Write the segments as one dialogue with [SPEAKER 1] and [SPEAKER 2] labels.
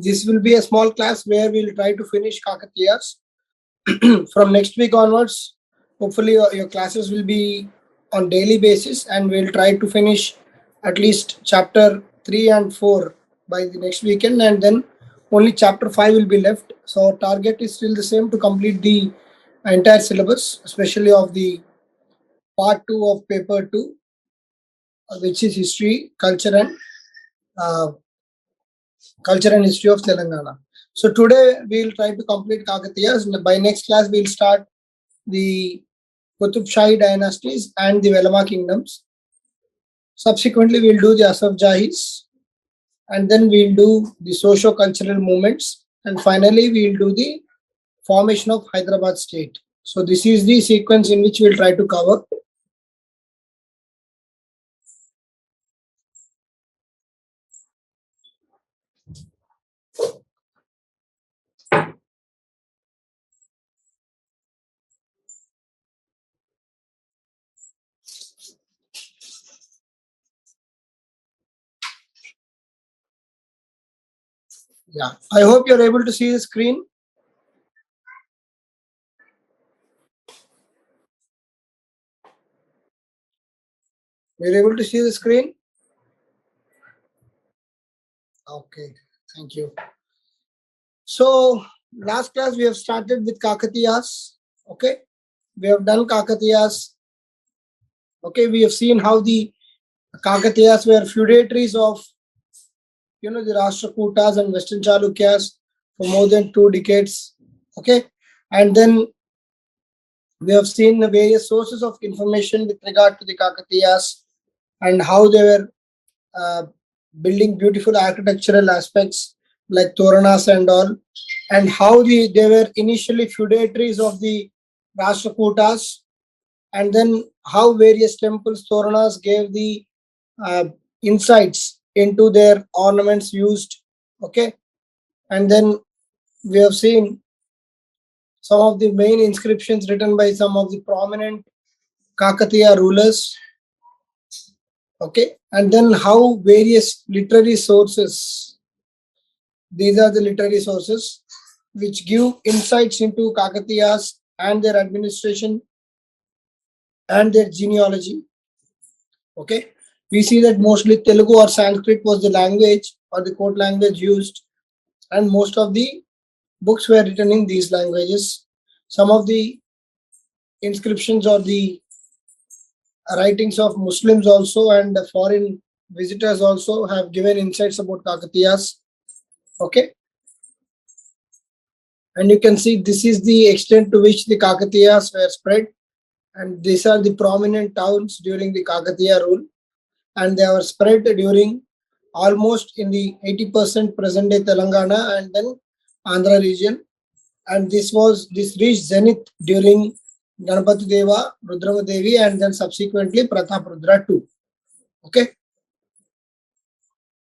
[SPEAKER 1] This will be a small class where we'll try to finish Kakatiyas. From next week onwards, hopefully your classes will be on daily basis, and we'll try to finish at least chapter 3 and 4 by the next weekend, and then only chapter 5 will be left. So our target is still the same, to complete the entire syllabus, especially of the part 2 of paper 2, which is history, uh, culture and history of Telangana. So today we'll try to complete Kakatiyas. By next class we'll start the Qutb Shahi dynasties and the Velama kingdoms. Subsequently we'll do the Asaf Jahis, and then we'll do the socio-cultural movements, and finally we'll do the formation of Hyderabad state. So this is the sequence in which we'll try to cover. Yeah, I hope you're able to see the screen. You're able to see the screen? Okay, thank you. So last class we have started with Kakatiyas. Okay, we have done Kakatiyas. Okay, we have seen how the Kakatiyas were feudatories of the Rashtrakutas and Western Chalukyas for more than 2 decades. Okay, and then we have seen the various sources of information with regard to the Kakatiyas and how they were building beautiful architectural aspects like Toranas and all, and how they were initially feudatories of the Rashtrakutas, and then how various temples, Toranas, gave the insights into their ornaments used. Okay, and then we have seen some of the main inscriptions written by some of the prominent Kakatiya rulers. Okay, and then how various literary sources, these are the literary sources which give insights into Kakatiyas and their administration and their genealogy. Okay, we see that mostly Telugu or Sanskrit was the language or the court language used, and most of the books were written in these languages. Some of the inscriptions or the writings of Muslims also and foreign visitors also have given insights about Kakatiyas. Okay, and you can see this is the extent to which the Kakatiyas were spread, and these are the prominent towns during the Kakatiya rule, and they were spread during almost in the 80% present day Telangana and then Andhra region, and this reached zenith during Ganapati Deva, Rudrama Devi, and then subsequently Pratap Rudra too. Okay,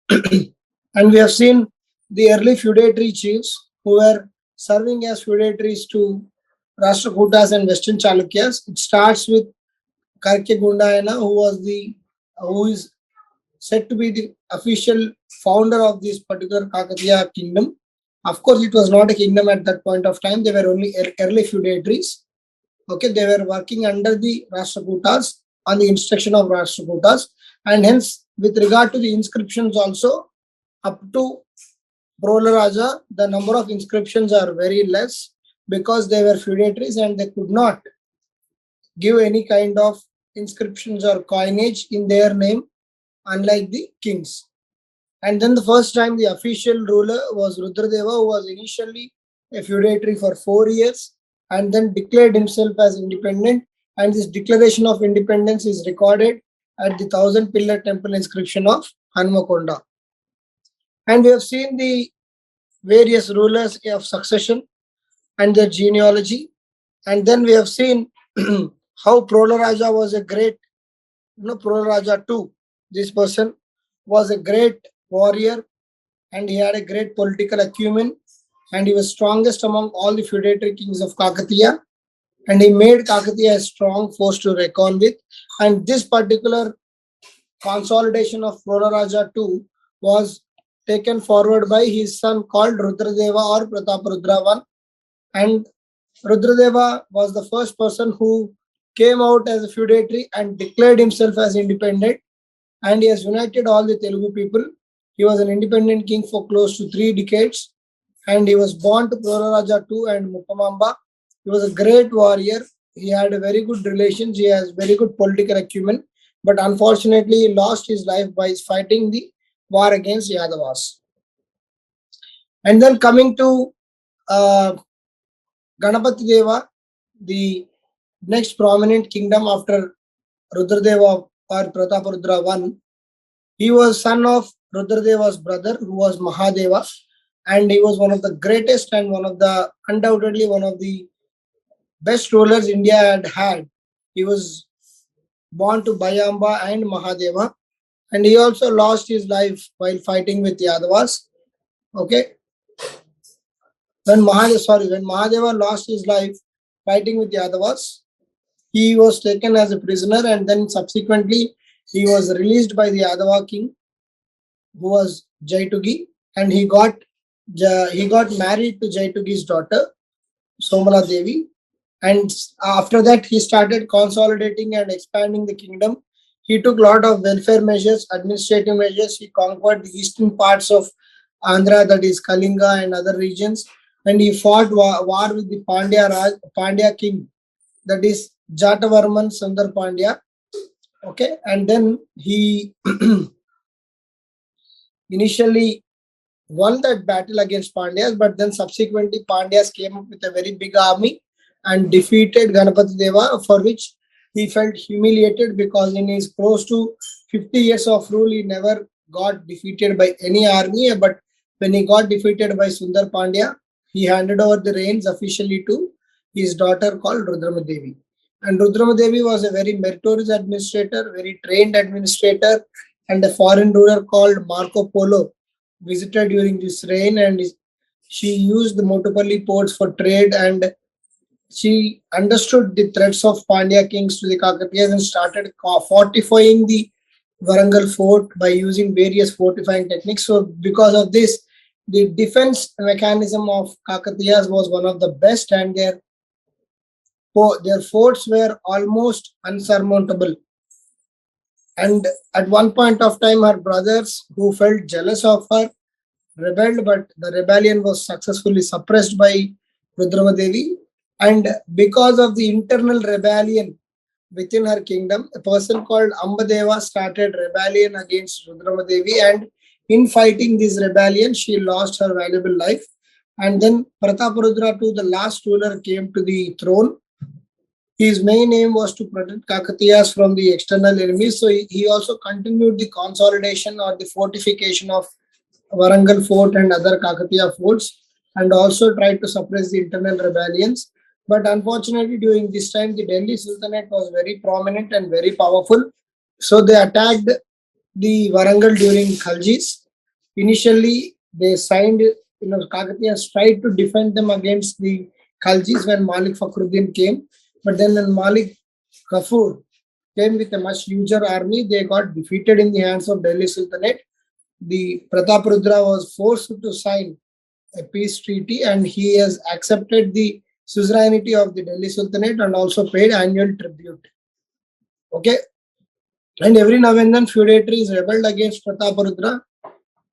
[SPEAKER 1] and we have seen the early feudatory chiefs who were serving as feudatories to Rashtrakutas and Western Chalukyas. It starts with Karke Gundayana, who is said to be the official founder of this particular Kakatiya kingdom. Of course, it was not a kingdom at that point of time. They were only early feudatories. Okay, they were working under the Rashtrakutas on the instruction of Rashtrakutas, and hence, with regard to the inscriptions also, up to Prola Raja, the number of inscriptions are very less because they were feudatories and they could not give any kind of inscriptions or coinage in their name, unlike the kings. And then the first time the official ruler was Rudradeva, who was initially a feudatory for 4 years and then declared himself as independent. And this declaration of independence is recorded at the 1,000 pillar temple inscription of Hanmakonda. And we have seen the various rulers of succession and their genealogy. And then we have seen how Prola Raja was a great, Prola Raja too. This person was a great warrior and he had a great political acumen, and he was strongest among all the feudatory kings of Kakatiya, and he made Kakatiya a strong force to reckon with. And this particular consolidation of Prola Raja too was taken forward by his son called Rudradeva or Prataparudra I. And Rudradeva was the first person who came out as a feudatory and declared himself as independent, and he has united all the Telugu people. He was an independent king for close to 3 decades, and he was born to Proraraja II and Muppamamba. He was a great warrior. He had a very good relations. He has very good political acumen, but unfortunately, he lost his life by fighting the war against Yadavas. And then coming to Ganapati Deva, the next prominent kingdom after Rudradeva or Prataparudra I, he was son of Rudradeva's brother, who was Mahadeva, and he was one of the greatest and undoubtedly one of the best rulers India had. He was born to Bayamba and Mahadeva, and he also lost his life while fighting with Yadavas. Okay, when Mahadeva lost his life fighting with Yadavas, he was taken as a prisoner, and then subsequently he was released by the Yadava king, who was Jaitugi, and he got married to Jaitugi's daughter, Somala Devi. And after that, he started consolidating and expanding the kingdom. He took a lot of welfare measures, administrative measures. He conquered the eastern parts of Andhra, that is Kalinga and other regions, and he fought war with the Pandya king, that is Jatavarman Sundar Pandya. Okay, and then he initially won that battle against Pandyas, but then subsequently Pandyas came up with a very big army and defeated Ganapati Deva, for which he felt humiliated, because in his close to 50 years of rule, he never got defeated by any army. But when he got defeated by Sundar Pandya, he handed over the reins officially to his daughter called Rudramadevi. And Rudramadevi was a very meritorious administrator, very trained administrator, and a foreign ruler called Marco Polo visited during this reign, and she used the Motupalli ports for trade, and she understood the threats of Pandya kings to the Kakatiyas and started fortifying the Warangal fort by using various fortifying techniques. So because of this, the defense mechanism of Kakatiyas was one of the best, and their forts were almost unsurmountable. And at one point of time, her brothers, who felt jealous of her, rebelled, but the rebellion was successfully suppressed by Rudramadevi. And because of the internal rebellion within her kingdom, a person called Ambadeva started rebellion against Rudramadevi, and in fighting this rebellion, she lost her valuable life. And then Prataparudra II, the last ruler, came to the throne. His main aim was to protect Kakatiyas from the external enemies. So he also continued the consolidation or the fortification of Warangal fort and other Kakatiya forts, and also tried to suppress the internal rebellions. But unfortunately, during this time, the Delhi Sultanate was very prominent and very powerful. So they attacked the Warangal during Khaljis. Initially, they signed, Kakatiyas tried to defend them against the Khaljis when Malik Fakhruddin came. But then when Malik Kafur came with a much huger army, they got defeated in the hands of Delhi Sultanate. The Prataparudra was forced to sign a peace treaty, and he has accepted the suzerainty of the Delhi Sultanate and also paid annual tribute. Okay, and every now and then feudatories rebelled against Prataparudra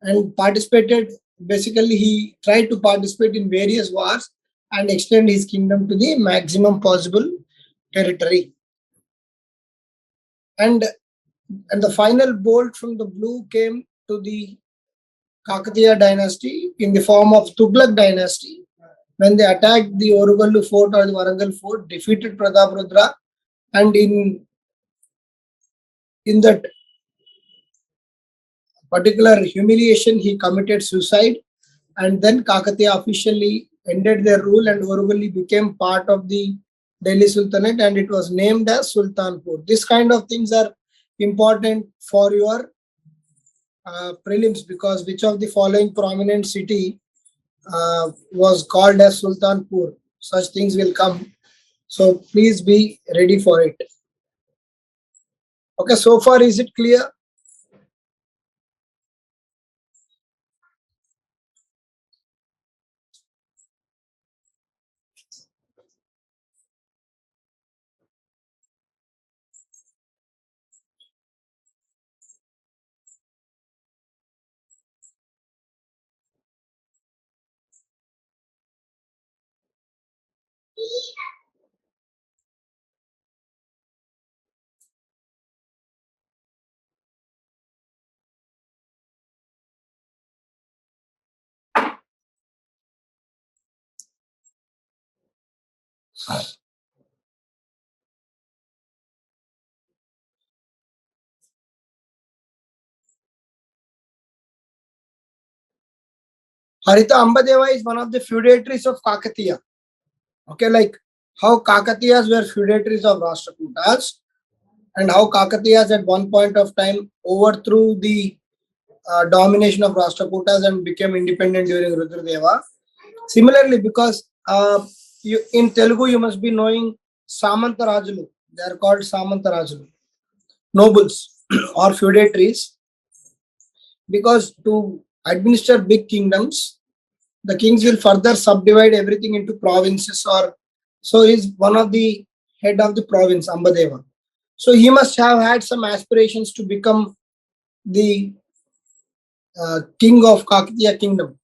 [SPEAKER 1] and participated. Basically, he tried to participate in various wars and extend his kingdom to the maximum possible territory. And the final bolt from the blue came to the Kakatiya dynasty in the form of Tughlaq dynasty, when they attacked the Orugallu fort or the Warangal fort, defeated Prataparudra, and in that particular humiliation, he committed suicide, and then Kakatiya officially ended their rule, and Orugallu became part of the Delhi Sultanate, and it was named as Sultanpur. This kind of things are important for your prelims, because which of the following prominent city was called as Sultanpur? Such things will come. So please be ready for it. Okay, so far is it clear? Harita Ambadeva is one of the feudatories of Kakatiya. Okay, like how Kakatiyas were feudatories of Rashtrakutas, and how Kakatiyas at one point of time overthrew the domination of Rashtrakutas and became independent during Rudradeva. Similarly, because in Telugu you must be knowing Samantarajulu. They are called Samantarajulu, nobles or feudatories, because to administer big kingdoms, the kings will further subdivide everything into provinces, or so he's one of the head of the province, Ambadeva. So he must have had some aspirations to become the king of Kakatiya kingdom.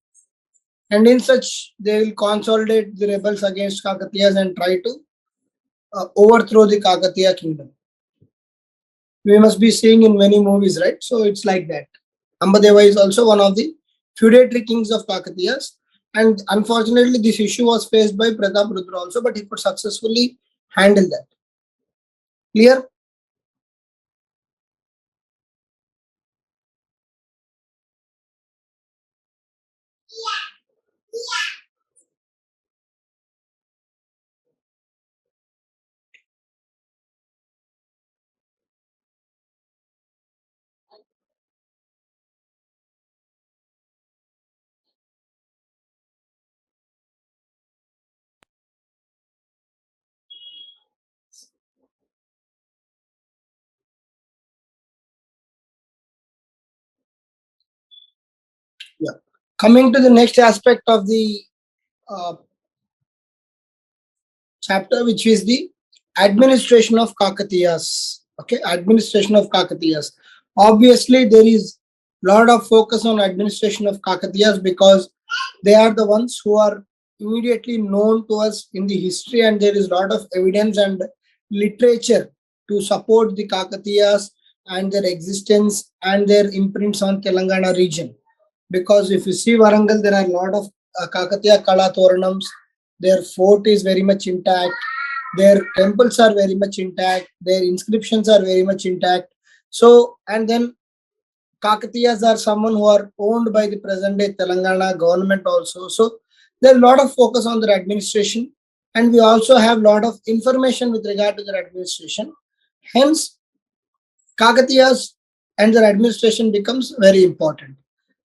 [SPEAKER 1] And in such, they will consolidate the rebels against Kakatiyas and try to overthrow the Kakatiya kingdom. We must be seeing in many movies, right? So it's like that. Ambadeva is also one of the feudatory kings of Kakatiyas. And unfortunately, this issue was faced by Pratap Rudra also, but he could successfully handle that. Clear? Yeah. Coming to the next aspect of the uh, chapter, which is the administration of Kakatiyas. Okay, administration of Kakatiyas. Obviously, there is lot of focus on administration of Kakatiyas because they are the ones who are immediately known to us in the history, and there is a lot of evidence and literature to support the Kakatiyas and their existence and their imprints on Telangana region. Because if you see Warangal, there are a lot of Kakatiya Kala Toranams. Their fort is very much intact. Their temples are very much intact. Their inscriptions are very much intact. So, and then Kakatiyas are someone who are owned by the present day Telangana government also. So, there's a lot of focus on their administration, and we also have a lot of information with regard to their administration. Hence, Kakatiyas and their administration becomes very important.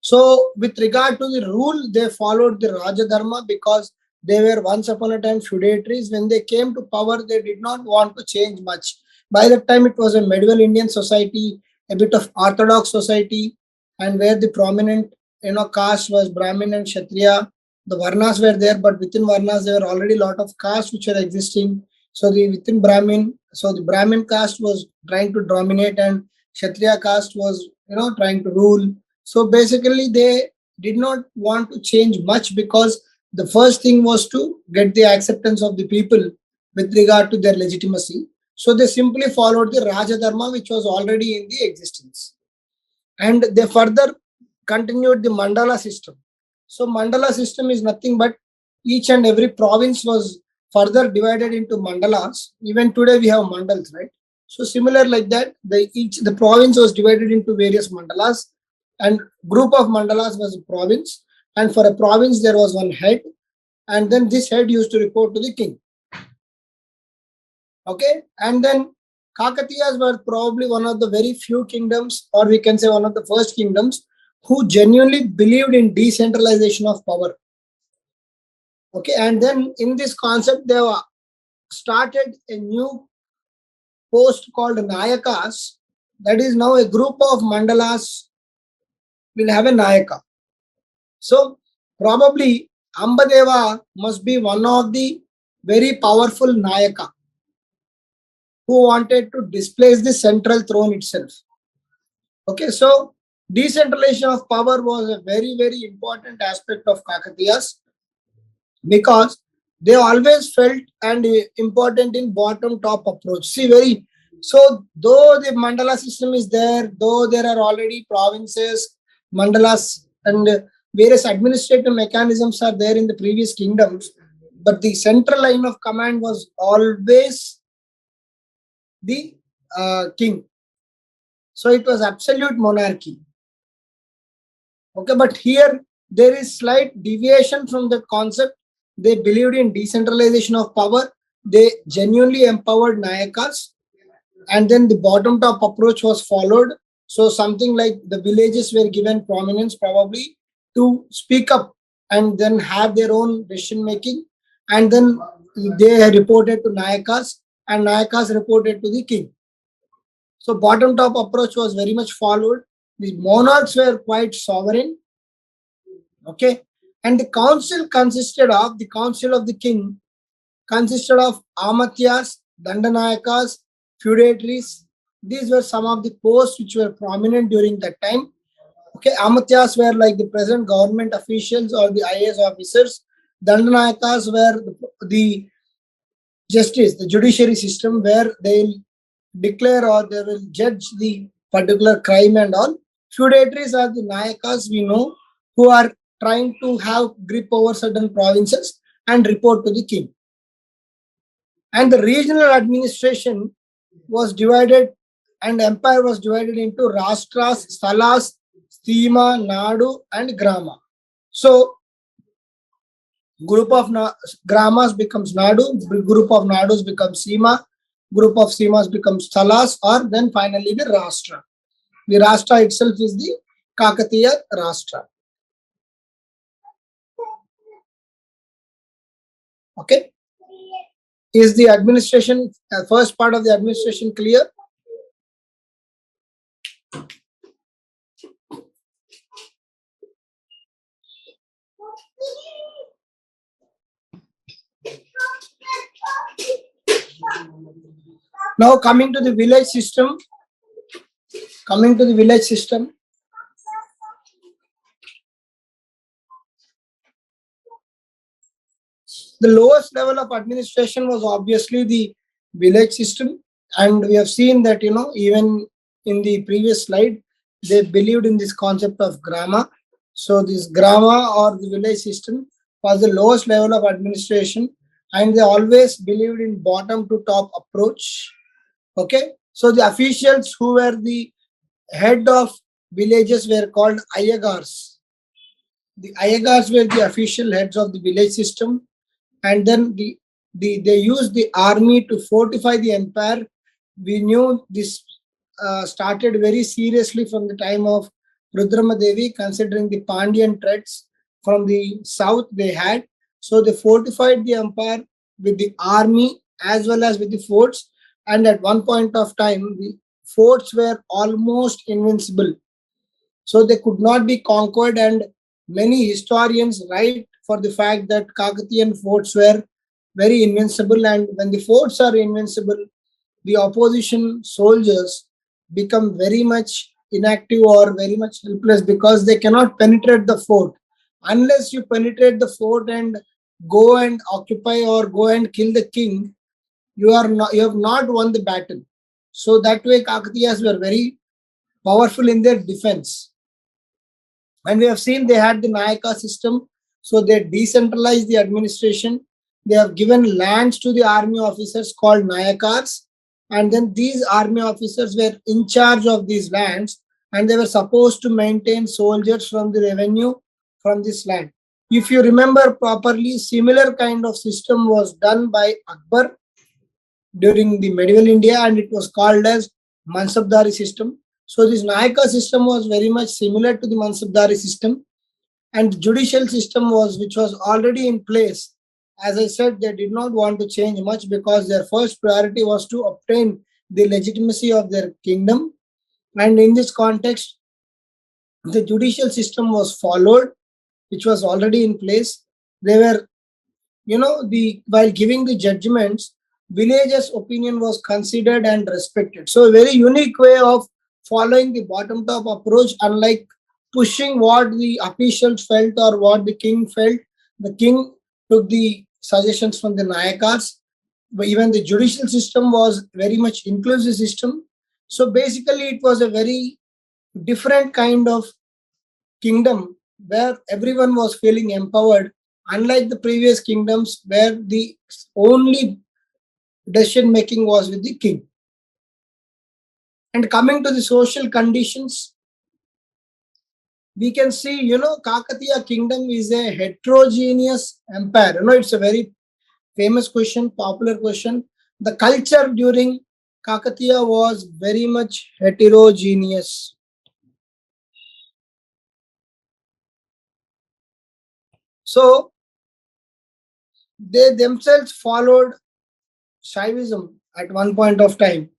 [SPEAKER 1] So, with regard to the rule, they followed the Raja Dharma because they were once upon a time feudatories. When they came to power, they did not want to change much. By that time, it was a medieval Indian society, a bit of orthodox society, and where the prominent caste was Brahmin and Kshatriya. The Varnas were there, but within Varnas there were already a lot of castes which were existing. So the within Brahmin, so the Brahmin caste was trying to dominate, and Kshatriya caste was trying to rule. So basically, they did not want to change much because the first thing was to get the acceptance of the people with regard to their legitimacy. So they simply followed the Raja Dharma, which was already in the existence. And they further continued the Mandala system. So Mandala system is nothing but each and every province was further divided into mandalas. Even today we have mandals, right? So similar like that, the province was divided into various mandalas, and group of mandalas was a province, and for a province there was one head, and then this head used to report to the king. Okay, and then Kakatiyas were probably one of the very few kingdoms, or we can say one of the first kingdoms, who genuinely believed in decentralization of power. Okay, and then in this concept, they started a new post called Nayakas. That is now a group of mandalas will have a Nayaka. So probably Ambadeva must be one of the very powerful Nayaka who wanted to displace the central throne itself. Okay, so decentralization of power was a very, very important aspect of Kakatiyas because they always felt and important in bottom top approach. See, so though the mandala system is there, though there are already provinces, mandalas, and various administrative mechanisms are there in the previous kingdoms, but the central line of command was always the king. So it was absolute monarchy. Okay, but here there is slight deviation from the concept. They believed in decentralization of power. They genuinely empowered Nayakas, and then the bottom top approach was followed. So something like the villages were given prominence probably to speak up and then have their own decision making, and then they reported to Nayakas and Nayakas reported to the king. So bottom top approach was very much followed. The monarchs were quite sovereign. Okay, and the council of the king consisted of Amatyas, Dandanayakas, feudatories. These were some of the posts which were prominent during that time. Okay, Amatyas were like the present government officials or the IAS officers. Dandanayakas were the justice, the judiciary system, where they will declare or they will judge the particular crime and all. Feudatories are the Nayakas we know, who are trying to have grip over certain provinces and report to the king. And the regional administration was divided, and empire was divided into Rastras, Salas, Stima, Nadu, and Grama. So group of Gramas becomes Nadu, group of Nadus becomes Sima, group of Simas becomes Salas, or then finally the Rashtra. The Rashtra itself is the Kakatiya Rashtra. Okay. Is the administration, first part of the administration clear? Now coming to the village system. The lowest level of administration was obviously the village system, and we have seen that, even in the previous slide, they believed in this concept of grama. So this grama or the village system was the lowest level of administration, and they always believed in bottom to top approach. Okay, so the officials who were the head of villages were called Ayagars. The Ayagars were the official heads of the village system, and then they used the army to fortify the empire. We knew this started very seriously from the time of Rudramadevi, considering the Pandyan threats from the south they had. So they fortified the empire with the army as well as with the forts, and at one point of time the forts were almost invincible. So they could not be conquered, and many historians write for the fact that Kakatiyan forts were very invincible, and when the forts are invincible, the opposition soldiers become very much inactive or very much helpless because they cannot penetrate the fort. Unless you penetrate the fort and go and occupy or go and kill the king, you have not won the battle. So that way Kakatiyas were very powerful in their defense. And we have seen they had the Nayaka system, so they decentralized the administration. They have given lands to the army officers called Nayakars, and then these army officers were in charge of these lands, and they were supposed to maintain soldiers from the revenue from this land. If you remember properly, similar kind of system was done by Akbar during the medieval India, and it was called as Mansabdari system. So this Nayaka system was very much similar to the Mansabdari system, and the judicial system which was already in place. As I said, they did not want to change much because their first priority was to obtain the legitimacy of their kingdom. And in this context, the judicial system was followed, which was already in place. They were, while giving the judgments, villagers' opinion was considered and respected. So a very unique way of following the bottom-top approach, unlike pushing what the officials felt or what the king felt. The king took the suggestions from the Nayakars. But even the judicial system was very much inclusive system. So basically it was a very different kind of kingdom where everyone was feeling empowered unlike the previous kingdoms where the only decision making was with the king. And coming to the social conditions, we can see, Kakatiya kingdom is a heterogeneous empire. It's a very famous question, popular question. The culture during Kakatiya was very much heterogeneous. So they themselves followed Shaivism at one point of time,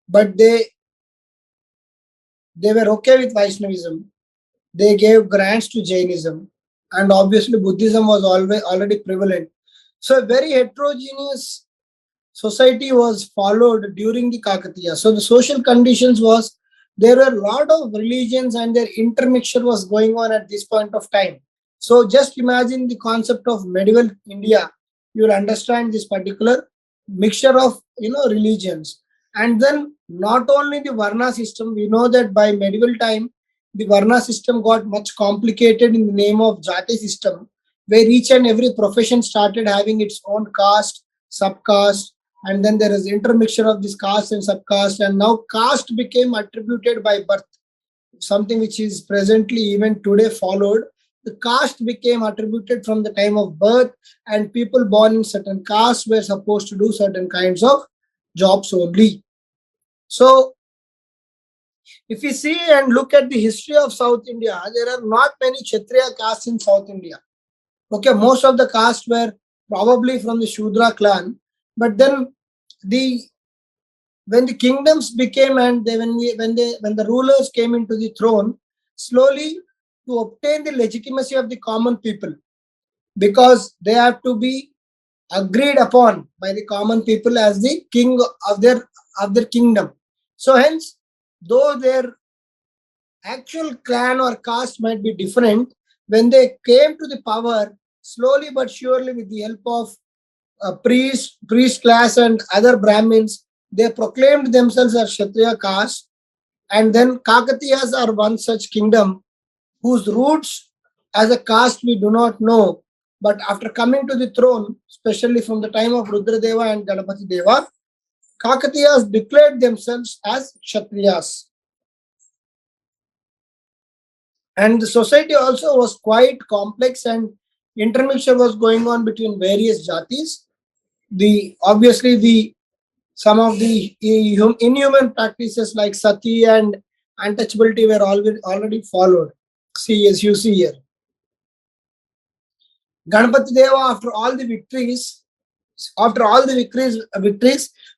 [SPEAKER 1] but they were okay with Vaishnavism. They gave grants to Jainism, and obviously Buddhism was already prevalent. So a very heterogeneous society was followed during the Kakatiya. So the social conditions was there were a lot of religions and their intermixture was going on at this point of time. So just imagine the concept of medieval India. You will understand this particular mixture of religions. And then not only the Varna system, we know that by medieval time the Varna system got much complicated in the name of Jati system, where each and every profession started having its own caste, subcaste, and then there is intermixture of this caste and subcaste, and now caste became attributed by birth, something which is presently even today followed. The caste became attributed from the time of birth, and people born in certain castes were supposed to do certain kinds of jobs only. So if we see and look at the history of South India, there are not many Kshatriya castes in South India. Okay, most of the castes were probably from the Shudra clan, but then when the kingdoms became and when the rulers came into the throne, slowly to obtain the legitimacy of the common people, because they have to be agreed upon by the common people as the king of their kingdom. So hence, though their actual clan or caste might be different, when they came to the power, slowly but surely with the help of priest class and other Brahmins, they proclaimed themselves as Kshatriya caste. And then Kakatiyas are one such kingdom whose roots as a caste we do not know. But after coming to the throne, especially from the time of Rudradeva and Ganapati Deva, Kakatiyas declared themselves as Kshatriyas. And the society also was quite complex, and intermixture was going on between various jatis. Some of the inhuman practices like sati and untouchability were already followed. See, as you see here, Ganapati Deva, after all the victories,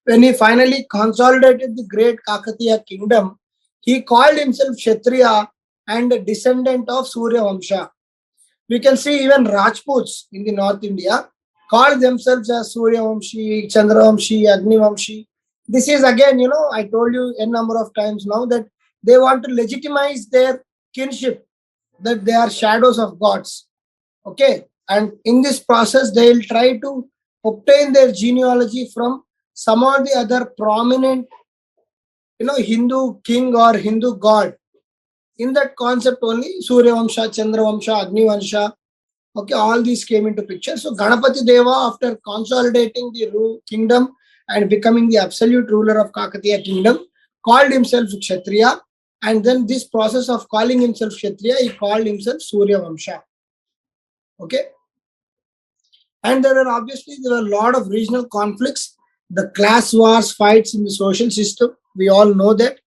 [SPEAKER 1] when he finally consolidated the great Kakatiya kingdom, he called himself Kshatriya and a descendant of Surya Vamsha. We can see even Rajputs in the North India call themselves as Surya Vamshi, Chandra Vamshi, Agni Vamshi. This is again, I told you a number of times now that they want to legitimize their kinship, that they are shadows of gods. Okay. And in this process, they will try to obtain their genealogy from some or the other prominent, Hindu king or Hindu god. In that concept only, Surya Vamsha, Chandra Vamsha, Agni Vamsha, okay, all these came into picture. So Ganapati Deva, after consolidating the kingdom and becoming the absolute ruler of Kakatiya kingdom, called himself Kshatriya. And then this process of calling himself Kshatriya, he called himself Surya Vamsha. Okay. And there were a lot of regional conflicts, the class wars, fights in the social system. We all know that,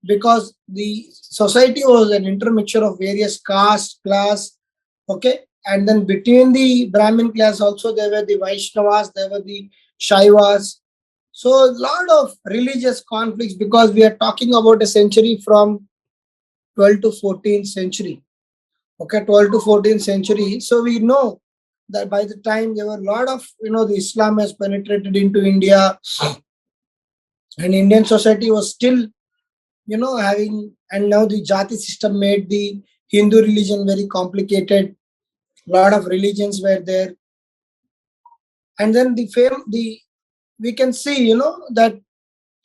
[SPEAKER 1] because the society was an intermixture of various caste, class, okay. And then between the Brahmin class also, there were the Vaishnavas, there were the Shaivas. So a lot of religious conflicts, because we are talking about a century from 12th to 14th century. Okay, 12th to 14th century. So we know that by the time there were a lot of, the Islam has penetrated into India, and Indian society was still, having, and now the Jati system made the Hindu religion very complicated. A lot of religions were there. And then we can see, that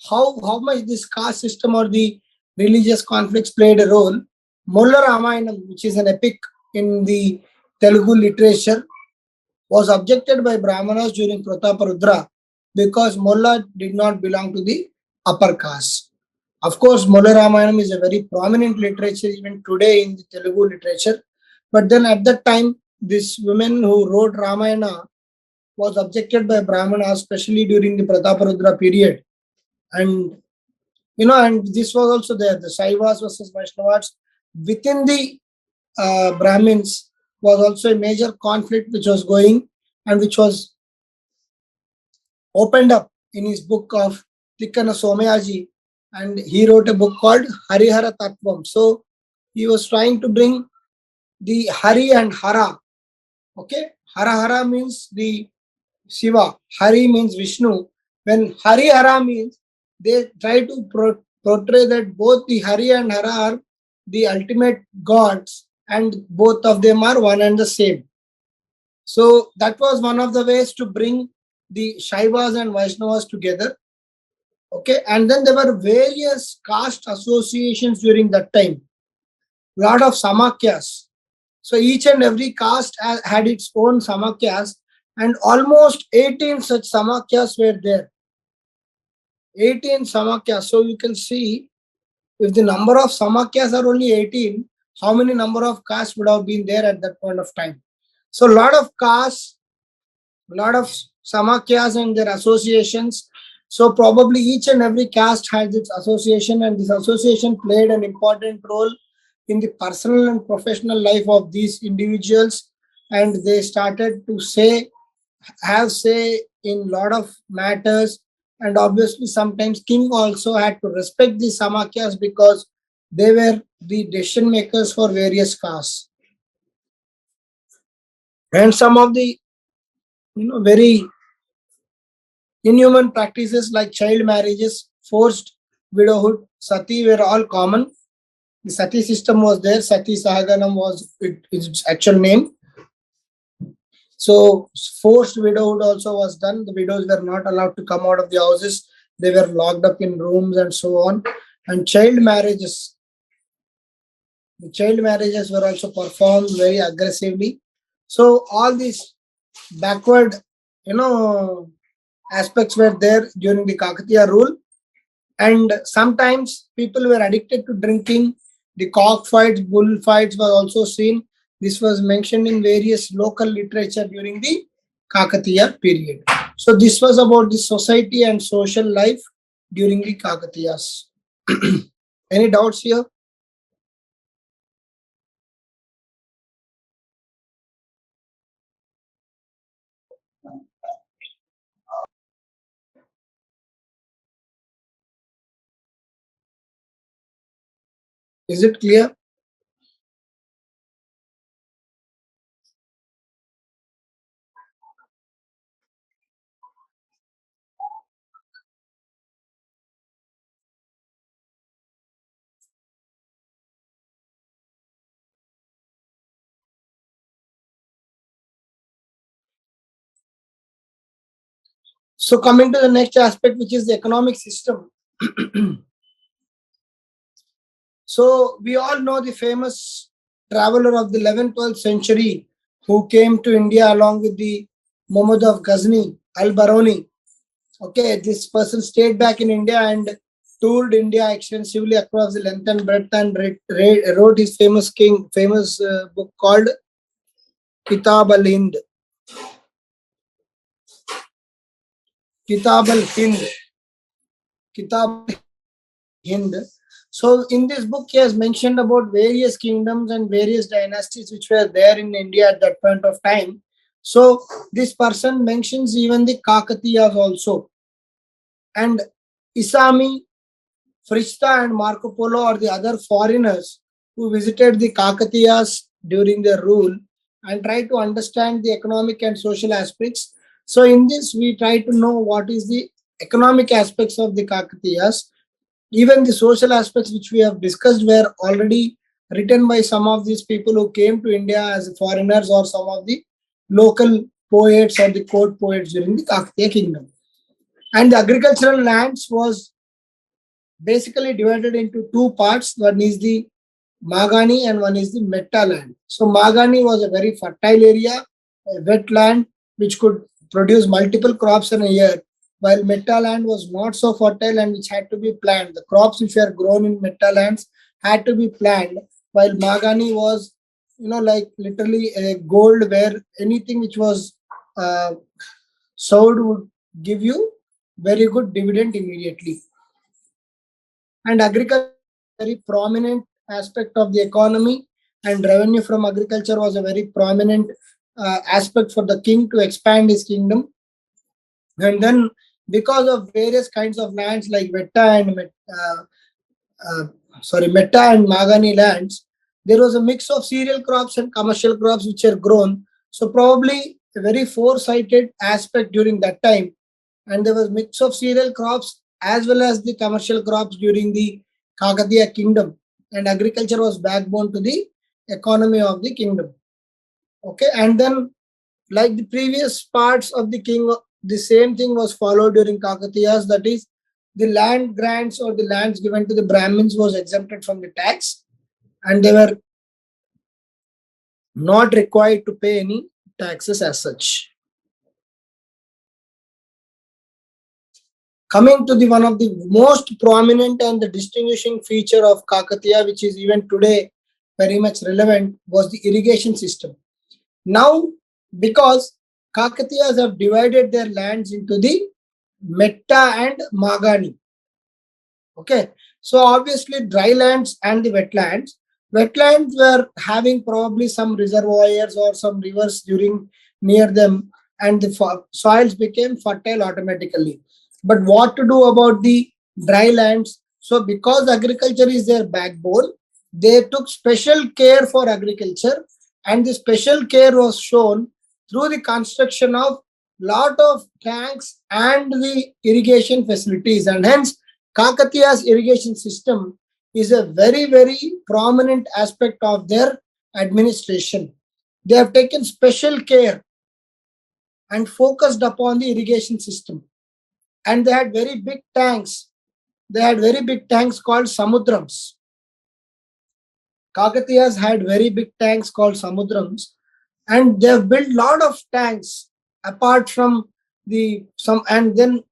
[SPEAKER 1] how much this caste system or the religious conflicts played a role. Mulla Ramayanam, which is an epic in the Telugu literature, was objected by Brahmanas during Prataparudra because Molla did not belong to the upper caste. Of course, Molla Ramayanam is a very prominent literature even today in the Telugu literature. But then at that time, this women who wrote Ramayana was objected by Brahmanas, especially during the Prataparudra period. And and this was also there. The Shaivas versus Vaishnavas within the Brahmins was also a major conflict which was going and which was opened up in his book of Tikkana Somayaji, and he wrote a book called Harihara Tattvam. So he was trying to bring the Hari and Hara. Okay, Hara means the Shiva, Hari means Vishnu. When Hari Hara means they try to portray that both the Hari and Hara are the ultimate gods and both of them are one and the same. So that was one of the ways to bring the Shaivas and Vaishnavas together. Okay, and then there were various caste associations during that time. Lot of Samakyas. So each and every caste had its own Samakyas, and almost 18 such Samakyas were there. 18 Samakyas. So you can see if the number of Samakyas are only 18, how many number of castes would have been there at that point of time. So a lot of castes, a lot of Samakyas and their associations. So probably each and every caste has its association, and this association played an important role in the personal and professional life of these individuals, and they started to have say in lot of matters. And obviously sometimes king also had to respect the Samakyas because they were the decision makers for various castes. And some of the very inhuman practices like child marriages, forced widowhood, sati were all common. The sati system was there. Sati Sahaganam was its actual name. So forced widowhood also was done. The widows were not allowed to come out of the houses. They were locked up in rooms and so on. And child marriages. The child marriages were also performed very aggressively. So all these backward, aspects were there during the Kakatiya rule. And sometimes people were addicted to drinking. The cockfights, bullfights were also seen. This was mentioned in various local literature during the Kakatiya period. So this was about the society and social life during the Kakatiyas. Any doubts here? Is it clear? So coming to the next aspect, which is the economic system. So we all know the famous traveler of the 11th, 12th century who came to India along with the Muhammad of Ghazni, Al-Baroni. Okay, this person stayed back in India and toured India extensively across the length and breadth, and wrote his famous book called Kitab al-Hind. Kitab al-Hind. Kitab Hind. So in this book, he has mentioned about various kingdoms and various dynasties which were there in India at that point of time. So this person mentions even the Kakatiyas also. And Isami, Frishta and Marco Polo are the other foreigners who visited the Kakatiyas during their rule and try to understand the economic and social aspects. So in this, we try to know what is the economic aspects of the Kakatiyas. Even the social aspects which we have discussed were already written by some of these people who came to India as foreigners, or some of the local poets or the court poets during the Kakatiya kingdom. And the agricultural lands was basically divided into two parts. One is the Magani and one is the Metta land. So Magani was a very fertile area, a wet land which could produce multiple crops in a year, while metta land was not so fertile and which had to be planned. The crops which were grown in metta lands had to be planned, while Magani was, like literally a gold where anything which was sowed would give you very good dividend immediately. And agriculture was a very prominent aspect of the economy, and revenue from agriculture was a very prominent aspect for the king to expand his kingdom. And then, because of various kinds of lands like Metta and Magani lands, there was a mix of cereal crops and commercial crops which are grown. So probably a very foresighted aspect during that time. And there was mix of cereal crops as well as the commercial crops during the Kakatiya kingdom. And agriculture was backbone to the economy of the kingdom. Okay, and then like the previous parts of the king, the same thing was followed during Kakatiyas. That is, the land grants or the lands given to the Brahmins was exempted from the tax, and they were not required to pay any taxes as such. Coming to the one of the most prominent and the distinguishing feature of Kakatiya, which is even today very much relevant, was the irrigation system. Now, because Kakatiyas have divided their lands into the Metta and Magani. Okay, so obviously dry lands and the wetlands. Wetlands were having probably some reservoirs or some rivers during near them, and the soils became fertile automatically. But what to do about the dry lands? So because agriculture is their backbone, they took special care for agriculture, and the special care was shown through the construction of lot of tanks and the irrigation facilities. And hence Kakatiya's irrigation system is a very, very prominent aspect of their administration. They have taken special care and focused upon the irrigation system. And they had very big tanks. They had very big tanks called samudrams. Kakatiyas had very big tanks called samudrams, and they have built lot of tanks apart from and then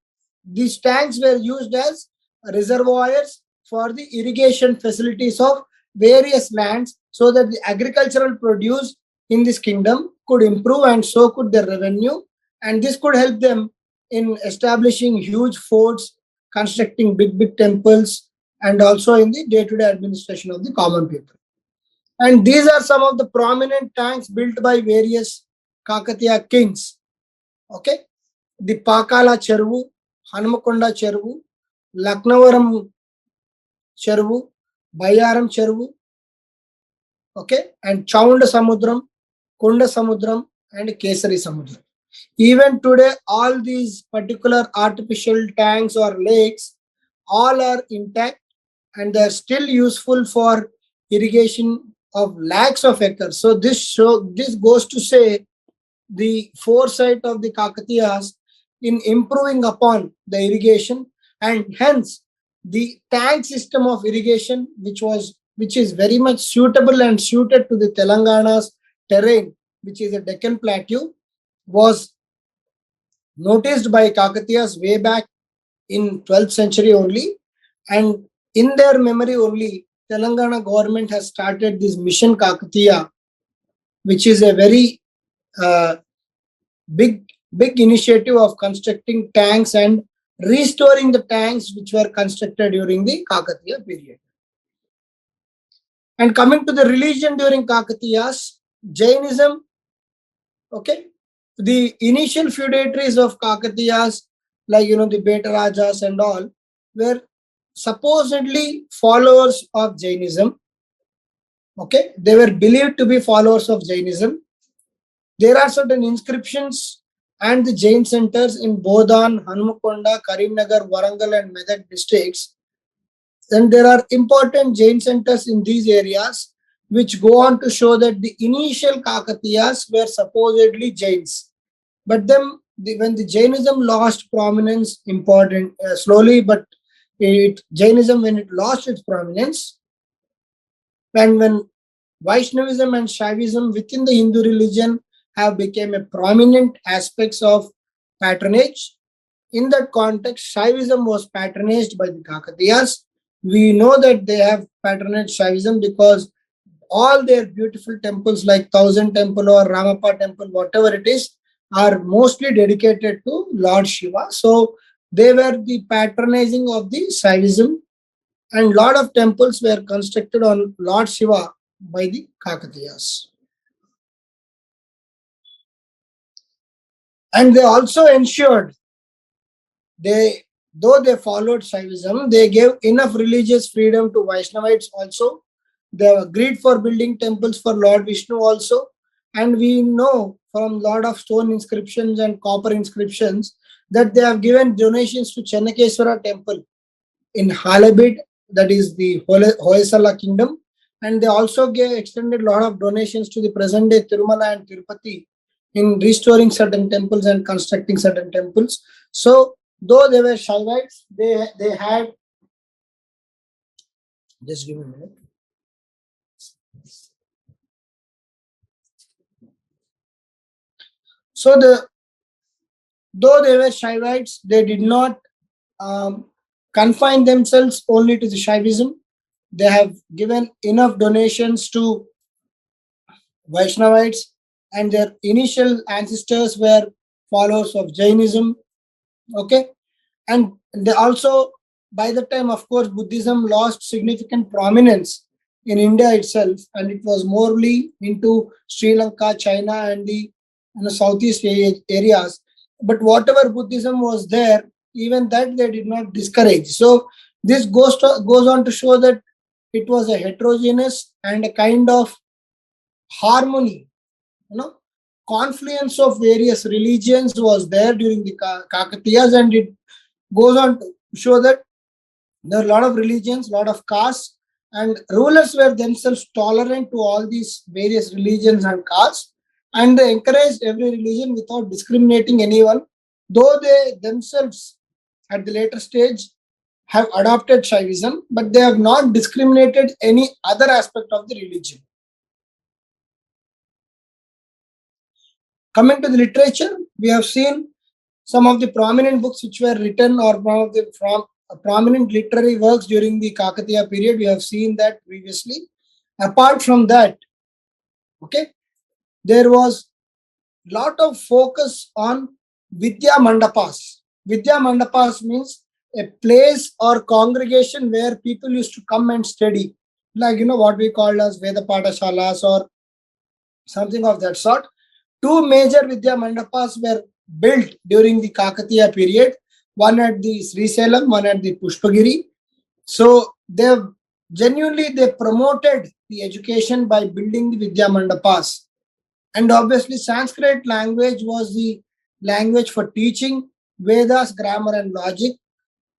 [SPEAKER 1] these tanks were used as reservoirs for the irrigation facilities of various lands, so that the agricultural produce in this kingdom could improve, and so could their revenue, and this could help them in establishing huge forts, constructing big temples, and also in the day-to-day administration of the common people. And these are some of the prominent tanks built by various Kakatiya kings. Okay, the Pakala Cheruvu, Hanamakonda Cheruvu, Laknavaram Cheruvu, Bayaram Cheruvu, okay, and Chaunda Samudram, Kunda Samudram, and Kesari Samudram. Even today, all these particular artificial tanks or lakes, all are intact, and they are still useful for irrigation of lakhs of acres. So this goes to say the foresight of the Kakatiyas in improving upon the irrigation, and hence the tank system of irrigation, which is very much suitable and suited to the Telangana's terrain, which is a Deccan Plateau, was noticed by Kakatiyas way back in 12th century only, and in their memory only, Telangana government has started this Mission Kakatiya, which is a very big initiative of constructing tanks and restoring the tanks which were constructed during the Kakatiya period. And coming to the religion during Kakatiyas, Jainism, okay, the initial feudatories of Kakatiyas, like the Beta Rajas and all, were supposedly followers of Jainism. Okay, they were believed to be followers of Jainism. There are certain inscriptions and the Jain centers in Bodhan, Hanamakonda, Karimnagar, Warangal, and Medak districts. Then there are important Jain centers in these areas, which go on to show that the initial Kakatiyas were supposedly Jains. But then, when the Jainism lost prominence, slowly, but Jainism, when it lost its prominence, and when Vaishnavism and Shaivism within the Hindu religion have become a prominent aspects of patronage. In that context, Shaivism was patronized by the Kakatiyas. We know that they have patronized Shaivism because all their beautiful temples like Thousand Temple or Ramappa Temple, whatever it is, are mostly dedicated to Lord Shiva. So they were the patronizing of the Shaivism, and lot of temples were constructed on Lord Shiva by the Kakatiyas. And they also ensured, though they followed Shaivism, they gave enough religious freedom to Vaishnavites also. They agreed for building temples for Lord Vishnu also. And we know from lot of stone inscriptions and copper inscriptions that they have given donations to Chennakeswara temple in Halabid, that is the Hoysala kingdom. And they also extended a lot of donations to the present day Tirumala and Tirupati in restoring certain temples and constructing certain temples. So though they were Shaivites, they had, just give me a minute. So though they were Shaivites, they did not confine themselves only to the Shaivism. They have given enough donations to Vaishnavites, and their initial ancestors were followers of Jainism. Okay, and they also, by the time, of course, Buddhism lost significant prominence in India itself, and it was morely into Sri Lanka, China, and the Southeast areas. But whatever Buddhism was there, even that they did not discourage. So this goes on to show that it was a heterogeneous and a kind of harmony, confluence of various religions was there during the Kakatiyas, and it goes on to show that there are a lot of religions, lot of castes, and rulers were themselves tolerant to all these various religions and castes, and they encouraged every religion without discriminating anyone, though they themselves at the later stage have adopted Shaivism, but they have not discriminated any other aspect of the religion. Coming to the literature, we have seen some of the prominent books which were written, or one of the prominent literary works during the Kakatiya period. We have seen that previously. Apart from that, okay, there was lot of focus on Vidya Mandapas. Vidya Mandapas means a place or congregation where people used to come and study, like what we call as Veda Patashalas or something of that sort. Two major Vidya Mandapas were built during the Kakatiya period, one at the Sri Salem, one at the Pushpagiri. So they promoted the education by building the Vidya Mandapas. And obviously Sanskrit language was the language for teaching Vedas, grammar and logic.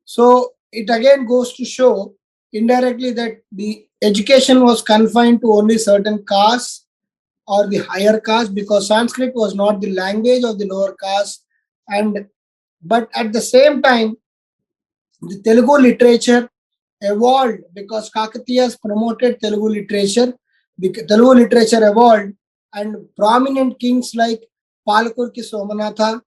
[SPEAKER 1] So it again goes to show indirectly that the education was confined to only certain castes or the higher caste, because Sanskrit was not the language of the lower caste. But at the same time, the Telugu literature evolved because Kakatiyas promoted Telugu literature. The Telugu literature evolved, and prominent kings like Palakurki Somanatha,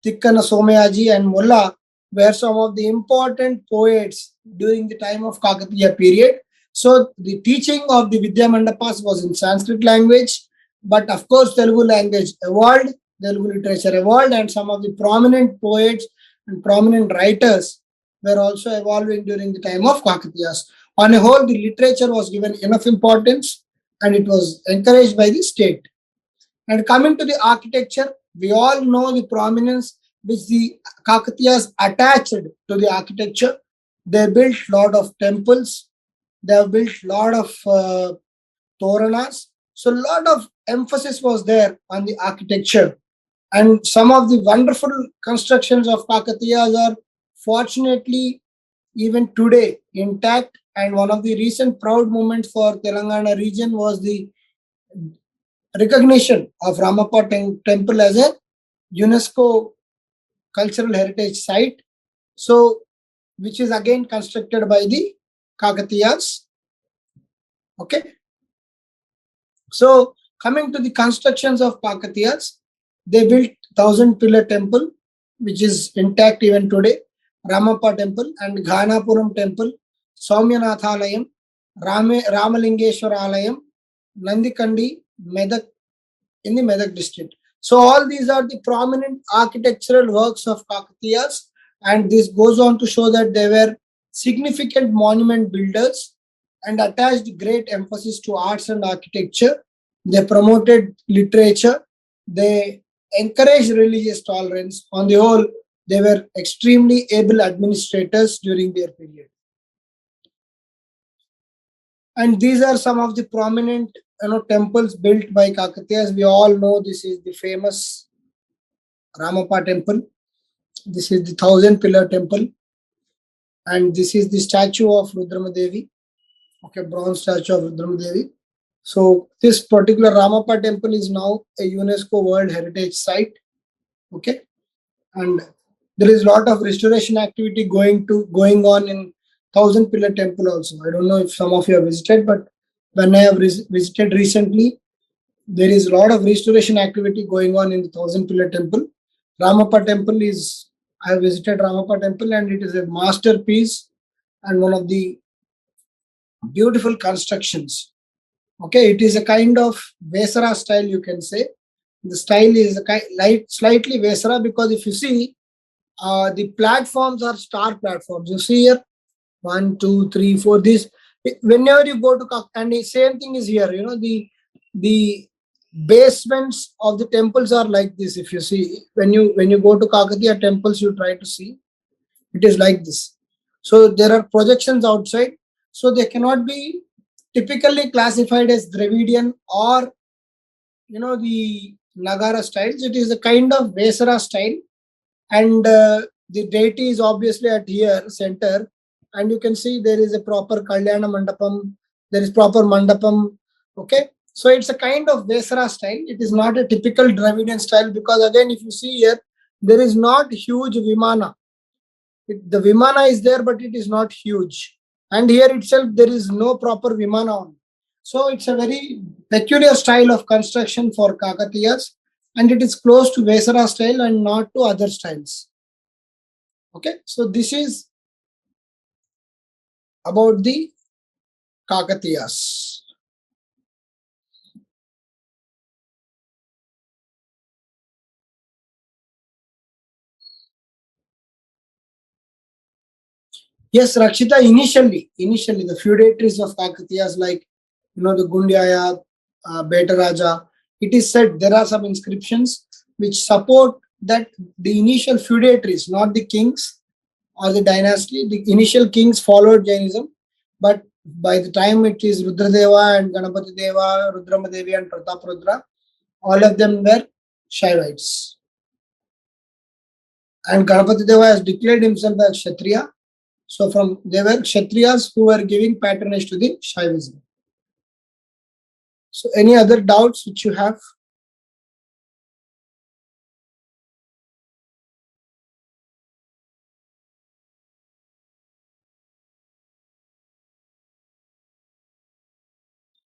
[SPEAKER 1] Tikkana Somayaji, and Mulla were some of the important poets during the time of Kakatiya period. So the teaching of the Vidya Mandapas was in Sanskrit language, but of course Telugu language evolved, Telugu literature evolved, and some of the prominent poets and prominent writers were also evolving during the time of Kakatiyas. On a whole, the literature was given enough importance and it was encouraged by the state. And coming to the architecture, we all know the prominence which the Kakatiyas attached to the architecture. They built a lot of temples, they have built a lot of Toranas. So a lot of emphasis was there on the architecture. And some of the wonderful constructions of Kakatiyas are fortunately even today intact. And one of the recent proud moments for Telangana region was the recognition of Ramappa Temple as a UNESCO cultural heritage site. So, which is again constructed by the Kakatiyas. Okay. So Coming to the constructions of Kakatiyas, they built 1,000-pillar temple, which is intact even today, Ramappa temple and Ghanapuram temple, Soumyanathalayam, Ramalingeshwara Alayam, Nandikandi, Medak in the Medak district. So all these are the prominent architectural works of Kakatiyas, and this goes on to show that they were significant monument builders and attached great emphasis to arts and architecture. They promoted literature. They encouraged religious tolerance. On the whole, they were extremely able administrators during their period. And these are some of the prominent temples built by Kakatiyas. We all know this is the famous Ramappa temple. This is the 1,000-pillar temple. And this is the statue of Rudramadevi. Okay, bronze statue of Rudramadevi. So this particular Ramappa temple is now a UNESCO World Heritage Site. Okay. And there is a lot of restoration activity going on in 1,000-pillar temple also. I don't know if some of you have visited, but when I have visited recently, there is a lot of restoration activity going on in the 1,000-pillar temple. Ramappa temple is, I have visited Ramappa temple, and it is a masterpiece and one of the beautiful constructions. Okay, it is a kind of Vesara style, you can say. The style is slightly Vesara, because if you see, the platforms are star platforms. You see here, 1, 2, 3, 4. This, whenever you go to, and the same thing is here. The basements of the temples are like this. If you see, when you go to Kakatiya temples, you try to see, it is like this. So there are projections outside, so they cannot be typically classified as Dravidian or the Nagara styles. It is a kind of Vesara style, and the deity is obviously at here center, and you can see there is a proper Kalyana Mandapam, there is proper Mandapam. Okay, so it's a kind of Vesara style. It is not a typical Dravidian style, because again, if you see here, there is not huge Vimana. The Vimana is there, but it is not huge. And here itself, there is no proper Vimana on. So it's a very peculiar style of construction for Kakatiyas, and it is close to Vesara style and not to other styles. Okay, so this is about the Kakatiyas. Yes, Rakshita, initially the feudatories of Kakatiyas, like the Gundyaya, Beta Raja, it is said there are some inscriptions which support that the initial feudatories, not the kings or the dynasty, the initial kings followed Jainism, but by the time it is Rudradeva and Ganapati Deva, Rudramadevi and Prataparudra, all of them were Shaivites. And Ganapati Deva has declared himself as Kshatriya. So they were Kshatriyas who were giving patronage to the Shaivism. So any other doubts which you have?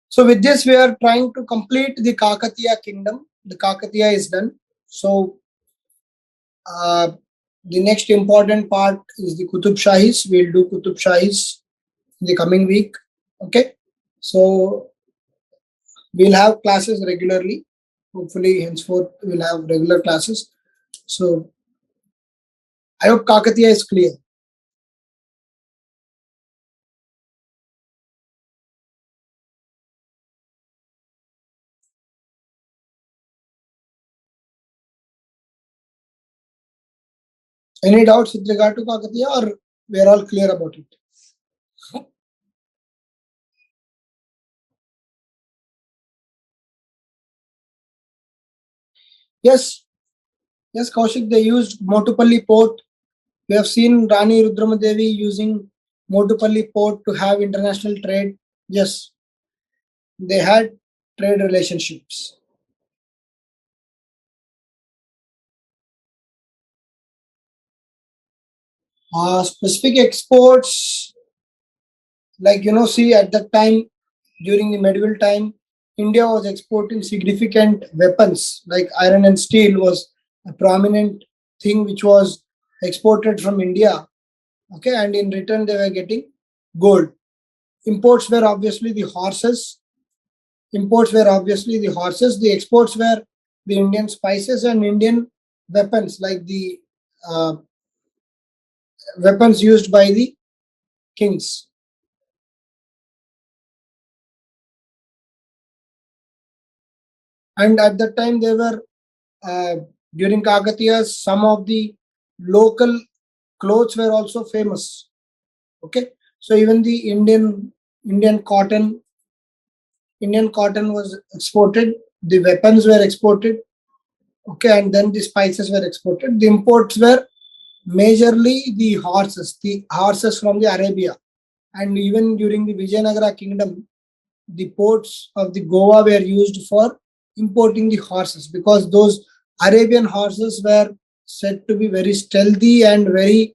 [SPEAKER 1] So with this, we are trying to complete the Kakatiya kingdom. The Kakatiya is done. So the next important part is the Qutb Shahis. We'll do Qutb Shahis in the coming week. Okay. So we'll have classes regularly. Hopefully, henceforth, we'll have regular classes. So I hope Kakatiya is clear. Any doubts with regard to Kakatiya, or we are all clear about it? Yes, Kaushik, they used Motupalli port. We have seen Rani Rudramadevi using Motupalli port to have international trade. Yes, they had trade relationships. Specific exports, like see, at that time, during the medieval time, India was exporting significant weapons like iron and steel was a prominent thing which was exported from India. Okay, and in return they were getting gold. Imports were obviously the horses. Imports were obviously the horses. The exports were the Indian spices and Indian weapons like the uh, weapons used by the kings. And at that time, they were during Kakatiyas, some of the local clothes were also famous. Okay, so even the Indian cotton, Indian cotton was exported. The weapons were exported. Okay, and then the spices were exported. The imports were majorly the horses from the Arabia, and even during the Vijayanagara kingdom, the ports of the Goa were used for importing the horses because those Arabian horses were said to be very stealthy and very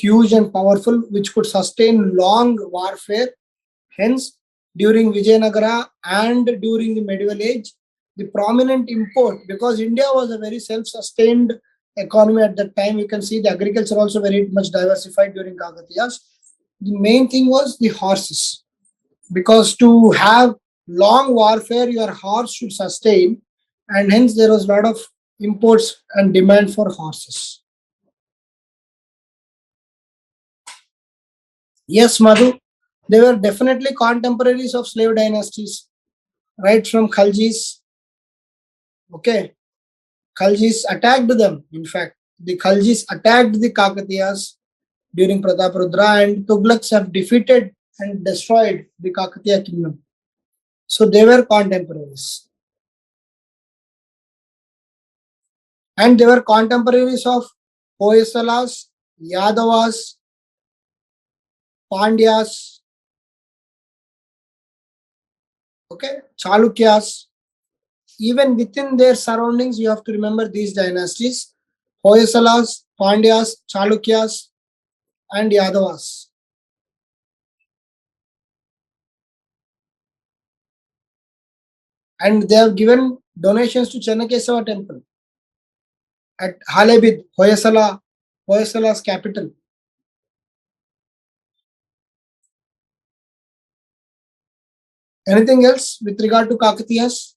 [SPEAKER 1] huge and powerful, which could sustain long warfare. Hence, during Vijayanagara and during the medieval age, the prominent import, because India was a very self-sustained economy at that time, you can see the agriculture also very much diversified during Kakatiyas. The main thing was the horses, because to have long warfare, your horse should sustain, and hence there was a lot of imports and demand for horses. Yes, Madhu, they were definitely contemporaries of slave dynasties, right from Khaljis. Okay, Khaljis attacked them. In fact, the Khaljis attacked the Kakatiyas during Prataparudra, and Tughlaqs have defeated and destroyed the Kakatiya kingdom. So they were contemporaries. And they were contemporaries of Hoysalas, Yadavas, Pandyas, okay, Chalukyas. Even within their surroundings, you have to remember these dynasties: Hoysalas, Pandyas, Chalukyas, and Yadavas. And they have given donations to Chennakesava temple at Halebid, Hoysala's capital. Anything else with regard to Kakatiyas?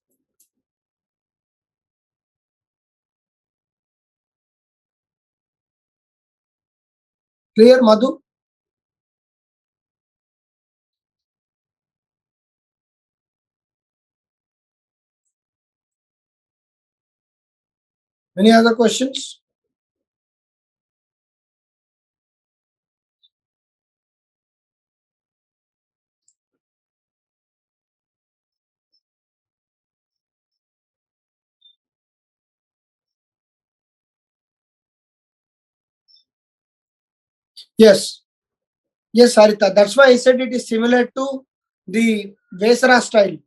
[SPEAKER 1] Clear, Madhu? Any other questions? Yes. Yes, Sarita. That's why I said it is similar to the Vesara style.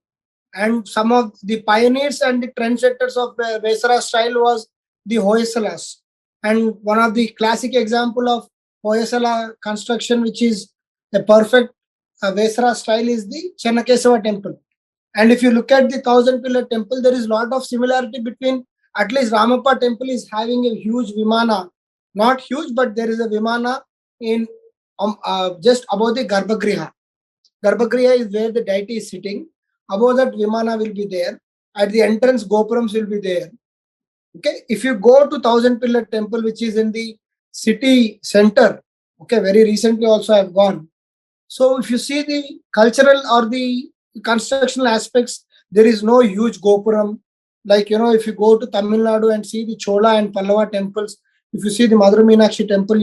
[SPEAKER 1] And some of the pioneers and the trendsetters of the Vesara style was the Hoysalas. And one of the classic example of Hoysala construction, which is a perfect Vesara style, is the Chennakesava temple. And if you look at the thousand pillar temple, there is a lot of similarity between, at least Ramappa temple is having a huge Vimana. Not huge, but there is a Vimana in just above the Garbhagriha. Garbhagriha is where the deity is sitting. Above that, Vimana will be there. At the entrance, Gopurams will be there. Okay, if you go to Thousand Pillar Temple, which is in the city center, okay, very recently also I've gone. So if you see the cultural or the constructional aspects, there is no huge Gopuram. Like, if you go to Tamil Nadu and see the Chola and Pallava temples, if you see the Madurai Meenakshi temple,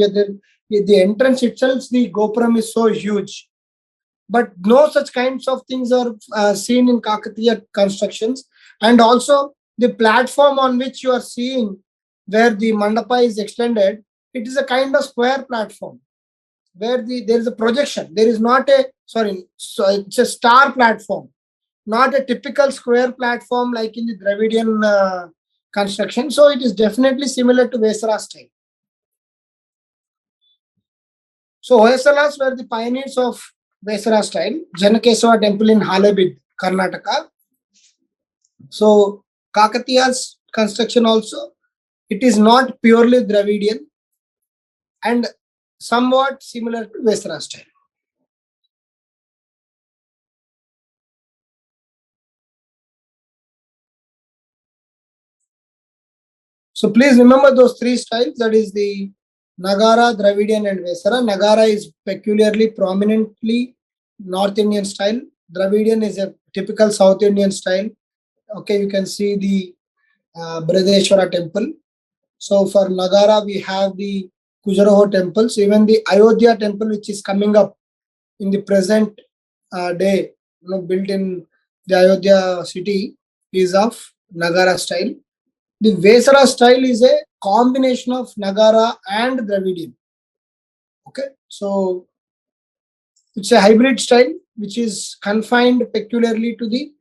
[SPEAKER 1] the entrance itself, the Gopuram is so huge. But no such kinds of things are seen in Kakatiya constructions. And also the platform on which you are seeing where the mandapa is extended, it is a kind of square platform where there is a projection. There is not so it's a star platform, not a typical square platform like in the Dravidian construction. So it is definitely similar to Vesara style. So Hoysalas were the pioneers of Vesara style. Chennakesava temple in Halebid, Karnataka. So Kakatiya's construction also, it is not purely Dravidian and somewhat similar to Vesara style. So please remember those three styles, that is the Nagara, Dravidian and Vesara. Nagara is peculiarly prominently North Indian style. Dravidian is a typical South Indian style. Okay, you can see the Brideshwara temple. So for Nagara, we have the Khajuraho temples. Even the Ayodhya temple, which is coming up in the present day, built in the Ayodhya city, is of Nagara style. The Vesara style is a combination of Nagara and Dravidian. Okay, so it's a hybrid style which is confined peculiarly to the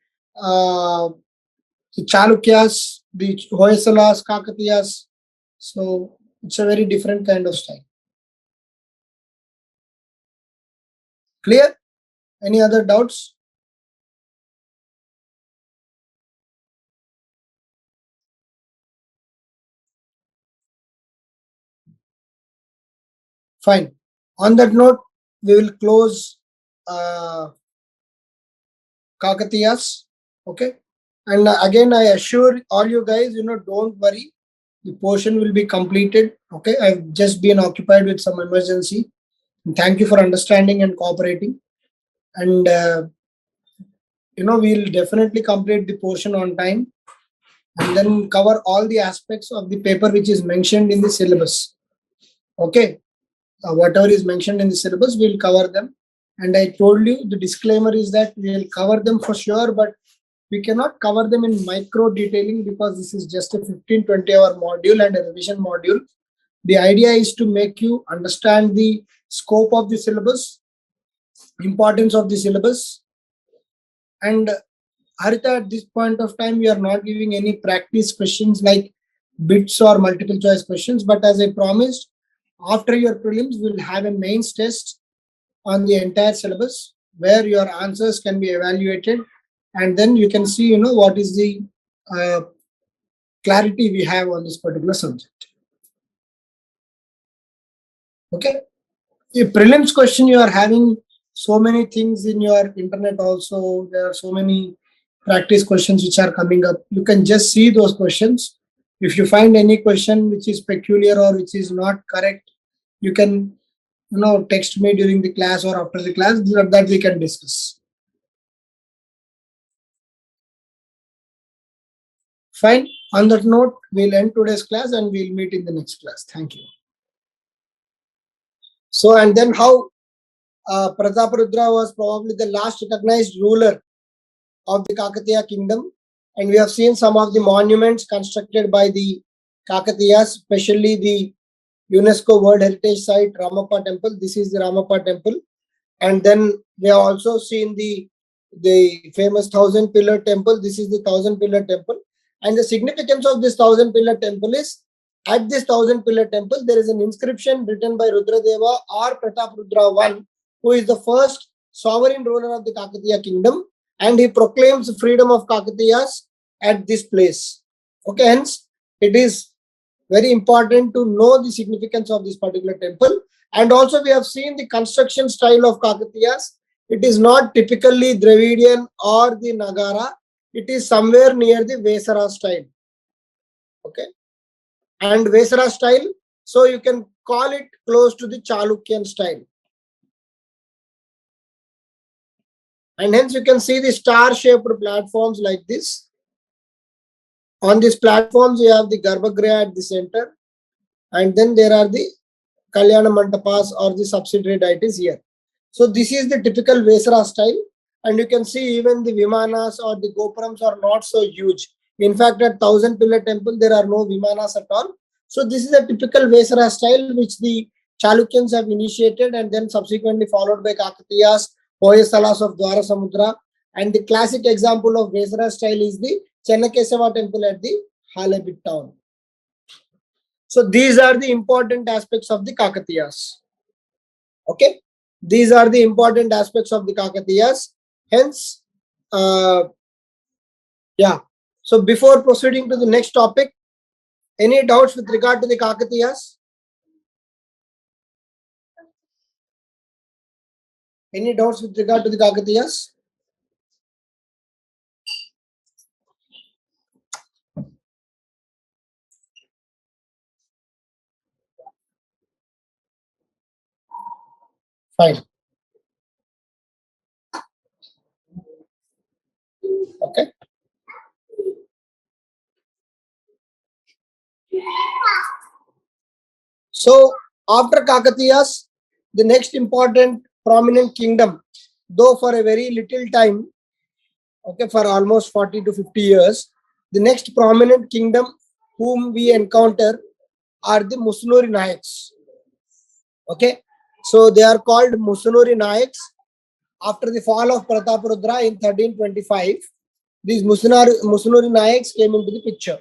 [SPEAKER 1] Chalukyas, the Hoysalas, Kakatiyas. So it's a very different kind of style. Clear? Any other doubts? Fine. On that note, we will close Kakatiyas. Okay. And again, I assure all you guys, don't worry. The portion will be completed. Okay. I've just been occupied with some emergency. And thank you for understanding and cooperating. And, we'll definitely complete the portion on time and then cover all the aspects of the paper which is mentioned in the syllabus. Okay. Whatever is mentioned in the syllabus, we'll cover them. And I told you the disclaimer is that we'll cover them for sure, but we cannot cover them in micro detailing because this is just a 15-20 hour module and a revision module. The idea is to make you understand the scope of the syllabus, importance of the syllabus. And Harita, at this point of time, we are not giving any practice questions like bits or multiple choice questions. But as I promised, after your prelims, we'll have a mains test on the entire syllabus where your answers can be evaluated, and then you can see what is the clarity we have on this particular subject. Okay, the prelims question, you are having so many things in your internet also. There are so many practice questions which are coming up. You can just see those questions. If you find any question which is peculiar or which is not correct, you can text me during the class or after the class, that we can discuss. Fine. On that note, we'll end today's class and we'll meet in the next class. Thank you. So, and then how Prataparudra was probably the last recognized ruler of the Kakatiya kingdom. And we have seen some of the monuments constructed by the Kakatiyas, especially the UNESCO World Heritage Site Ramappa Temple. This is the Ramappa Temple. And then we have also seen the famous 1,000-pillar temple. This is the 1,000-pillar temple. And the significance of this 1,000-pillar temple is, at this 1,000-pillar temple, there is an inscription written by Rudradeva or Prataparudra I, who is the first sovereign ruler of the Kakatiya kingdom, and he proclaims freedom of Kakatiyas at this place. Okay, hence it is very important to know the significance of this particular temple. And also we have seen the construction style of Kakatiyas. It is not typically Dravidian or the Nagara. It is somewhere near the Vesara style. Okay. And Vesara style, so you can call it close to the Chalukyan style. And hence you can see the star-shaped platforms like this. On these platforms, you have the Garbhagriha at the center. And then there are the Kalyana Mantapas or the subsidiary deities here. So this is the typical Vesara style. And you can see even the Vimanas or the Gopurams are not so huge. In fact, at 1,000-pillar temple, there are no Vimanas at all. So this is a typical Vesara style which the Chalukyans have initiated and then subsequently followed by Kakatiyas, Hoysalas of Dwara Samudra. And the classic example of Vesara style is the Chennakesava temple at the Halebit town. So these are the important aspects of the Kakatiyas. Okay, these are the important aspects of the Kakatiyas. Hence, yeah. So before proceeding to the next topic, any doubts with regard to the Kakatiyas? Any doubts with regard to the Kakatiyas? Fine. Okay. So after Kakatiyas, the next important prominent kingdom, though for a very little time, okay, for almost 40 to 50 years, the next prominent kingdom whom we encounter are the Musunuri Nayaks. Okay, so they are called Musunuri Nayaks. After the fall of Prataparudra in 1325, these Musunuri Nayaks came into the picture.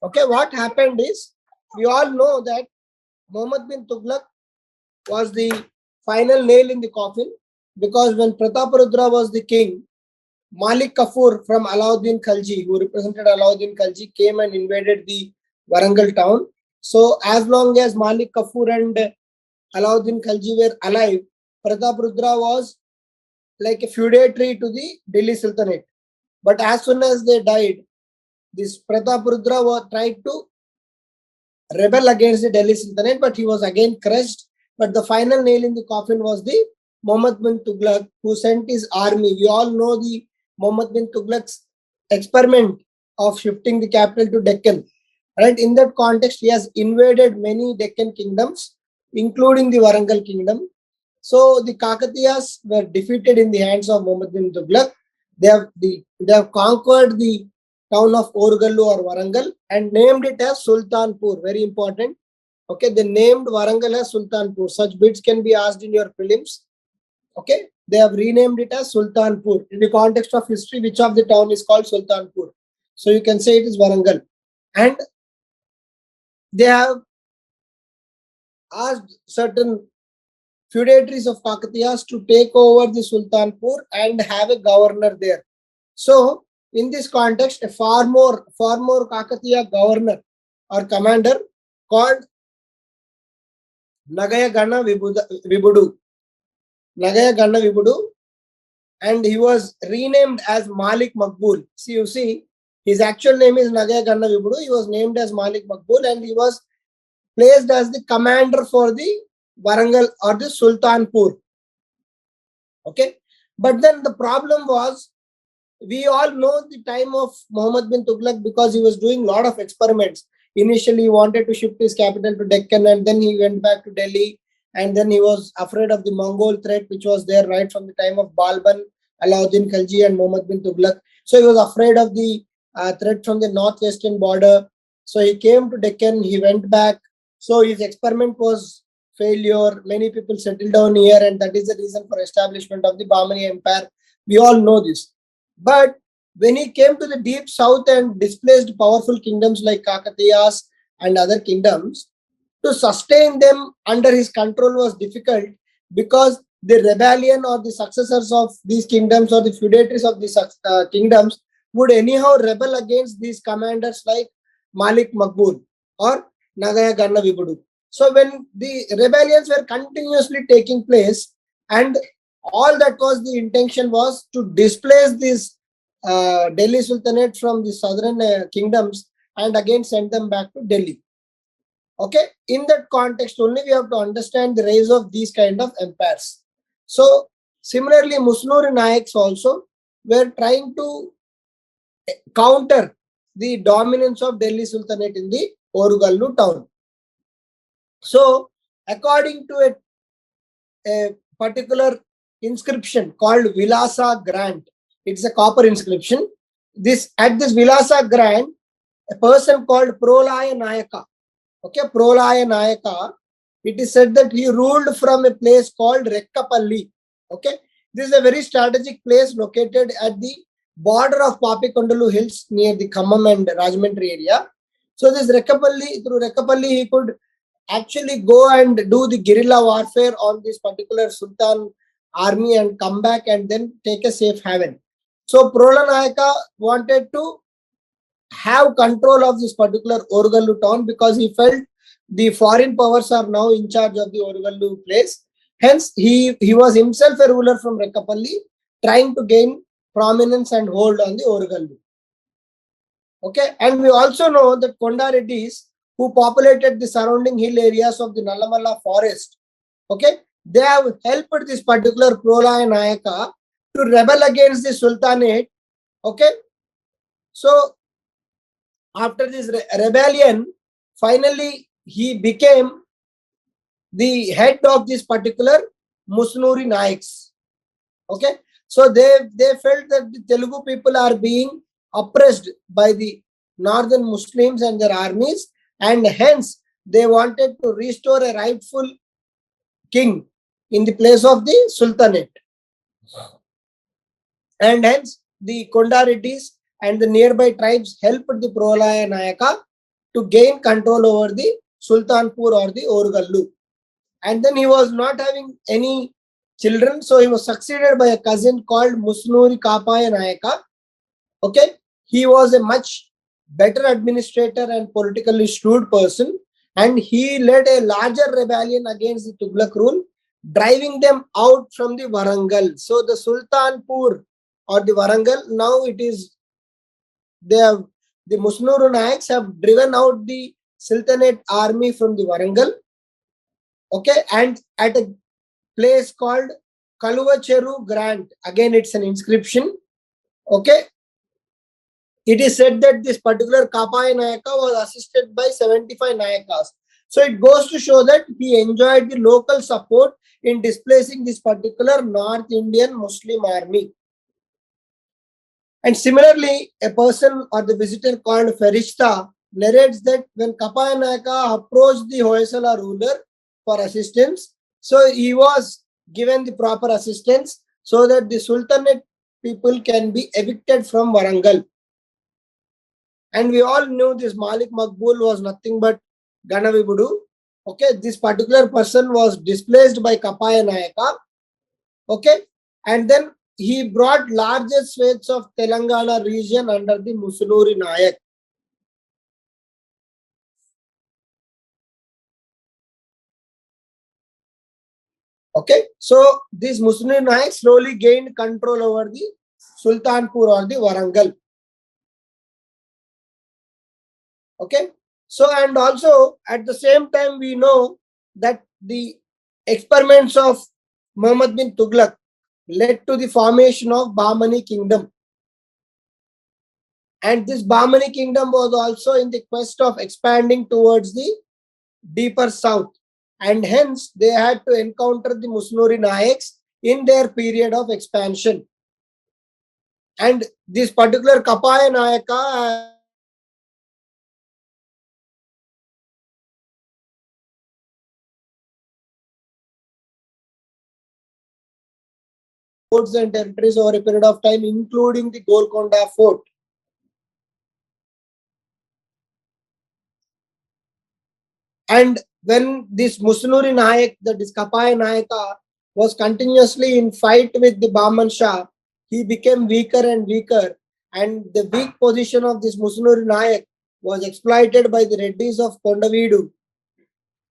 [SPEAKER 1] Okay, what happened is, we all know that Muhammad bin Tughlaq was the final nail in the coffin, because when Prataparudra was the king, Malik Kafur from Alauddin Khalji, who represented Alauddin Khalji, came and invaded the Warangal town. So as long as Malik Kafur and Alauddin Khalji were alive, Prataparudra was like a feudatory to the Delhi Sultanate. But as soon as they died, this Prataparudra tried to rebel against the Delhi Sultanate, but he was again crushed. But the final nail in the coffin was the Muhammad bin Tughlaq, who sent his army. We all know the Muhammad bin Tughlaq's experiment of shifting the capital to Deccan. Right? In that context, he has invaded many Deccan kingdoms, including the Warangal kingdom. So the Kakatiyas were defeated in the hands of Muhammad bin Tughlaq. They have conquered the town of Orgallu or Warangal and named it as Sultanpur. Very important. Okay, they named Warangal as Sultanpur. Such bits can be asked in your prelims. Okay, they have renamed it as Sultanpur. In the context of history, which of the town is called Sultanpur? So you can say it is Warangal. And they have asked certain feudatories of Kakatiyas to take over the Sultanpur and have a governor there. So in this context, a far more Kakatiya governor or commander called Nagaya Ganna Vibudu. Nagaya Ganna Vibudu, and he was renamed as Malik Makbul. See, you see, his actual name is Nagaya Ganna Vibudu. He was named as Malik Makbul and he was placed as the commander for the Warangal or the Sultanpur. Okay, but then the problem was, we all know the time of Muhammad bin Tughlaq, because he was doing a lot of experiments. Initially, he wanted to shift his capital to Deccan, and then he went back to Delhi, and then he was afraid of the Mongol threat, which was there right from the time of Balban, Alauddin Khalji, and Muhammad bin Tughlaq. So he was afraid of the threat from the northwestern border. So he came to Deccan, he went back. So his experiment was failure. Many people settled down here, and that is the reason for establishment of the Bahmani Empire. We all know this. But when he came to the deep south and displaced powerful kingdoms like Kakatiyas and other kingdoms, to sustain them under his control was difficult, because the rebellion or the successors of these kingdoms or the feudatories of these kingdoms would anyhow rebel against these commanders like Malik Makbul or Nagaya Ganna Vibudu. So when the rebellions were continuously taking place, and all that was the intention was to displace this Delhi Sultanate from the southern kingdoms and again send them back to Delhi. Okay, in that context only we have to understand the rise of these kind of empires. So similarly, Musunuri Nayaks also were trying to counter the dominance of Delhi Sultanate in the Orugallu town. So according to a particular inscription called Vilasa Grant, it's a copper inscription. At this Vilasa Grant, a person called Prolaya Nayaka, okay, Prolaya Nayaka, it is said that he ruled from a place called Rekkapalli. Okay, this is a very strategic place located at the border of Papikondalu Hills near the Khammam and Rajahmundry area. So this Rekkapalli, through Rekkapalli, he could actually go and do the guerrilla warfare on this particular Sultan army and come back and then take a safe haven. So Prola Nayaka wanted to have control of this particular Orogallu town, because he felt the foreign powers are now in charge of the Orogallu place. Hence, he was himself a ruler from Rekapalli, trying to gain prominence and hold on the Orogallu. Okay, and we also know that Konda Reddys, who populated the surrounding hill areas of the Nallamala forest, okay, they have helped this particular Prolaya Nayaka to rebel against the Sultanate. Okay, so after this rebellion, finally he became the head of this particular Musunuri Nayakas. Okay, so they felt that the Telugu people are being oppressed by the northern Muslims and their armies, and hence they wanted to restore a rightful king in the place of the Sultanate. And hence the Konda Reddys and the nearby tribes helped the Prolaya Nayaka to gain control over the Sultanpur or the Orogallu. And then he was not having any children, so he was succeeded by a cousin called Musunuri Nayaka. Okay, he was a much better administrator and politically shrewd person, and he led a larger rebellion against the Tughlaq rule, driving them out from the Warangal. So the Sultanpur or the Warangal, now it is, the Musunuri Nayakas have driven out the Sultanate army from the Warangal. Okay, and at a place called Kaluvacheru Grant, again it's an inscription. Okay, it is said that this particular Kapai Nayaka was assisted by 75 Nayakas. So it goes to show that he enjoyed the local support in displacing this particular North Indian Muslim army. And similarly, a person or the visitor called Farishta narrates that when Kapai Nayaka approached the Hoysala ruler for assistance, so he was given the proper assistance so that the Sultanate people can be evicted from Warangal. And we all knew this Malik Makbul was nothing but Ganavibudu. Okay, this particular person was displaced by Kapai Nayaka. Okay, and then he brought larger swathes of Telangana region under the Musunuri Nayak. Okay, so this Musunuri Nayak slowly gained control over the Sultanpur or the Warangal. Okay, so and also at the same time we know that the experiments of Muhammad bin Tughlaq led to the formation of Bahmani kingdom. And this Bahmani kingdom was also in the quest of expanding towards the deeper south. And hence they had to encounter the Musunuri Nayaks in their period of expansion. And this particular Kapai Nayaka forts and territories over a period of time, including the Golconda fort. And when this Musunuri Nayak, that is Kapai Nayaka, was continuously in fight with the Bahman Shah, he became weaker and weaker. And the weak position of this Musunuri Nayak was exploited by the Reddys of Kondavidu.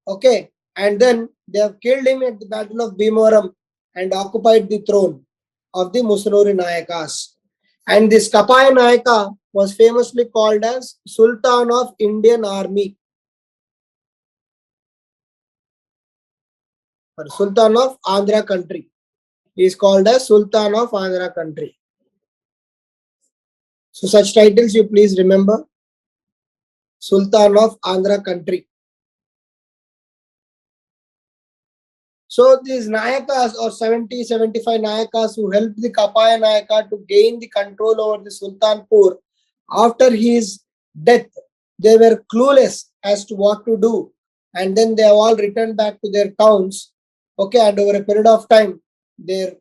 [SPEAKER 1] Okay, and then they have killed him at the Battle of Bhimavaram and occupied the throne of the Musunuri Nayakas. And this Kapai Nayaka was famously called as Sultan of Indian Army. Or Sultan of Andhra country. He is called as Sultan of Andhra country. So such titles you please remember. Sultan of Andhra country. So these Nayakas or 70-75 Nayakas who helped the Kapai Nayaka to gain the control over the Sultanpur, after his death, they were clueless as to what to do. And then they have all returned back to their towns. Okay, and over a period of time, their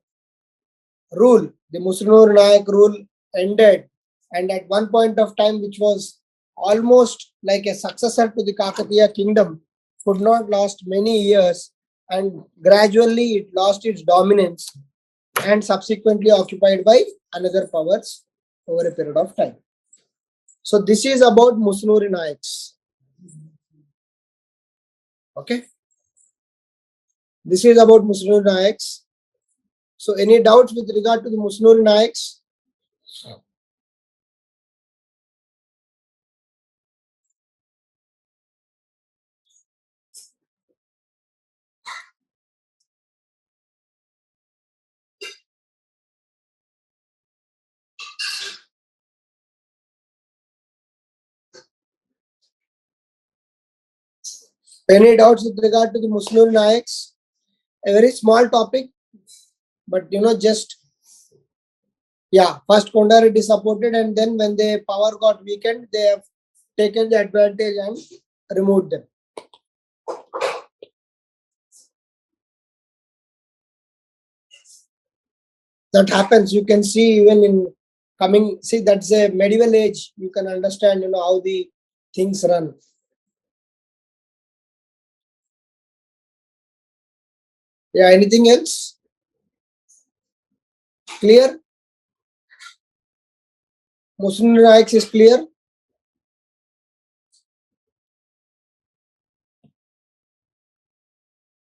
[SPEAKER 1] rule, the Musunuri Nayak rule ended. And at one point of time, which was almost like a successor to the Kakatiya kingdom, could not last many years, and gradually it lost its dominance and subsequently occupied by another powers over a period of time. So this is about Musunuri Nayakas. Okay. This is about Musunuri Nayakas. So any doubts with regard to the Musunuri Nayakas? Any doubts with regard to the Musunuri Nayakas? A very small topic, but just first Konda Reddy supported, and then when the power got weakened, they have taken the advantage and removed them. That happens. You can see even in coming. See, that's a medieval age. You can understand, how the things run. Yeah. Anything else? Clear? Musunuri Nayakas is clear.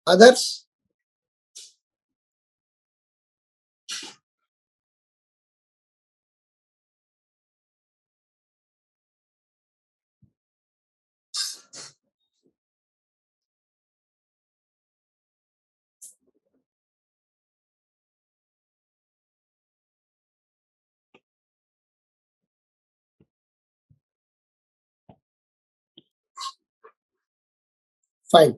[SPEAKER 1] Others? Fine.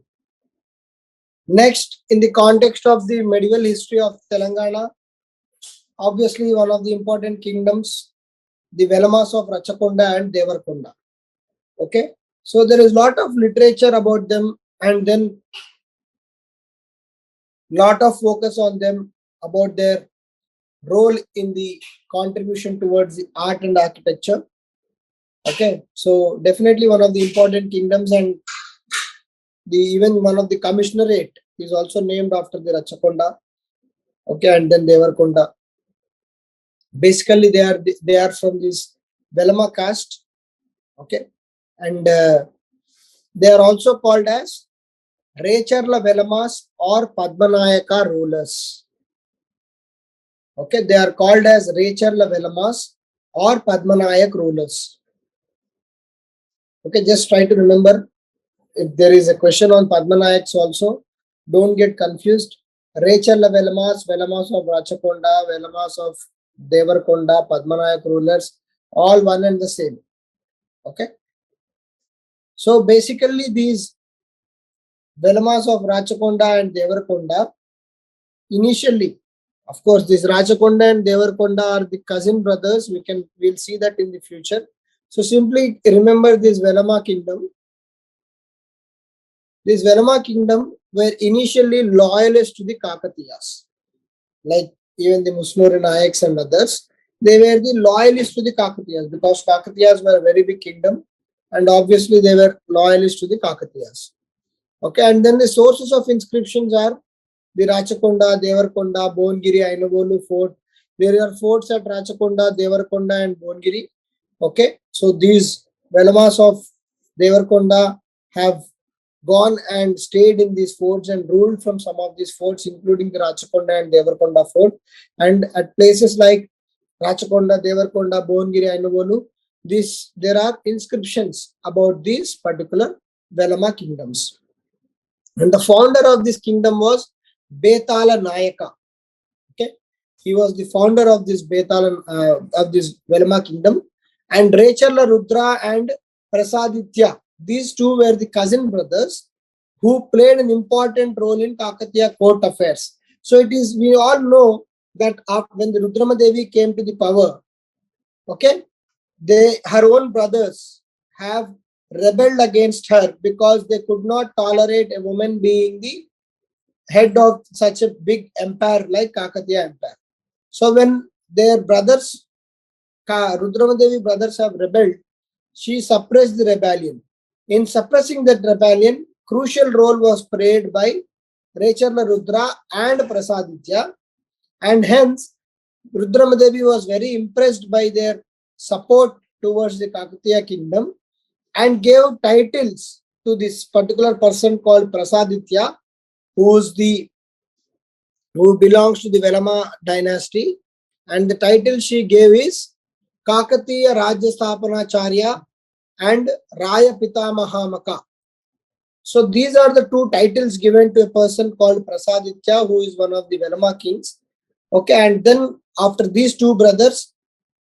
[SPEAKER 1] Next, in the context of the medieval history of Telangana, obviously one of the important kingdoms, the Velamas of Rachakonda and Devarkonda. Okay, so there is a lot of literature about them, and then lot of focus on them about their role in the contribution towards the art and architecture. Okay, so definitely one of the important kingdoms, and even one of the commissionerate is also named after the Rachakonda. Okay, and then Devarkonda. Basically, they are from this Velama caste. Okay, and they are also called as Recharla Velamas or Padmanayaka rulers. Okay, they are called as Recharla Velamas or Padmanayak rulers. Okay, just try to remember. If there is a question on Padmanayaks also, don't get confused. Recharla Velamas, Velamas of Rachakonda, Velamas of Devarkonda, Padmanayak rulers, all one and the same. Okay. So basically these Velamas of Rachakonda and Devarkonda, initially, of course, this Rachakonda and Devarkonda are the cousin brothers. We'll see that in the future. So simply remember this Velama kingdom. This Velama kingdom were initially loyalists to the Kakatiyas. Like even the Musunuri Nayakas and others, they were the loyalists to the Kakatiyas because Kakatiyas were a very big kingdom, and obviously they were loyalists to the Kakatiyas. Okay, and then the sources of inscriptions are the Rachakonda, Devarkonda, Bongiri, Ainavolu fort. There are forts at Rachakonda, Devarkonda and Bongiri. Okay, so these Velamas of Devarkonda have gone and stayed in these forts and ruled from some of these forts, including the Rachakonda and Devarkonda fort. And at places like Rachakonda, Devarkonda, Bongiri, Ainavolu, there are inscriptions about these particular Velama kingdoms. And the founder of this kingdom was Betala Nayaka. Okay, he was the founder of this of this Velama kingdom. And Recharla Rudra and Prasaditya, these two were the cousin brothers who played an important role in Kakatiya court affairs. So we all know that when the Rudrama Devi came to the power, okay, her own brothers have rebelled against her because they could not tolerate a woman being the head of such a big empire like Kakatiya Empire. So when their brothers, Rudramadevi brothers have rebelled, she suppressed the rebellion. In suppressing that rebellion, crucial role was played by Recharla Rudra and Prasaditya, and hence Rudramadevi was very impressed by their support towards the Kakatiya kingdom and gave titles to this particular person called Prasaditya, who belongs to the Velama dynasty, and the title she gave is Kakatiya Rajya and Raya Pitamahamaka. So these are the two titles given to a person called Prasaditya, who is one of the Velama kings. Okay, and then after these two brothers,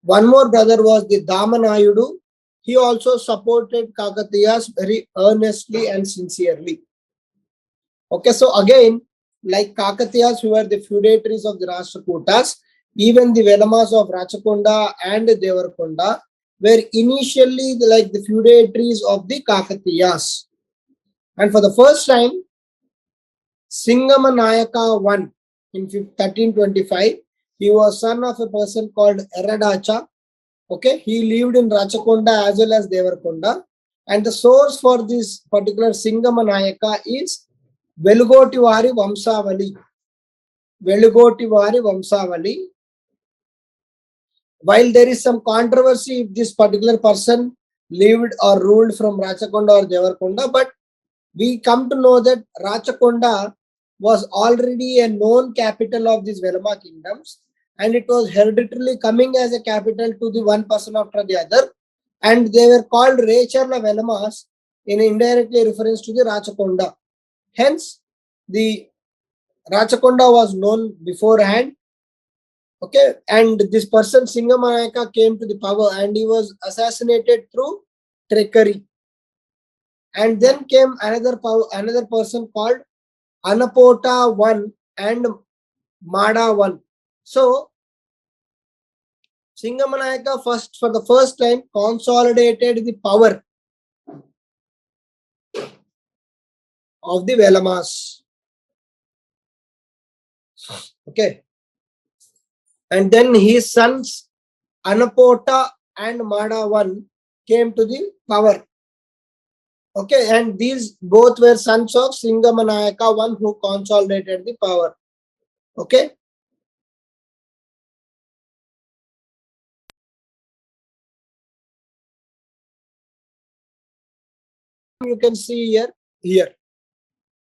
[SPEAKER 1] one more brother was the Damanayudu. He also supported Kakatiyas very earnestly and sincerely. Okay, so again, like Kakatiyas, who were the feudatories of the Rashtrakutas, even the Velamas of Rachakonda and Devarkonda were initially like the feudatories of the Kakatiyas. And for the first time, Singamanaika won in 1325. He was son of a person called Eradacha. Okay, he lived in Rachakonda as well as Devarkonda. And the source for this particular Singamanayaka is Velugotivari Vamsavali. Velugotivari Vamsavali. While there is some controversy if this particular person lived or ruled from Rachakonda or Devarkonda, but we come to know that Rachakonda was already a known capital of these Velama kingdoms, and it was hereditarily coming as a capital to the one person after the other, and they were called Recharla Velamas in indirectly reference to the Rachakonda. Hence, the Rachakonda was known beforehand. Okay, and this person Singamanayaka came to the power and he was assassinated through trickery. And then came another person called Anapota I and Mada I. So Singamanayaka for the first time consolidated the power of the Velamas. Okay. And then his sons Anapota and Mada I came to the power. Okay, and these both were sons of Singamanayaka, one who consolidated the power. Okay. You can see here.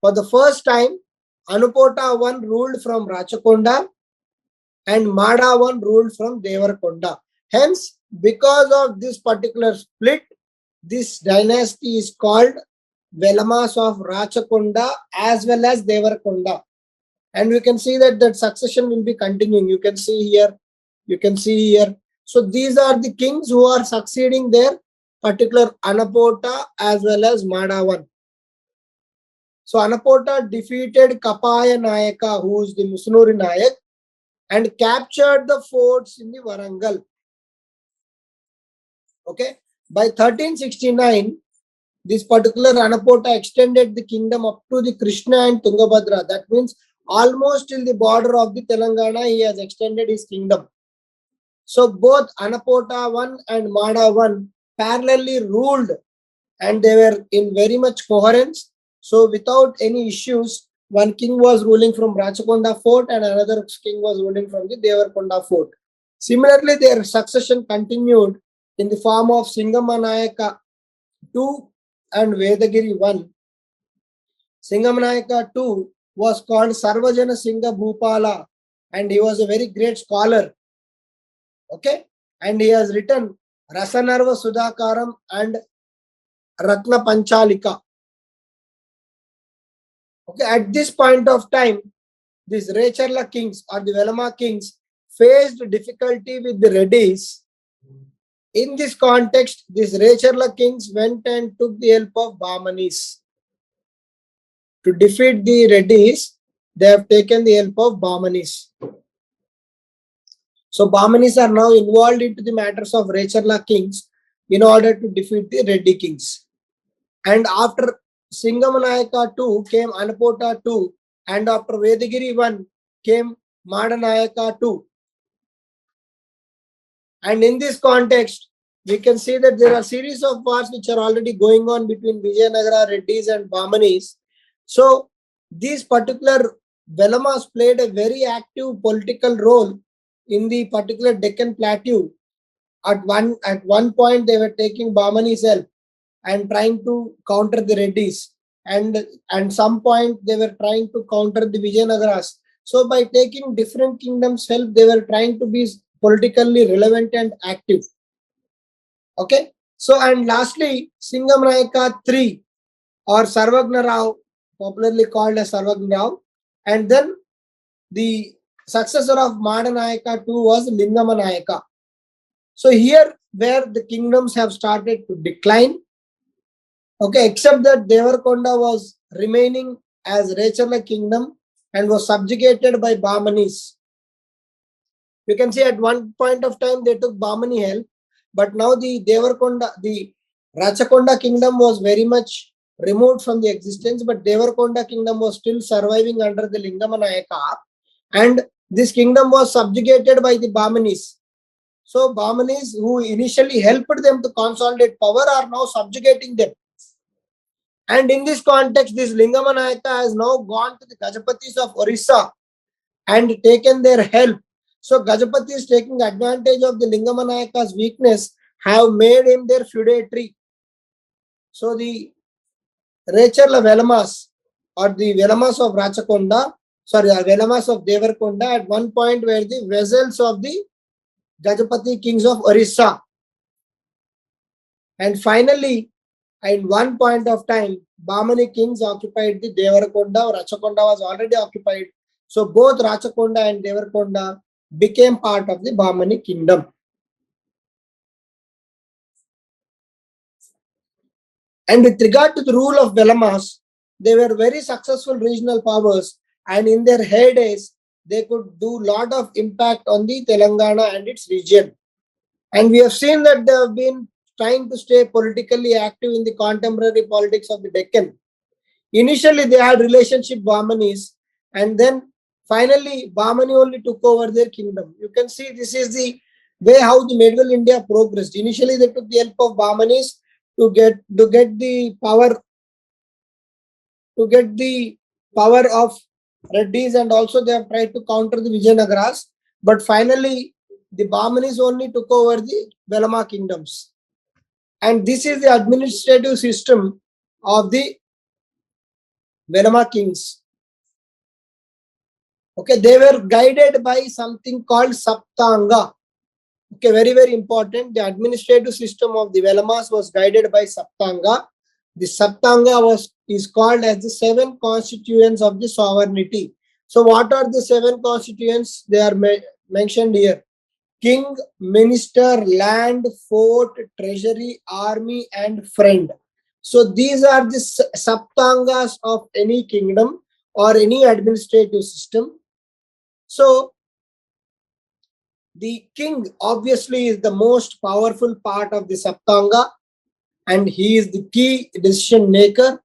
[SPEAKER 1] For the first time, Anupota I ruled from Rachakonda and Mada I ruled from Devarkonda. Hence, because of this particular split, this dynasty is called Velamas of Rachakonda as well as Devarkonda. And we can see that succession will be continuing. You can see here. So these are the kings who are succeeding their particular Anapota as well as Mada I. So Anapota defeated Kapaya Nayaka, who is the Musunuri Nayak, and captured the forts in the Warangal. Okay. By 1369, this particular Anapota extended the kingdom up to the Krishna and Tungabhadra. That means almost till the border of the Telangana, he has extended his kingdom. So both Anapota I and Mada I parallelly ruled, and they were in very much coherence. So without any issues, one king was ruling from Rachakonda fort and another king was ruling from the Devarkonda fort. Similarly, their succession continued in the form of Singamanayaka II and Vedagiri I. Singamanayaka II was called Sarvajana Singha Bhupala, and he was a very great scholar. Okay, and he has written Rasanarva Sudhakaram and Ratna Panchalika. Okay, at this point of time, these Recharla kings or the Velama kings faced difficulty with the Reddys. In this context, these Recharla kings went and took the help of Bahmanis. To defeat the Reddys, they have taken the help of Bahmanis. So Bahmanis are now involved into the matters of Recharla kings in order to defeat the Reddy kings. And after Singamanayaka II came Anapota II, and after Vedagiri I came Madanayaka II. And in this context, we can see that there are series of wars which are already going on between Vijayanagara, Reddys and Bahmanis. So these particular Velamas played a very active political role in the particular Deccan Plateau. at one point they were taking Bahmani's help and trying to counter the Reddys, and some point they were trying to counter the Vijayanagaras. So by taking different kingdoms' help, they were trying to be politically relevant and active. Okay. So, and lastly, Singham Nayaka 3 or Sarvagna Rao, popularly called as Sarvagna Rao, and then the successor of Madanayaka 2 was Lingama Nayaka. So here where the kingdoms have started to decline, okay, except that Devarkonda was remaining as Rechala kingdom and was subjugated by Bahmanis. You can see at one point of time they took Bahmani help, but now the Rachakonda kingdom was very much removed from the existence, but Devarkonda kingdom was still surviving under the Lingama Nayaka, and this kingdom was subjugated by the Bahmanis. So Bahmanis, who initially helped them to consolidate power, are now subjugating them. And in this context, this Lingama Nayaka has now gone to the Gajapatis of Orissa and taken their help. So Gajapatis, taking advantage of the Lingama Nayaka's weakness, have made him their feudatory. So the Rechala Velamas or the Velamas of Rachakonda, Velamas of Devarkonda at one point were the vassals of the Gajapati kings of Orissa. And finally, at one point of time, Bahmani kings occupied the Devarkonda. Rachakonda was already occupied. So both Rachakonda and Devarkonda became part of the Bahmani kingdom. And with regard to the rule of Velamas, they were very successful regional powers, and in their heydays, they could do a lot of impact on the Telangana and its region. And we have seen that they have been trying to stay politically active in the contemporary politics of the Deccan. Initially, they had relationship Bahmanis, and then finally, Bahmani only took over their kingdom. You can see this is the way how the medieval India progressed. Initially, they took the help of Bahmanis to get the power of Reddys, and also they have tried to counter the Vijayanagaras. But finally, the Bahmanis only took over the Velama kingdoms. And this is the administrative system of the Velama kings. Okay, they were guided by something called Saptanga. Okay, very, very important. The administrative system of the Velamas was guided by Saptanga. The Saptanga is called as the 7 constituents of the sovereignty. So what are the 7 constituents? They are mentioned here. King, minister, land, fort, treasury, army, and friend. So these are the Saptangas of any kingdom or any administrative system. So the king obviously is the most powerful part of the Saptanga, and he is the key decision maker,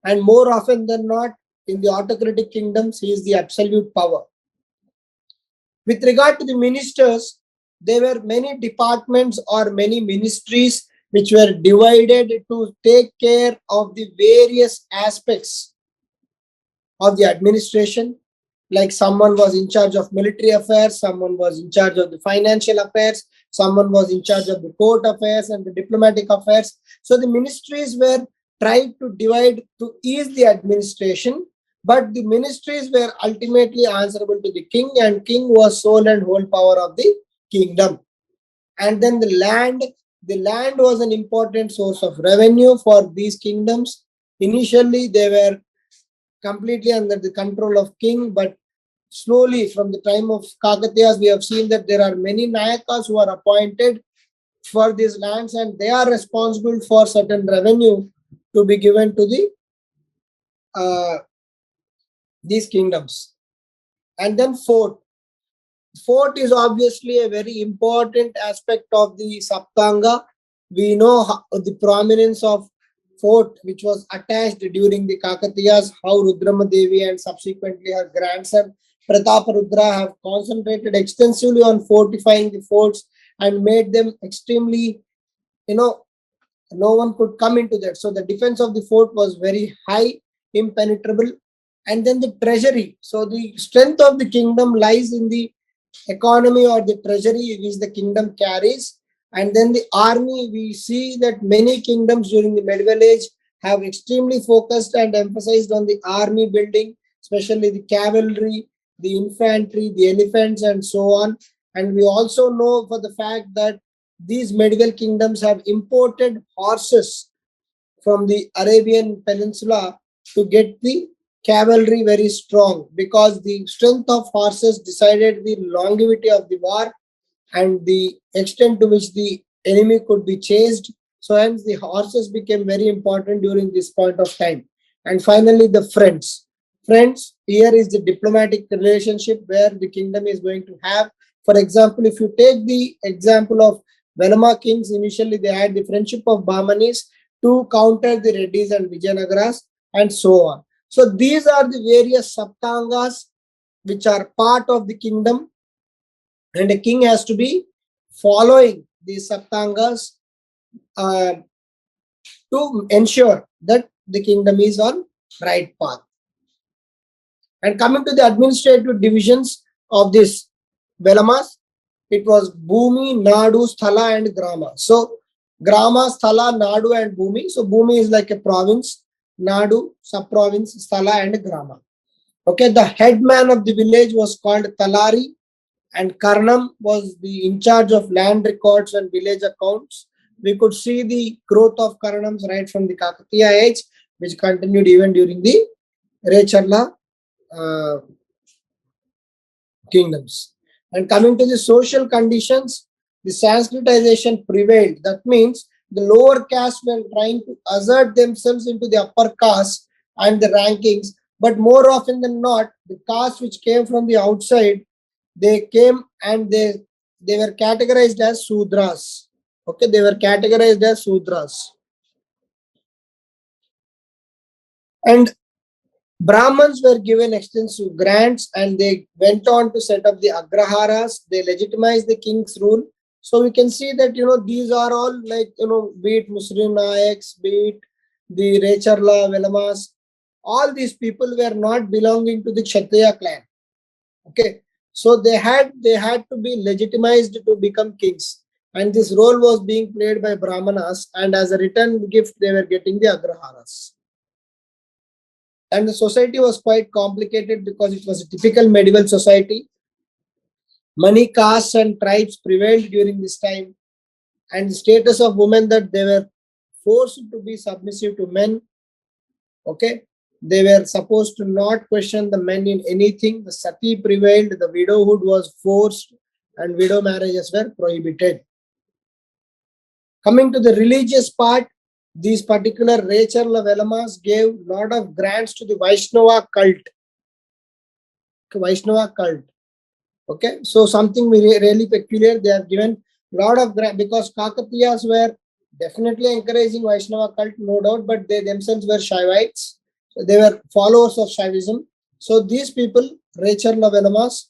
[SPEAKER 1] and more often than not in the autocratic kingdoms he is the absolute power. With regard to the ministers, there were many departments or many ministries which were divided to take care of the various aspects of the administration. Like someone was in charge of military affairs, someone was in charge of the financial affairs, someone was in charge of the court affairs and the diplomatic affairs. So the ministries were tried to divide to ease the administration, but the ministries were ultimately answerable to the king, and king was sole and whole power of the kingdom. And then the land was an important source of revenue for these kingdoms. Initially, they were completely under the control of king, but slowly from the time of Kakatiyas, we have seen that there are many Nayakas who are appointed for these lands, and they are responsible for certain revenue to be given to these kingdoms. And then fort is obviously a very important aspect of the Saptanga. We know the prominence of fort which was attached during the Kakatiyas, how Rudrama Devi and subsequently her grandson Prataparudra have concentrated extensively on fortifying the forts and made them extremely, no one could come into that. So the defense of the fort was very high, impenetrable. And then the treasury. So the strength of the kingdom lies in the economy or the treasury which the kingdom carries. And then the army, we see that many kingdoms during the medieval age have extremely focused and emphasized on the army building, especially the cavalry, the infantry, the elephants, and so on. And we also know for the fact that these medieval kingdoms have imported horses from the Arabian Peninsula to get the cavalry very strong, because the strength of horses decided the longevity of the war and the extent to which the enemy could be chased. So hence the horses became very important during this point of time. And finally, the friends. Friends, here is the diplomatic relationship where the kingdom is going to have. For example, if you take the example of Velama kings, initially they had the friendship of Bahmanis to counter the Reddis and Vijayanagaras and so on. So these are the various Saptangas which are part of the kingdom, and a king has to be following these Saptangas to ensure that the kingdom is on right path. And coming to the administrative divisions of this Velamas, it was Bhumi, Nadu, Sthala, and Grama. So Grama, Sthala, Nadu, and Bhumi. So Bhumi is like a province, Nadu, sub-province, Sthala, and Grama. Okay, the headman of the village was called Talari, and Karnam was the in charge of land records and village accounts. We could see the growth of Karnams right from the Kakatiya age, which continued even during the Recharla kingdoms. And coming to the social conditions, the Sanskritization prevailed. That means the lower caste were trying to assert themselves into the upper caste and the rankings, but more often than not, the caste which came from the outside, they came and they were categorized as Sudras. Okay, they were categorized as Sudras. And Brahmins were given extensive grants, and they went on to set up the Agraharas. They legitimized the king's rule. So we can see that, these are all like, be it Musunuri Nayakas, be it the Recharla, Velamas, all these people were not belonging to the Kshatriya clan. Okay. So they had to be legitimized to become kings. And this role was being played by Brahmanas, and as a return gift, they were getting the Agraharas. And the society was quite complicated because it was a typical medieval society. Many castes and tribes prevailed during this time, and the status of women, that they were forced to be submissive to men. Okay, they were supposed to not question the men in anything. The sati prevailed, the widowhood was forced, and widow marriages were prohibited. Coming to the religious part, these particular Recharla Velamas gave a lot of grants to the Vaishnava cult. Okay, so something really peculiar. They have given a lot of grants because Kakatiyas were definitely encouraging Vaishnava cult, no doubt, but they themselves were Shaivites. So they were followers of Shaivism. So these people, Recharla Velamas,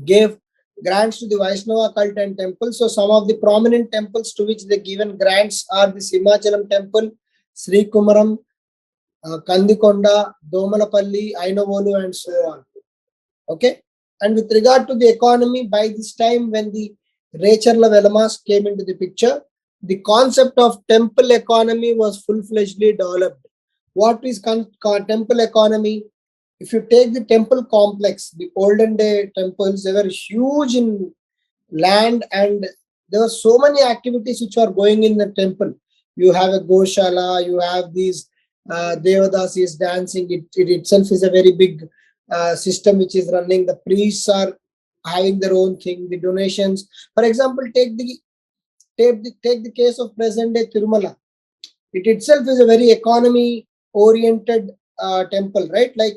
[SPEAKER 1] gave grants to the Vaishnava cult and temples. So some of the prominent temples to which they given grants are the Simachalam temple, Sri Kumaram, Kandikonda, Domalapalli, Ainavolu, and so on. Okay. And with regard to the economy, by this time when the Recharla Velamas came into the picture, the concept of temple economy was full-fledgedly developed. What is temple economy? If you take the temple complex, the olden day temples, they were huge in land, and there were so many activities which are going in the temple. You have a Goshala, you have these Devadasis dancing. It itself is a very big system which is running. The priests are having their own thing, the donations. For example, take the case of present day Tirumala. It itself is a very economy oriented temple, right? Like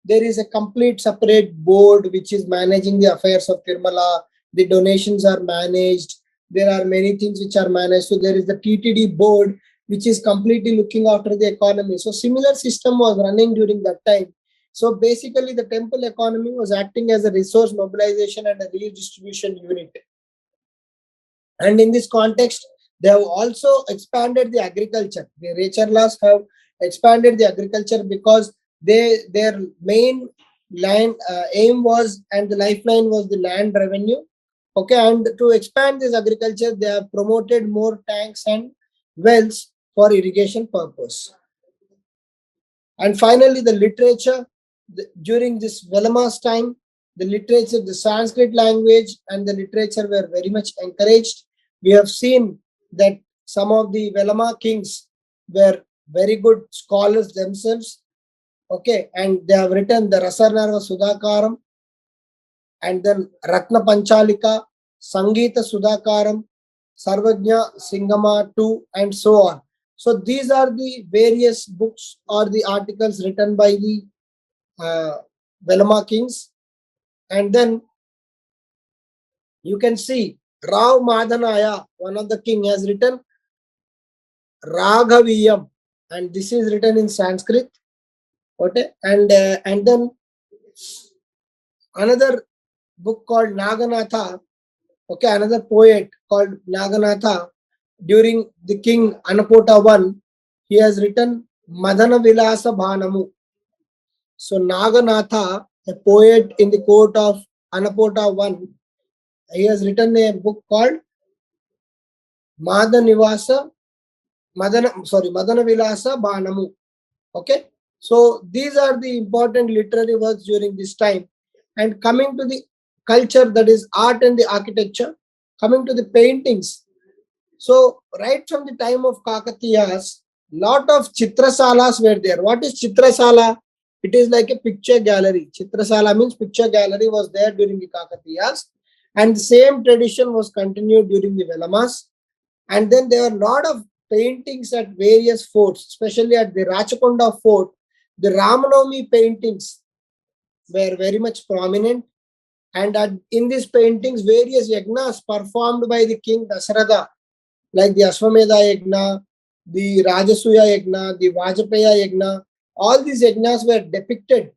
[SPEAKER 1] there is a complete separate board which is managing the affairs of Tirumala. The donations are managed. There are many things which are managed. So there is the TTD board which is completely looking after the economy. So similar system was running during that time. So basically the temple economy was acting as a resource mobilization and a redistribution unit. And in this context, they have also expanded the agriculture. The Recharlas have expanded the agriculture because their main land aim was, and the lifeline was, the land revenue. Okay, and to expand this agriculture, they have promoted more tanks and wells for irrigation purpose. And finally, the literature during this Velama's time, the literature, the Sanskrit language and the literature were very much encouraged. We have seen that some of the Velama kings were very good scholars themselves. Okay, and they have written the Rasarnarva Sudhakaram, and then Ratna Panchalika, Sangeeta Sudhakaram, Sarvajna Singama 2, and so on. So these are the various books or the articles written by the Velama kings. And then you can see Rao Madhanaya, one of the king, has written Raghaviyam, and this is written in Sanskrit. Okay, and then another book called Naganatha. Okay, another poet called Naganatha, during the king Anapota I, he has written Madana Vilasa Bhanamu. So Naganatha, a poet in the court of Anapota I, he has written a book called Madana Vilasa Bhanamu. Okay, so these are the important literary works during this time. And coming to the culture, that is art and the architecture, coming to the paintings. So right from the time of Kakatiyas, lot of Chitrasalas were there. What is Chitrasala? It is like a picture gallery. Chitrasala means picture gallery was there during the Kakatiyas, and the same tradition was continued during the Velamas. And then there were a lot of paintings at various forts, especially at the Rachakonda fort. The Ramanavami paintings were very much prominent, and in these paintings, various yagnas performed by the king Dasharatha, like the Ashwamedha Yagna, the Rajasuya Yagna, the Vajapaya Yagna, all these yagnas were depicted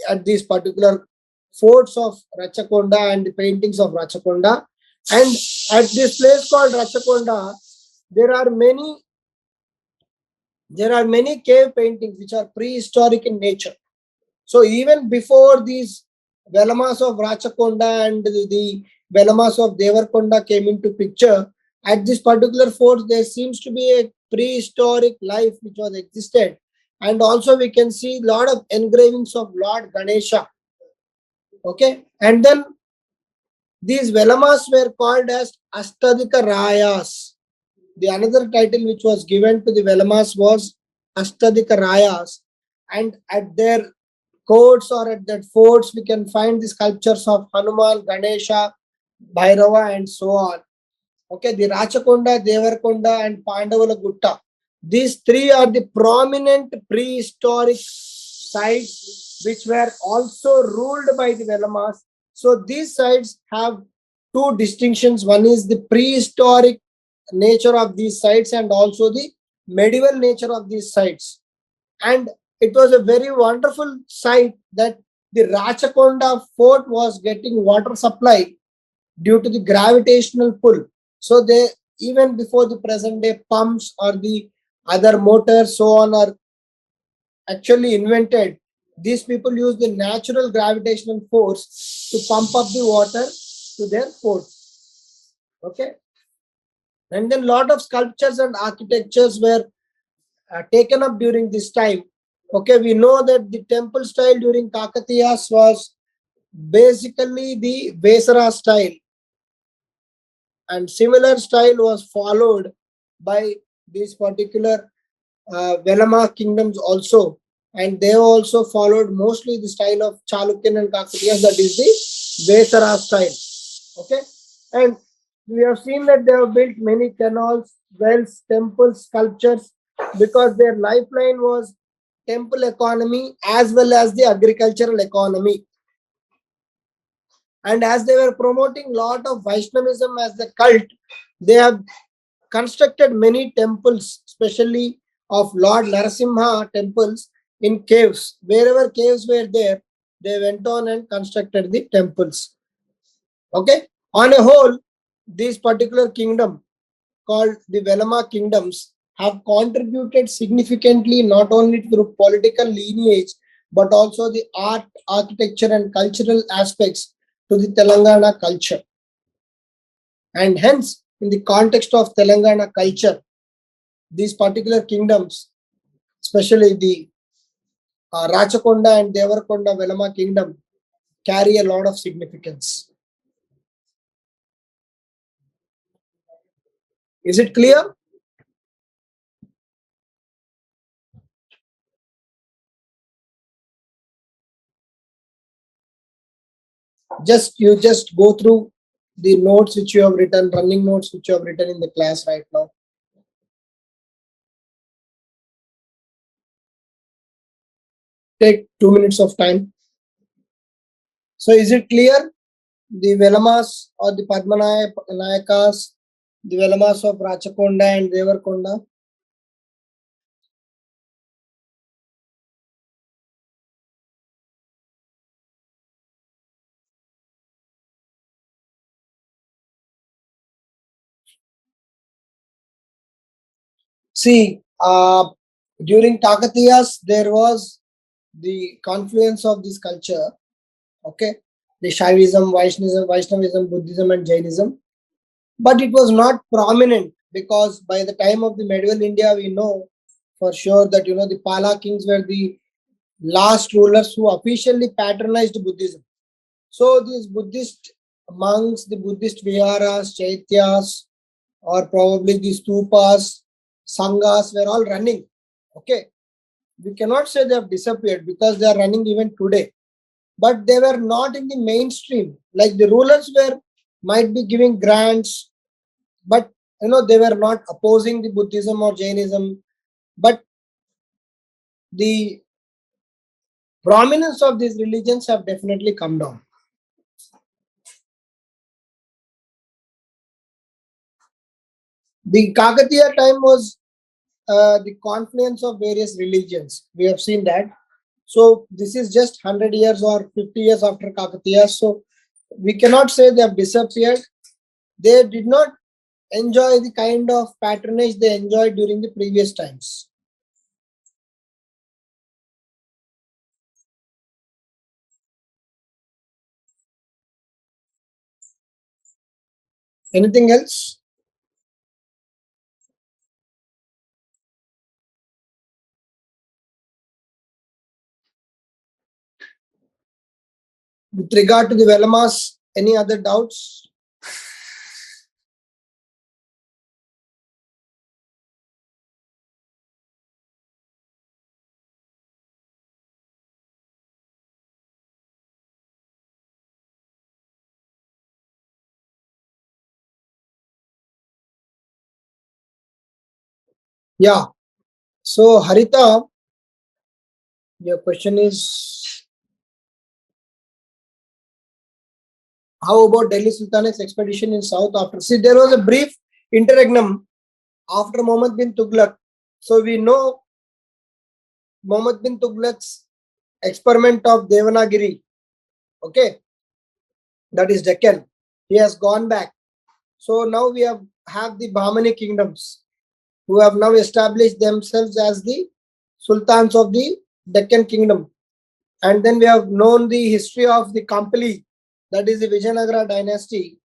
[SPEAKER 1] at these particular forts of Rachakonda and the paintings of Rachakonda. And at this place called Rachakonda, there are many cave paintings which are prehistoric in nature. So even before these Velamas of Rachakonda and the Velamas of Devarkonda came into picture, at this particular fort there seems to be a prehistoric life which was existed. And also we can see a lot of engravings of Lord Ganesha. Okay, and then these Velamas were called as Ashtadika Rayas. The another title which was given to the Velamas was Ashtadika Rayas, and at their courts or at that forts we can find the sculptures of Hanuman, Ganesha, Bhairava, and so on. Okay, the Rachakonda, Devarkonda, and Pandavala Gutta. These three are the prominent prehistoric sites which were also ruled by the Velamas. So these sites have two distinctions. One is the prehistoric nature of these sites and also the medieval nature of these sites. And it was a very wonderful sight that the Rachakonda fort was getting water supply due to the gravitational pull. So they, even before the present day pumps or the other motors so on are actually invented, these people use the natural gravitational force to pump up the water to their fort. Okay, and then lot of sculptures and architectures were taken up during this time. Okay, we know that the temple style during Kakatiyas was basically the Vesara style, and similar style was followed by these particular Velama kingdoms also, and they also followed mostly the style of Chalukyan and Kakatiyas, that is the Vesara style. Okay, and we have seen that they have built many canals, wells, temples, sculptures, because their lifeline was temple economy as well as the agricultural economy. And as they were promoting lot of Vaishnavism as the cult, they have constructed many temples, especially of Lord Narasimha temples in caves. Wherever caves were there, they went on and constructed the temples. Okay, on a whole, this particular kingdom called the Velama kingdoms have contributed significantly not only through political lineage but also the art, architecture, and cultural aspects to the Telangana culture. And hence, in the context of Telangana culture, these particular kingdoms, especially the Rachakonda and Devarakonda Velama kingdom, carry a lot of significance. Is it clear? You just go through the notes which you have written, running notes which you have written in the class right now. Take 2 minutes of time. So is it clear? The Velamas or the Nayakas, the Velamas of Rachakonda and Devarakonda. See, during Kakatiyas, there was the confluence of this culture, okay, the Shaivism, Vaishnavism, Buddhism, and Jainism, but it was not prominent because by the time of the medieval India, we know for sure that the Pala kings were the last rulers who officially patronized Buddhism. So these Buddhist monks, the Buddhist viharas, chaityas, or probably the stupas, sanghas were all running. Okay, we cannot say they have disappeared because they are running even today, but they were not in the mainstream. Like the rulers might be giving grants, but they were not opposing the Buddhism or Jainism. But the prominence of these religions have definitely come down. The Kakatiya time was the confluence of various religions. We have seen that. So this is just 100 years or 50 years after Kakatiya. So we cannot say they have disappeared. They did not enjoy the kind of patronage they enjoyed during the previous times. Anything else? With regard to the Velamas, any other doubts? Yeah. So Harita, your question is, how about Delhi Sultanate's expedition in South after? See, there was a brief interregnum after Muhammad bin Tughlaq. So we know Muhammad bin Tughlaq's experiment of Devanagiri, okay, that is Deccan. He has gone back. So now we have the Bahmani kingdoms who have now established themselves as the sultans of the Deccan kingdom. And then we have known the history of the Kampali, that is the Vijayanagara dynasty,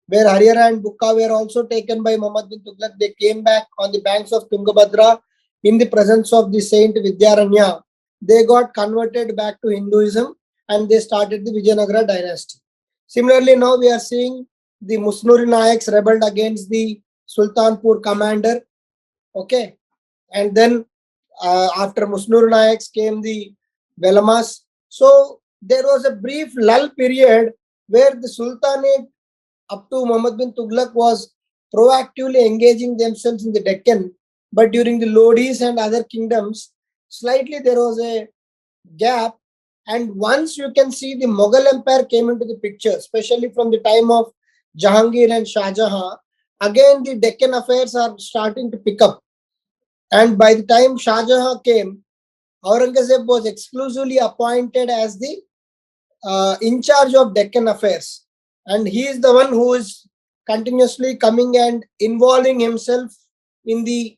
[SPEAKER 1] where Haryana and Bukka were also taken by Muhammad bin Tughlaq. They came back on the banks of Tungabhadra in the presence of the saint Vidyaranya. They got converted back to Hinduism and they started the Vijayanagara dynasty. Similarly, now we are seeing the Musunuri Nayakas rebelled against the Sultanpur commander. Okay, and then after Musunuri Nayakas came the Velamas. So there was a brief lull period where the Sultanate up to Muhammad bin Tughlaq was proactively engaging themselves in the Deccan, but during the Lodis and other kingdoms, slightly there was a gap. And once you can see the Mughal Empire came into the picture, especially from the time of Jahangir and Shah Jahan, again the Deccan affairs are starting to pick up. And by the time Shah Jahan came, Aurangzeb was exclusively appointed as the in charge of Deccan affairs. And he is the one who is continuously coming and involving himself in the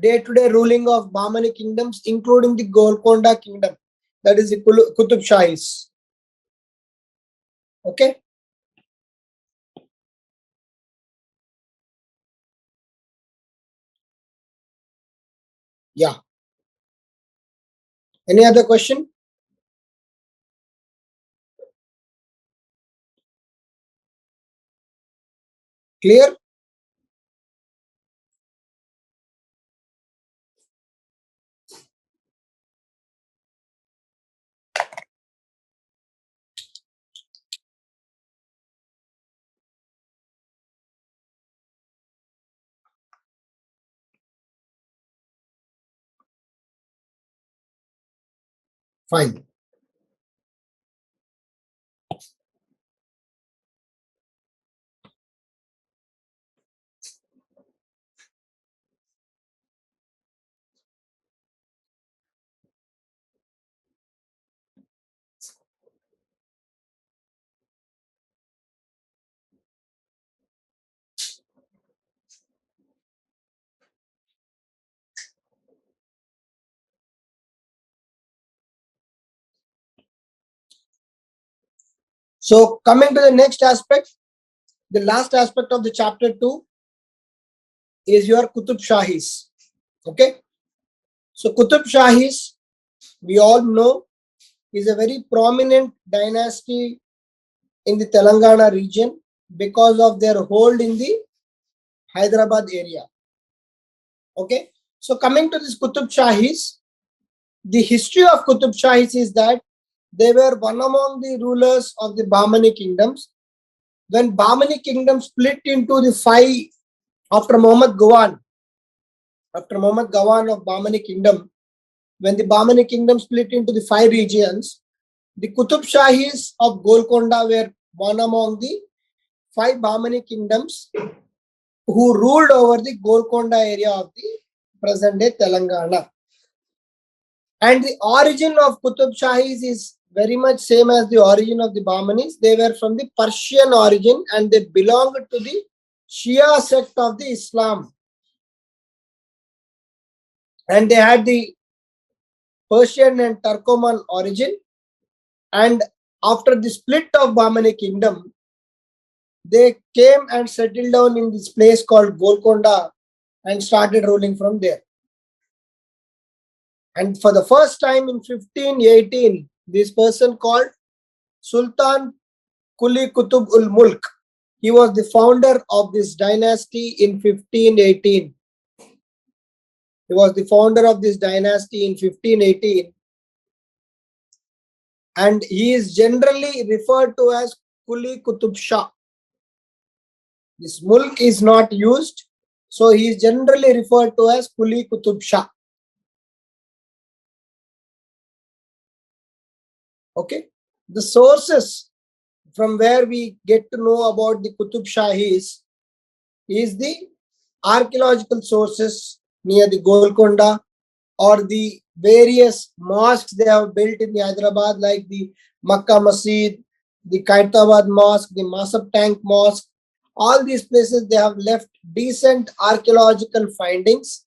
[SPEAKER 1] day-to-day ruling of Bahmani kingdoms, including the Golconda kingdom, that is the Qutb Shahis. Okay. Yeah. Any other question? Clear? Fine. So coming to the next aspect, the last aspect of the chapter 2 is your Qutb Shahis. Okay. So Qutb Shahis, we all know, is a very prominent dynasty in the Telangana region because of their hold in the Hyderabad area. Okay. So coming to this Qutb Shahis, the history of Qutb Shahis is that they were one among the rulers of the Bahmani kingdoms. When Bahmani kingdom split into the 5 after Muhammad Gawan of Bahmani kingdom, when the Bahmani kingdom split into the 5 regions, the Qutb Shahis of Golconda were one among the 5 Bahmani kingdoms who ruled over the Golconda area of the present day Telangana. And the origin of Qutb Shahis is very much same as the origin of the Bahmanis. They were from the Persian origin and they belonged to the Shia sect of the Islam. And they had the Persian and Turkoman origin. And after the split of Bahmani kingdom, they came and settled down in this place called Golconda and started ruling from there. And for the first time in 1518, this person called Sultan Quli Qutb ul Mulk, he was the founder of this dynasty in 1518. He was the founder of this dynasty in 1518. And he is generally referred to as Quli Qutb Shah. This Mulk is not used, so he is generally referred to as Quli Qutb Shah. Okay. The sources from where we get to know about the Qutb Shahis is the archaeological sources near the Golconda or the various mosques they have built in the Hyderabad, like the Makkah Masjid, the Kaitabad Mosque, the Masab Tank Mosque. All these places they have left decent archaeological findings.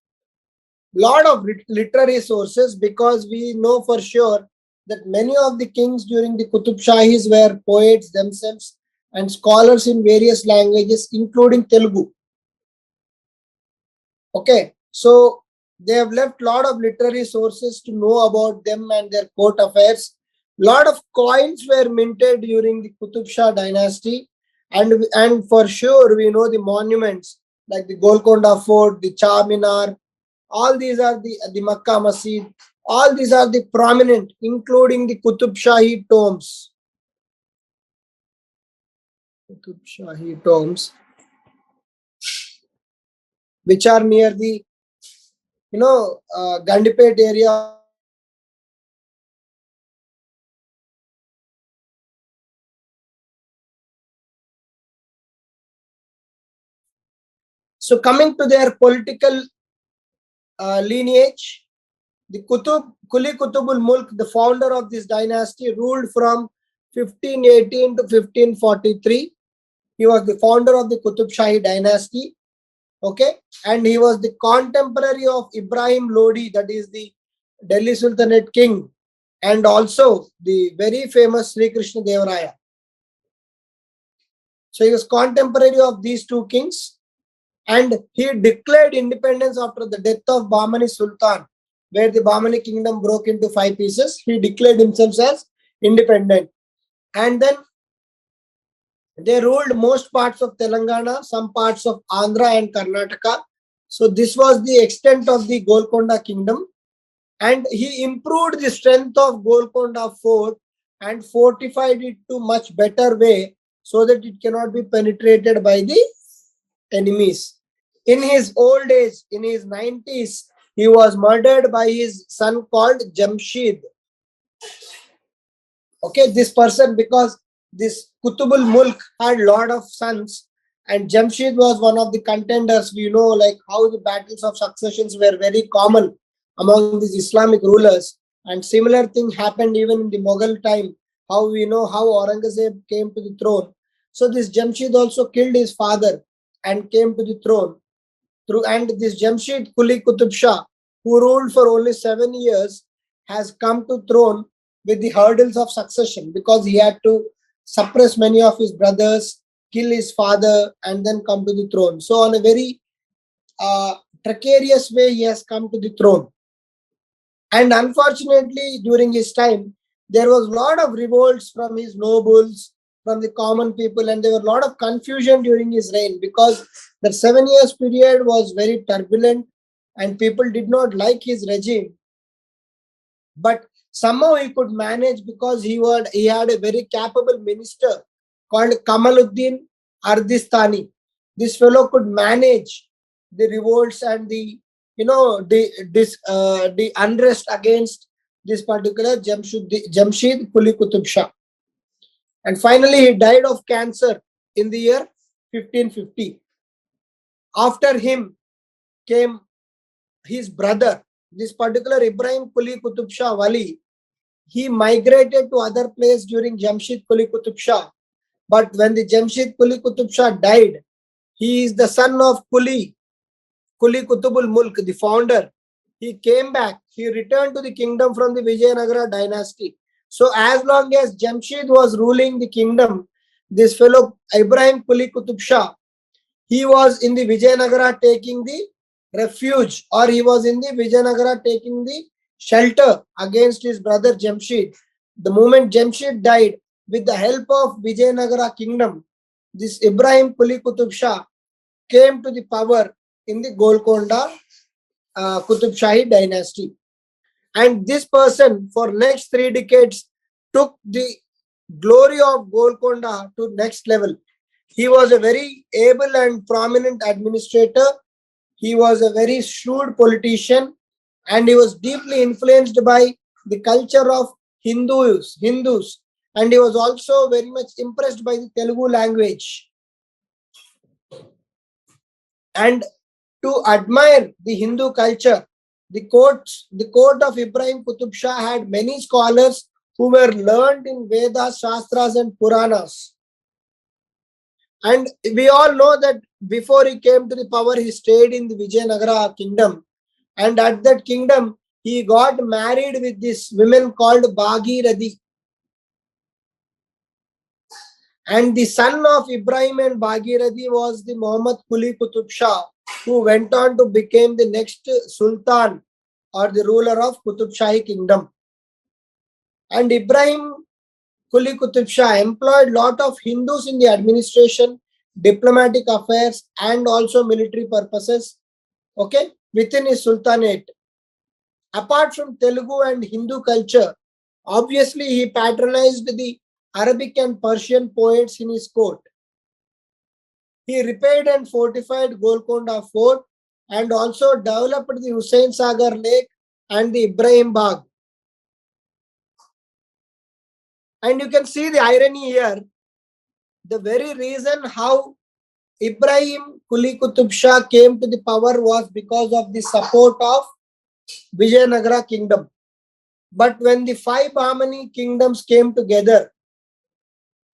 [SPEAKER 1] Lot of literary sources, because we know for sure that many of the kings during the Qutb Shahis were poets themselves and scholars in various languages, including Telugu. Okay, so they have left lot of literary sources to know about them and their court affairs. Lot of coins were minted during the Qutb Shah dynasty, and for sure we know the monuments like the Golconda Fort, the Charminar. All these are the Makkah Masjid. All these are the prominent, including the Qutb Shahi tombs. Qutb Shahi tombs, which are near the Gandipet area. So coming to their political lineage, the Quli Qutb ul Mulk, the founder of this dynasty, ruled from 1518 to 1543. He was the founder of the Qutb Shahi dynasty. Okay, and he was the contemporary of Ibrahim Lodi, that is the Delhi Sultanate king, and also the very famous Sri Krishna Deva Raya. So he was contemporary of these two kings, and he declared independence after the death of Bahmani Sultan where the Bahmani kingdom broke into 5 pieces. He declared himself as independent. And then they ruled most parts of Telangana, some parts of Andhra and Karnataka. So this was the extent of the Golconda kingdom. And he improved the strength of Golconda fort and fortified it to much better way so that it cannot be penetrated by the enemies. In his old age, in his 90s, he was murdered by his son called Jamshid. Okay, this person, because this Qutbul Mulk had lot of sons, and Jamshid was one of the contenders. We know like how the battles of successions were very common among these Islamic rulers, and similar thing happened even in the Mughal time. How we know how Aurangzeb came to the throne. So this Jamshid also killed his father and came to the throne. And this Jamshid Quli Qutb Shah, who ruled for only 7 years, has come to throne with the hurdles of succession, because he had to suppress many of his brothers, kill his father, and then come to the throne. So on a very precarious way, he has come to the throne. And unfortunately, during his time, there was a lot of revolts from his nobles, from the common people, and there were a lot of confusion during his reign, because the 7 years period was very turbulent and people did not like his regime. But somehow he could manage, because he had a very capable minister called Kamaluddin Ardistani. This fellow could manage the revolts and the unrest against this particular Jamshid Quli Qutb Shah. And finally, he died of cancer in the year 1550. After him came his brother, this particular Ibrahim Quli Qutb Shah Wali. He migrated to other place during Jamshid Quli Qutb Shah. But when the Jamshid Quli Qutb Shah died, he is the son of Quli Qutbul Mulk, the founder. He came back. He returned to the kingdom from the Vijayanagara dynasty. So as long as Jamshid was ruling the kingdom, this fellow Ibrahim Quli Qutb Shah, he was in the Vijayanagara taking the refuge, or he was in the Vijayanagara taking the shelter against his brother Jamshid. The moment Jamshid died, with the help of Vijayanagara kingdom, this Ibrahim Quli Qutb Shah came to the power in the Golconda Qutb Shahi dynasty. And this person for next 3 decades took the glory of Golconda to next level. He was a very able and prominent administrator. He was a very shrewd politician, and he was deeply influenced by the culture of Hindus, and he was also very much impressed by the Telugu language. And to admire the Hindu culture, the court of Ibrahim Qutb Shah had many scholars who were learned in Vedas, Shastras and Puranas. And we all know that before he came to the power, he stayed in the Vijayanagara kingdom. And at that kingdom, he got married with this woman called Bhagirathi. And the son of Ibrahim and Bhagirathi was the Muhammad Quli Qutb Shah, who went on to become the next Sultan or the ruler of Qutb Shahi kingdom. And Ibrahim Quli Qutb Shah employed lot of Hindus in the administration, diplomatic affairs and also military purposes, okay, within his sultanate. Apart from Telugu and Hindu culture, obviously he patronized the Arabic and Persian poets in his court. He repaired and fortified Golconda Fort and also developed the Hussain Sagar Lake and the Ibrahim Bagh. And you can see the irony here. The very reason how Ibrahim Quli Qutb Shah came to the power was because of the support of Vijayanagara kingdom. But when the 5 Bahmani kingdoms came together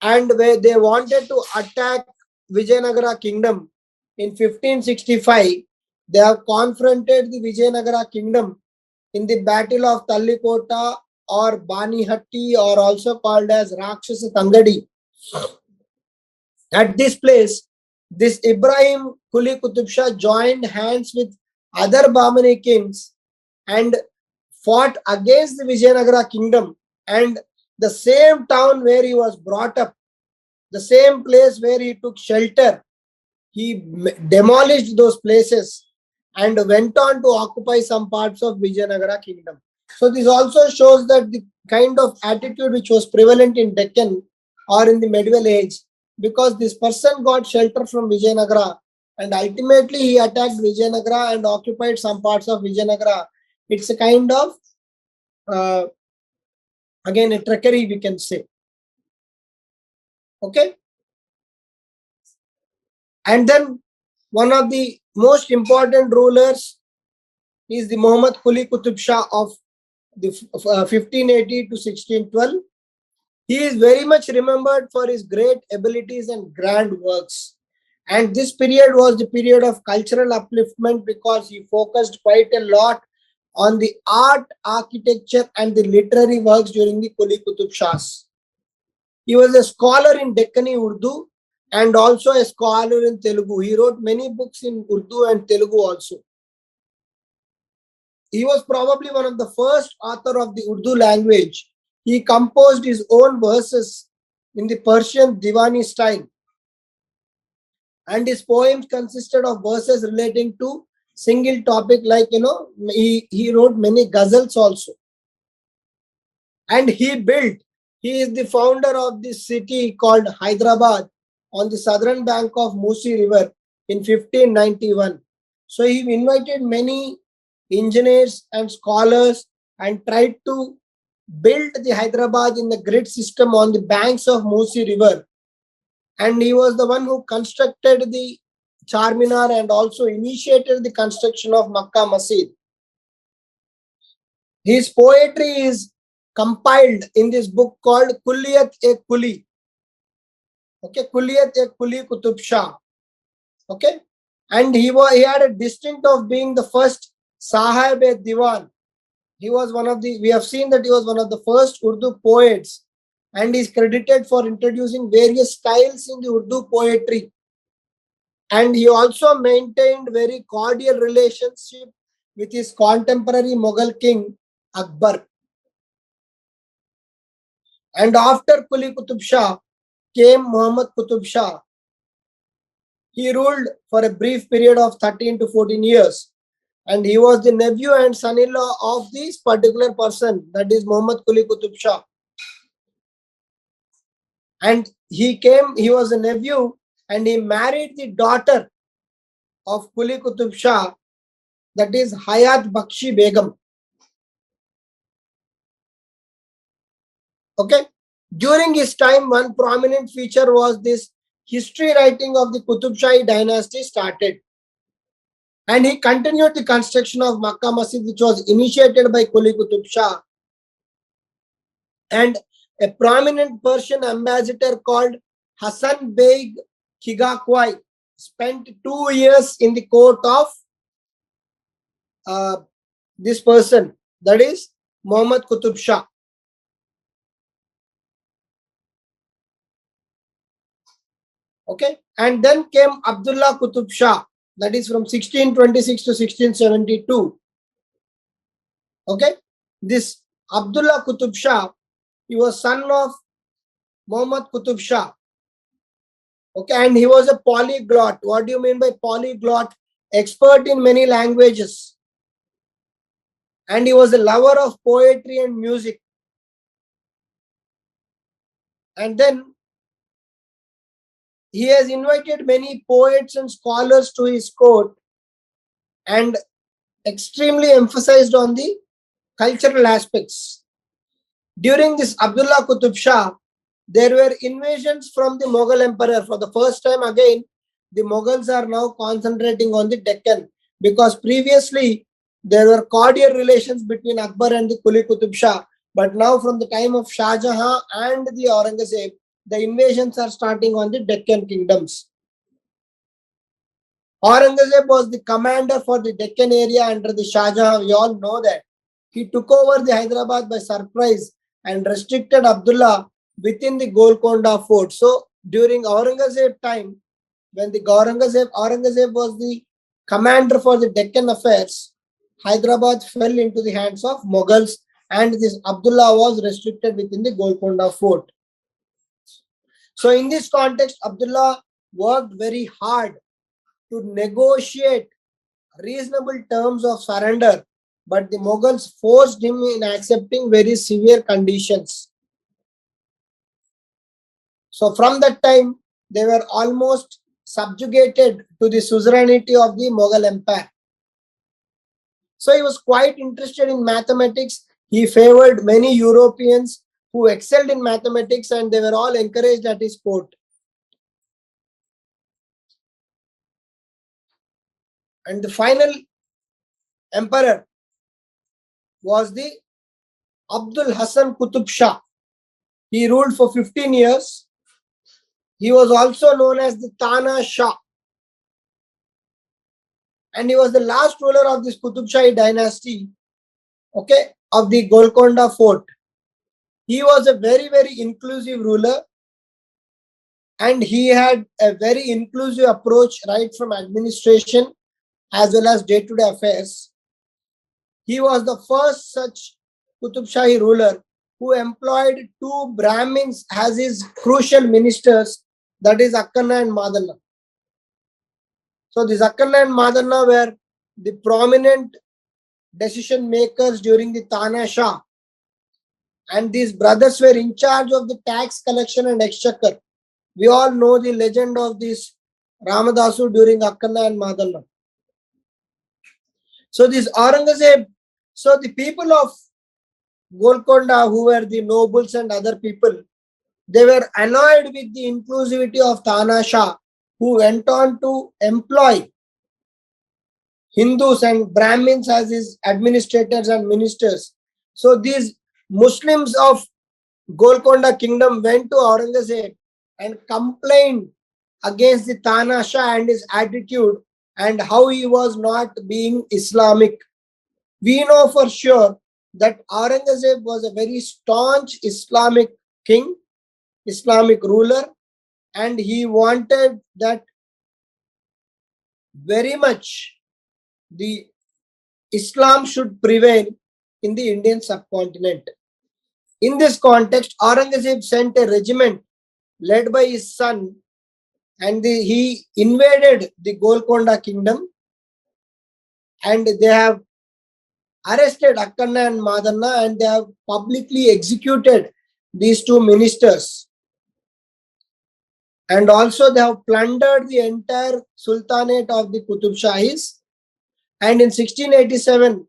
[SPEAKER 1] and where they wanted to attack Vijayanagara kingdom in 1565, they have confronted the Vijayanagara kingdom in the battle of Tallikota or Banihatti, or also called as Rakshasa Tangadi. At this place, this Ibrahim Quli Qutb Shah joined hands with other Bahmani kings, and fought against the Vijayanagara kingdom, and the same town where he was brought up, the same place where he took shelter, he demolished those places and went on to occupy some parts of Vijayanagara kingdom. So this also shows that the kind of attitude which was prevalent in Deccan or in the medieval age, because this person got shelter from Vijayanagara and ultimately he attacked Vijayanagara and occupied some parts of Vijayanagara. It's a kind of, again, a trickery, we can say. Okay. And then one of the most important rulers is the Muhammad Quli Qutb Shah of the 1580 to 1612. He is very much remembered for his great abilities and grand works. And this period was the period of cultural upliftment because he focused quite a lot on the art, architecture and the literary works during the Quli Qutb Shahs. He was a scholar in Deccani Urdu and also a scholar in Telugu. He wrote many books in Urdu and Telugu also. He was probably one of the first author of the Urdu language. He composed his own verses in the Persian Diwani style. And his poems consisted of verses relating to single topic, like, he wrote many ghazals also. And he is the founder of this city called Hyderabad on the southern bank of Musi River in 1591. So he invited many engineers and scholars and tried to build the Hyderabad in the grid system on the banks of Musi River. And he was the one who constructed the Charminar and also initiated the construction of Makkah Masjid. His poetry is compiled in this book called Kulliyat-e-Kuli. Okay, Kulliyat-e-Kuli Qutb Shah. Okay, and he had a distinct of being the first Sahib-e-Diwan. He was one of the, we have seen that he was one of the first Urdu poets and is credited for introducing various styles in the Urdu poetry. And he also maintained very cordial relationship with his contemporary Mughal king Akbar. And after Quli Qutb Shah came Muhammad Qutb Shah. He ruled for a brief period of 13 to 14 years. And he was the nephew and son-in-law of this particular person, that is Muhammad Quli Qutb Shah. And he was a nephew and he married the daughter of Quli Qutb Shah, that is Hayat Bakshi Begum. Okay. During his time, one prominent feature was this history writing of the Qutb Shahi dynasty started. And he continued the construction of Makkah Masjid, which was initiated by Quli Qutb Shah. And a prominent Persian ambassador called Hassan Beg Khigakwai spent 2 years in the court of this person, that is Muhammad Qutb Shah. Okay, and then came Abdullah Qutb Shah, that is from 1626 to 1672. Okay, this Abdullah Qutb Shah, he was son of Muhammad Qutb Shah. Okay, and he was a polyglot. What do you mean by polyglot? Expert in many languages. And he was a lover of poetry and music. And then he has invited many poets and scholars to his court and extremely emphasized on the cultural aspects. During this Abdullah Qutb Shah, there were invasions from the Mughal emperor. For the first time again, the Mughals are now concentrating on the Deccan, because previously there were cordial relations between Akbar and the Quli Qutb Shah. But now from the time of Shah Jahan and the Aurangzeb, the invasions are starting on the Deccan kingdoms. Aurangzeb was the commander for the Deccan area under the Shah Jahan. We all know that. He took over the Hyderabad by surprise and restricted Abdullah within the Golconda fort. So during Aurangzeb time, when the Aurangzeb was the commander for the Deccan affairs, Hyderabad fell into the hands of Mughals, and this Abdullah was restricted within the Golconda fort. So in this context, Abdullah worked very hard to negotiate reasonable terms of surrender, but the Mughals forced him in accepting very severe conditions. So from that time, they were almost subjugated to the suzerainty of the Mughal Empire. So he was quite interested in mathematics. He favored many Europeans who excelled in mathematics, and they were all encouraged at his court. And the final emperor was the Abdul Hassan Qutb Shah. He ruled for 15 years. He was also known as the Tana Shah. And he was the last ruler of this Qutb Shahi dynasty, okay, of the Golconda fort. He was a very, very inclusive ruler, and he had a very inclusive approach right from administration as well as day-to-day affairs. He was the first such Qutb Shahi ruler who employed two Brahmins as his crucial ministers, that is Akkanna and Madanna. So the Akkanna and Madanna were the prominent decision makers during the Tana Shah, and these brothers were in charge of the tax collection and exchequer. We all know the legend of this Ramadasu during Akkanna and Madanna. So this Aurangzeb, so the people of Golconda, who were the nobles and other people, they were annoyed with the inclusivity of Tana Shah, who went on to employ Hindus and Brahmins as his administrators and ministers. So these Muslims of Golconda kingdom went to Aurangzeb and complained against the Tana Shah and his attitude and how he was not being Islamic. We know for sure that Aurangzeb was a very staunch Islamic king, Islamic ruler, and he wanted that very much the Islam should prevail in the Indian subcontinent. In this context, Aurangzeb sent a regiment led by his son, and he invaded the Golconda kingdom, and they have arrested Akkanna and Madanna, and they have publicly executed these two ministers. And also they have plundered the entire sultanate of the Qutb Shahis. And in 1687,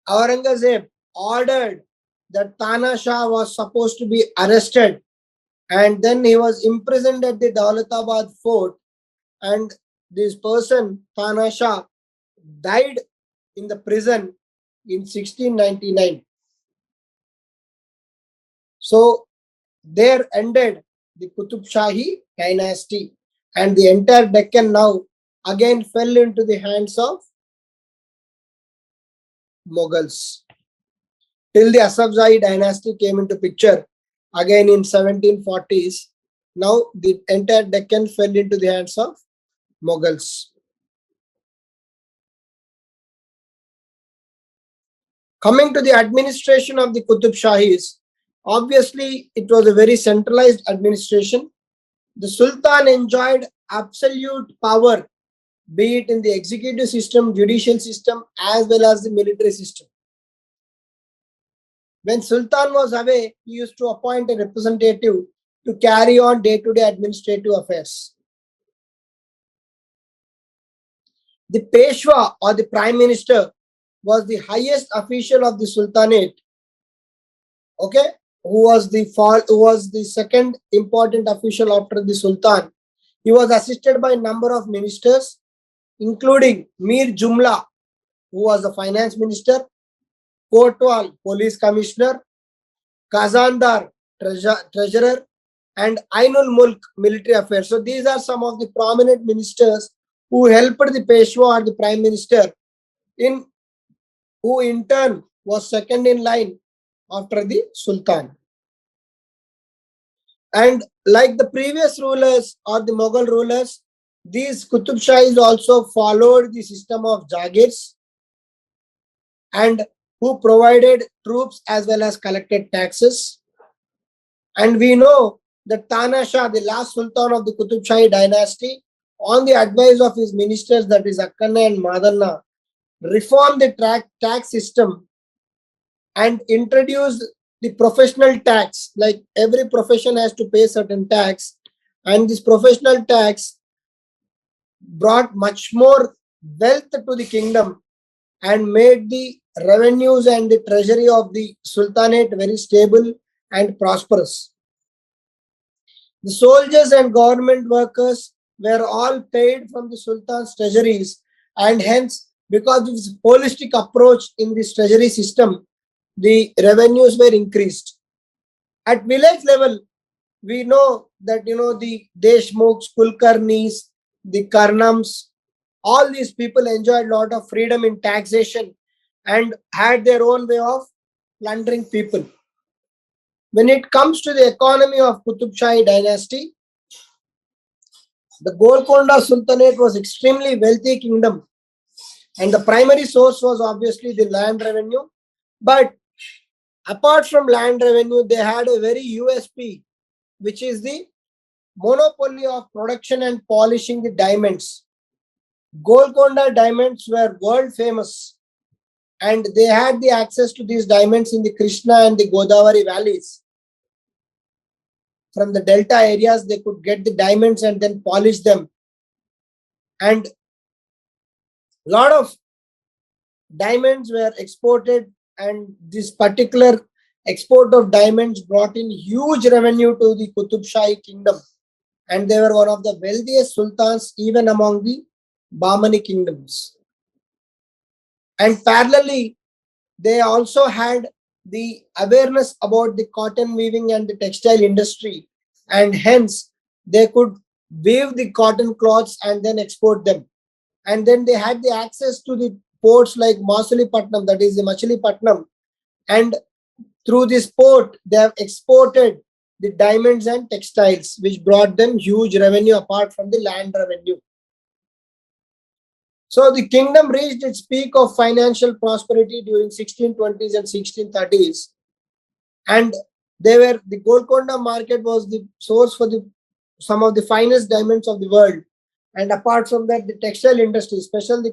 [SPEAKER 1] Aurangzeb ordered that Tana Shah was supposed to be arrested, and then he was imprisoned at the Daulatabad fort, and this person, Tana Shah, died in the prison in 1699. So there ended the Qutb Shahi dynasty, and the entire Deccan now again fell into the hands of Mughals. Till the Asaf Jahi dynasty came into picture again in 1740s. Now the entire Deccan fell into the hands of Mughals. Coming to the administration of the Qutb Shahis, obviously it was a very centralized administration. The Sultan enjoyed absolute power, be it in the executive system, judicial system, as well as the military system. When Sultan was away, he used to appoint a representative to carry on day-to-day administrative affairs. The Peshwa or the Prime Minister was the highest official of the Sultanate, okay, who was the second important official after the Sultan. He was assisted by a number of ministers, including Mir Jumla, who was the finance minister, Kotwal, police commissioner, Kazandar, treasurer, and Ainul Mulk, military affairs. So these are some of the prominent ministers who helped the Peshwa or the prime minister, who in turn was second in line after the Sultan. And like the previous rulers or the Mughal rulers, these Qutb Shahis also followed the system of Jagirs. and who provided troops as well as collected taxes. And we know that Tana Shah, the last sultan of the Qutb Shahi dynasty, on the advice of his ministers, that is Akkanna and Madanna, reformed the tax system and introduced the professional tax. Like every profession has to pay certain tax, and this professional tax brought much more wealth to the kingdom and made the revenues and the treasury of the sultanate very stable and prosperous. The soldiers and government workers were all paid from the sultan's treasuries, and hence, because of this holistic approach in this treasury system, the revenues were increased. At village level, we know that the Deshmukhs, Kulkarnis, the Karnams, all these people enjoyed a lot of freedom in taxation and had their own way of plundering people. When it comes to the economy of Qutb Shahi dynasty, the Golconda Sultanate was extremely wealthy kingdom, and the primary source was obviously the land revenue. But apart from land revenue, they had a very USP, which is the monopoly of production and polishing the diamonds. Golconda diamonds were world famous, and they had the access to these diamonds in the Krishna and the Godavari valleys. From the delta areas, they could get the diamonds and then polish them. And a lot of diamonds were exported, and this particular export of diamonds brought in huge revenue to the Qutb Shahi kingdom. And they were one of the wealthiest sultans even among the Bahmani kingdoms. And parallelly, they also had the awareness about the cotton weaving and the textile industry, and hence they could weave the cotton cloths and then export them. And then they had the access to the ports like Masulipatnam, that is the Machilipatnam, and through this port they have exported the diamonds and textiles, which brought them huge revenue apart from the land revenue. So the kingdom reached its peak of financial prosperity during 1620s and 1630s, and the Golconda market was the source for some of the finest diamonds of the world. And apart from that, the textile industry, especially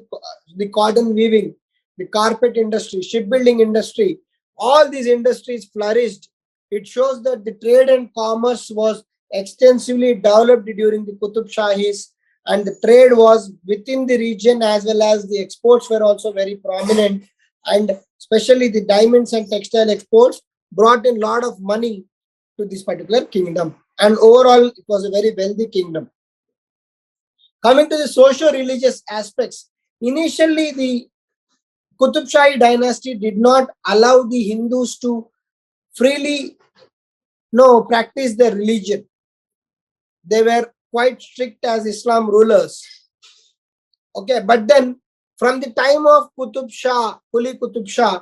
[SPEAKER 1] the cotton weaving, the carpet industry, shipbuilding industry, all these industries flourished. It shows that the trade and commerce was extensively developed during the Qutb Shahis, and the trade was within the region as well as the exports were also very prominent. And especially the diamonds and textile exports brought in a lot of money to this particular kingdom. And overall, it was a very wealthy kingdom. Coming to the socio-religious aspects, initially the Qutb Shahi dynasty did not allow the Hindus to freely practice their religion. They were quite strict as Islam rulers. Okay, but then from the time of Qutb Shah, Quli Qutb Shah,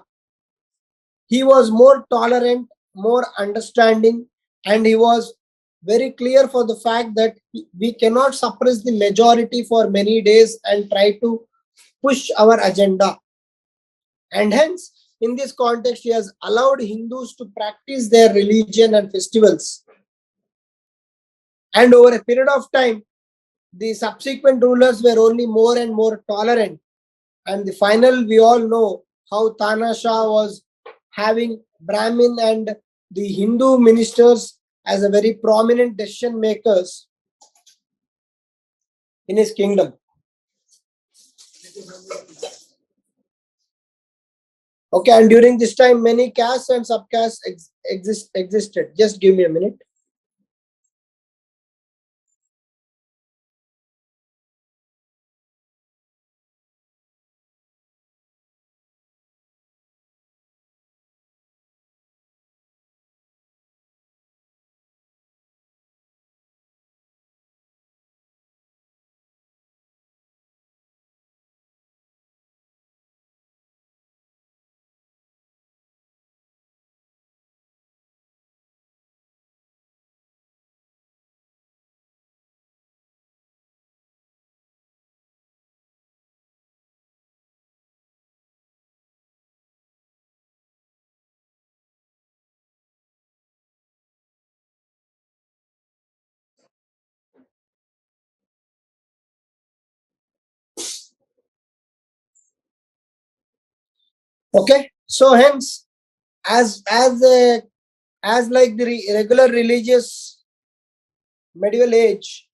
[SPEAKER 1] he was more tolerant, more understanding, and he was very clear for the fact that we cannot suppress the majority for many days and try to push our agenda. And hence, in this context, he has allowed Hindus to practice their religion and festivals. And over a period of time, the subsequent rulers were only more and more tolerant. And the final, we all know how Tana Shah was having Brahmin and the Hindu ministers as a very prominent decision makers in his kingdom. Okay, and during this time, many castes and subcastes existed. Just give me a minute. Okay, so hence, as like the regular religious medieval age,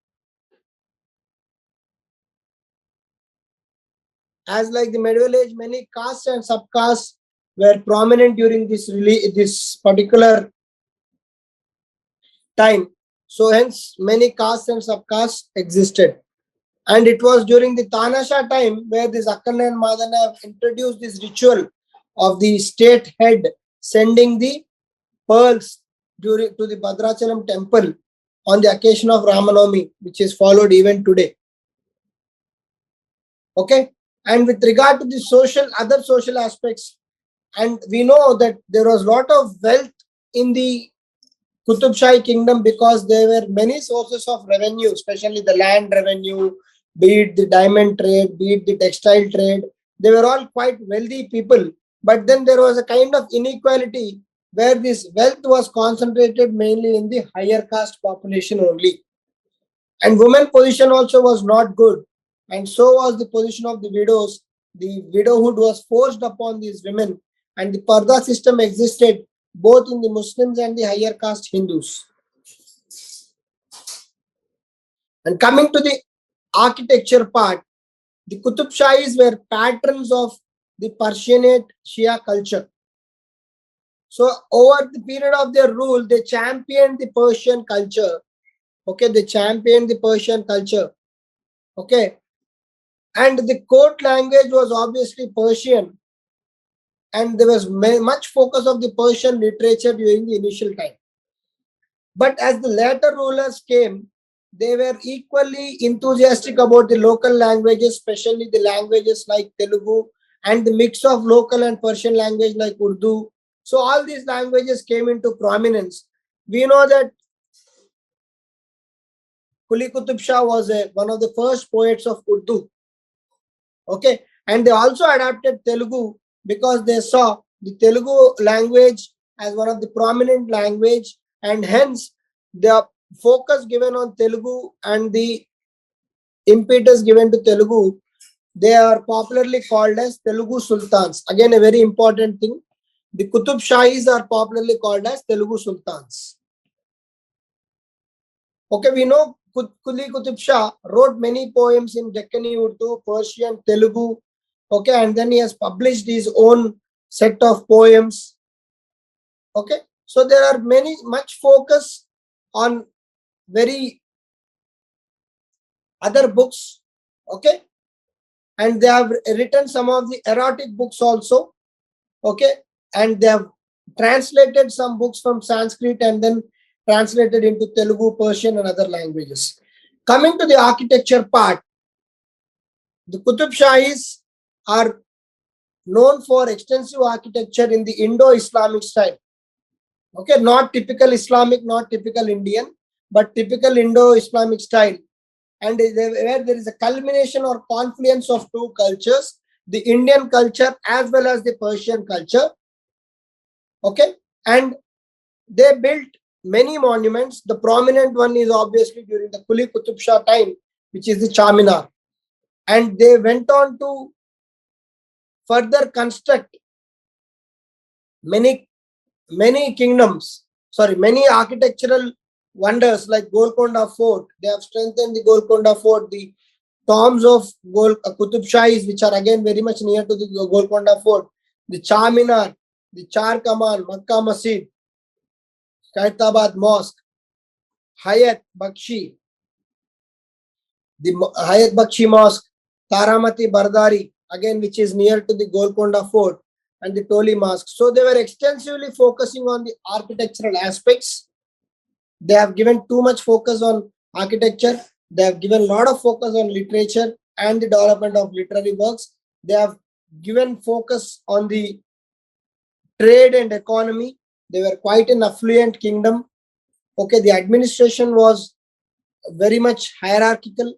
[SPEAKER 1] as like the medieval age, many castes and subcastes were prominent during this particular time. So hence, many castes and subcastes existed. And it was during the Tanasha time where this Akana and Madana have introduced this ritual of the state head sending the pearls to the Bhadrachalam temple on the occasion of Ramanavami, which is followed even today. Okay, and with regard to the other social aspects, and we know that there was a lot of wealth in the Qutb Shahi kingdom because there were many sources of revenue, especially the land revenue, be it the diamond trade, be it the textile trade. They were all quite wealthy people. But then there was a kind of inequality where this wealth was concentrated mainly in the higher caste population only. And women position also was not good. And so was the position of the widows. The widowhood was forced upon these women, and the Parda system existed both in the Muslims and the higher caste Hindus. And coming to the architecture part, the Qutb Shahis were patrons of the Persianate Shia culture. So over the period of their rule, they championed the Persian culture. Okay, they championed the Persian culture. Okay, and the court language was obviously Persian, and there was much focus of the Persian literature during the initial time. But as the later rulers came, they were equally enthusiastic about the local languages, especially the languages like Telugu and the mix of local and Persian language like Urdu. So all these languages came into prominence. We know that Quli Qutb Shah was one of the first poets of Urdu. Okay, and they also adapted Telugu because they saw the Telugu language as one of the prominent language, and hence the focus given on Telugu and the impetus given to Telugu, they are popularly called as Telugu Sultans. Again, a very important thing. The Qutb Shahis are popularly called as Telugu Sultans. Okay, we know Quli Qutb Shah wrote many poems in Deccani Urdu, Persian, Telugu. Okay, and then he has published his own set of poems. Okay, so there are much focus on very other books. Okay, and they have written some of the erotic books also. Okay, and they have translated some books from Sanskrit and then translated into Telugu, Persian, and other languages. Coming to the architecture part, the Qutb Shahis are known for extensive architecture in the Indo-Islamic style. Okay, not typical Islamic, not typical Indian, but typical Indo-Islamic style. And where there is a culmination or confluence of two cultures, the Indian culture as well as the Persian culture. Okay, and they built many monuments. The prominent one is obviously during the Quli Qutb Shah time, which is the Charminar. And they went on to further construct many kingdoms, many architectural wonders like Golconda Fort. They have strengthened the Golconda Fort, the tombs of Qutb Shahis, which are again very much near to the Golconda Fort, the Charminar, the Char Kamal, Makkah Masjid, Kaitabad Mosque, Hayat Bakshi, the Hayat Bakshi Mosque, Taramati Bardari, again which is near to the Golconda Fort, and the Toli Mosque. So they were extensively focusing on the architectural aspects. They have given too much focus on architecture. They have given a lot of focus on literature and the development of literary works. They have given focus on the trade and economy. They were quite an affluent kingdom. Okay, the administration was very much hierarchical.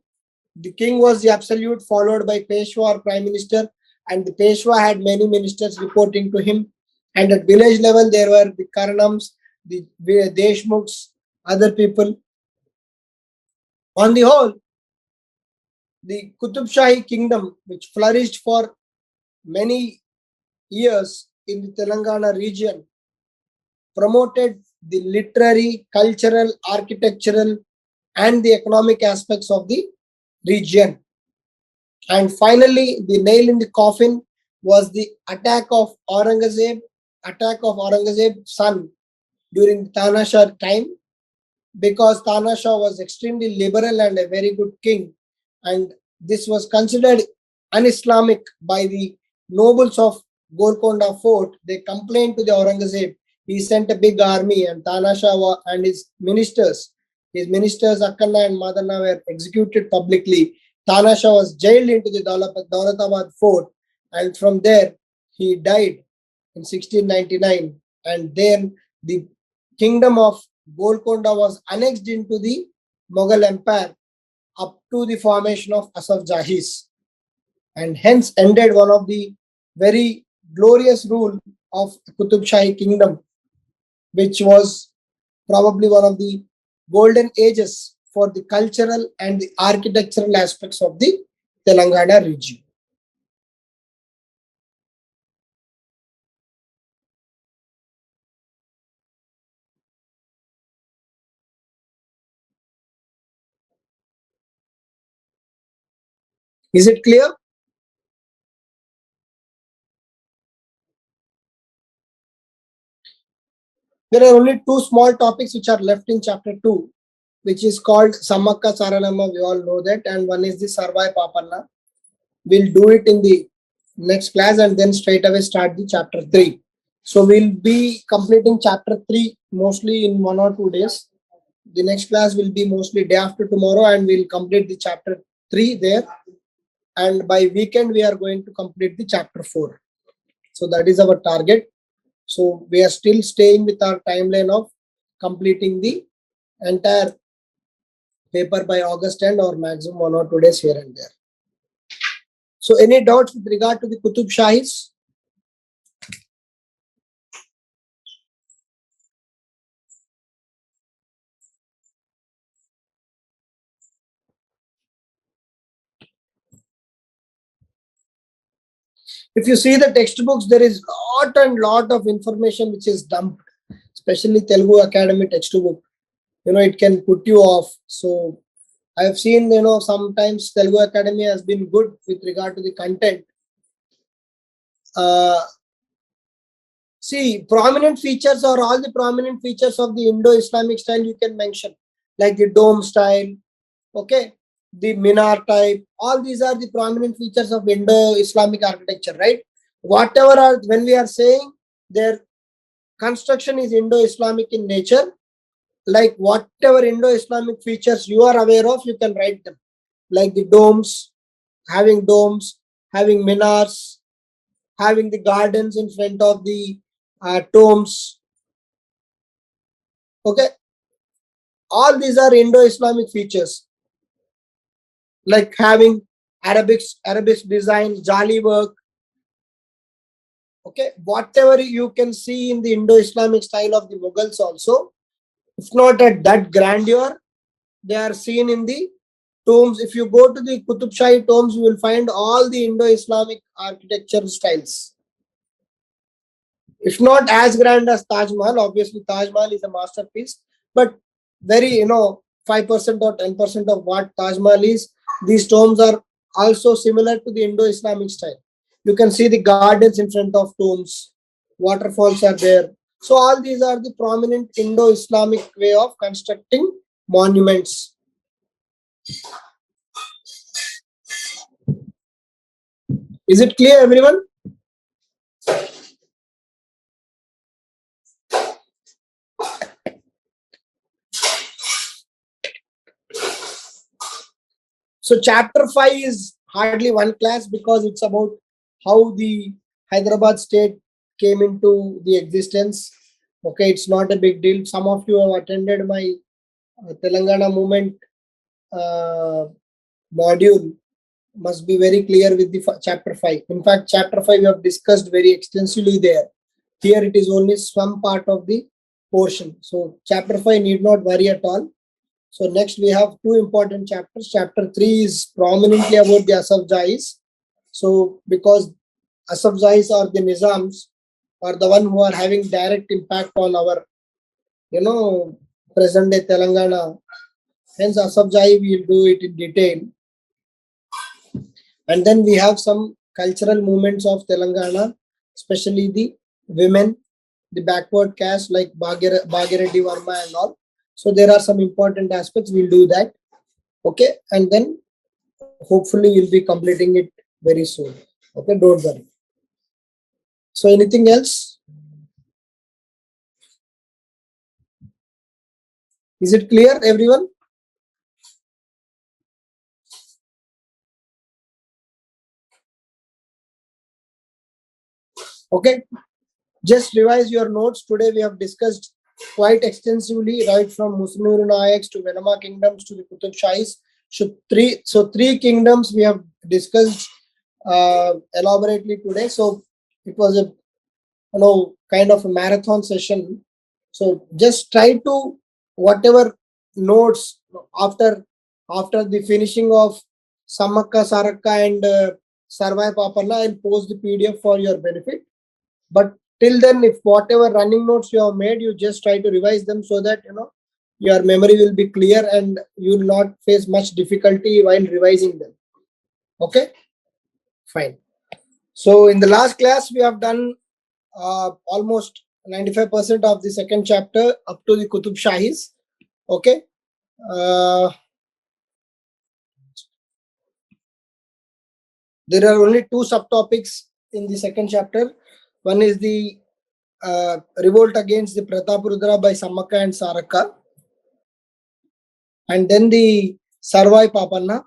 [SPEAKER 1] The king was the absolute, followed by Peshwa or prime minister, and the Peshwa had many ministers reporting to him. And at village level, there were the Karnams, the Deshmukhs, other people. On the whole, the Qutb Shahi kingdom, which flourished for many years in the Telangana region promoted the literary, cultural, architectural, and the economic aspects of the region. And finally, the nail in the coffin was the attack of Aurangzeb's son during Tanashah time, because Tanashah was extremely liberal and a very good king, and this was considered un-Islamic by the nobles of Golconda Fort. They complained to the Aurangzeb. He sent a big army, and Tanashah and his ministers Akalla and Madana were executed publicly. Tanashah was jailed into the Daulatabad fort, and from there he died in 1699. And then the kingdom of Golconda was annexed into the Mughal Empire up to the formation of Asaf Jahis, and hence ended one of the very glorious rule of Qutb Shahi kingdom, which was probably one of the golden ages for the cultural and the architectural aspects of the Telangana region. Is it clear? There are only two small topics which are left in chapter 2, which is called Samaka-Saraka, we all know that, and one is the Sarvai Papana. We'll do it in the next class and then straight away start the chapter 3. So we'll be completing chapter 3 mostly in 1 or 2 days. The next class will be mostly day after tomorrow, and we'll complete the chapter 3 there. And by weekend, we are going to complete the chapter 4. So that is our target. So we are still staying with our timeline of completing the entire paper by August end, or maximum 1 or 2 days here and there. So any doubts with regard to the Qutb Shahis? If you see the textbooks, there is lot of information which is dumped, especially Telugu Academy textbook. It can put you off. So I have seen, sometimes Telugu Academy has been good with regard to the content. See, prominent features are all the prominent features of the Indo-Islamic style you can mention, like the dome style, okay, the minar type. All these are the prominent features of Indo-Islamic architecture, right? When we are saying their construction is Indo-Islamic in nature, like whatever Indo-Islamic features you are aware of, you can write them, like the domes, having minars, having the gardens in front of the tombs. Okay, all these are Indo-Islamic features, like having Arabic design, jali work. Okay, whatever you can see in the Indo-Islamic style of the Mughals also, if not at that grandeur, they are seen in the tombs. If you go to the Qutb Shahi tombs, you will find all the Indo-Islamic architecture styles. If not as grand as Taj Mahal, obviously Taj Mahal is a masterpiece, but very, 5% or 10% of what Taj Mahal is, these tombs are also similar to the Indo-Islamic style. You can see the gardens in front of tombs, waterfalls are there. So all these are the prominent Indo-Islamic way of constructing monuments. Is it clear, everyone? So chapter 5 is hardly one class, because it's about how the Hyderabad state came into the existence. Okay, it's not a big deal. Some of you have attended my Telangana movement module, must be very clear with the chapter 5. In fact, chapter 5 we have discussed very extensively there. Here it is only some part of the portion. So chapter 5 need not worry at all. So next we have two important chapters. Chapter 3 is prominently about the Asaf Jahis. So because Asaf Jahis or the Nizams are the one who are having direct impact on our, present day Telangana. Hence, Asaf Jahi will do it in detail. And then we have some cultural movements of Telangana, especially the women, the backward caste like Bhagireddy Verma and all. So there are some important aspects. We'll do that. Okay. And then hopefully we'll be completing it very soon. Okay. Don't worry. So anything else? Is it clear, everyone? Okay. Just revise your notes. Today we have discussed quite extensively, right from Musunuri Nayakas to Venema kingdoms to the Qutb Shahis. So three kingdoms we have discussed elaborately today. So it was a kind of a marathon session. So just try to whatever notes after the finishing of Samaka-Saraka and Sarvai Papana, I'll post the PDF for your benefit. But till then, if whatever running notes you have made, you just try to revise them so that your memory will be clear and you will not face much difficulty while revising them. Okay, fine. So in the last class, we have done almost 95% of the second chapter up to the Qutb Shahis. Okay. There are only two subtopics in the second chapter. One is the revolt against the Pratapurudra by Samaka and Saraka, and then the Sarvai Papana.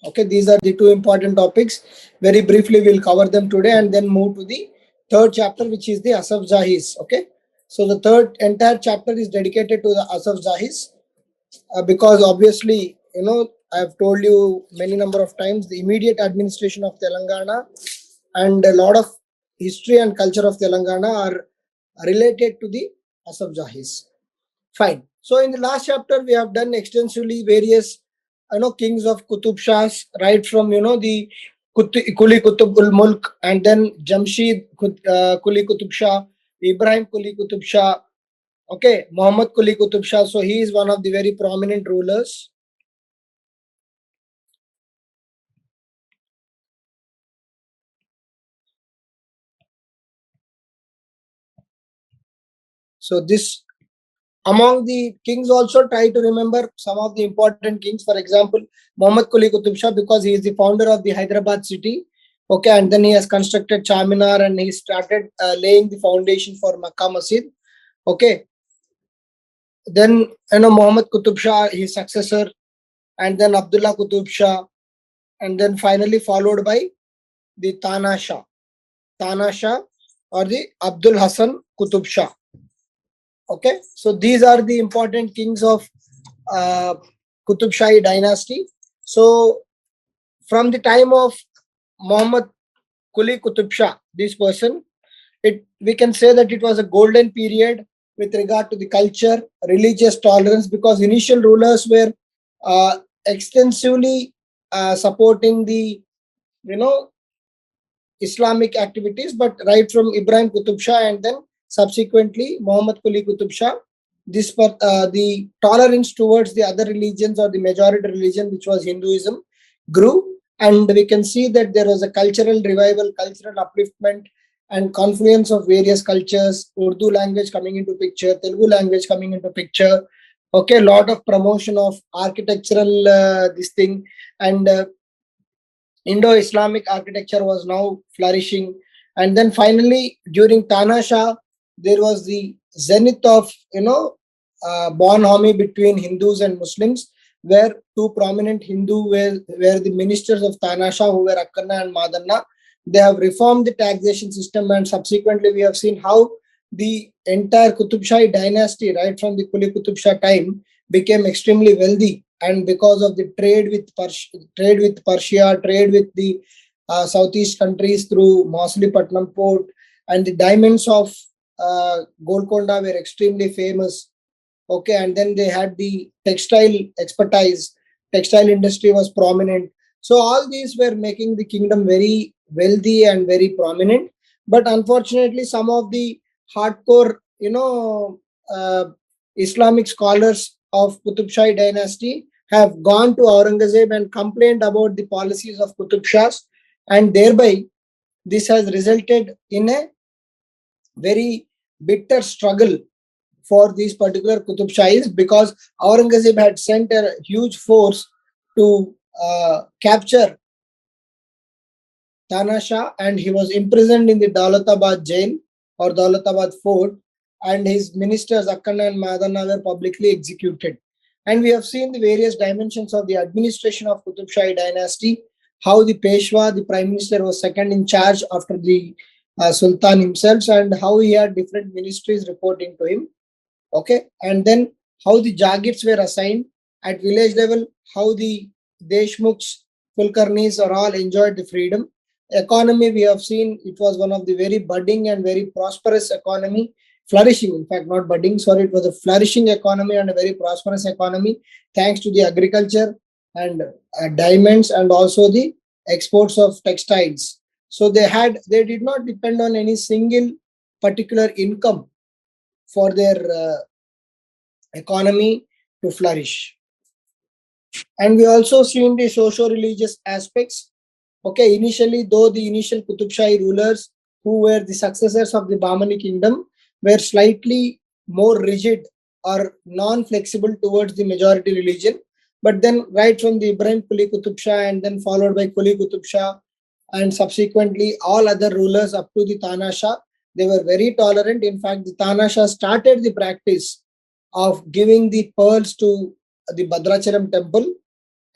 [SPEAKER 1] Okay, these are the two important topics. Very briefly, we'll cover them today and then move to the third chapter, which is the Asaf Jahis. Okay, so the entire chapter is dedicated to the Asaf Jahis because obviously, I've told you many number of times the immediate administration of Telangana and a lot of history and culture of Telangana are related to the Asaf Jahis. Fine. So in the last chapter, we have done extensively various kings of Qutb Shahs, right from the Kuli Qutb ul Mulk and then Jamshid Kuli Qutb Shah, Ibrahim Kuli Qutb Shah, okay, Muhammad Kuli Qutb Shah. So he is one of the very prominent rulers. So this, among the kings, also try to remember some of the important kings. For example, Muhammad Kuli Qutb Shah, because he is the founder of the Hyderabad city. Okay, and then he has constructed Charminar and he started laying the foundation for Makkah Masjid. Okay, then Muhammad Qutb Shah, his successor, and then Abdullah Qutb Shah, and then finally followed by the Tana Shah or the Abdul Hassan Qutb Shah. Okay, so these are the important kings of Qutb Shahi dynasty. So from the time of Muhammad Kuli Qutb Shah, this person, we can say that it was a golden period with regard to the culture, religious tolerance, because initial rulers were extensively supporting the Islamic activities, but right from Ibrahim Qutb Shah and then subsequently Muhammad Kuli Qutb Shah, the tolerance towards the other religions or the majority religion, which was Hinduism, grew, and we can see that there was a cultural revival, cultural upliftment, and confluence of various cultures. Urdu language coming into picture, Telugu language coming into picture. Okay, lot of promotion of architectural this thing, and Indo-Islamic architecture was now flourishing. And then finally, during Tana Shah, there was the zenith of bonhomie between Hindus and Muslims, where two prominent Hindu were the ministers of Tana Shah, who were Akkanna and Madanna. They have reformed the taxation system, and subsequently we have seen how the entire Qutb Shahi dynasty, right from the Kuli Qutb Shah time, became extremely wealthy, and because of the trade with Persia, trade with the southeast countries through Mausoleepatnam port, and the diamonds of Golconda were extremely famous. Okay, and then they had the textile expertise. Textile industry was prominent. So all these were making the kingdom very wealthy and very prominent. But unfortunately, some of the hardcore, Islamic scholars of Qutb Shahi dynasty have gone to Aurangzeb and complained about the policies of Qutb Shahs, and thereby this has resulted in a very bitter struggle for these particular Qutb Shahis, because Aurangzeb had sent a huge force to capture Tana Shah, and he was imprisoned in the Daulatabad jail or Daulatabad fort, and his ministers Akana and Madana were publicly executed. And we have seen the various dimensions of the administration of Qutb Shahi dynasty, how the Peshwa, the prime minister, was second in charge after the Sultan himself, and how he had different ministries reporting to him. Okay, and then how the Jagirs were assigned at village level, how the Deshmukhs, Kulkarnis are all enjoyed the freedom. Economy, we have seen it was one of the very budding and very prosperous economy, flourishing, in fact, not budding, sorry, it was a flourishing economy and a very prosperous economy, thanks to the agriculture and diamonds, and also the exports of textiles. So they did not depend on any single particular income for their economy to flourish. And we also seen the socio-religious aspects. Okay, initially, though the initial Qutb Shahi rulers, who were the successors of the Bahmani kingdom, were slightly more rigid or non-flexible towards the majority religion, but then right from the Ibrahim Quli Qutb Shah and then followed by Quli Qutb Shah and subsequently all other rulers up to the Tana Shah, they were very tolerant. In fact, the Tana Shah started the practice of giving the pearls to the Bhadrachalam temple,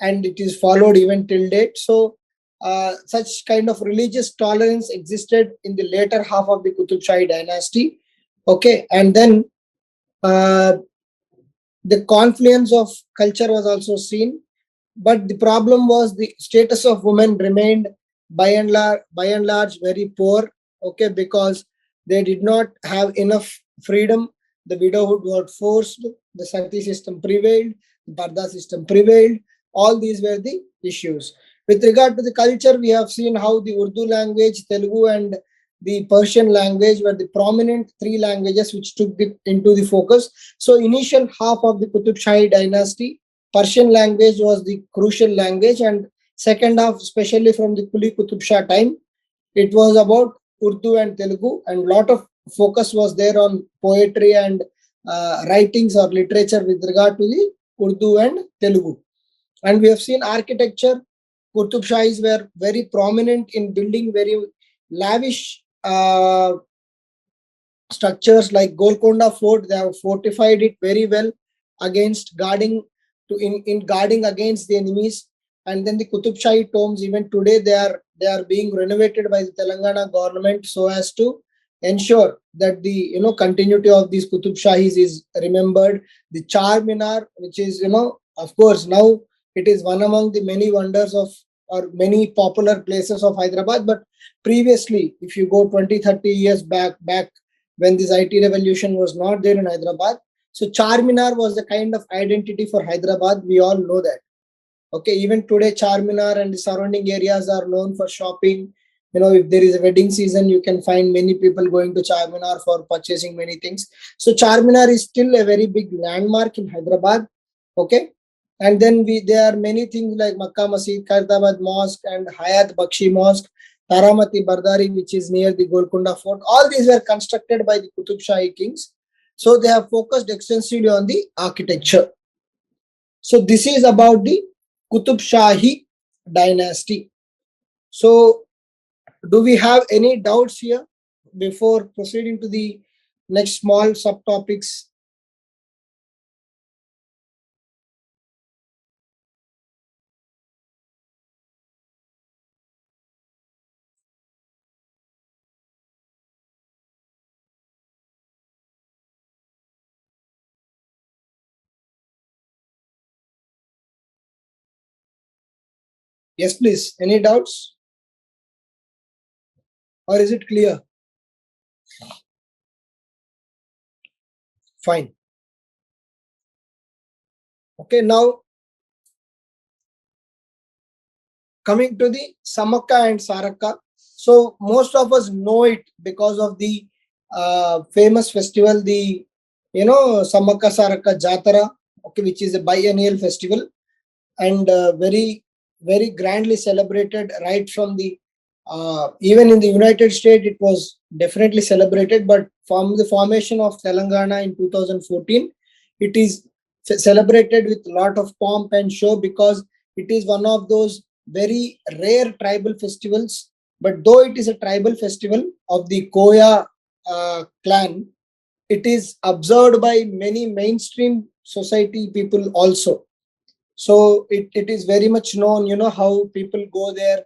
[SPEAKER 1] and it is followed even till date. So, such kind of religious tolerance existed in the later half of the Qutb Shahi dynasty. Okay, and then uh, the confluence of culture was also seen, but the problem was the status of women remained by and large very poor. Okay, because they did not have enough freedom. The widowhood was forced, the sati system prevailed, the parda system prevailed. All these were the issues. With regard to the culture, we have seen how the Urdu language, Telugu, and the Persian language were the prominent three languages which took into the focus. So initial half of the Qutb Shahi dynasty, Persian language was the crucial language, and second half, especially from the Quli Qutb Shah time, it was about Urdu and Telugu, and lot of focus was there on poetry and writings or literature with regard to the Urdu and Telugu. And we have seen architecture. Qutb Shahis were very prominent in building very lavish structures like Golconda Fort. They have fortified it very well against guarding in guarding against the enemies. And then the Qutb Shahi tombs, even today, they are being renovated by the Telangana government so as to ensure that the continuity of these Qutb Shahis is remembered. The Char Minar, which is of course now it is one among the many wonders of or many popular places of Hyderabad. But previously, if you go 20-30 years back when this IT revolution was not there in Hyderabad, so Charminar was the kind of identity for Hyderabad. We all know that. Okay, even today, Charminar and the surrounding areas are known for shopping. If there is a wedding season, you can find many people going to Charminar for purchasing many things. So Charminar is still a very big landmark in Hyderabad. Okay, and then there are many things like Makkah Masjid, Khairabad Mosque, and Hayat Bakshi Mosque, Taramati Bardari, which is near the Golconda Fort. All these were constructed by the Qutb Shahi kings. So they have focused extensively on the architecture. So this is about the Qutb Shahi dynasty. So do we have any doubts here before proceeding to the next small subtopics? Yes, please. Any doubts? Or is it clear? Fine. Okay, now coming to the Samaka and Saraka. So most of us know it because of the famous festival, the Samaka-Saraka Jatara, okay, which is a biennial festival, and very grandly celebrated right from the even in the United States it was definitely celebrated, but from the formation of Telangana in 2014 it is celebrated with a lot of pomp and show, because it is one of those very rare tribal festivals. But though it is a tribal festival of the Koya clan, it is observed by many mainstream society people also. So it is very much known, how people go there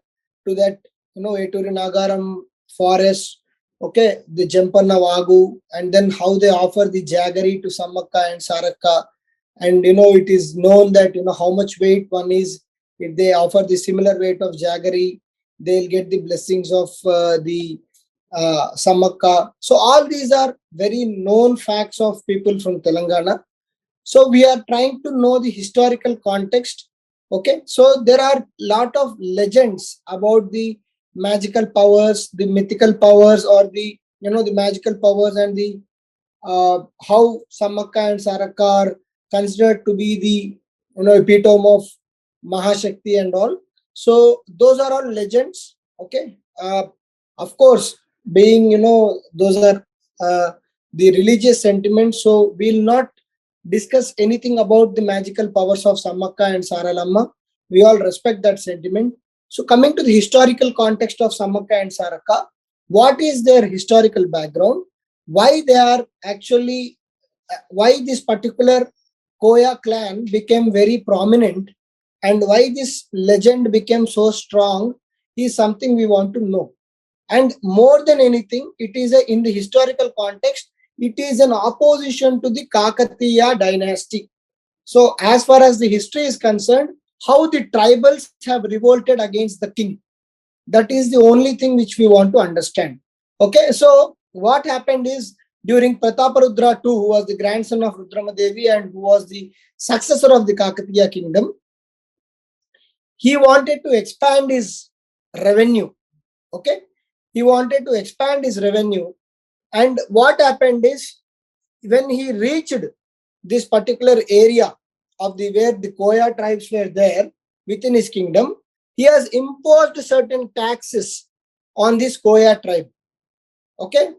[SPEAKER 1] to that, Eturi Nagaram forest, okay, the Jampanna Vagu, and then how they offer the jaggery to Samaka and Saraka. And, it is known that, how much weight one is. If they offer the similar weight of jaggery, they'll get the blessings of the Samaka. So all these are very known facts of people from Telangana. So we are trying to know the historical context. Okay, so there are lot of legends about the magical powers, the mythical powers, or the the magical powers, and the how Samaka and Saraka are considered to be the epitome of Mahashakti and all. So those are all legends. Okay, of course, being those are the religious sentiments. So we'll not discuss anything about the magical powers of Samaka and Saralamma. We all respect that sentiment. So coming to the historical context of Samaka and Saraka, what is their historical background? Why they are actually, why this particular Koya clan became very prominent, and why this legend became so strong is something we want to know. And more than anything, it is in the historical context, it is an opposition to the Kakatiya dynasty. So as far as the history is concerned, how the tribals have revolted against the king, that is the only thing which we want to understand. Okay, so what happened is, during Prataparudra II, who was the grandson of Rudramadevi and who was the successor of the Kakatiya kingdom, he wanted to expand his revenue. Okay, he wanted to expand his revenue. And what happened is, when he reached this particular area of the where the Koya tribes were there within his kingdom, he has imposed certain taxes on this Koya tribe. Okay,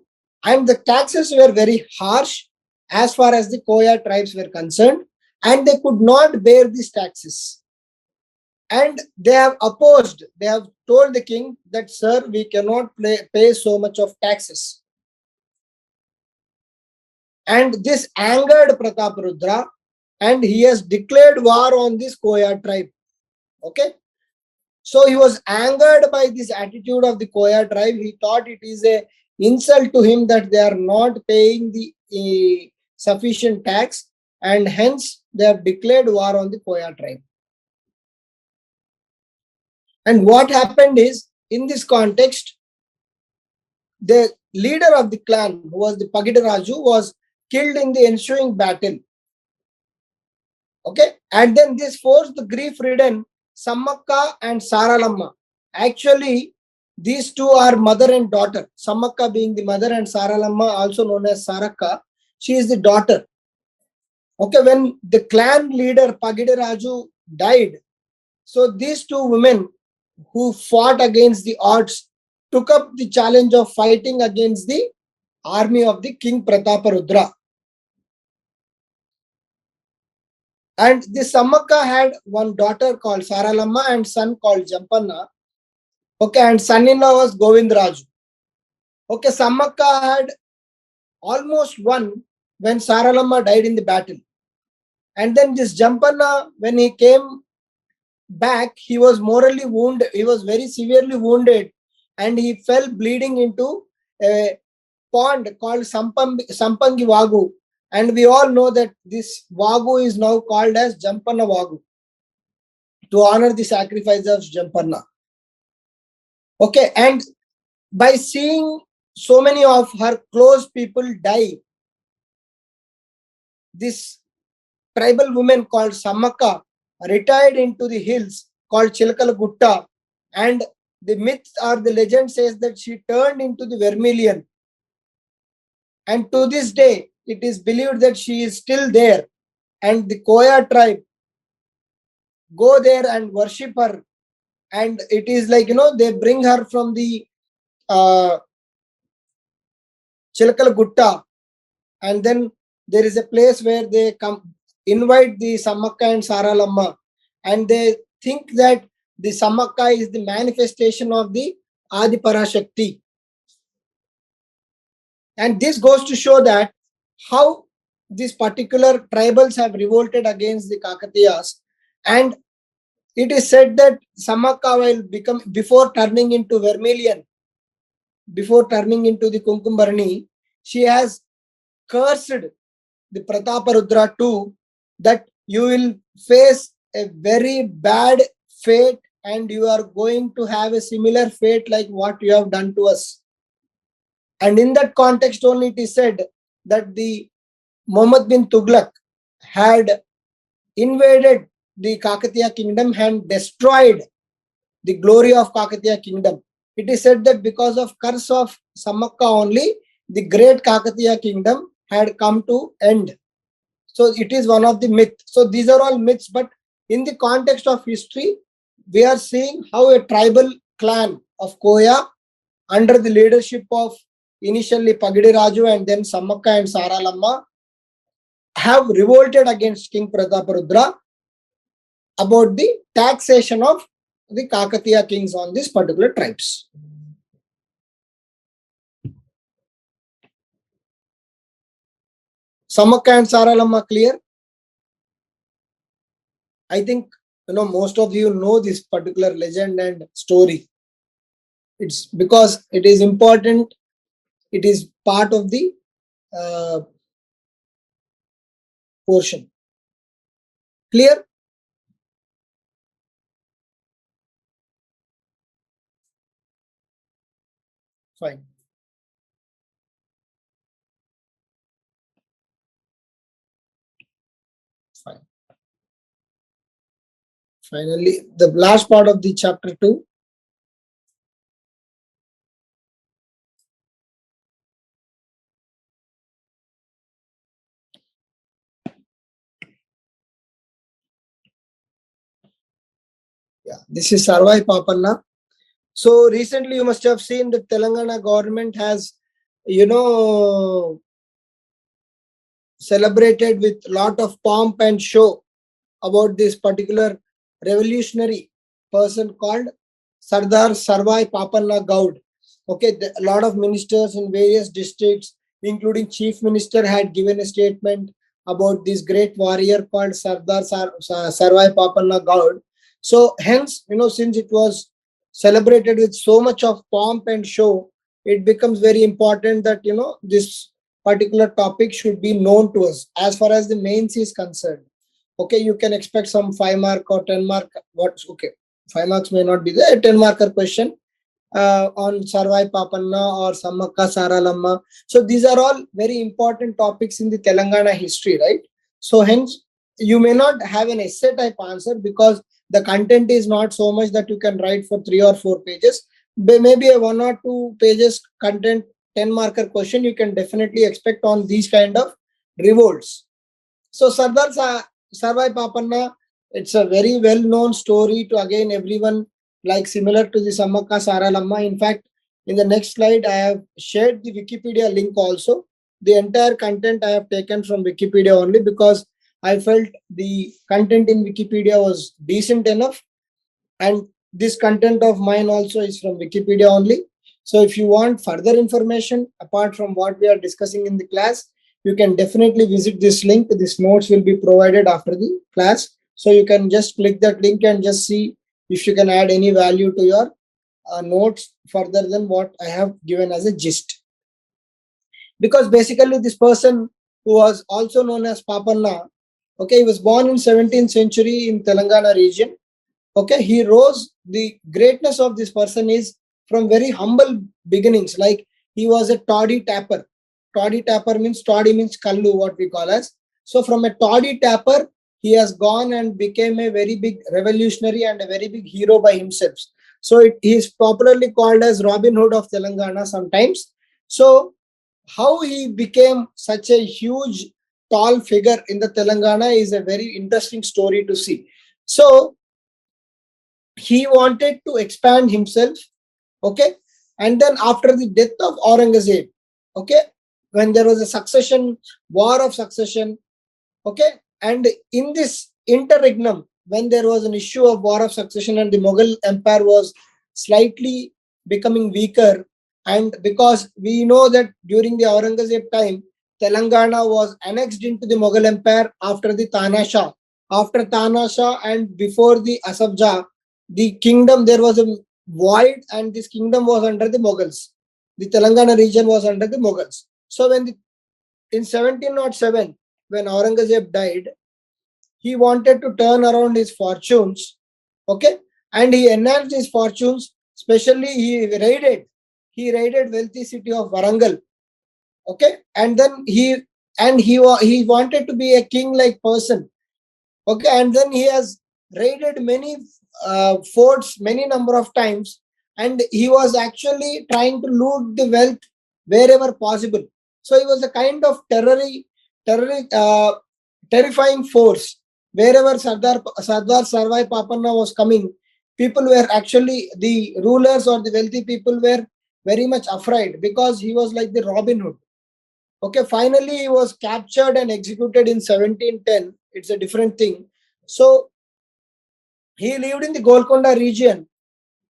[SPEAKER 1] and the taxes were very harsh as far as the Koya tribes were concerned, and they could not bear these taxes. And they have opposed, they have told the king that, sir, we cannot pay so much of taxes. And this angered Prataparudra, and he has declared war on this Koya tribe. Okay, so he was angered by this attitude of the Koya tribe. He thought it is a insult to him that they are not paying the sufficient tax, and hence they have declared war on the Koya tribe. And what happened is, in this context, the leader of the clan, who was the Pagidaraju, was killed in the ensuing battle. Okay, and then this forced the grief-ridden Samaka and Saralamma. Actually, these two are mother and daughter. Samaka being the mother, and Saralamma, also known as Saraka, she is the daughter. Okay, when the clan leader Pagidaraju died, so these two women who fought against the odds took up the challenge of fighting against the army of the King Prataparudra. And this Samaka had one daughter called Saralamma and son called Jampanna. Okay, and son-in-law was Govindraju. Okay, Samaka had almost won when Saralamma died in the battle. And then this Jampanna, when he came back, he was morally wounded. He was very severely wounded, and he fell bleeding into a pond called Sampangi Vagu. And we all know that this Vagu is now called as Jampanna Vagu, to honor the sacrifice of Jampanna. Okay, and by seeing so many of her close people die, this tribal woman called Samaka retired into the hills called Chilakala Gutta, and the myth or the legend says that she turned into the vermilion. And to this day, it is believed that she is still there. And the Koya tribe go there and worship her. And it is like, they bring her from the Chilakal Gutta. And then there is a place where they come, invite the Samaka and Saralamma. And they think that the Samaka is the manifestation of the Adi Parashakti. And this goes to show that how these particular tribals have revolted against the Kakatiyas. And it is said that Samaka will become, before turning into vermilion, before turning into the Kunkumbarani, she has cursed the Prataparudra too, that you will face a very bad fate and you are going to have a similar fate like what you have done to us. And in that context only it is said that the Muhammad bin Tughlaq had invaded the Kakatiya kingdom and destroyed the glory of Kakatiya kingdom. It is said that because of curse of Samaka only, the great Kakatiya kingdom had come to end. So it is one of the myths. So these are all myths, but in the context of history, we are seeing how a tribal clan of Koya, under the leadership of initially Pagidi Raju and then Samaka and Saralamma, have revolted against King Prataparudra about the taxation of the Kakatiya kings on these particular tribes. Samaka and Saralamma clear? I think most of you know this particular legend and story. It's because it is important. It is part of the portion. Clear? Fine. Fine. Finally, the last part of the chapter 2. Yeah, this is Sarvai Papana. So recently you must have seen that Telangana government has, celebrated with lot of pomp and show about this particular revolutionary person called Sardar Sarvai Papana Gaud. Okay, a lot of ministers in various districts, including Chief Minister, had given a statement about this great warrior called Sardar Sarvai Papana Gaud. So hence, since it was celebrated with so much of pomp and show, it becomes very important that, this particular topic should be known to us as far as the mains is concerned. Okay, you can expect some 5 mark or 10 mark. Okay, 5 marks may not be there. 10 marker question on Sarvai Papanna or Samaka Saralamma. So these are all very important topics in the Telangana history, right? So hence, you may not have an essay type answer because the content is not so much that you can write for 3 or 4 pages. Maybe a 1 or 2 pages content, 10 marker question you can definitely expect on these kind of revolts. So Sardar Sarvai Papanna, it's a very well-known story to again everyone, like similar to the Samaka Saralamma. In fact, in the next slide, I have shared the Wikipedia link also. The entire content I have taken from Wikipedia only because I felt the content in Wikipedia was decent enough. And this content of mine also is from Wikipedia only. So if you want further information apart from what we are discussing in the class, you can definitely visit this link. This notes will be provided after the class. So you can just click that link and just see if you can add any value to your notes further than what I have given as a gist. Because basically this person who was also known as Papanna, okay, he was born in 17th century in Telangana region. Okay, he rose, the greatness of this person is from very humble beginnings. Like he was a toddy tapper. Toddy tapper means, toddy means kallu, what we call as. So from a toddy tapper, he has gone and became a very big revolutionary and a very big hero by himself. So he is popularly called as Robin Hood of Telangana sometimes. So how he became such a huge tall figure in the Telangana is a very interesting story to see. So he wanted to expand himself, okay, and then after the death of Aurangzeb, okay, when there was a war of succession, okay, and in this interregnum, when there was an issue of war of succession and the Mughal empire was slightly becoming weaker, and because we know that during the Aurangzeb time, Telangana was annexed into the Mughal empire after the Tanasha. After Tanasha and before the Asaf Jahi, the kingdom, there was a void and this kingdom was under the Mughals. The Telangana region was under the Mughals. So in 1707, when Aurangzeb died, he wanted to turn around his fortunes, okay, and he enhanced his fortunes. Especially, he raided wealthy city of Warangal, okay, and then he wanted to be a king-like person, okay, and then he has raided many forts many number of times, and he was actually trying to loot the wealth wherever possible. So he was a kind of terrifying force. Wherever Sardar Sarvai Papana was coming, people were actually, the rulers or the wealthy people were very much afraid because he was like the Robin Hood. Okay, finally he was captured and executed in 1710. It's a different thing. So he lived in the Golconda region.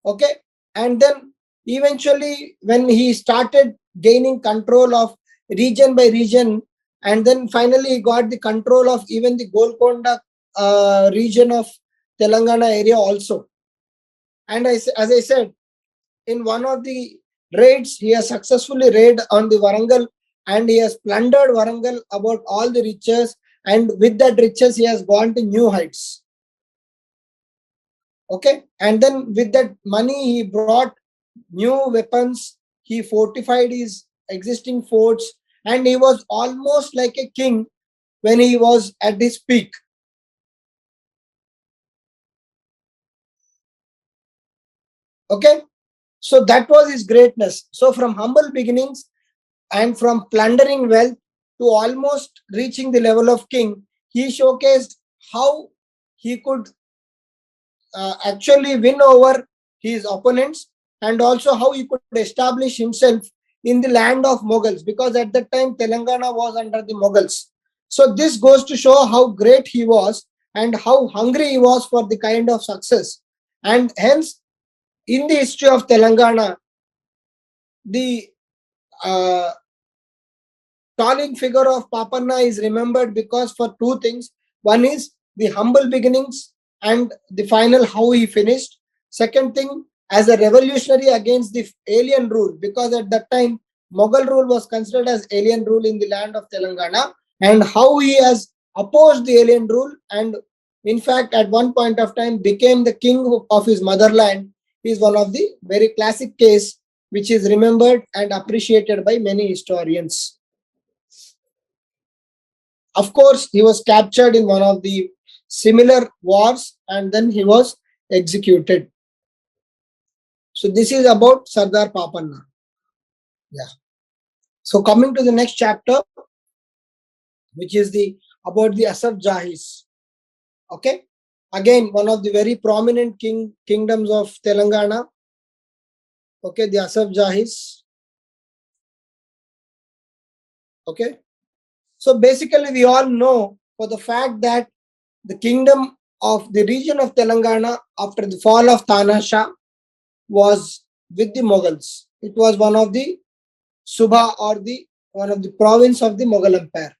[SPEAKER 1] Okay, and then eventually when he started gaining control of region by region, and then finally he got the control of even the Golconda region of Telangana area also. And as I said, in one of the raids, he has successfully raided on the Warangal, and he has plundered Warangal about all the riches, and with that riches he has gone to new heights. Okay, and then with that money he brought new weapons, he fortified his existing forts, and he was almost like a king when he was at his peak. Okay, so that was his greatness. So from humble beginnings and from plundering wealth to almost reaching the level of king, he showcased how he could actually win over his opponents, and also how he could establish himself in the land of Mughals, because at that time Telangana was under the Mughals. So this goes to show how great he was and how hungry he was for the kind of success. And hence, in the history of Telangana, the uh, towering figure of Papanna is remembered because for two things. One is the humble beginnings and the final how he finished. Second thing, as a revolutionary against the alien rule, because at that time Mughal rule was considered as alien rule in the land of Telangana, and how he has opposed the alien rule, and in fact at one point of time became the king of his motherland, is one of the very classic case which is remembered and appreciated by many historians. Of course, he was captured in one of the similar wars and then he was executed. So this is about Sardar Papanna. Yeah. So coming to the next chapter, which is the about the Asaf Jahis. Okay. Again, one of the very prominent kingdoms of Telangana. Okay, the Asaf Jahis. Okay. So basically, we all know for the fact that the kingdom of the region of Telangana after the fall of Tanasha was with the Mughals. It was one of the Subha, or the one of the province of the Mughal Empire.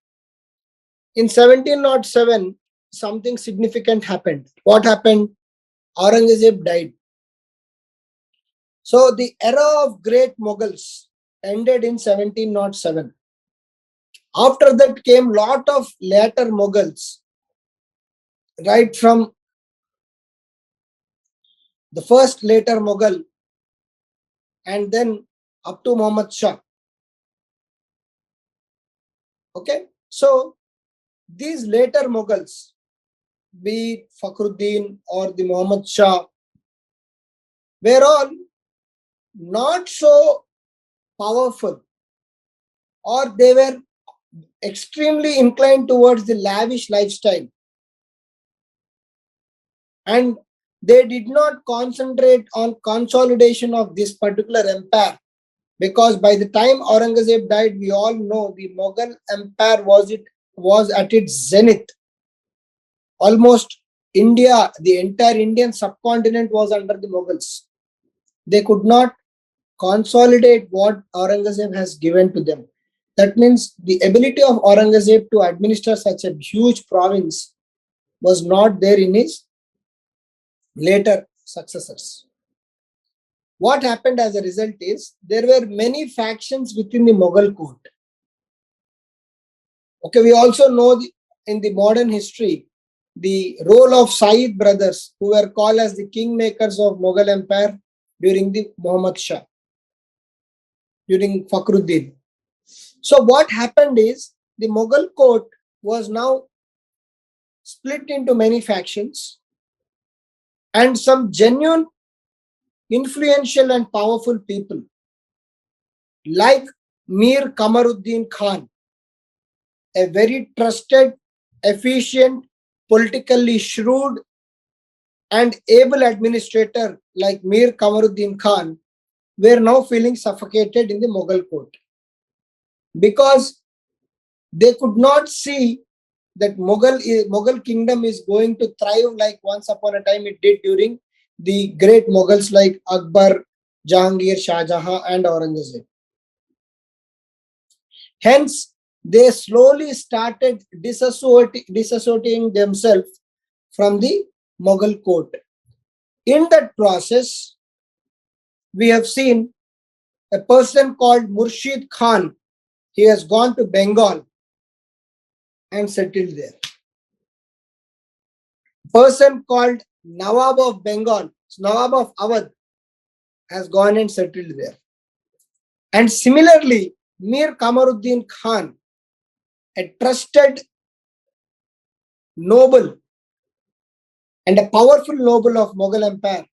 [SPEAKER 1] In 1707, something significant happened. What happened? Aurangzeb died. So the era of great Mughals ended in 1707. After that came lot of later Mughals, right from the first later Mughal and then up to Muhammad Shah. Okay, so these later Mughals, be it Fakhruddin or the Muhammad Shah, were all not so powerful, or they were extremely inclined towards the lavish lifestyle, and they did not concentrate on consolidation of this particular empire, because by the time Aurangzeb died, we all know the Mughal empire was at its zenith. Almost India, the entire Indian subcontinent was under the Mughals. They could not consolidate what Aurangzeb has given to them. That means the ability of Aurangzeb to administer such a huge province was not there in his later successors. What happened as a result is there were many factions within the Mughal court. Okay, we also know in the modern history the role of Said brothers, who were called as the kingmakers of Mughal Empire during the Muhammad Shah, during Fakhruddin. So what happened is the Mughal court was now split into many factions, and some genuine, influential and powerful people like Mir Kamaruddin Khan, a very trusted, efficient, politically shrewd and able administrator like Mir Kamaruddin Khan, were now feeling suffocated in the Mughal court, because they could not see that Mughal kingdom is going to thrive like once upon a time it did during the great Mughals like Akbar, Jahangir, Shah Jahan and Aurangzeb. Hence, they slowly started disassociating themselves from the Mughal court. In that process, we have seen a person called Murshid Khan. He has gone to Bengal and settled there. Person called Nawab of Bengal, Nawab of Awadh, has gone and settled there. And similarly, Mir Kamaruddin Khan, a trusted noble and a powerful noble of Mughal Empire,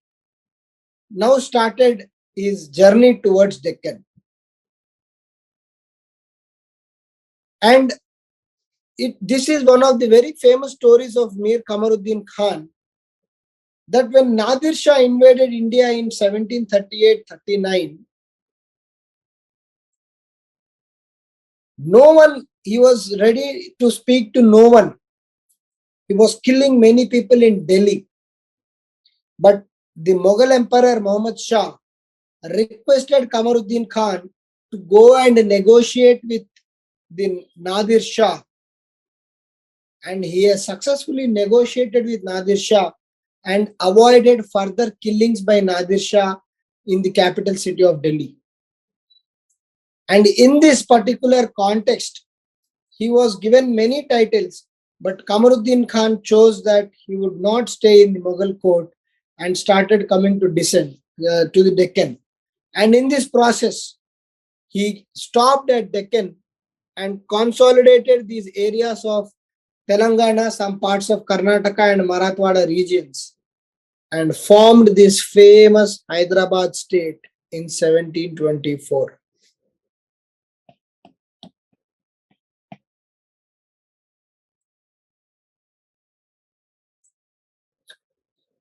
[SPEAKER 1] now started his journey towards Deccan. And this is one of the very famous stories of Mir Kamaruddin Khan, that when Nadir Shah invaded India in 1738-39, he was ready to speak to no one. He was killing many people in Delhi. But the Mughal Emperor Muhammad Shah requested Kamaruddin Khan to go and negotiate with the Nadir Shah. And he has successfully negotiated with Nadir Shah and avoided further killings by Nadir Shah in the capital city of Delhi. And in this particular context, he was given many titles, but Kamaruddin Khan chose that he would not stay in the Mughal court and started coming to descent to the Deccan. And in this process, he stopped at Deccan and consolidated these areas of Telangana, some parts of Karnataka and Marathwada regions, and formed this famous Hyderabad state in 1724.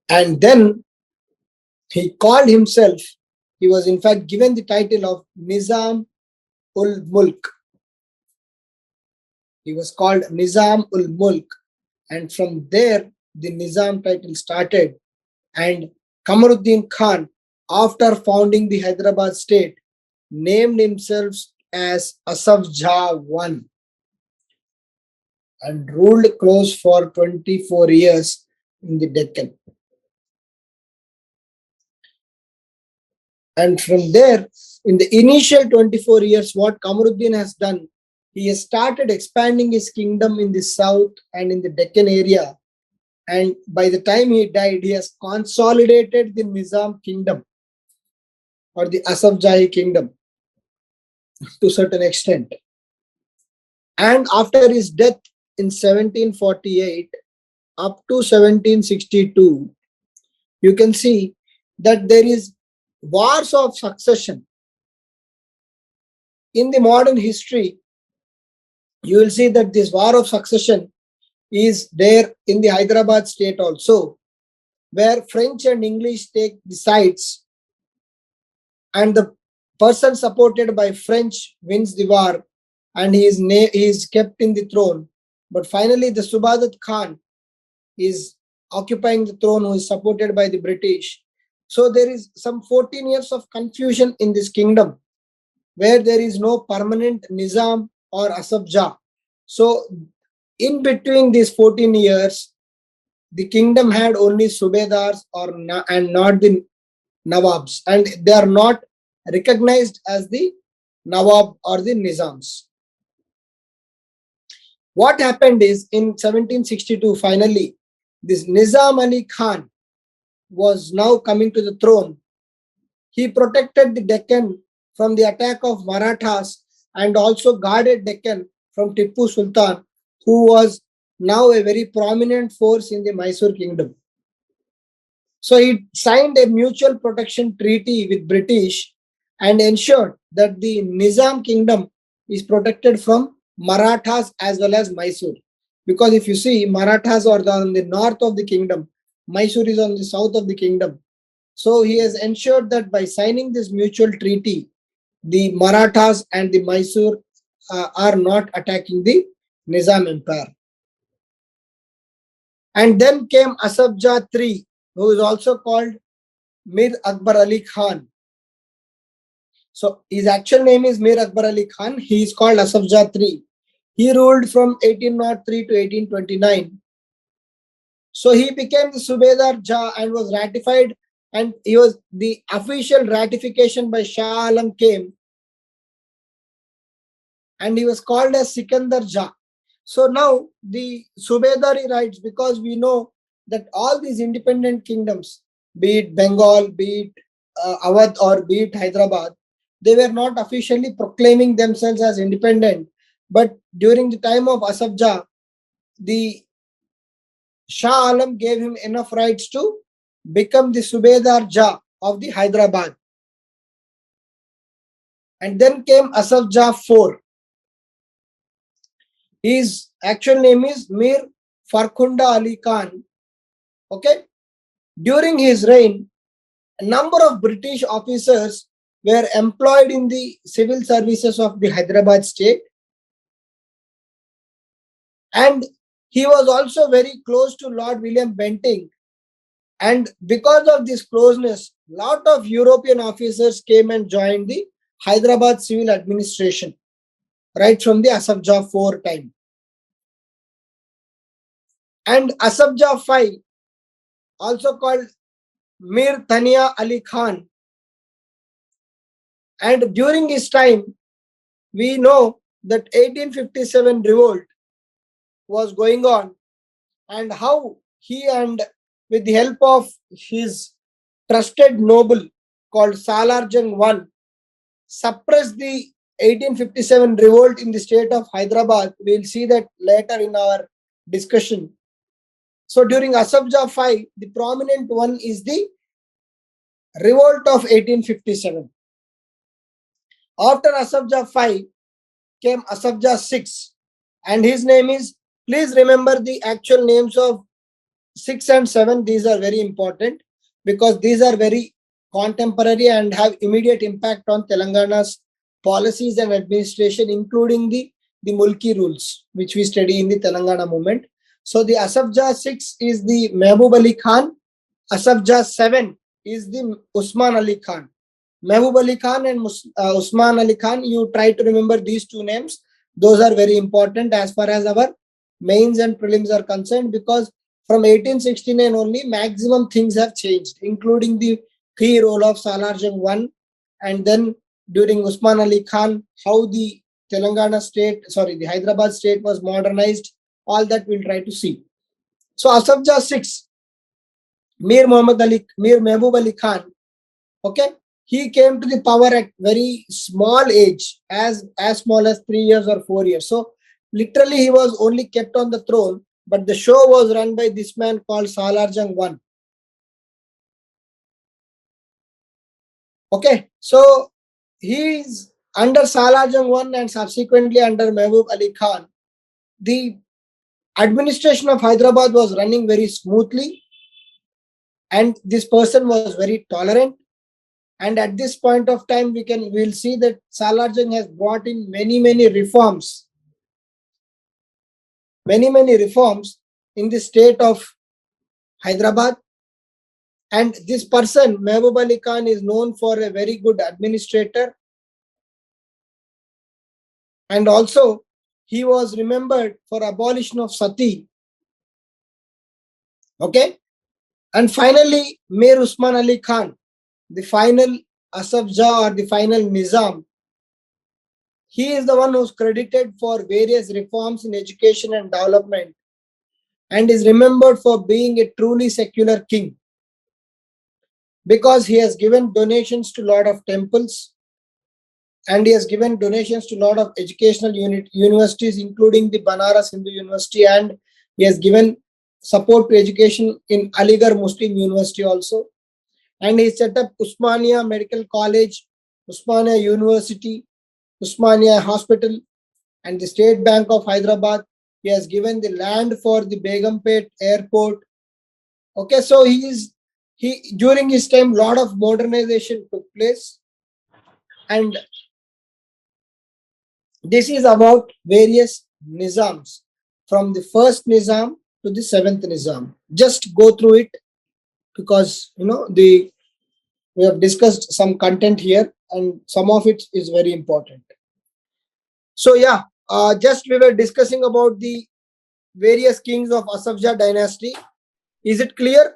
[SPEAKER 1] And then he called himself, he was in fact given the title of Nizam ul Mulk. He was called Nizam ul Mulk, and from there the Nizam title started. And Kamaruddin Khan, after founding the Hyderabad state, named himself as Asaf Jahi I and ruled close for 24 years in the Deccan. And from there, in the initial 24 years, what Kamaruddin has done, he has started expanding his kingdom in the south and in the Deccan area. And by the time he died, he has consolidated the Nizam kingdom or the Asaf Jahi kingdom to a certain extent. And after his death in 1748 up to 1762, you can see that there is wars of succession. In the modern history, you will see that this war of succession is there in the Hyderabad state also, where French and English take the sides, and the person supported by French wins the war, and he is kept in the throne. But finally, the Subadat Khan is occupying the throne, who is supported by the British. So there is some 14 years of confusion in this kingdom, where there is no permanent Nizam or Asaf Jah. So in between these 14 years, the kingdom had only Subedars and not the Nawabs, and they are not recognized as the Nawab or the Nizams. What happened is, in 1762, finally, this Nizam Ali Khan was now coming to the throne. He protected the Deccan from the attack of Marathas and also guarded Deccan from Tippu Sultan, who was now a very prominent force in the Mysore kingdom. So he signed a mutual protection treaty with British and ensured that the Nizam kingdom is protected from Marathas as well as Mysore. Because if you see, Marathas are on the north of the kingdom, Mysore is on the south of the kingdom. So he has ensured that by signing this mutual treaty, the Marathas and the Mysore are not attacking the Nizam Empire. And then came Asaf Jah III, who is also called Mir Akbar Ali Khan. So his actual name is Mir Akbar Ali Khan. He is called Asaf Jah III. He ruled from 1803 to 1829. So he became the Subedar Jah and was ratified, and he was the official ratification by Shah Alam came, and he was called as Sikandar Jah. So now the Subedari rights, because we know that all these independent kingdoms, be it Bengal, be it Awadh, or be it Hyderabad, they were not officially proclaiming themselves as independent. But during the time of Asaf Jah, the Shah Alam gave him enough rights to become the Subedar Jah of the Hyderabad. And then came Asaf Jah IV. His actual name is Mir Farkhunda Ali Khan. Okay. During his reign, a number of British officers were employed in the civil services of the Hyderabad state. And he was also very close to Lord William Bentinck. And because of this closeness, a lot of European officers came and joined the Hyderabad civil administration, right from the Asaf Jah IV time. And Asaf Jah V, also called Mir Tania Ali Khan. And during his time, we know that 1857 revolt was going on, and how he, and with the help of his trusted noble called Salar Jung I, suppressed the 1857 revolt in the state of Hyderabad. We will see that later in our discussion. So during Asaf Jah V, the prominent one is the revolt of 1857. After Asaf Jah V came Asaf Jah VI, and his name is, please remember the actual names of 6 and 7. These are very important because these are very contemporary and have immediate impact on Telangana's policies and administration, including the Mulki rules, which we study in the Telangana movement. So the Asaf Jah VI is the Mehboob Ali Khan. Asaf Jah VII is the Usman Ali Khan. Mehboob Ali Khan and Usman Ali Khan, you try to remember these two names. Those are very important as far as our mains and prelims are concerned, because from 1869 only, maximum things have changed, including the key role of Salar Jung I, and then during Usman Ali Khan, how the the Hyderabad state was modernized. All that we'll try to see. So Asaf Jah VI, Mir Mehboob Ali Khan, okay, he came to the power at very small age, as small as 3 years or 4 years. So literally he was only kept on the throne, but the show was run by this man called Salar Jung I. Okay, so he is under Salar Jung 1 and subsequently under Mehboob Ali Khan. The administration of Hyderabad was running very smoothly, and this person was very tolerant. And at this point of time, we'll see that Salar Jung has brought in many reforms in the state of Hyderabad. And this person, Mehboob Ali Khan, is known for a very good administrator. And also, he was remembered for abolition of sati. Okay. And finally, Mir Usman Ali Khan, the final Asaf Jahi or the final Nizam. He is the one who's credited for various reforms in education and development, and is remembered for being a truly secular king, because he has given donations to a lot of temples, and he has given donations to a lot of educational universities, including the Banaras Hindu University, and he has given support to education in Aligarh Muslim University also. And he set up Usmania Medical College, Usmania University, Usmania Hospital, and the State Bank of Hyderabad. He has given the land for the Begumpet Airport. Okay, so he during his time, lot of modernization took place, and this is about various Nizams, from the first Nizam to the seventh Nizam. Just go through it, because we have discussed some content here, and some of it is very important. So yeah, just we were discussing about the various kings of Asaf Jahi dynasty. Is it clear?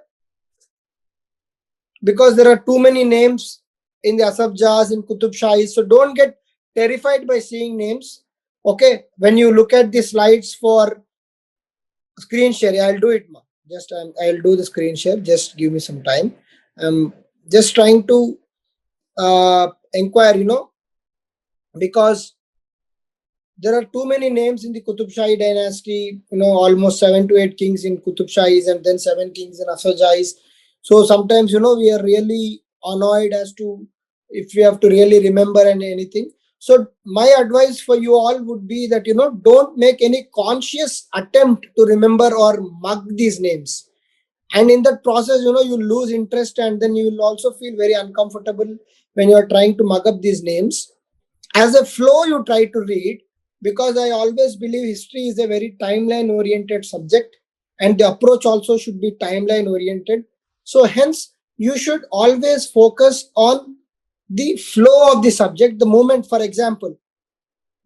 [SPEAKER 1] Because there are too many names in the Asaf Jahs, in Qutb Shahi, so don't get terrified by seeing names. Okay, when you look at the slides for screen share, I'll do it, ma. Just I'll do the screen share. Just give me some time. I'm just trying to inquire, because there are too many names in the Qutb Shahi dynasty, almost 7 to 8 kings in Qutb Shahis, and then 7 kings in Asaf Jahis. So sometimes, we are really annoyed as to if we have to really remember anything. So my advice for you all would be that, don't make any conscious attempt to remember or mug these names. And in that process, you lose interest, and then you will also feel very uncomfortable when you are trying to mug up these names. As a flow, you try to read, because I always believe history is a very timeline oriented subject, and the approach also should be timeline oriented. So hence, you should always focus on the flow of the subject. The moment, for example,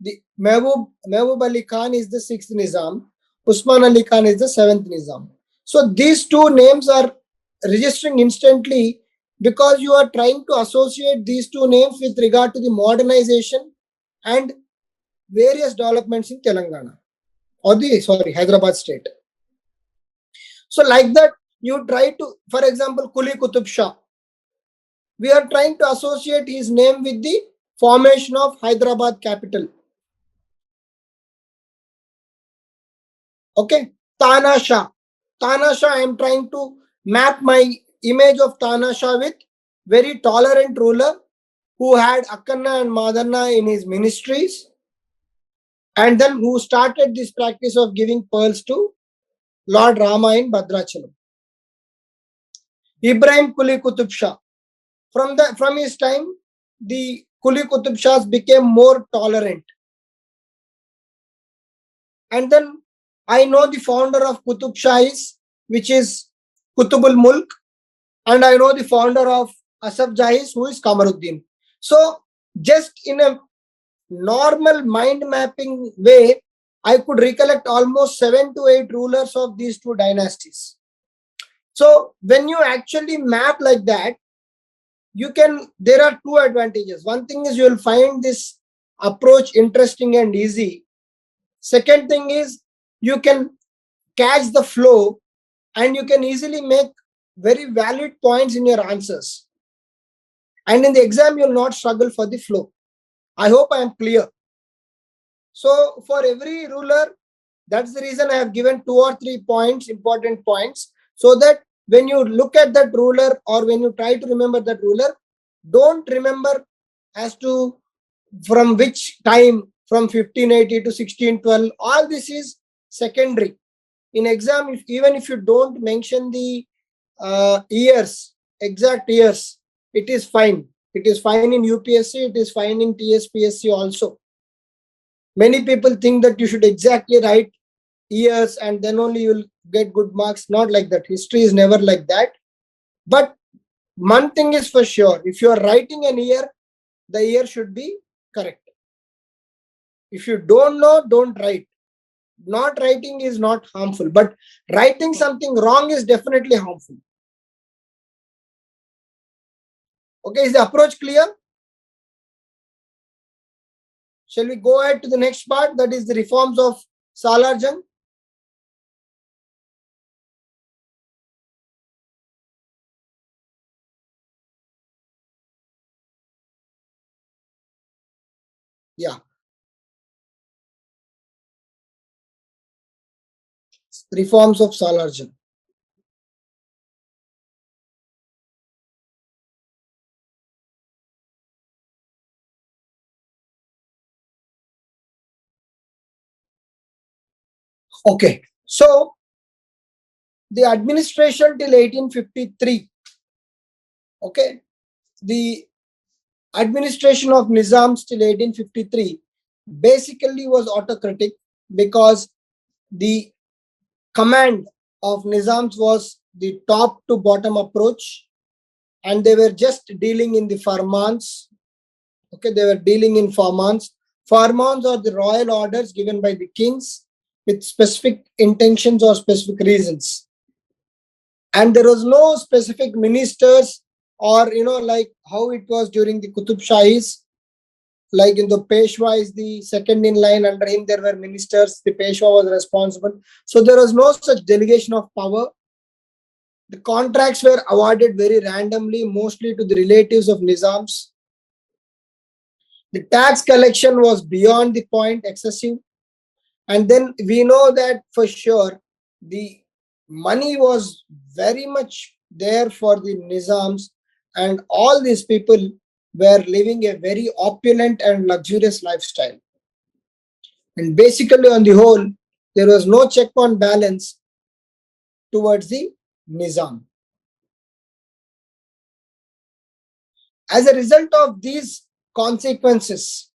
[SPEAKER 1] the Mehboob Ali Khan is the 6th Nizam, Usman Ali Khan is the 7th Nizam. So these two names are registering instantly, because you are trying to associate these two names with regard to the modernization and various developments in Telangana, or Hyderabad state. So like that, you try to, for example, Quli Qutb Shah, we are trying to associate his name with the formation of Hyderabad capital. Okay, Tana Shah, I am trying to map my image of Tana Shah with very tolerant ruler who had Akkanna and Madanna in his ministries, and then who started this practice of giving pearls to Lord Rama in Bhadrachalam. Ibrahim Quli Qutb Shah. From his time, the Quli Qutb Shahs became more tolerant. And then I know the founder of Qutb Shahis, which is Qutbul Mulk, and I know the founder of Asaf Jahis, who is Kamaruddin. So just in a normal mind mapping way, I could recollect almost 7 to 8 rulers of these two dynasties. So when you actually map like that, there are two advantages. One thing is, you will find this approach interesting and easy. Second thing is, you can catch the flow, and you can easily make very valid points in your answers. And in the exam, you will not struggle for the flow. I hope I am clear. So for every ruler, that's the reason I have given 2 or 3 points, important points, so that when you look at that ruler, or when you try to remember that ruler, Don't remember as to from which time, from 1580 to 1612. All this is secondary. In exam, even if you don't mention the years, exact years, it is fine. It is fine in UPSC, it is fine in TSPSC also. Many people think that you should exactly write years and then only you'll get good marks. Not like that. History is never like that. But one thing is for sure, if you are writing an year, the year should be correct. If you don't know, don't write. Not writing is not harmful, but writing something wrong is definitely harmful. Okay, is the approach clear? Shall we go ahead to the next part, that is the reforms of Salar Jung? Yeah. Reforms of Salar Jung. Okay, so the administration till 1853, okay, the administration of Nizams till 1853 basically was autocratic, because the command of Nizams was the top to bottom approach, and they were just dealing in the farmans. Okay, they were dealing in farmans. Farmans are the royal orders given by the kings with specific intentions or specific reasons. And there was no specific ministers, or like how it was during the Qutb Shahis. Like in the Peshwa is the second in line, under him there were ministers, the Peshwa was responsible. So there was no such delegation of power. The contracts were awarded very randomly, mostly to the relatives of Nizams. The tax collection was beyond the point, excessive. And then we know that for sure the money was very much there for the Nizams, and all these people were living a very opulent and luxurious lifestyle. And basically, on the whole, there was no check on balance towards the Nizam. As a result of these consequences,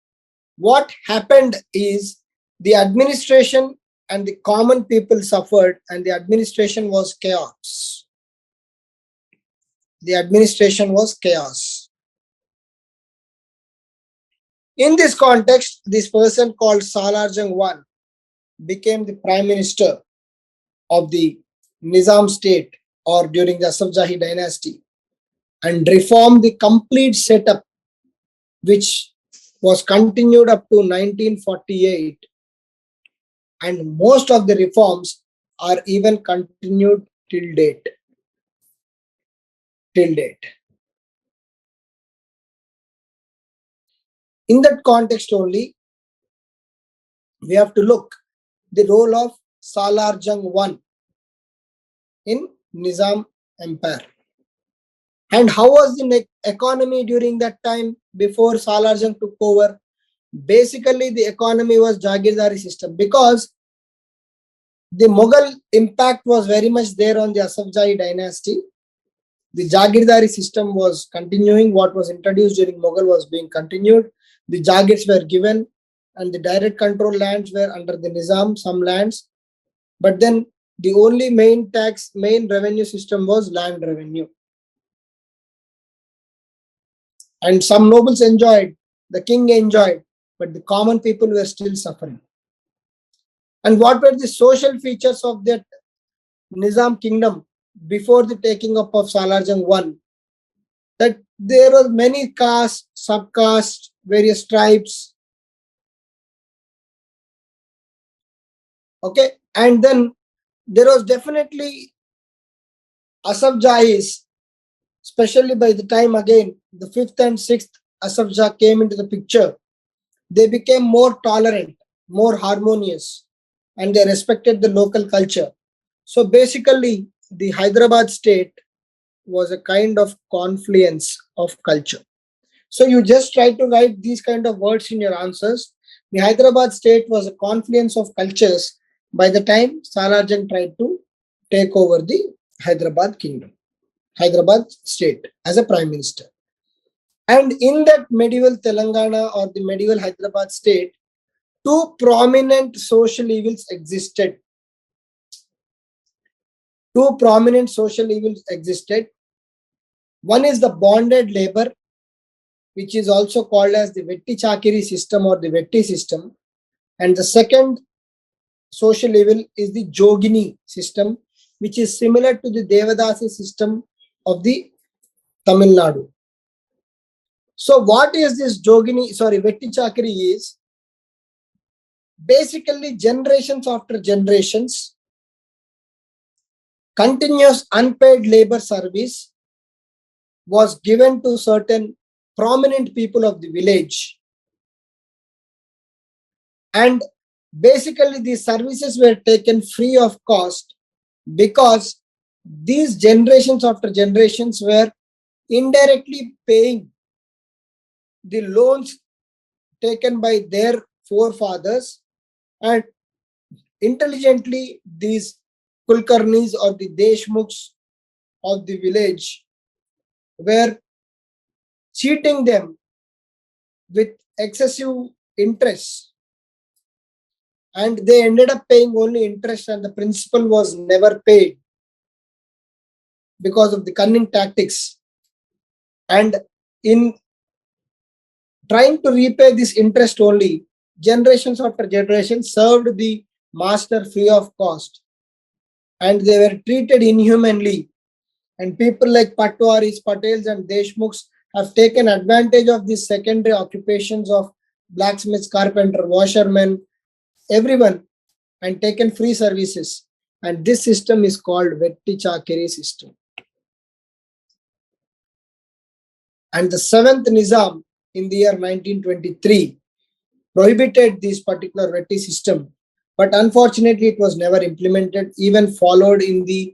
[SPEAKER 1] what happened is the administration and the common people suffered, and the administration was chaos. The administration was chaos. In this context, this person called Salar Jung I became the prime minister of the Nizam state, or during the Asaf Jahi dynasty, and reformed the complete setup, which was continued up to 1948. And most of the reforms are even continued till date. In that context only, we have to look the role of Salar Jung I in Nizam Empire. And how was the economy during that time before Salar Jung took over? Basically, the economy was Jagirdari system, because the Mughal impact was very much there on the Asaf Jahi dynasty. The Jagirdari system was continuing. What was introduced during Mughal was being continued. The Jagirs were given, and the direct control lands were under the Nizam, some lands. But then the only main revenue system was land revenue. And some nobles enjoyed, the king enjoyed, but the common people were still suffering. And what were the social features of that Nizam kingdom before the taking up of Salar Jung I? That there were many castes, subcastes, various tribes. Okay, and then there was definitely Asaf Jahis, especially by the time again the 5th and 6th Asaf Jah came into the picture. They became more tolerant, more harmonious, and they respected the local culture. So basically, the Hyderabad state was a kind of confluence of culture. So you just try to write these kind of words in your answers. The Hyderabad state was a confluence of cultures by the time Salar Jung tried to take over the Hyderabad kingdom, Hyderabad state as a prime minister. And in that medieval Telangana or the medieval Hyderabad state, two prominent social evils existed. Two prominent social evils existed. One is the bonded labor, which is also called as the Vetti Chakiri system or the Vetti system. And the second social evil is the Jogini system, which is similar to the Devadasi system of the Tamil Nadu. So what is this Vetti Chakri is basically generations after generations, continuous unpaid labor service was given to certain prominent people of the village. And basically these services were taken free of cost because these generations after generations were indirectly paying the loans taken by their forefathers, and intelligently these Kulkarnis or the Deshmukhs of the village were cheating them with excessive interest, and they ended up paying only interest and the principal was never paid because of the cunning tactics. And in trying to repay this interest only, generations after generations served the master free of cost, and they were treated inhumanly. And people like Patwaris, Patels and Deshmukhs have taken advantage of these secondary occupations of blacksmiths, carpenter, washermen, everyone, and taken free services. And this system is called Vetti Chakiri system. And the 7th Nizam in the year 1923 prohibited this particular Vetti system, but unfortunately it was never implemented, even followed in the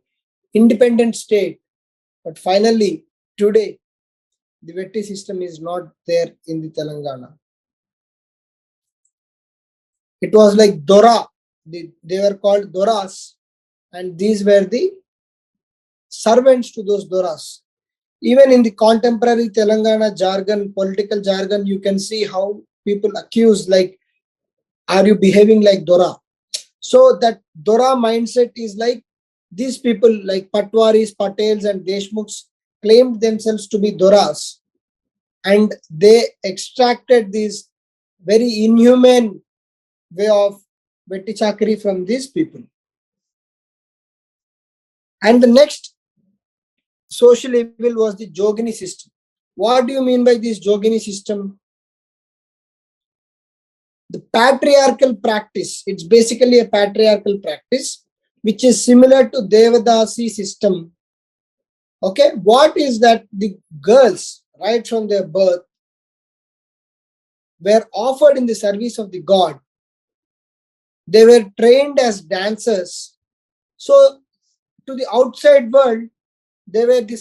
[SPEAKER 1] independent state. But finally, today, the Vetti system is not there in the Telangana. It was like Dora. They were called Doras, and these were the servants to those Doras. Even in the contemporary Telangana jargon, political jargon, you can see how people accuse, like, are you behaving like Dora? So that Dora mindset is like these people like Patwaris, Patels and Deshmukhs claimed themselves to be Doras, and they extracted this very inhumane way of Vetti Chakri from these people. And the next social evil was the Jogini system. What do you mean by this Jogini system? The patriarchal practice, it's basically a patriarchal practice which is similar to Devadasi system. Okay, what is that? The girls, right from their birth, were offered in the service of the god. They were trained as dancers. So to the outside world, they were the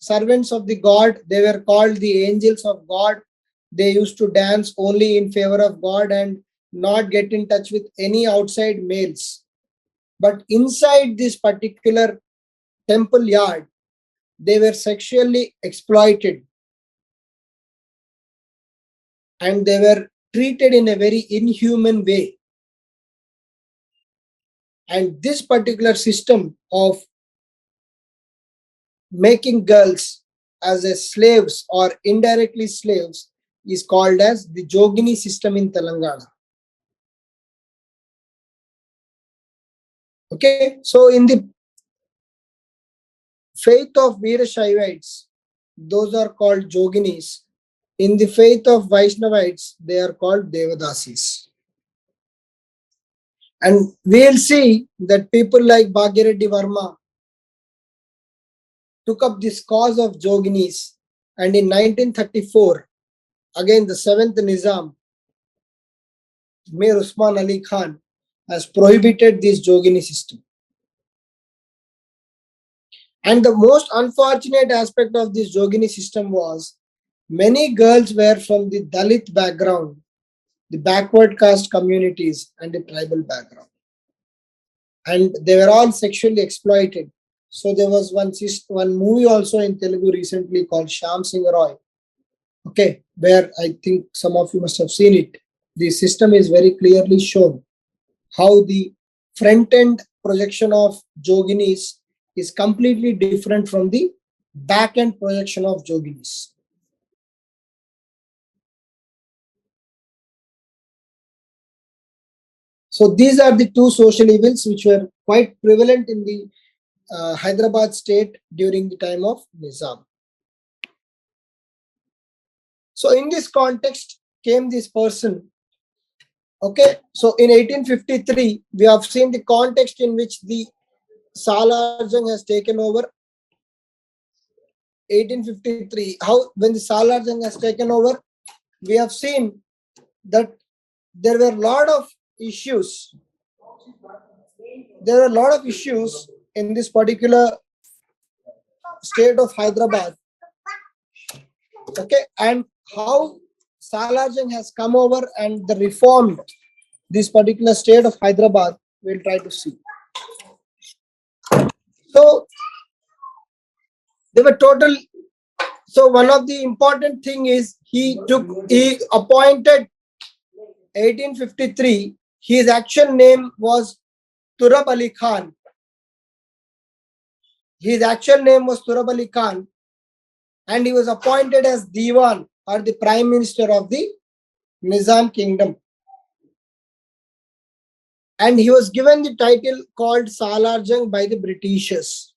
[SPEAKER 1] servants of the god. They were called the angels of God. They used to dance only in favor of God and not get in touch with any outside males. But inside this particular temple yard, they were sexually exploited and they were treated in a very inhuman way. And this particular system of making girls as a slaves or indirectly slaves is called as the Jogini system in Telangana. Okay, so in the faith of Veerashaivites, those are called Joginis. In the faith of Vaishnavites, they are called Devadasis. And we'll see that people like Bhagyareddy Varma took up this cause of Joginis, and in 1934, again the 7th Nizam, Mir Usman Ali Khan, has prohibited this Jogini system. And the most unfortunate aspect of this Jogini system was many girls were from the Dalit background, the backward caste communities, and the tribal background. And they were all sexually exploited. So there was one movie also in Telugu recently called Shyam Singh Roy. Okay, where I think some of you must have seen it. The system is very clearly shown how the front end projection of Yoginis is completely different from the back end projection of Yoginis. So these are the two social evils which were quite prevalent in the Hyderabad state during the time of Nizam. So in this context came this person. Okay, so in 1853, we have seen the context in which the Salar Jung has taken over. 1853, how when the Salar Jung has taken over, we have seen that there were a lot of issues. There are a lot of issues in this particular state of Hyderabad. Okay, and how Salar Jung has come over and the reformed this particular state of Hyderabad, we'll try to see. So they were total. So one of the important thing is he appointed 1853. His actual name was Turab Ali Khan. His actual name was Turab Ali Khan, and he was appointed as Diwan or the Prime Minister of the Nizam Kingdom. And he was given the title called Salar Jung by the Britishers.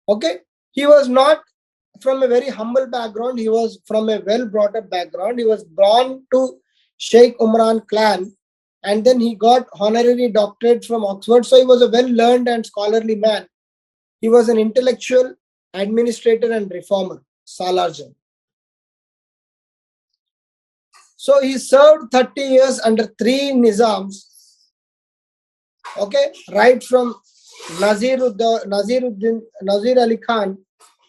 [SPEAKER 1] Okay, he was not from a very humble background. He was from a well brought up background. He was born to Sheikh Umran clan, and then he got honorary doctorate from Oxford. So he was a well learned and scholarly man. He was an intellectual, administrator, and reformer, Salar Jung. So he served 30 years under 3 Nizams. Okay, right from Nazir Ali Khan,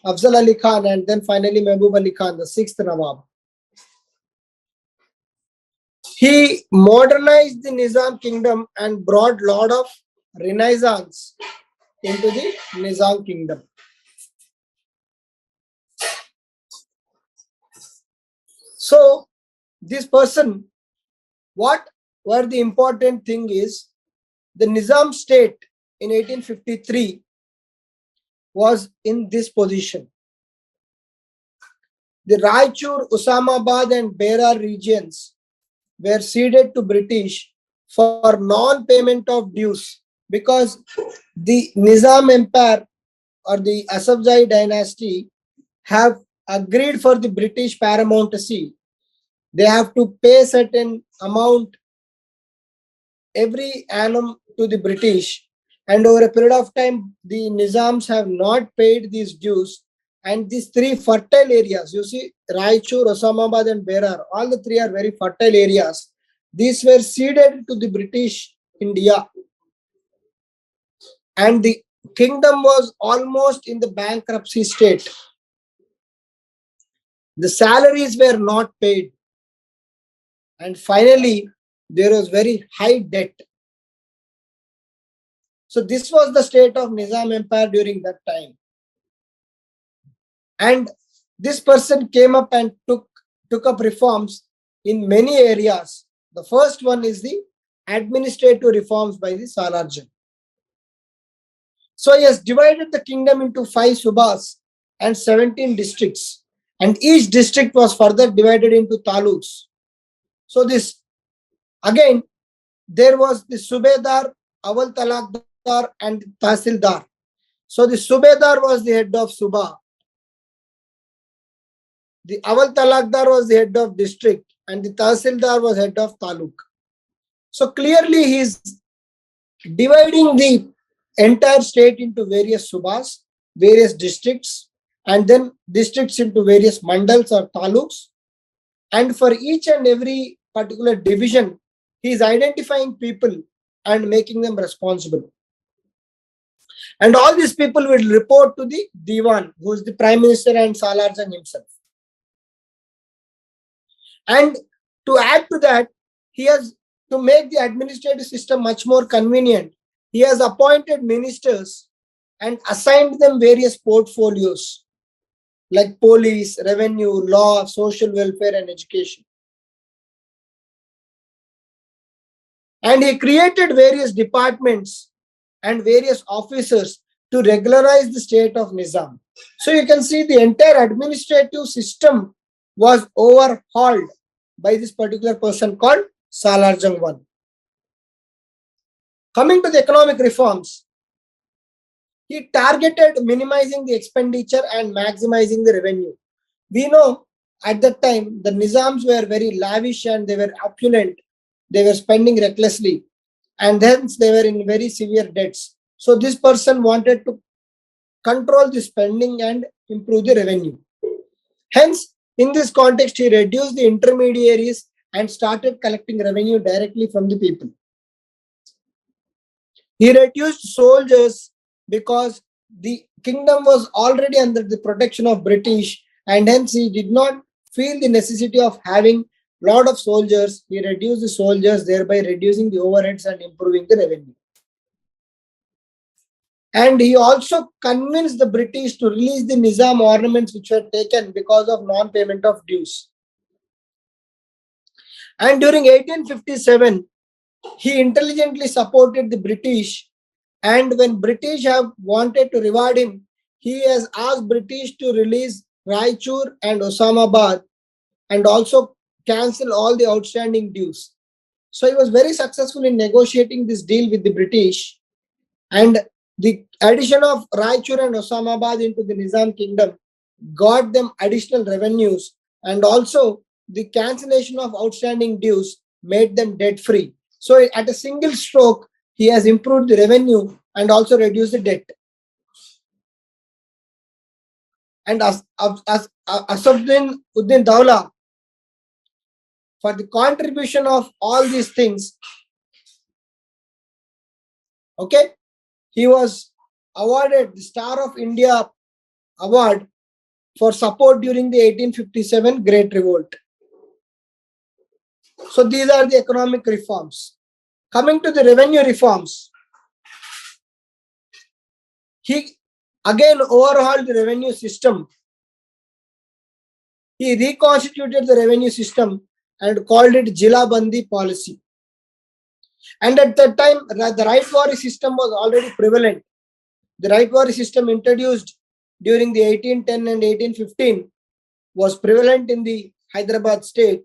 [SPEAKER 1] Afzal Ali Khan, and then finally Mehboob Ali Khan, the 6th Nawab. He modernized the Nizam kingdom and brought a lot of renaissance into the Nizam kingdom. So this person, what were the important thing is the Nizam state in 1853 was in this position. The Raichur, Usamabad and Berar regions were ceded to British for non-payment of dues because the Nizam Empire or the Asaf Jahi dynasty have agreed for the British paramountcy. They have to pay certain amount every annum to the British, and over a period of time the Nizams have not paid these dues, and these 3 fertile areas, you see Raichur, Osamabad and Berar, all the 3 are very fertile areas. These were ceded to the British India, and the kingdom was almost in the bankruptcy state. The salaries were not paid, and finally there was very high debt. So this was the state of Nizam Empire during that time. And this person came up and took up reforms in many areas. The first one is the administrative reforms by the Salar Jung. So he has divided the kingdom into 5 subas and 17 districts, and each district was further divided into taluks. So this, again, there was the Subedar, Awal Talakdar and Tahsildar. So the Subedar was the head of Suba. The Awal Talakdar was the head of district, and the Tahsildar was head of Taluk. So clearly he is dividing the entire state into various subas, various districts, and then districts into various mandals or taluks. And for each and every particular division, he is identifying people and making them responsible. And all these people will report to the Diwan, who is the Prime Minister and Salar Jung himself. And to add to that, he has, to make the administrative system much more convenient, he has appointed ministers and assigned them various portfolios like police, revenue, law, social welfare, and education. And he created various departments and various officers to regularize the state of Nizam. So you can see the entire administrative system was overhauled by this particular person called Salar Jung I. Coming to the economic reforms, he targeted minimizing the expenditure and maximizing the revenue. We know at that time the Nizams were very lavish and they were opulent. They were spending recklessly, and hence they were in very severe debts. So this person wanted to control the spending and improve the revenue. Hence, in this context, he reduced the intermediaries and started collecting revenue directly from the people. He reduced soldiers because the kingdom was already under the protection of British, and hence he did not feel the necessity of having lot of soldiers. He reduced the soldiers, thereby reducing the overheads and improving the revenue. And he also convinced the British to release the Nizam ornaments which were taken because of non-payment of dues. And during 1857, he intelligently supported the British, and when British have wanted to reward him, he has asked British to release Raichur and Osamabad and also cancel all the outstanding dues. So he was very successful in negotiating this deal with the British, and the addition of Raichur and Osamabad into the Nizam kingdom got them additional revenues, and also the cancellation of outstanding dues made them debt free. So at a single stroke, he has improved the revenue and also reduced the debt. And Asafuddin Dawla, for the contribution of all these things, okay, he was awarded the Star of India Award for support during the 1857 Great Revolt. So these are the economic reforms. Coming to the revenue reforms, he again overhauled the revenue system. He reconstituted the revenue system and called it Jila Bandi policy. And at that time, the right-wari system was already prevalent. The right-wari system introduced during the 1810 and 1815 was prevalent in the Hyderabad state.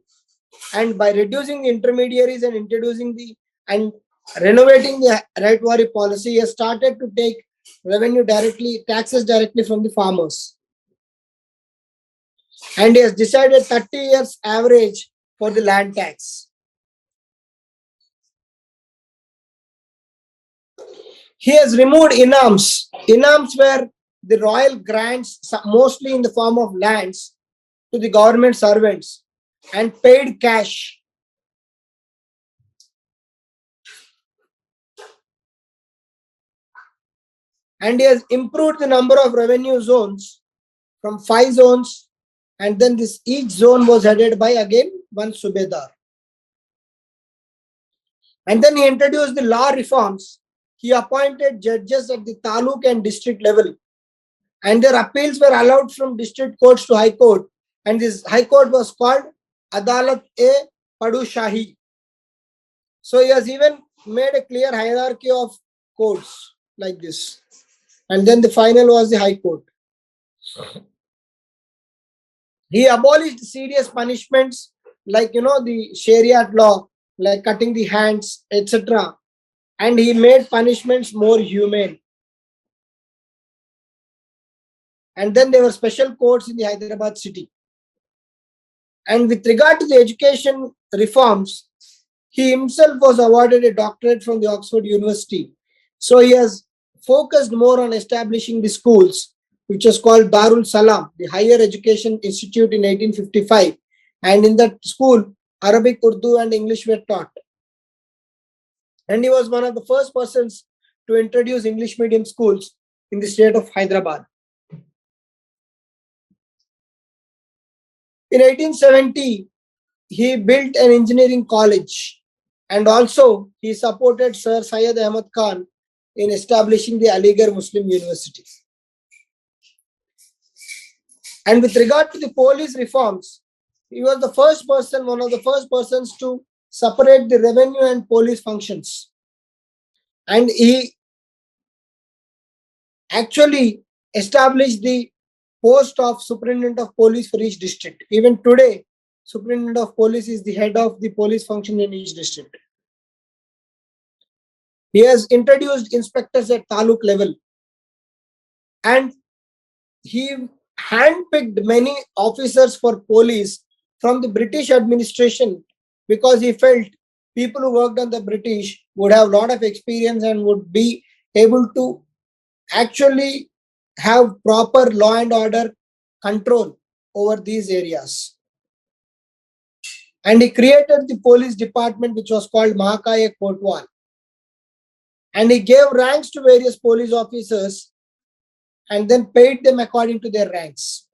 [SPEAKER 1] And by reducing the intermediaries and introducing and renovating the right-wari policy, he has started to take revenue directly, taxes directly from the farmers. And he has decided 30 years average for the land tax. He has removed inams. Inams were the royal grants, mostly in the form of lands, to the government servants, and paid cash. And he has improved the number of revenue zones from 5 zones, and then each zone was headed by again one Subedar. And then he introduced the law reforms. He appointed judges at the taluk and district level, and their appeals were allowed from district courts to high court, and this high court was called Adalat Qutb Shahi. So he has even made a clear hierarchy of courts like this, and then the final was the high court. He abolished serious punishments like the Shariat law, like cutting the hands, etc. And he made punishments more humane. And then there were special courts in the Hyderabad city. And with regard to the education reforms, he himself was awarded a doctorate from the Oxford University. So he has focused more on establishing the schools, which was called Darul Salam, the Higher Education Institute, in 1855. And in that school, Arabic, Urdu, and English were taught. And he was one of the first persons to introduce English medium schools in the state of Hyderabad. In 1870, he built an engineering college, and also he supported Sir Syed Ahmad Khan in establishing the Aligarh Muslim University. And with regard to the police reforms, he was the first person, one of the first persons to separate the revenue and police functions. And he actually established the post of Superintendent of Police for each district. Even today, Superintendent of Police is the head of the police function in each district. He has introduced inspectors at taluk level, and he handpicked many officers for police from the British administration because he felt people who worked on the British would have a lot of experience and would be able to actually have proper law and order control over these areas. And he created the police department, which was called Mahakaya Kotwal. And he gave ranks to various police officers and then paid them according to their ranks.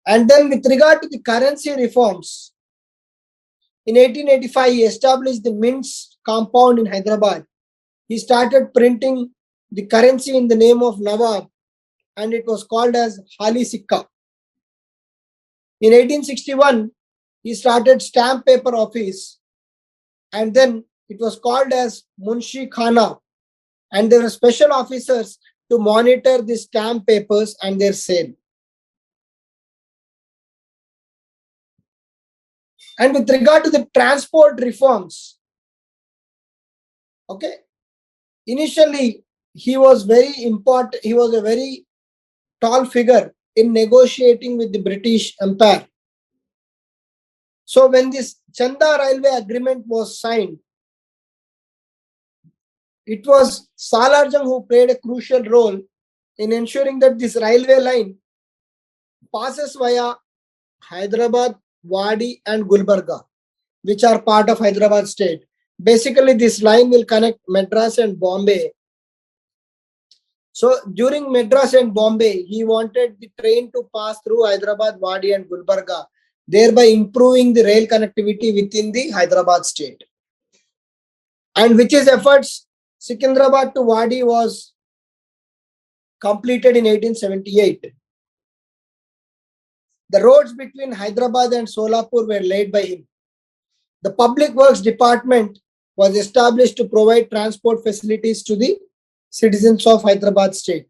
[SPEAKER 1] And then with regard to the currency reforms, in 1885, he established the Mints compound in Hyderabad. He started printing the currency in the name of Nawab, and it was called as Hali Sikka. In 1861, he started stamp paper office, and then it was called as Munshi Khana, and there were special officers to monitor the stamp papers and their sale. And with regard to the transport reforms, okay, initially he was very important, he was a very tall figure in negotiating with the British Empire. So when this Chanda Railway Agreement was signed, it was Salar Jung who played a crucial role in ensuring that this railway line passes via Hyderabad, Wadi and Gulbarga, which are part of Hyderabad state. Basically, this line will connect Madras and Bombay. So during Madras and Bombay, he wanted the train to pass through Hyderabad, Wadi and Gulbarga, thereby improving the rail connectivity within the Hyderabad state. And with his efforts, Secunderabad to Wadi was completed in 1878. The roads between Hyderabad and Solapur were laid by him. The Public Works Department was established to provide transport facilities to the citizens of Hyderabad state.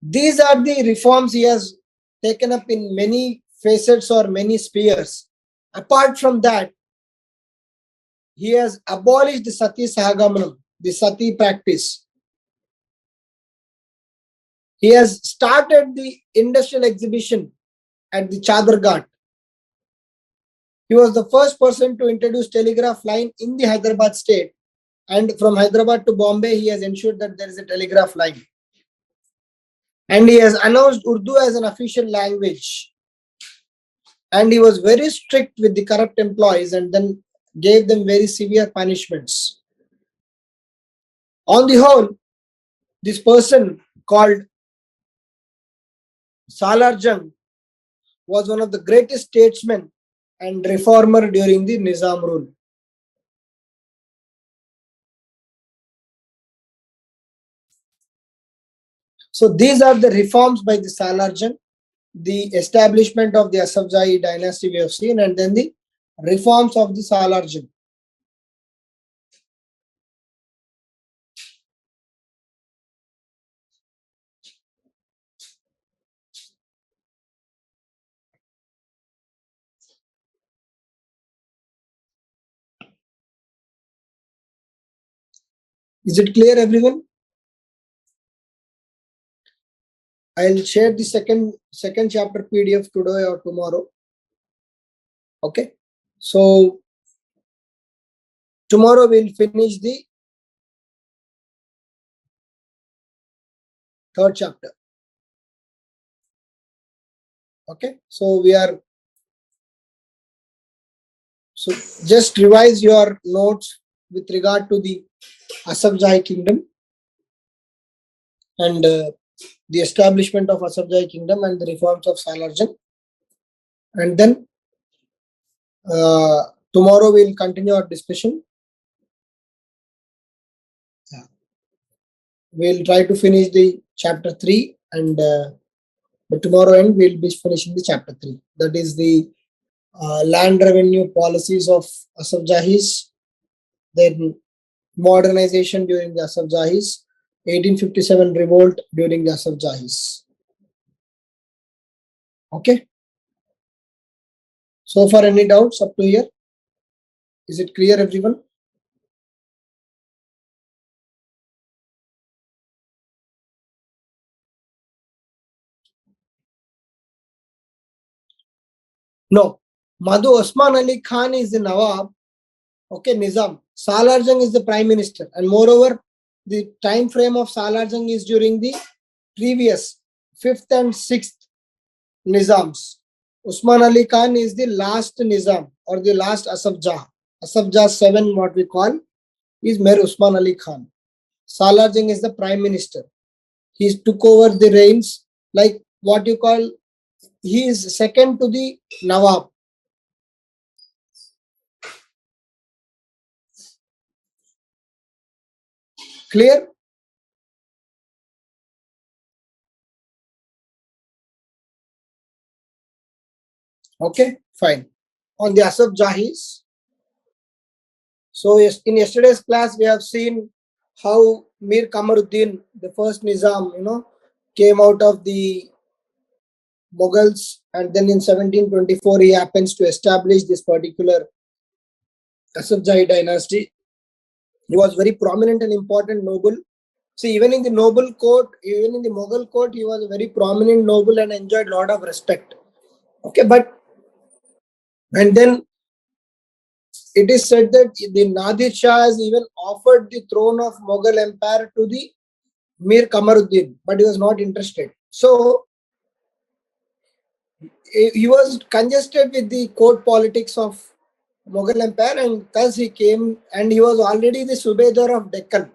[SPEAKER 1] These are the reforms he has taken up in many facets or many spheres. Apart from that, he has abolished the Sati Sahagamanam, the Sati practice. He has started the industrial exhibition at the Chadar Ghat. He was the first person to introduce telegraph line in the Hyderabad state, and from Hyderabad to Bombay, he has ensured that there is a telegraph line. And he has announced Urdu as an official language. And he was very strict with the corrupt employees and then gave them very severe punishments. On the whole, this person called Salar Jung was one of the greatest statesmen and reformer during the Nizam rule. So these are the reforms by the Salar Jung, the establishment of the Asaf Jahi dynasty we have seen, and then the reforms of the Salar Jung. Is it clear, everyone? I'll share the second chapter PDF today or tomorrow. Okay. So tomorrow we'll finish the third chapter. Okay. So just revise your notes with regard to the Asaf Jahi kingdom and the establishment of Asaf Jahi kingdom and the reforms of Salar Jung. And then tomorrow we'll continue our discussion. We'll try to finish the chapter 3 and but tomorrow end we'll be finishing the chapter 3. That is the land revenue policies of Asaf Jahis, then modernization during the Asaf Jahis, 1857 revolt during the Asaf Jahis. Okay. So far, any doubts up to here? Is it clear, everyone? No. Madhu Osman Ali Khan is the Nawab. Okay, Nizam. Salar Jung is the Prime Minister. And moreover, the time frame of Salar Jung is during the previous 5th and 6th Nizams. Osman Ali Khan is the last Nizam or the last Asaf Jah. Asaf Jah 7, what we call, is Mir Osman Ali Khan. Salar Jung is the Prime Minister. He took over the reins, like what you call, he is second to the Nawab. Clear? Okay, fine. On the Asaf Jahis. So in yesterday's class, we have seen how Mir Kamaruddin, the first Nizam, came out of the Mughals, and then in 1724 he happens to establish this particular Asaf Jahi dynasty. He was very prominent and important noble. See, even in the noble court, even in the Mughal court, he was a very prominent noble and enjoyed a lot of respect. Okay, and then it is said that the Nadir Shah has even offered the throne of Mughal Empire to the Mir Kamaruddin, but he was not interested. So he was congested with the court politics of Mughal Empire, and thus he came, and he was already the Subedar of Deccan.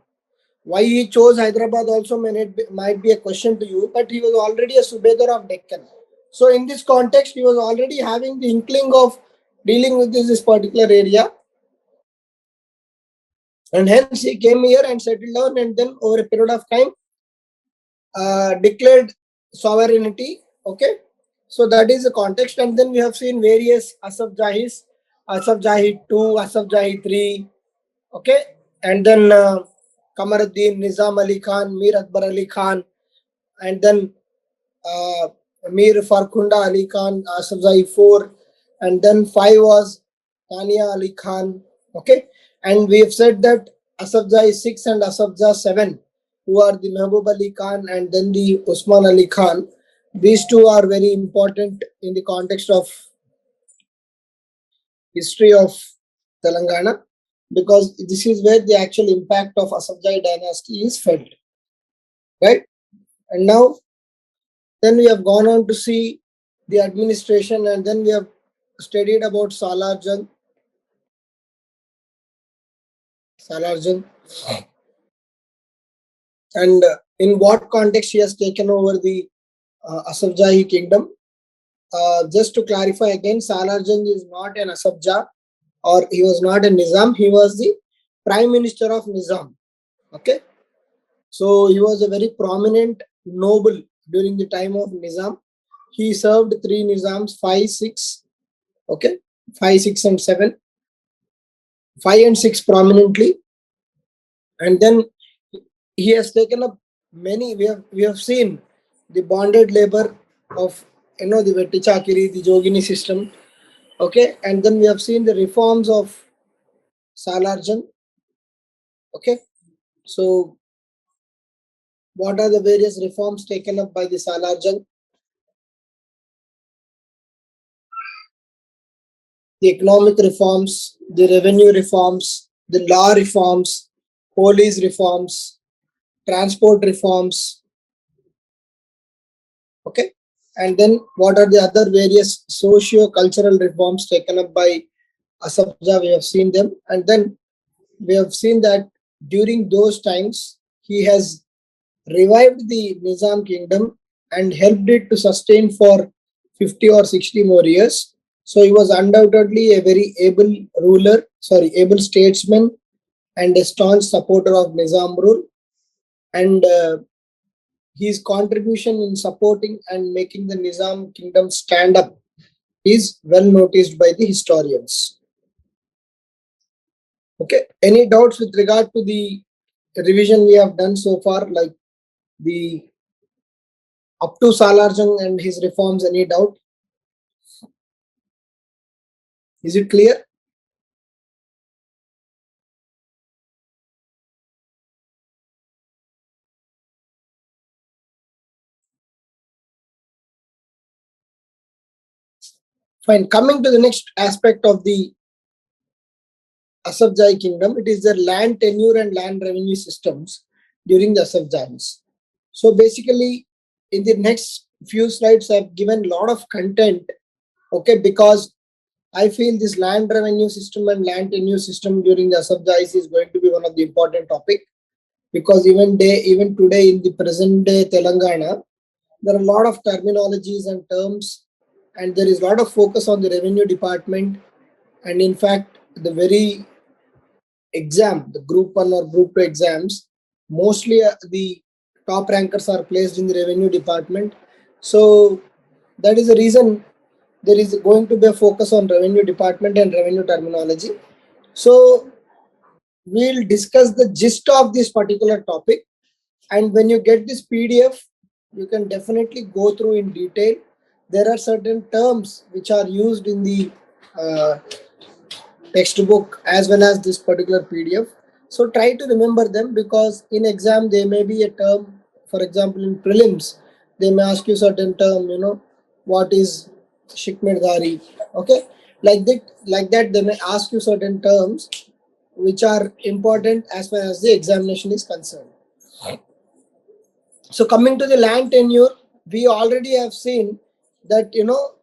[SPEAKER 1] Why he chose Hyderabad also might be a question to you, but he was already a Subedar of Deccan. So in this context, he was already having the inkling of dealing with this particular area, and hence he came here and settled down, and then over a period of time declared sovereignty. Okay, so that is the context, and then we have seen various Asaf Jahis, Asaf Jahi 2, Asaf Jahi 3. Okay, and then Kamaruddin, Nizam Ali Khan, Mir Akbar Ali Khan, and then Mir Farkhunda Ali Khan, Asaf Jahi 4, and then 5 was Tania Ali Khan. Okay, and we have said that Asaf Jahi 6 and Asaf Jahi 7, who are the Mehboob Ali Khan and then the Osman Ali Khan, these two are very important in the context of history of Telangana, because this is where the actual impact of Asaf Jahi dynasty is felt. Right? And now, then we have gone on to see the administration, and then we have studied about Salar Jung. And in what context he has taken over the Asaf Jahi kingdom. Just to clarify again, Salar Jung is not an Asaf Jah, or he was not a Nizam, he was the Prime Minister of Nizam. Okay, so he was a very prominent noble during the time of Nizam. He served 3 Nizams, 5, 6, okay, 5, 6 and 7, 5 and 6 prominently, and then he has taken up many. We have seen the bonded labor of the Vetti Chakiri, the Jogini system. Okay, and then we have seen the reforms of Salar Jung. Okay, so what are the various reforms taken up by the Salar Jung? The economic reforms, the revenue reforms, the law reforms, police reforms, transport reforms. Okay, and then what are the other various socio-cultural reforms taken up by Asaf Jah? We have seen them, and then we have seen that during those times, he has revived the Nizam kingdom and helped it to sustain for 50 or 60 more years. So he was undoubtedly a very able able statesman and a staunch supporter of Nizam rule. And his contribution in supporting and making the Nizam kingdom stand up is well noticed by the historians. Okay, any doubts with regard to the revision we have done so far, like the up to Salar Jung and his reforms? Any doubt? Is it clear? Fine. Coming to the next aspect of the Asaf Jahi kingdom, it is the land tenure and land revenue systems during the Asaf Jahis. So basically, in the next few slides, I've given a lot of content, okay, because I feel this land revenue system and land tenure system during the Asaf Jahis is going to be one of the important topic, because even today in the present day Telangana, there are a lot of terminologies and terms, and there is a lot of focus on the revenue department. And in fact, the very the group 1 or group 2 exams, mostly the top rankers are placed in the revenue department. So that is the reason there is going to be a focus on revenue department and revenue terminology. So we'll discuss the gist of this particular topic, and when you get this PDF, you can definitely go through in detail. There are certain terms which are used in the uh, textbook as well as this particular PDF. So try to remember them, because in exam there may be a term. For example, in prelims, they may ask you certain term. What is shikmirdari? Okay, like that they may ask you certain terms which are important as far as the examination is concerned. So coming to the land tenure, we already have seen that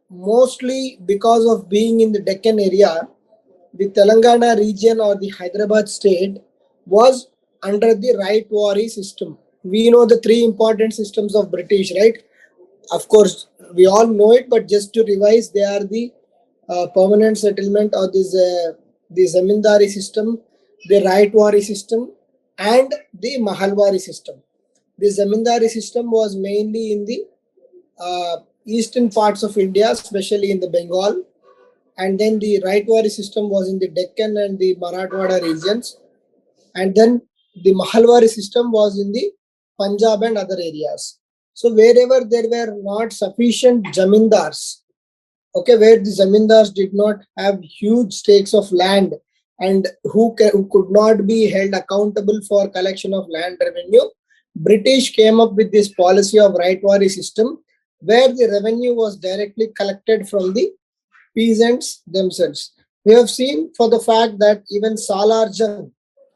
[SPEAKER 1] mostly because of being in the Deccan area, the Telangana region or the Hyderabad state was under the right wari system. We know the three important systems of British, right? Of course, we all know it, but just to revise, they are the permanent settlement or the zamindari system, the right wari system, and the mahalwari system. The zamindari system was mainly in the eastern parts of India, especially in the Bengal, and then the Raitwari system was in the Deccan and the Marathwada regions, and then the Mahalwari system was in the Punjab and other areas. So wherever there were not sufficient zamindars, okay, where the zamindars did not have huge stakes of land and who could not be held accountable for collection of land revenue, British came up with this policy of Raitwari system, where the revenue was directly collected from the peasants themselves. We have seen for the fact that even Salar Jung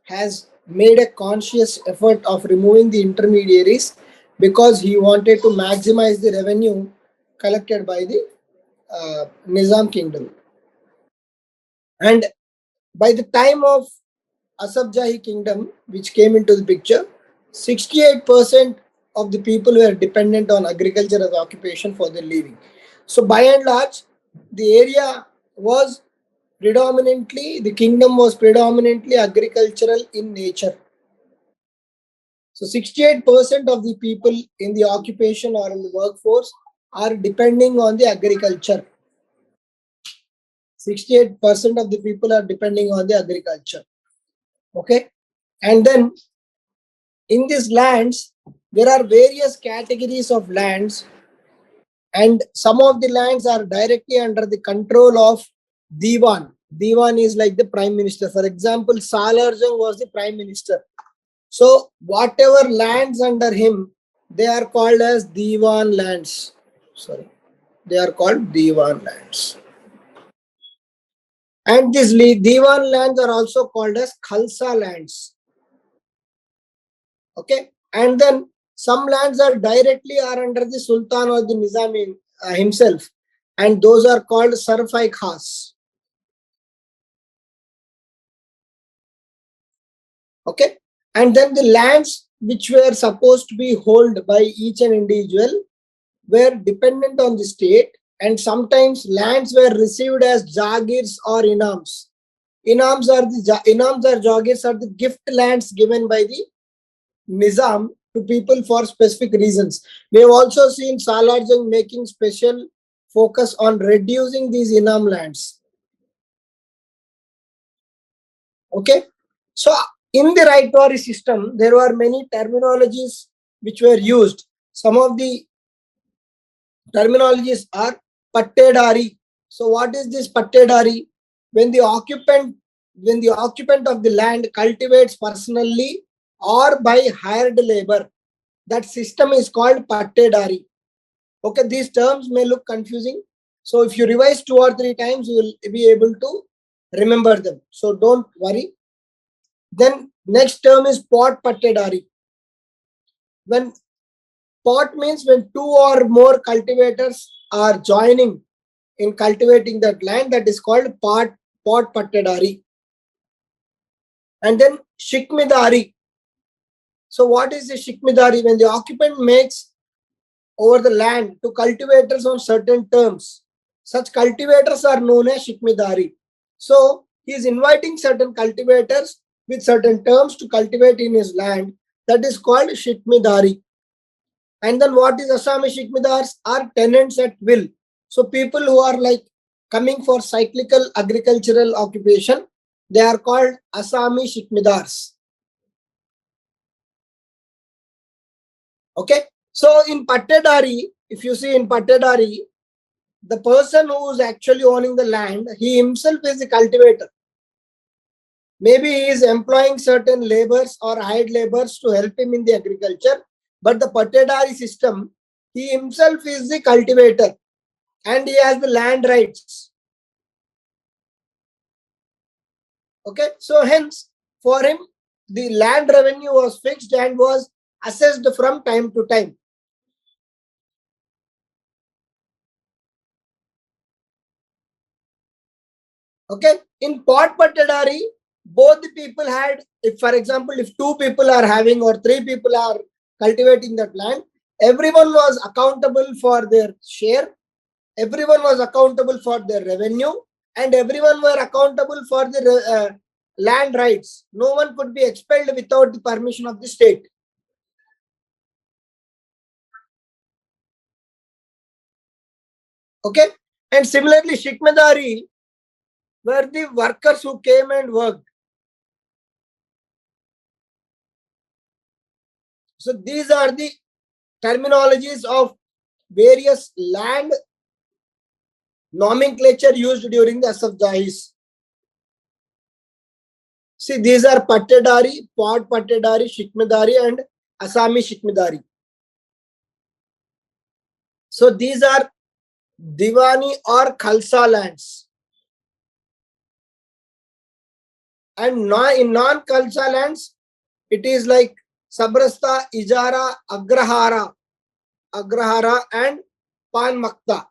[SPEAKER 1] has made a conscious effort of removing the intermediaries, because he wanted to maximize the revenue collected by the Nizam kingdom. And by the time of Asaf Jahi kingdom, which came into the picture, 68% of the people were dependent on agriculture as occupation for their living. So by and large, the area was the kingdom was predominantly agricultural in nature. So 68% of the people in the occupation or in the workforce are depending on the agriculture. 68% of the people are depending on the agriculture. Okay. And then in these lands, there are various categories of lands, and some of the lands are directly under the control of Diwan. Diwan is like the prime minister. For example, Salar Jung was the prime minister. So whatever lands under him, they are called as Diwan lands. They are called Diwan lands. And these Diwan lands are also called as Khalsa lands. Okay. And then some lands are directly under the Sultan or the Nizam himself, and those are called Sarfai Khas. Okay. And then the lands which were supposed to be held by each and individual were dependent on the state, and sometimes lands were received as jagirs or inams. Inams or jagirs are the gift lands given by the Nizam to people for specific reasons. We have also seen Salar Jung making special focus on reducing these inam lands. Okay, so in the right to system, there were many terminologies which were used. Some of the terminologies are pattedari. So what is this pattedari? When the occupant of the land cultivates personally or by hired labor, that system is called pattedari. Okay, these terms may look confusing. So if you revise 2 or 3 times, you will be able to remember them. So don't worry. Then next term is pot pattedari. When pot means when 2 or more cultivators are joining in cultivating that land, that is called pot pattedari. And then shikmidari. So what is the shikmidari? When the occupant makes over the land to cultivators on certain terms, such cultivators are known as shikmidari. So he is inviting certain cultivators with certain terms to cultivate in his land. That is called shikmidari. And then what is Assami shikmidars? Are tenants at will. So people who are like coming for cyclical agricultural occupation, they are called Assami shikmidars. Okay. So in pattedari, if you see in pattedari, the person who is actually owning the land, he himself is the cultivator. Maybe he is employing certain laborers or hired laborers to help him in the agriculture, but the pattedari system, he himself is the cultivator and he has the land rights. Okay, so hence for him the land revenue was fixed and was assessed from time to time. Okay, in pot pattedari, both the people had, if for example, if 2 people are having or 3 people are cultivating that land, everyone was accountable for their share, everyone was accountable for their revenue, and everyone were accountable for the land rights. No one could be expelled without the permission of the state. Okay, and similarly, shikmedari were the workers who came and worked. So these are the terminologies of various land nomenclature used during the Asaf Jahis. See, these are pattedari, pot pattedari, shikmedari, and Assami shikmedari. So these are Diwani or Khalsa lands. And in non-Khalsa lands, it is like Sabrasta, Ijara, Agrahara, and Pan Makta.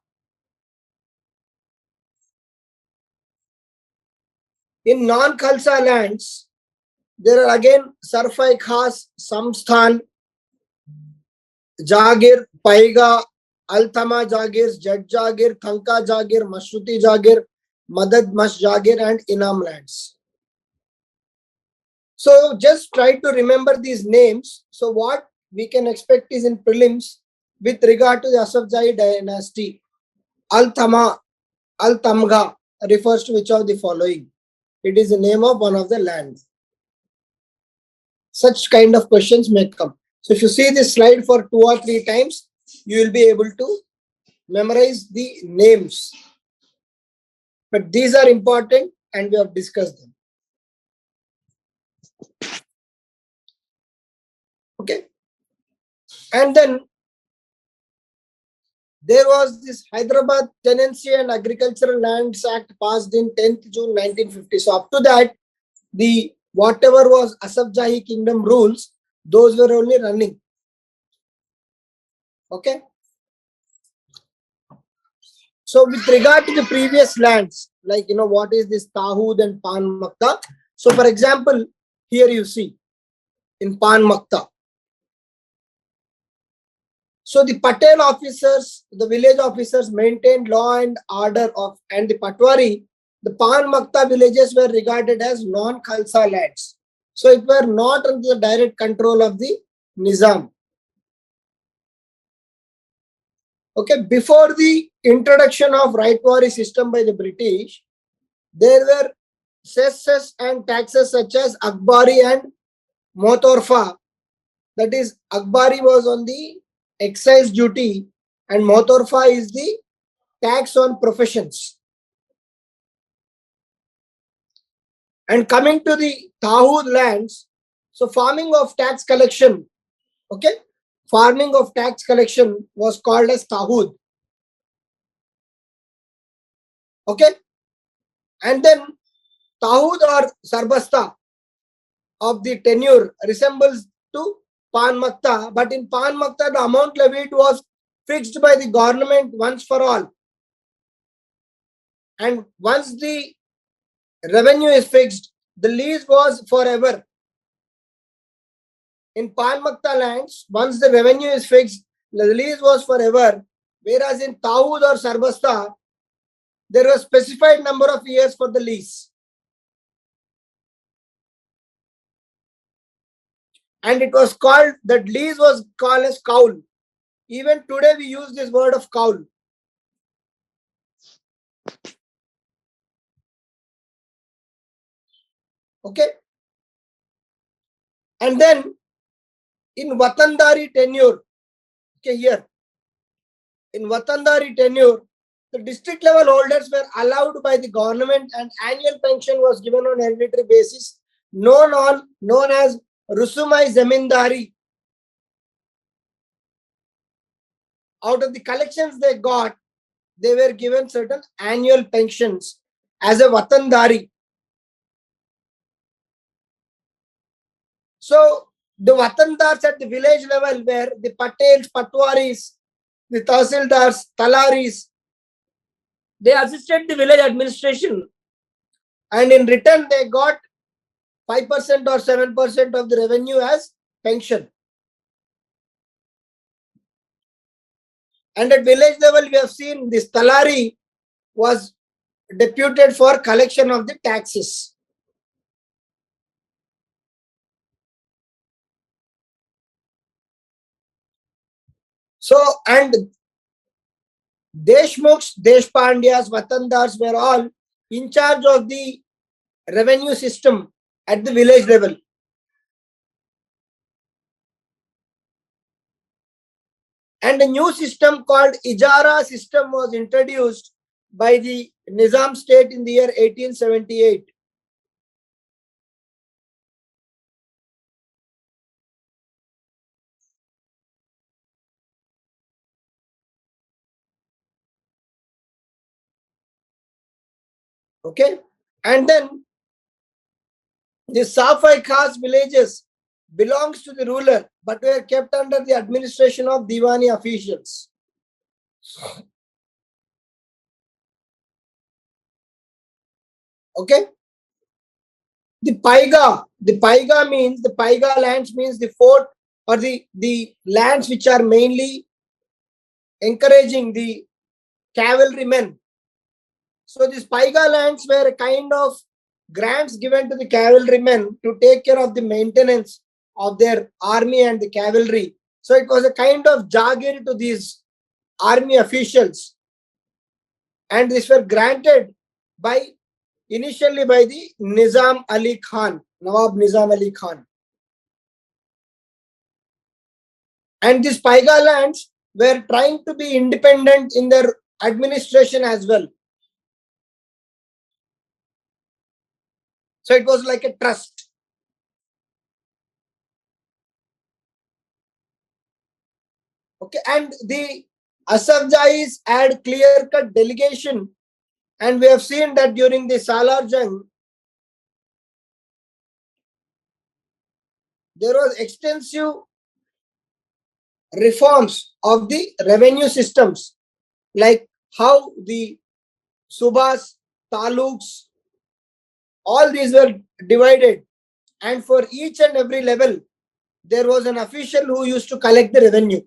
[SPEAKER 1] In non-Khalsa lands, there are again Sarfai Khas, Samsthan, Jagir, Paiga, Althama Jagir, Jad Jagir, Thanka Jagir, Mashruti Jagir, Madad Mash Jagir, and Inam lands. So just try to remember these names. So what we can expect is in prelims with regard to the Asaf Jahi dynasty. Al-Thama, Al-Tamga refers to which of the following? It is the name of one of the lands. Such kind of questions may come. So if you see this slide for 2 or 3 times, you will be able to memorize the names. But these are important and we have discussed them. Okay. And then there was this Hyderabad Tenancy and Agricultural Lands Act passed in 10th June 1950. So up to that, the whatever was Asaf Jahi Kingdom rules, those were only running. Okay. So with regard to the previous lands, like, what is this Tahud and Pan Makka? So for example, here you see, in Pan Makta. So the Patel officers, the village officers maintained law and order and the Patwari, the Pan Makta villages were regarded as non-Khalsa lands. So it were not under the direct control of the Nizam. Okay, before the introduction of rightwari system by the British, there were cesses and taxes such as Akbari and Motorfa. That is, Akbari was on the excise duty and Motorfa is the tax on professions. And coming to the Tahud lands, so farming of tax collection, okay, farming of tax collection was called as Tahud. Okay, and then Tahud or Sarbasta of the tenure resembles to Pan Makta, but in Pan Makta the amount levied was fixed by the government once for all. And once the revenue is fixed, the lease was forever. In Pan Makta lands, once the revenue is fixed, the lease was forever. Whereas in Tahud or Sarbasta, there was specified number of years for the lease. And it was called, that lease was called as kaul. Even today we use this word of kaul. Okay. And then in Watandari tenure, okay, here, in Watandari tenure, the district level holders were allowed by the government and annual pension was given on hereditary basis, known as Rusumai Zamindari. Out of the collections they got, they were given certain annual pensions as a Watandari. So the Watandars at the village level were the Patels, Patwaris, the Tahsildars, Talaris. They assisted the village administration and in return they got 5% or 7% of the revenue as pension. And at village level we have seen this Talari was deputed for collection of the taxes. So, and Deshmukhs, Deshpandyas, Watandars were all in charge of the revenue system at the village level. And a new system called Ijara system was introduced by the Nizam state in the year 1878. Okay, and then the Safai caste villages belongs to the ruler but were kept under the administration of Diwani officials. Okay, the Paiga means, the Paiga lands means the fort or the lands which are mainly encouraging the cavalrymen. So these Paiga lands were a kind of grants given to the cavalrymen to take care of the maintenance of their army and the cavalry. So it was a kind of jagir to these army officials. And these were granted initially by the Nizam Ali Khan, Nawab Nizam Ali Khan. And these Paiga lands were trying to be independent in their administration as well. So it was like a trust. Okay, and the Asaf Jahis had clear-cut delegation, and we have seen that during the Salar Jung, there was extensive reforms of the revenue systems, like how the subas, taluks, all these were divided, and for each and every level, there was an official who used to collect the revenue.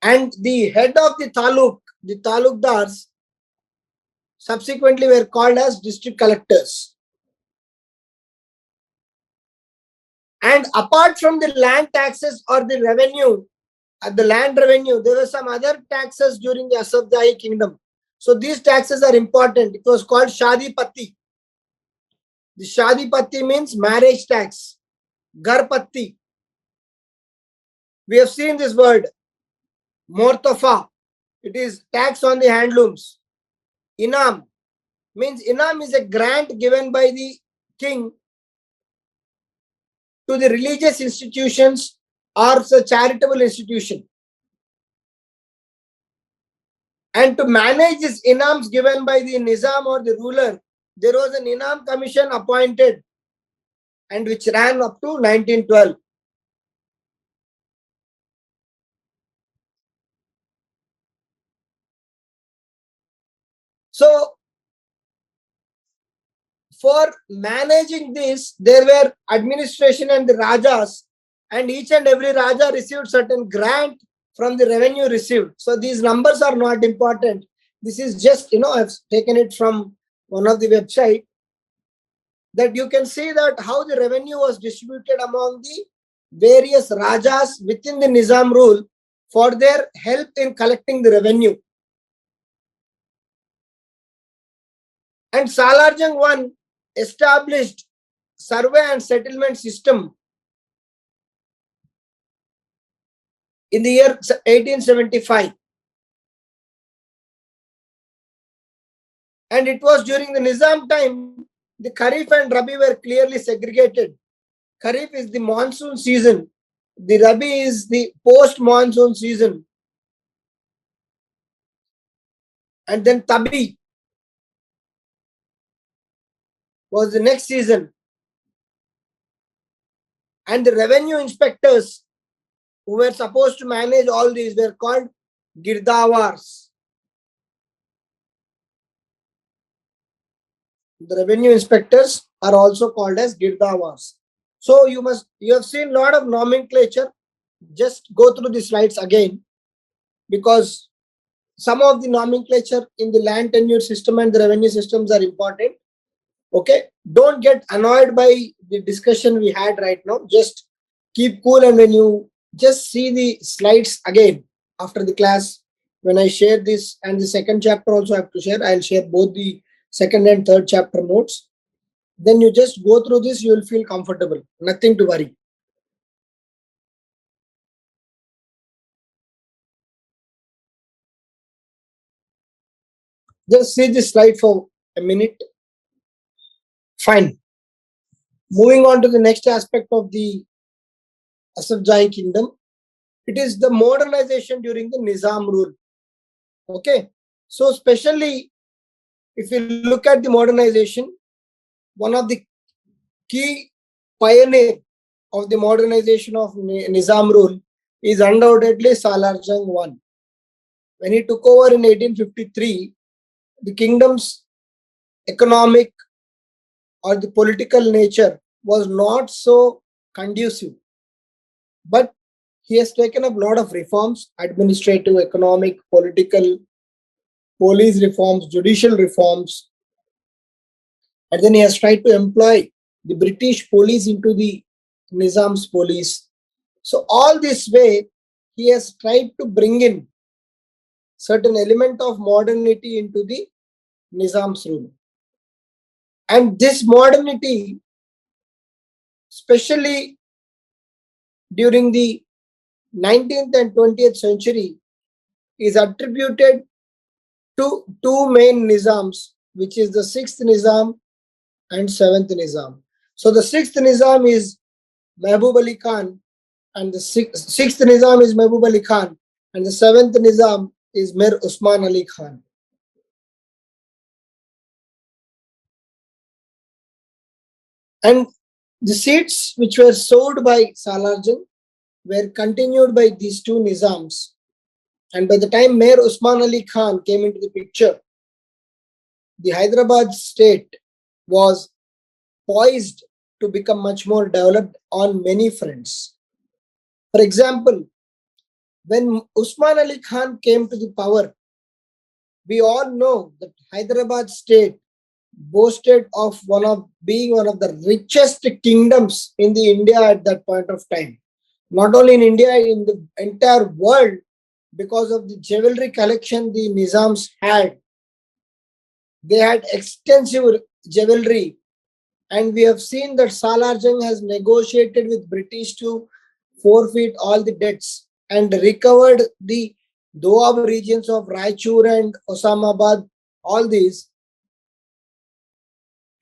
[SPEAKER 1] And the head of the talukdars, subsequently were called as district collectors. And apart from the land taxes or the revenue, the land revenue, there were some other taxes during the Asaf Jahi kingdom. So these taxes are important. It was called Shadi Patti. The Shadi Patti means marriage tax. Gar Patti. We have seen this word. Mortafa. It is tax on the handlooms. Inam means inam is a grant given by the king to the religious institutions or a charitable institution. And to manage these inams given by the Nizam or the ruler, there was an Inam commission appointed and which ran up to 1912. So, for managing this, there were administration and the Rajas, and each and every Raja received certain grant from the revenue received. So, these numbers are not important. This is just, I've taken it from one of the website, that you can see that how the revenue was distributed among the various Rajas within the Nizam rule for their help in collecting the revenue. And Salar Jung I established survey and settlement system in the year 1875. And it was during the Nizam time, the Kharif and Rabi were clearly segregated. Kharif is the monsoon season. The Rabi is the post-monsoon season. And then Tabi was the next season. And the revenue inspectors who were supposed to manage all these were called Girdawars. The revenue inspectors are also called as Girdawars. So you have seen a lot of nomenclature. Just go through the slides again, because some of the nomenclature in the land tenure system and the revenue systems are important. Okay, don't get annoyed by the discussion we had right now. Just keep cool, and when you just see the slides again after the class, when I share this, and the second chapter also I have to share, I'll share both the second and third chapter notes. Then you just go through this, you will feel comfortable. Nothing to worry. Just see this slide for a minute. Fine. Moving on to the next aspect of the Asaf Jahi kingdom. It is the modernization during the Nizam rule. Okay. So especially if you look at the modernization, one of the key pioneer of the modernization of Nizam rule is undoubtedly Salar Jung I. When he took over in 1853, the kingdom's economic or the political nature was not so conducive. But he has taken up a lot of reforms: administrative, economic, political, police reforms, judicial reforms. And then he has tried to employ the British police into the Nizam's police. So all this way, he has tried to bring in certain element of modernity into the Nizam's rule. And this modernity, especially during the 19th and 20th century, is attributed to two main Nizams, which is the 6th Nizam and 7th Nizam. So the 6th Nizam is Mehboob Ali Khan, and the 6th Nizam is Mehboob Ali Khan, and the 7th Nizam is Mir Usman Ali Khan. And the seats which were sold by Salar Jung were continued by these two Nizams. And by the time Mir Usman Ali Khan came into the picture, the Hyderabad state was poised to become much more developed on many fronts. For example, when Usman Ali Khan came to the power, we all know that Hyderabad state boasted of being one of the richest kingdoms in the India at that point of time. Not only in India, in the entire world, because of the jewelry collection the Nizams had. They had extensive jewelry, and we have seen that Salar Jung has negotiated with British to forfeit all the debts and recovered the Doab regions of Raichur and Osamabad, all these.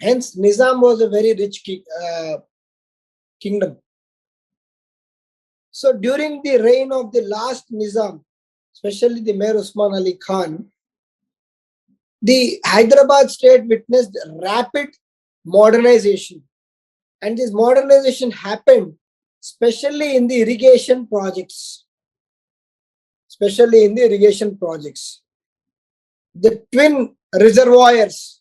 [SPEAKER 1] Hence, Nizam was a very rich kingdom. So, during the reign of the last Nizam, especially the Mir Usman Ali Khan, the Hyderabad state witnessed rapid modernization. And this modernization happened especially in the irrigation projects. The twin reservoirs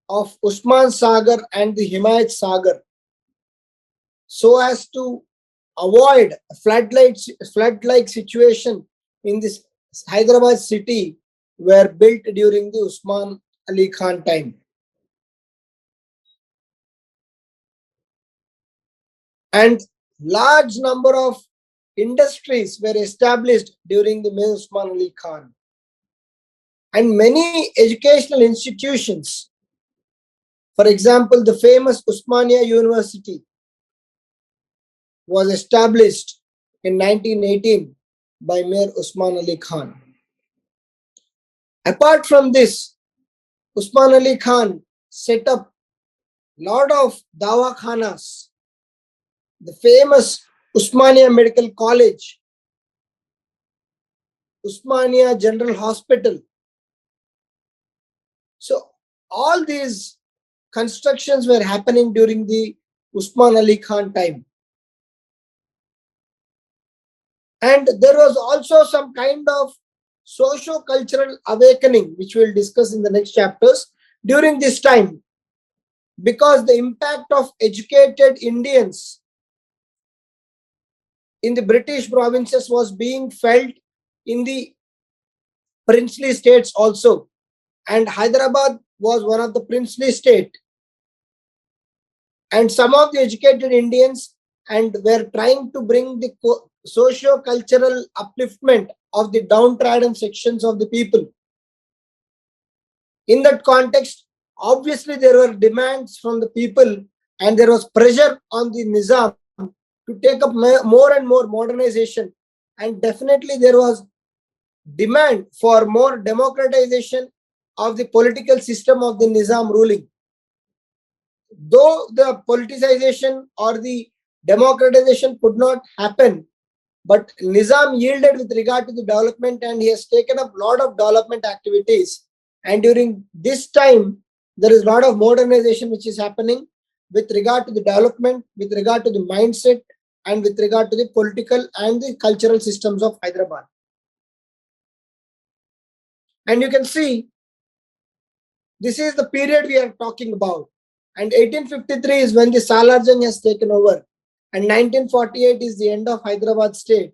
[SPEAKER 1] of Usman Sagar and the Himayat Sagar, so as to avoid a flood-like situation in this Hyderabad city, were built during the Usman Ali Khan time. And large number of industries were established during the Mir Usman Ali Khan. And many educational institutions, for example, the famous Usmania University was established in 1918 by Mir Usman Ali Khan. Apart from this, Usman Ali Khan set up a lot of dawakhanas, the famous Usmania Medical College, Usmania General Hospital. So all these constructions were happening during the Usman Ali Khan time. And there was also some kind of socio-cultural awakening, which we'll discuss in the next chapters during this time, because the impact of educated Indians in the British provinces was being felt in the princely states also. And Hyderabad was one of the princely state. And some of the educated Indians and were trying to bring the socio-cultural upliftment of the downtrodden sections of the people. In that context, obviously there were demands from the people, and there was pressure on the Nizam to take up more and more modernization. And definitely there was demand for more democratization of the political system of the Nizam ruling. Though the politicization or the democratization could not happen, but Nizam yielded with regard to the development, and he has taken up a lot of development activities. And during this time, there is a lot of modernization which is happening with regard to the development, with regard to the mindset, and with regard to the political and the cultural systems of Hyderabad. And you can see, this is the period we are talking about. And 1853 is when the Salar Jung has taken over. And 1948 is the end of Hyderabad state.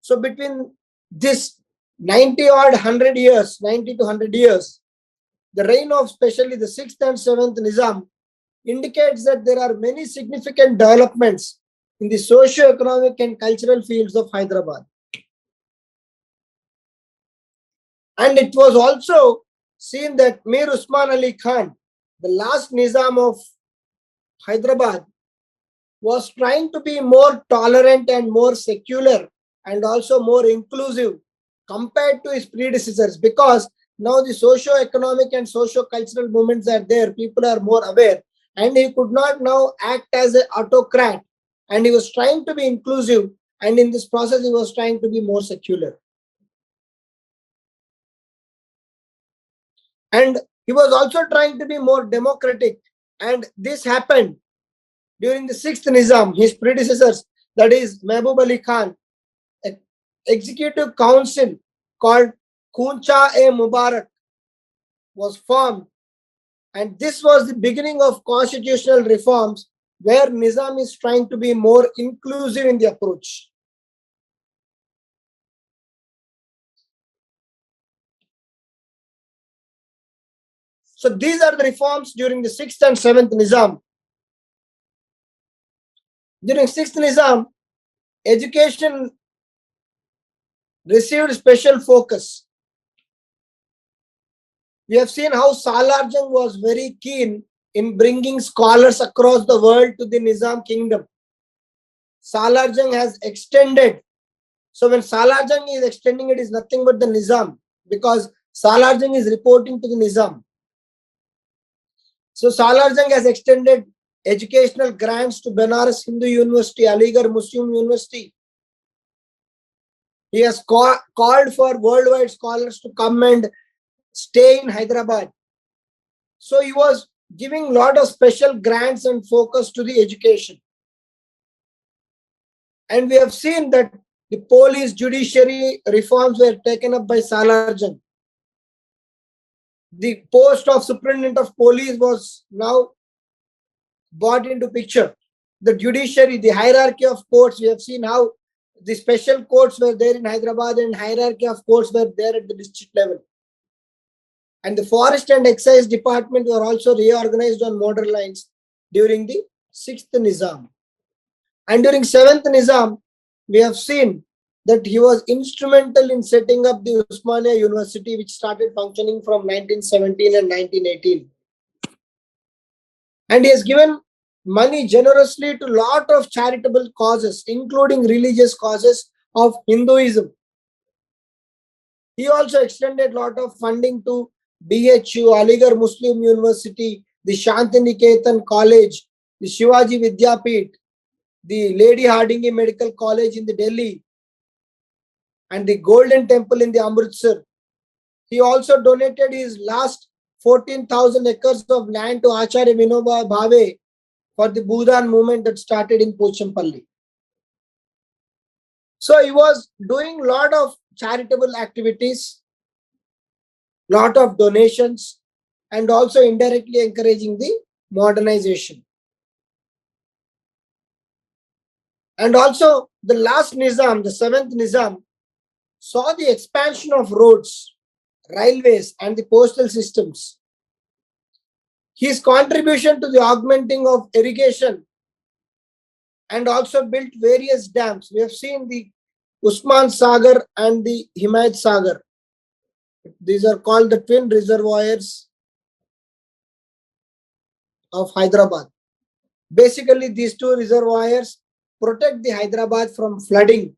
[SPEAKER 1] So between this 90 to 100 years, the reign of especially the 6th and 7th Nizam indicates that there are many significant developments in the socio-economic and cultural fields of Hyderabad. And it was also seen that Mir Usman Ali Khan, the last Nizam of Hyderabad, was trying to be more tolerant and more secular and also more inclusive compared to his predecessors, because now the socio-economic and socio-cultural movements are there, people are more aware, and he could not now act as an autocrat, and he was trying to be inclusive, and in this process he was trying to be more secular. And he was also trying to be more democratic, and this happened during the 6th Nizam. His predecessors, that is Mehboob Ali Khan, an executive council called Khuncha-e Mubarak was formed, And this was the beginning of constitutional reforms where Nizam is trying to be more inclusive in the approach. So these are the reforms during the 6th and 7th Nizam. During 6th Nizam, education received special focus. We have seen how Salar Jung was very keen in bringing scholars across the world to the Nizam kingdom. Salar Jung has extended. So when Salar Jung is extending, it is nothing but the Nizam, because Salar Jung is reporting to the Nizam. So Salar Jung has extended educational grants to Banaras Hindu University, Aligarh Muslim University. He has called for worldwide scholars to come and stay in Hyderabad. So he was giving a lot of special grants and focus to the education. And we have seen that the police judiciary reforms were taken up by Salar Jung. The post of superintendent of police was now brought into picture. The judiciary, the hierarchy of courts, we have seen how the special courts were there in Hyderabad and hierarchy of courts were there at the district level. And the forest and excise department were also reorganized on modern lines during the 6th Nizam. And during 7th Nizam, we have seen that he was instrumental in setting up the Usmania University, which started functioning from 1917 and 1918. And he has given money generously to a lot of charitable causes, including religious causes of Hinduism. He also extended a lot of funding to BHU, Aligarh Muslim University, the Shantiniketan College, the Shivaji Vidyapit, the Lady Hardinge Medical College in the Delhi, and the Golden Temple in the Amritsar. He also donated his last 14,000 acres of land to Acharya Vinoba Bhave for the Bhudan movement that started in Pochampalli. So he was doing a lot of charitable activities, lot of donations, and also indirectly encouraging the modernization. And also the last Nizam, the 7th Nizam, saw the expansion of roads, railways, and the postal systems. His contribution to the augmenting of irrigation and also built various dams. We have seen the Usman Sagar and the Himayat Sagar. These are called the twin reservoirs of Hyderabad. Basically, these two reservoirs protect the Hyderabad from flooding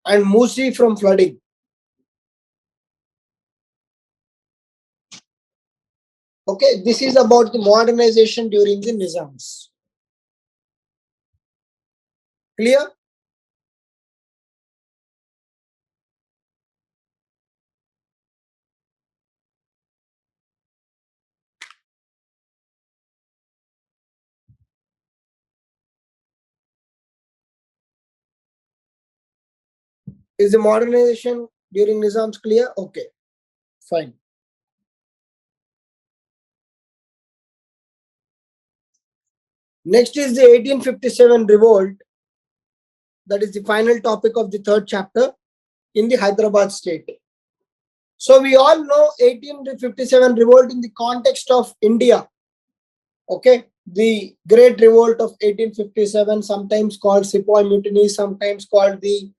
[SPEAKER 1] and Musi from flooding. Okay, this is about the modernization during the Nizams. Clear? Is the modernization during Nizams clear? Okay, fine. Next is the 1857 revolt. That is the final topic of the 3rd chapter in the Hyderabad state. So we all know 1857 revolt in the context of India. Okay, the Great Revolt of 1857, sometimes called Sepoy Mutiny, sometimes called the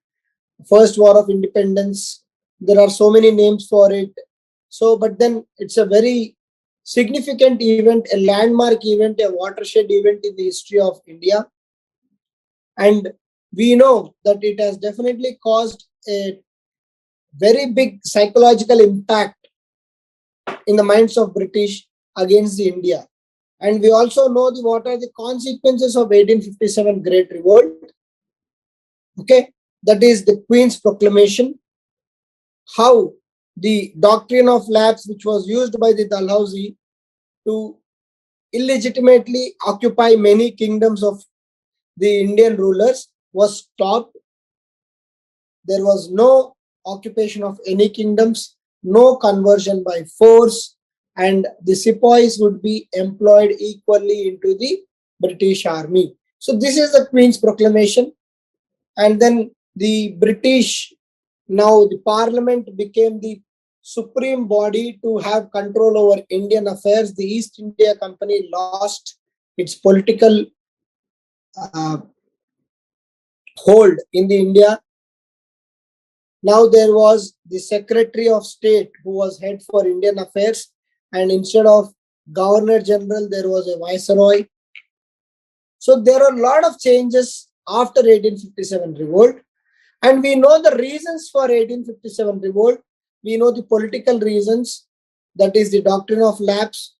[SPEAKER 1] First War of Independence. There are so many names for it. So, but then it's a very significant event, a landmark event, a watershed event in the history of India. And we know that it has definitely caused a very big psychological impact in the minds of British against the India. And we also know what are the consequences of 1857 Great Revolt. Okay, that is the Queen's Proclamation, how the doctrine of lapse, which was used by the Dalhousie to illegitimately occupy many kingdoms of the Indian rulers, was stopped. There was no occupation of any kingdoms, no conversion by force, and the sepoys would be employed equally into the British army. So this is the Queen's proclamation. And then the British, now the Parliament became the supreme body to have control over Indian affairs. The East India Company lost its political uh, hold in the India. Now there was the Secretary of State who was head for Indian affairs, and instead of Governor General, there was a Viceroy. So there are a lot of changes after 1857 revolt, and we know the reasons for 1857 revolt. We know the political reasons, that is the doctrine of lapse,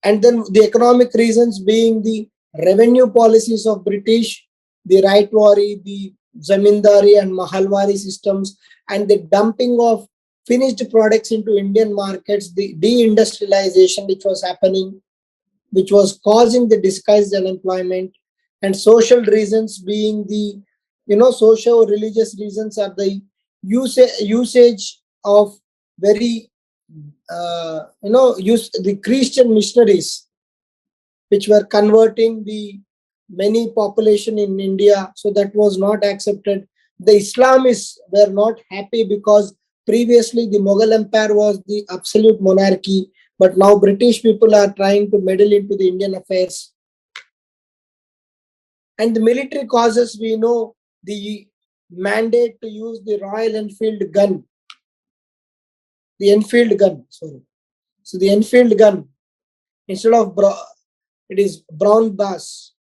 [SPEAKER 1] and then the economic reasons being the revenue policies of British, the Raitwari, the Zamindari and Mahalwari systems, and the dumping of finished products into Indian markets, the deindustrialization which was happening, which was causing the disguised unemployment, and social reasons being the, social religious reasons are the usage of very, use the Christian missionaries, which were converting the many population in India. So that was not accepted. The Islamists were not happy because previously the Mughal Empire was the absolute monarchy, but now British people are trying to meddle into the Indian affairs. And the military causes, we know the mandate to use the Royal Enfield gun. The Enfield gun, sorry. So the Enfield gun, instead of it is brown bass.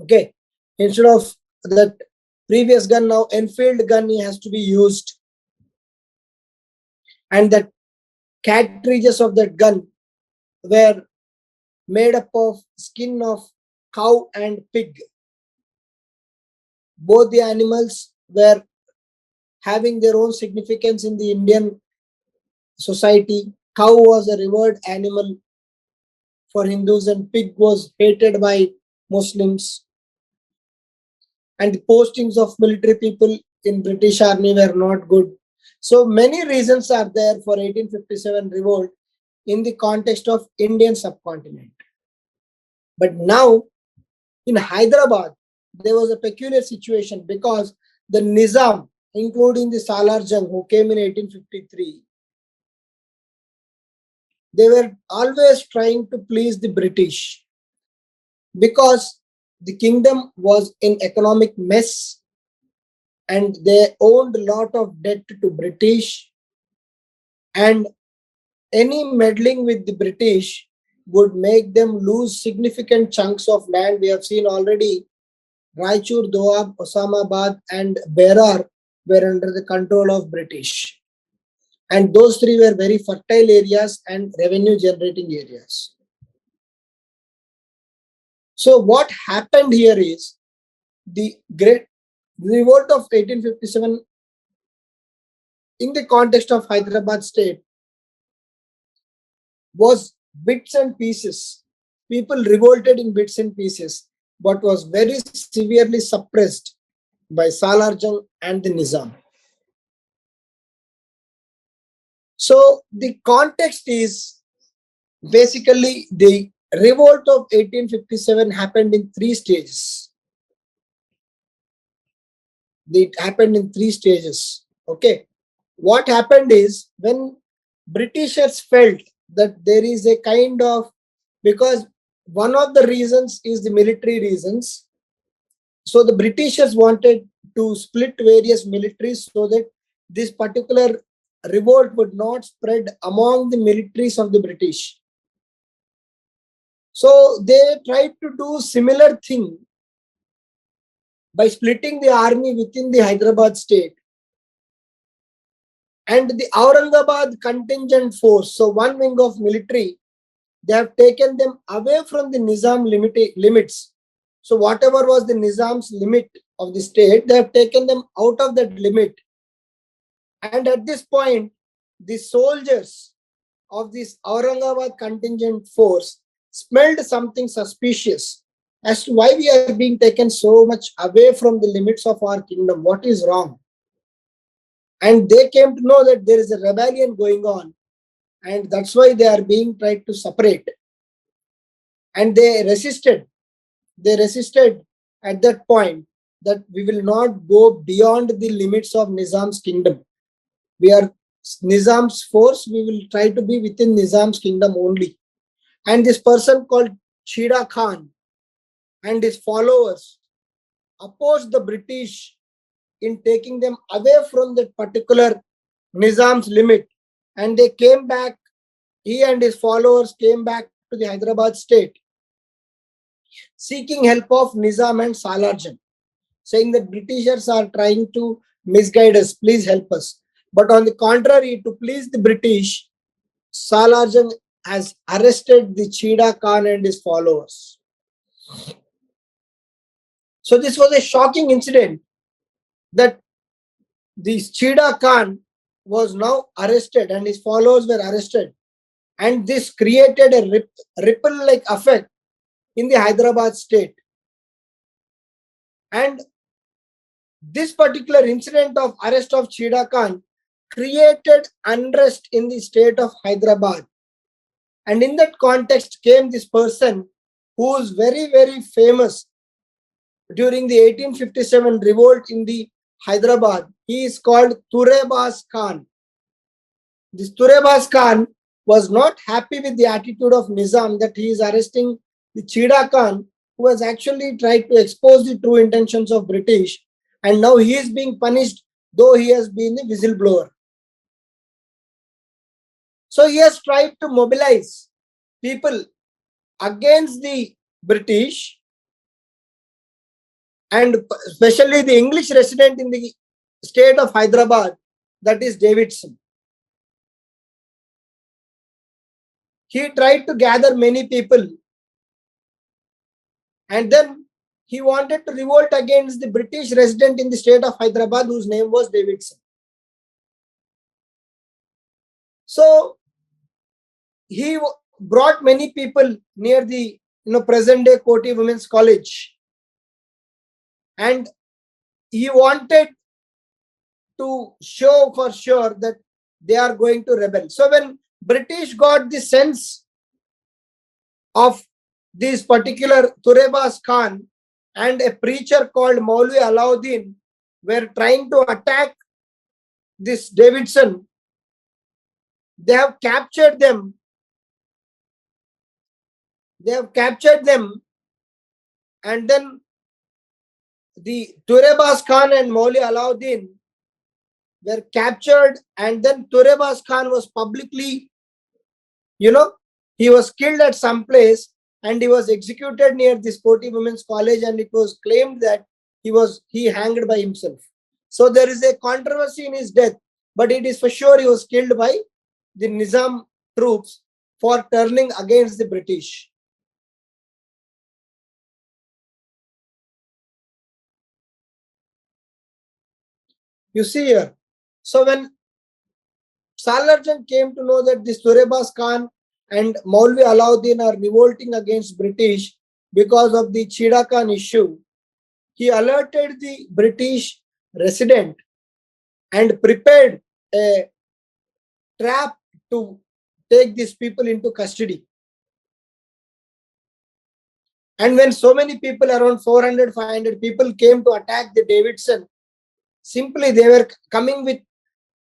[SPEAKER 1] Okay. Instead of that previous gun, now Enfield gun has to be used. And the cartridges of that gun were made up of skin of cow and pig. Both the animals were having their own significance in the Indian society. Cow was a revered animal for Hindus and pig was hated by Muslims. And the postings of military people in British Army were not good. So many reasons are there for 1857 revolt in the context of Indian subcontinent. But now in Hyderabad, there was a peculiar situation because the Nizam, including the Salar Jung, who came in 1853, they were always trying to please the British because the kingdom was in economic mess and they owed a lot of debt to British, and any meddling with the British would make them lose significant chunks of land. We have seen already Raichur, Doab, Osamabad and Berar were under the control of British. And those three were very fertile areas and revenue generating areas. So what happened here is the Great Revolt of 1857 in the context of Hyderabad state was bits and pieces. People revolted in bits and pieces, but was very severely suppressed by Salar Jung and the Nizam. So the context is basically the revolt of 1857 happened in three stages. It happened in three stages. Okay. What happened is when Britishers felt that there is a kind of, because one of the reasons is the military reasons. So the Britishers wanted to split various militaries so that this particular revolt would not spread among the militaries of the British. So they tried to do similar thing by splitting the army within the Hyderabad state. And the Aurangabad contingent force, so one wing of military, they have taken them away from the Nizam limits. So whatever was the Nizam's limit of the state, they have taken them out of that limit. And at this point, the soldiers of this Aurangabad contingent force smelled something suspicious as to why we are being taken so much away from the limits of our kingdom. What is wrong? And they came to know that there is a rebellion going on. and that's why they are being tried to separate. And they resisted. They resisted at that point that we will not go beyond the limits of Nizam's kingdom. We are Nizam's force. We will try to be within Nizam's kingdom only. And this person called Chida Khan and his followers opposed the British in taking them away from that particular Nizam's limit. And they came back, he and his followers came back to the Hyderabad state, seeking help of Nizam and Salar Jung, saying that Britishers are trying to misguide us, please help us. But on the contrary, to please the British, Salar Jung has arrested the Chida Khan and his followers. So this was a shocking incident that this Chida Khan was now arrested and his followers were arrested. And this created a ripple-like effect in the Hyderabad state. And this particular incident of arrest of Chida Khan created unrest in the state of Hyderabad. And in that context came this person who is very, very famous during the 1857 revolt in the Hyderabad. He is called Turebas Khan. This Turebas Khan was not happy with the attitude of Nizam that he is arresting the Chida Khan, who has actually tried to expose the true intentions of British, and now he is being punished, though he has been a whistleblower. So he has tried to mobilize people against the British, and especially the English resident in the state of Hyderabad, that is Davidson. He tried to gather many people, and then he wanted to revolt against the British resident in the state of Hyderabad, whose name was Davidson. So he brought many people near the present day Qutb Women's College, and he wanted to show for sure that they are going to rebel. So when British got the sense of this particular Turebas Khan and a preacher called Maulvi Alauddin were trying to attack this Davidson, they have captured them. And then the Turebas Khan and Maulvi Alauddin were captured, and then Turebas Khan was publicly, he was killed at some place and he was executed near this Qutb Women's College, and it was claimed that he hanged by himself. So there is a controversy in his death, but it is for sure he was killed by the Nizam troops for turning against the British. You see here. So when Salar Jung came to know that this Turebas Khan and Maulvi Alauddin are revolting against British because of the Chida Khan issue, he alerted the British resident and prepared a trap to take these people into custody. And when so many people, around 400, 500 people came to attack the Davidson, simply they were coming with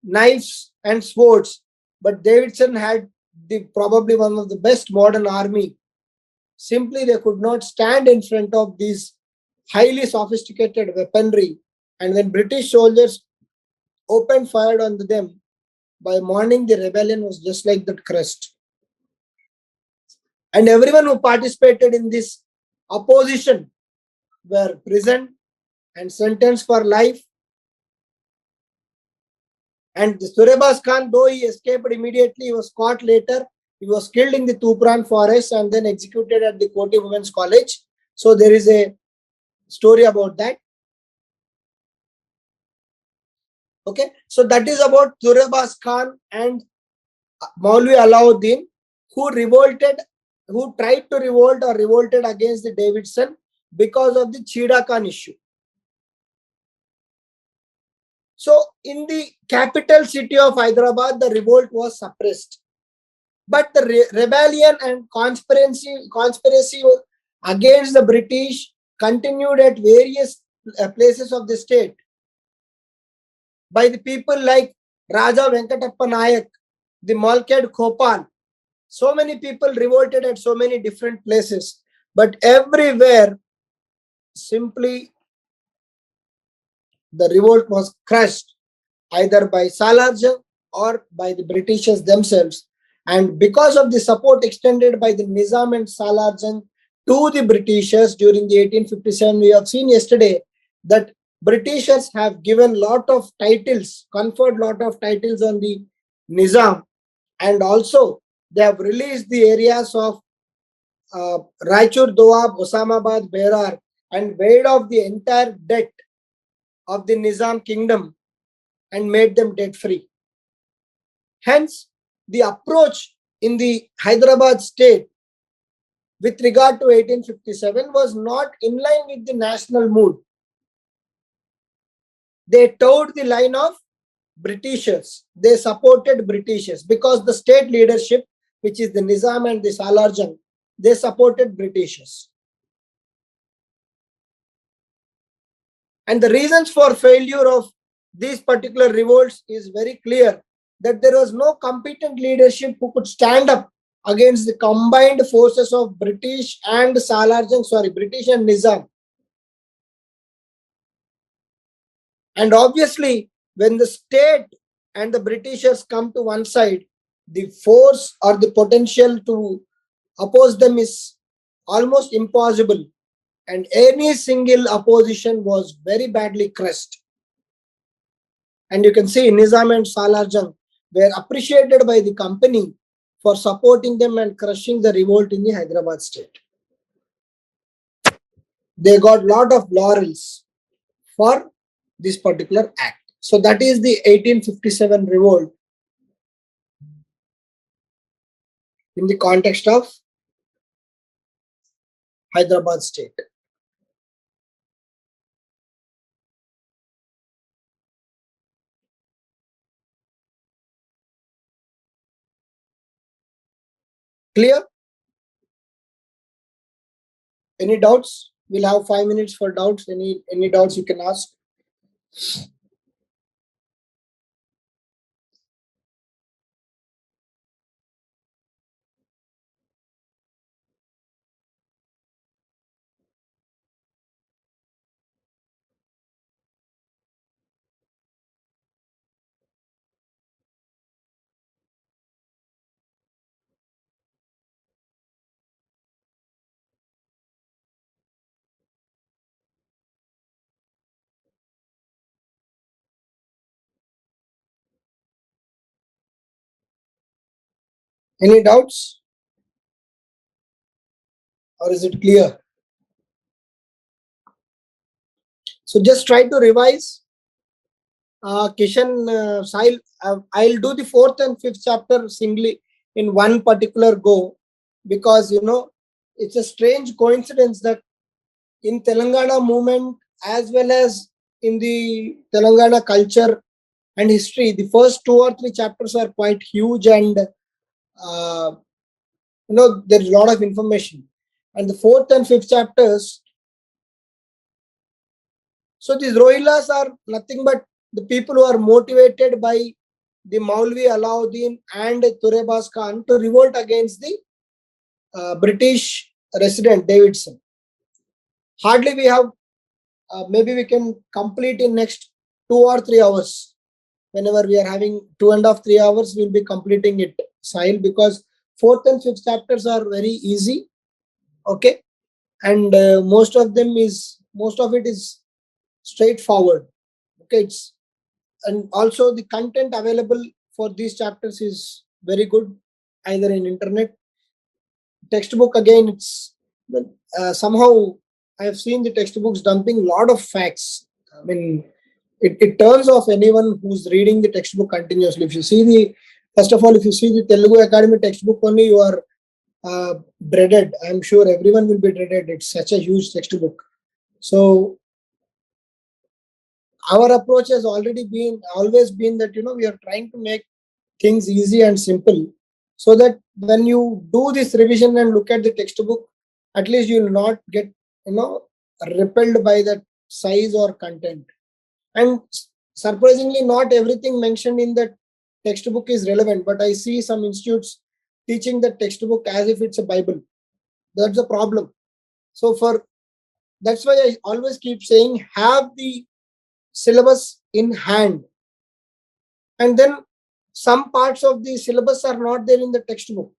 [SPEAKER 1] knives and swords, but Davidson had probably one of the best modern army. Simply they could not stand in front of these highly sophisticated weaponry, and when British soldiers opened fire on them, by morning the rebellion was just like that crest. And everyone who participated in this opposition were prisoned and sentenced for life. And Turebas Khan, though he escaped immediately, he was caught later. He was killed in the Tupran forest and then executed at the Qutb Women's College. So there is a story about that. Okay, so that is about Turebas Khan and Maulvi Alauddin, who tried to revolt or revolted against the Davidson because of the Chida Khan issue. So in the capital city of Hyderabad, the revolt was suppressed. But the rebellion and conspiracy against the British continued at various places of the state by the people like Raja Venkatappa Nayak, the Malkad Khopal. So many people revolted at so many different places, but everywhere simply the revolt was crushed either by Salar Jung or by the Britishers themselves. And because of the support extended by the Nizam and Salar Jung to the Britishers during the 1857, we have seen yesterday that Britishers have given lot of titles, conferred lot of titles on the Nizam, and also they have released the areas of Raichur, Doab, Osamabad, Berar, and waived off the entire debt of the Nizam kingdom and made them debt free. Hence, the approach in the Hyderabad state with regard to 1857 was not in line with the national mood. They towed the line of Britishers. They supported Britishers because the state leadership, which is the Nizam and the Salar Jung, they supported Britishers. And the reasons for failure of these particular revolts is very clear, that there was no competent leadership who could stand up against the combined forces of British and British and Nizam. And obviously, when the state and the Britishers come to one side, the force or the potential to oppose them is almost impossible. And any single opposition was very badly crushed. And you can see Nizam and Salar Jung were appreciated by the company for supporting them and crushing the revolt in the Hyderabad state. They got lot of laurels for this particular act. So that is the 1857 revolt in the context of Hyderabad state. Clear? Any doubts? We'll have 5 minutes for doubts. Any doubts you can ask? Any doubts? Or is it clear? So just try to revise. Kishan, Sahil, I'll do the 4th and 5th chapter singly in one particular go, because it's a strange coincidence that in Telangana movement as well as in the Telangana culture and history, the first 2 or 3 chapters are quite huge, and there's a lot of information, and the 4th and 5th chapters. So these Rohillas are nothing but the people who are motivated by the Maulvi Alauddin and Turebas Khan to revolt against the British resident Davidson. Hardly we have, maybe we can complete in next 2 or 3 hours. Whenever we are having 2.5, 3 hours, we'll be completing it, Sahil, because 4th and 5th chapters are very easy. Okay. And most of it is straightforward. Okay. And also the content available for these chapters is very good, either in internet. Textbook, again, it's somehow I have seen the textbooks dumping a lot of facts. I mean, it turns off anyone who's reading the textbook continuously. If you see first of all, if you see the Telugu Academy textbook only, you are dreaded. I'm sure everyone will be dreaded. It's such a huge textbook. So our approach has always been that we are trying to make things easy and simple, so that when you do this revision and look at the textbook, at least you will not get, repelled by the size or content. And surprisingly, not everything mentioned in the textbook is relevant, but I see some institutes teaching the textbook as if it's a Bible. That's the problem. So that's why I always keep saying, have the syllabus in hand. And then some parts of the syllabus are not there in the textbook.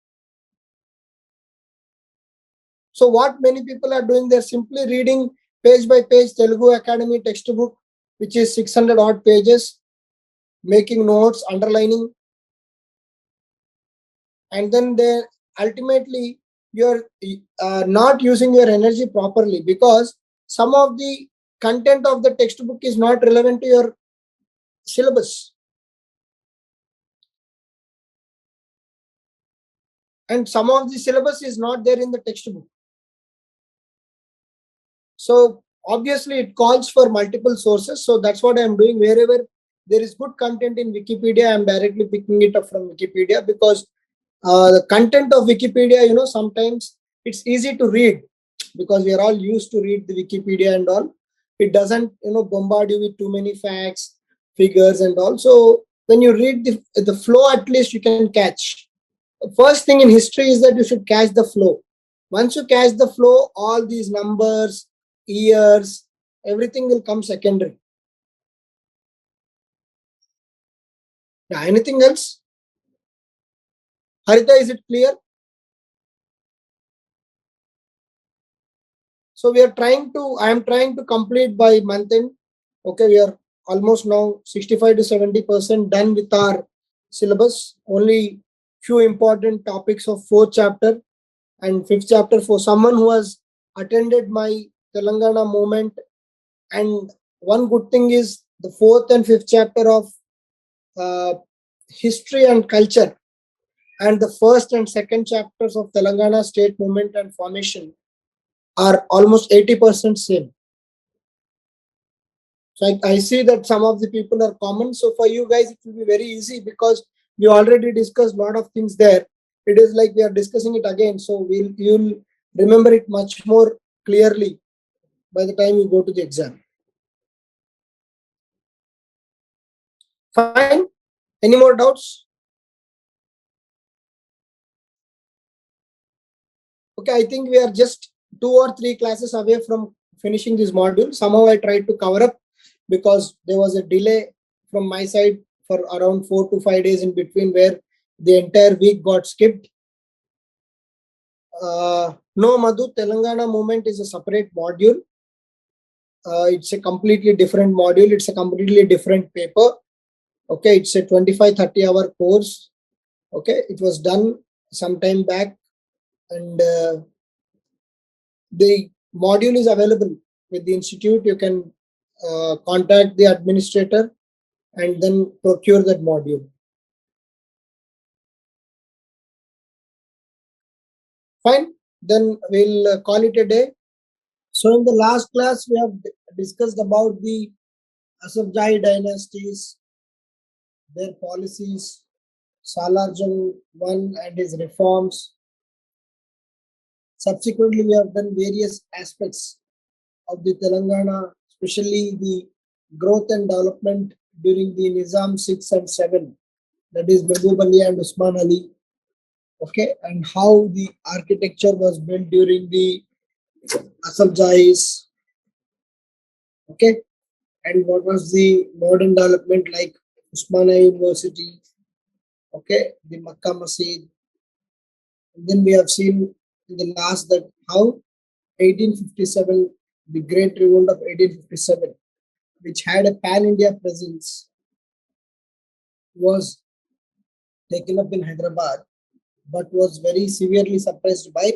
[SPEAKER 1] So what many people are doing, they're simply reading page by page Telugu Academy textbook, which is 600 odd pages, making notes, underlining, and then they ultimately you're not using your energy properly, because some of the content of the textbook is not relevant to your syllabus, and some of the syllabus is not there in the textbook. So obviously it calls for multiple sources. So that's what I'm doing. Wherever there is good content in Wikipedia, I'm directly picking it up from Wikipedia, because the content of Wikipedia, sometimes it's easy to read because we are all used to read the Wikipedia and all. It doesn't, bombard you with too many facts, figures and all. So when you read the flow, at least you can catch. The first thing in history is that you should catch the flow. Once you catch the flow, all these numbers, years, everything will come secondary. Yeah, anything else? Harita, is it clear? So I am trying to complete by month end. Okay, we are almost now 65 to 70% done with our syllabus. Only few important topics of fourth chapter and fifth chapter for someone who has attended my Telangana movement. And one good thing is the fourth and fifth chapter of uh, history and culture, and the first and second chapters of Telangana state movement and formation are almost 80% same. So I see that some of the people are common. So for you guys, it will be very easy because we already discussed a lot of things there. It is like we are discussing it again. So you'll remember it much more clearly by the time you go to the exam. Fine. Any more doubts? Okay, I think we are just 2 or 3 classes away from finishing this module. Somehow I tried to cover up because there was a delay from my side for around 4 to 5 days in between, where the entire week got skipped. No, Madhu, Telangana movement is a separate module. It's a completely different module. It's a completely different paper. Okay, it's a 25-30 hour course. Okay, it was done some time back, and the module is available with the institute. You can contact the administrator and then procure that module. Fine, then we'll call it a day. So in the last class, we have discussed about the Asaf Jahi dynasties, their policies, Salar Jung I and his reforms. Subsequently, we have done various aspects of the Telangana, especially the growth and development during the Nizam 6 and 7, that is Mehboob Ali and Usman Ali. Okay, and how the architecture was built during the Asaf Jahis. Okay, and what was the modern development like Usmania University. Okay, the Makkah Masjid. And then we have seen in the last that how 1857, the Great Revolt of 1857, which had a pan-India presence, was taken up in Hyderabad, but was very severely suppressed by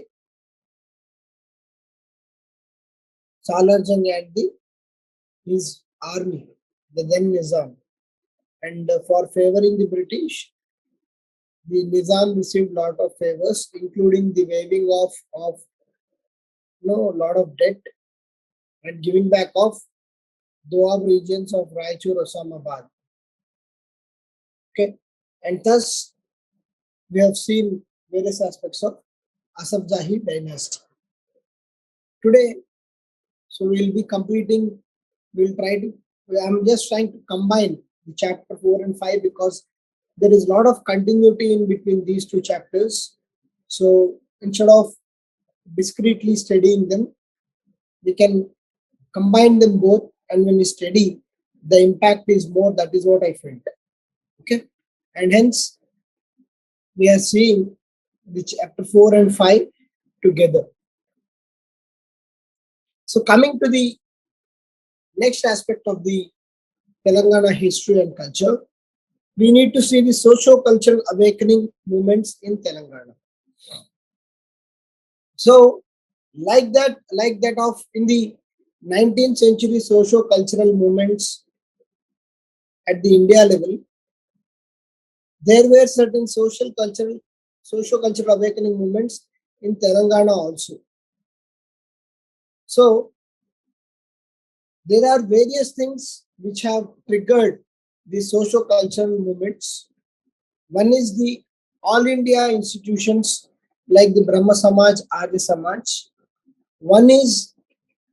[SPEAKER 1] Salar Jung and his army, the then Nizam. And for favoring the British, the Nizam received a lot of favors, including the waiving off of a lot of debt and giving back of Doab regions of Raichur or Samabad. Okay, and thus we have seen various aspects of Asaf Jahi dynasty. Today, so we'll be completing, I'm just trying to combine the chapter 4 and 5 because there is a lot of continuity in between these two chapters. So instead of discretely studying them, we can combine them both, and when we study, the impact is more. That is what I felt. Okay, and hence we are seeing the chapter 4 and 5 together. So coming to the next aspect of the Telangana history and culture, we need to see the socio-cultural awakening movements in Telangana. So like that of in the 19th century socio-cultural movements at the India level, there were certain socio-cultural awakening movements in Telangana also. So there are various things which have triggered the socio-cultural movements. One is the all India institutions like the Brahma Samaj, Arya Samaj. One is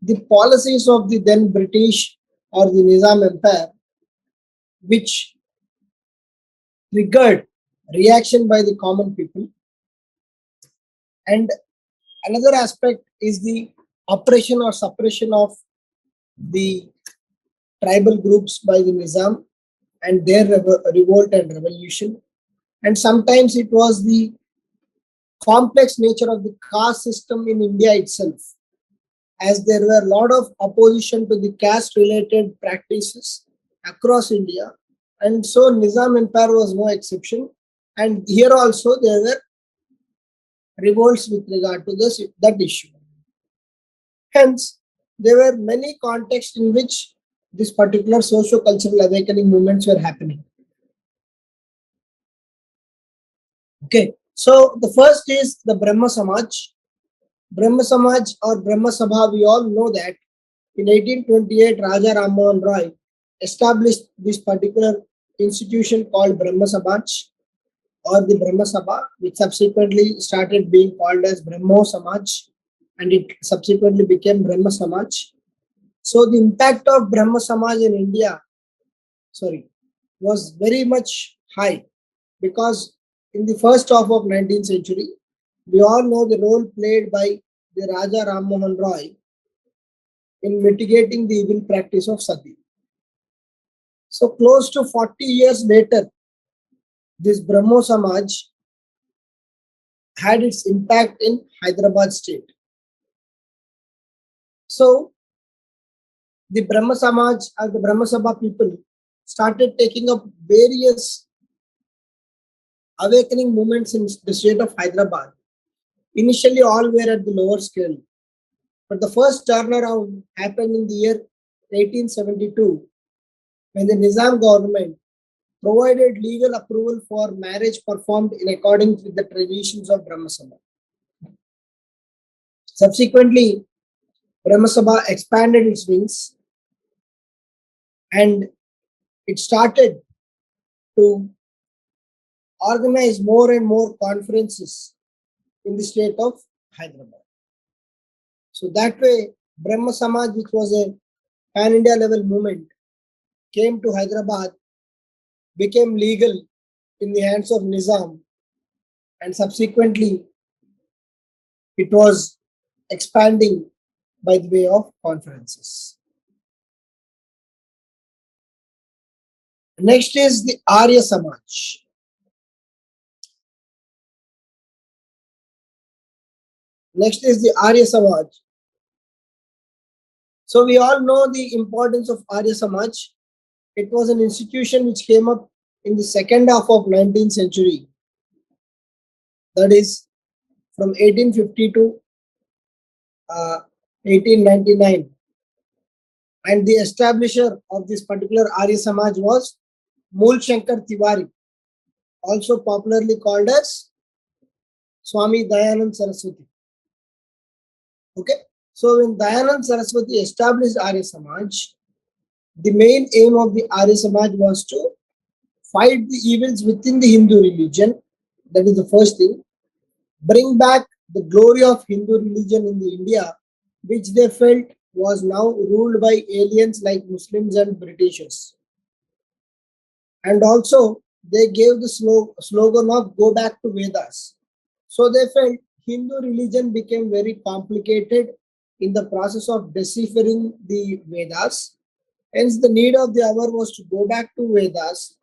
[SPEAKER 1] the policies of the then British or the Nizam Empire, which triggered reaction by the common people. And another aspect is the oppression or suppression of the tribal groups by the Nizam and their revolt and revolution. And sometimes it was the complex nature of the caste system in India itself, as there were a lot of opposition to the caste related practices across India. And so Nizam Empire was no exception. And here also there were revolts with regard to that issue. Hence, there were many contexts in which this particular socio-cultural awakening movements were happening. Okay, so the first is the Brahma Samaj. Brahma Samaj or Brahma Sabha, we all know that in 1828, Raja Ram Mohan Roy established this particular institution called Brahma Samaj or the Brahma Sabha, which subsequently started being called as Brahmo Samaj, and it subsequently became Brahma Samaj. So the impact of Brahma Samaj in India, was very much high, because in the first half of 19th century, we all know the role played by the Raja Ram Mohan Roy in mitigating the evil practice of sati. So close to 40 years later, this Brahmo Samaj had its impact in Hyderabad state. So the Brahma Samaj or the Brahma Sabha people started taking up various awakening movements in the state of Hyderabad. Initially, all were at the lower scale, but the first turnaround happened in the year 1872, when the Nizam government provided legal approval for marriage performed in accordance with the traditions of Brahma Sabha. Subsequently, Brahma Sabha expanded its wings and it started to organize more and more conferences in the state of Hyderabad. So that way, Brahma Samaj, which was a pan-India level movement, came to Hyderabad, became legal in the hands of Nizam, and subsequently it was expanding by the way of conferences. Next is the Arya Samaj. So we all know the importance of Arya Samaj. It was an institution which came up in the second half of 19th century. That is from 1850 to 1899. And the establisher of this particular Arya Samaj was Mool Shankar Tiwari, also popularly called as Swami Dayanand Saraswati. Okay, so when Dayanand Saraswati established Arya Samaj, the main aim of the Arya Samaj was to fight the evils within the Hindu religion. That is the first thing. bring back the glory of Hindu religion in the India, which they felt was now ruled by aliens like Muslims and Britishers. And also, they gave the slogan of go back to Vedas. So they felt Hindu religion became very complicated in the process of deciphering the Vedas. Hence, the need of the hour was to go back to Vedas,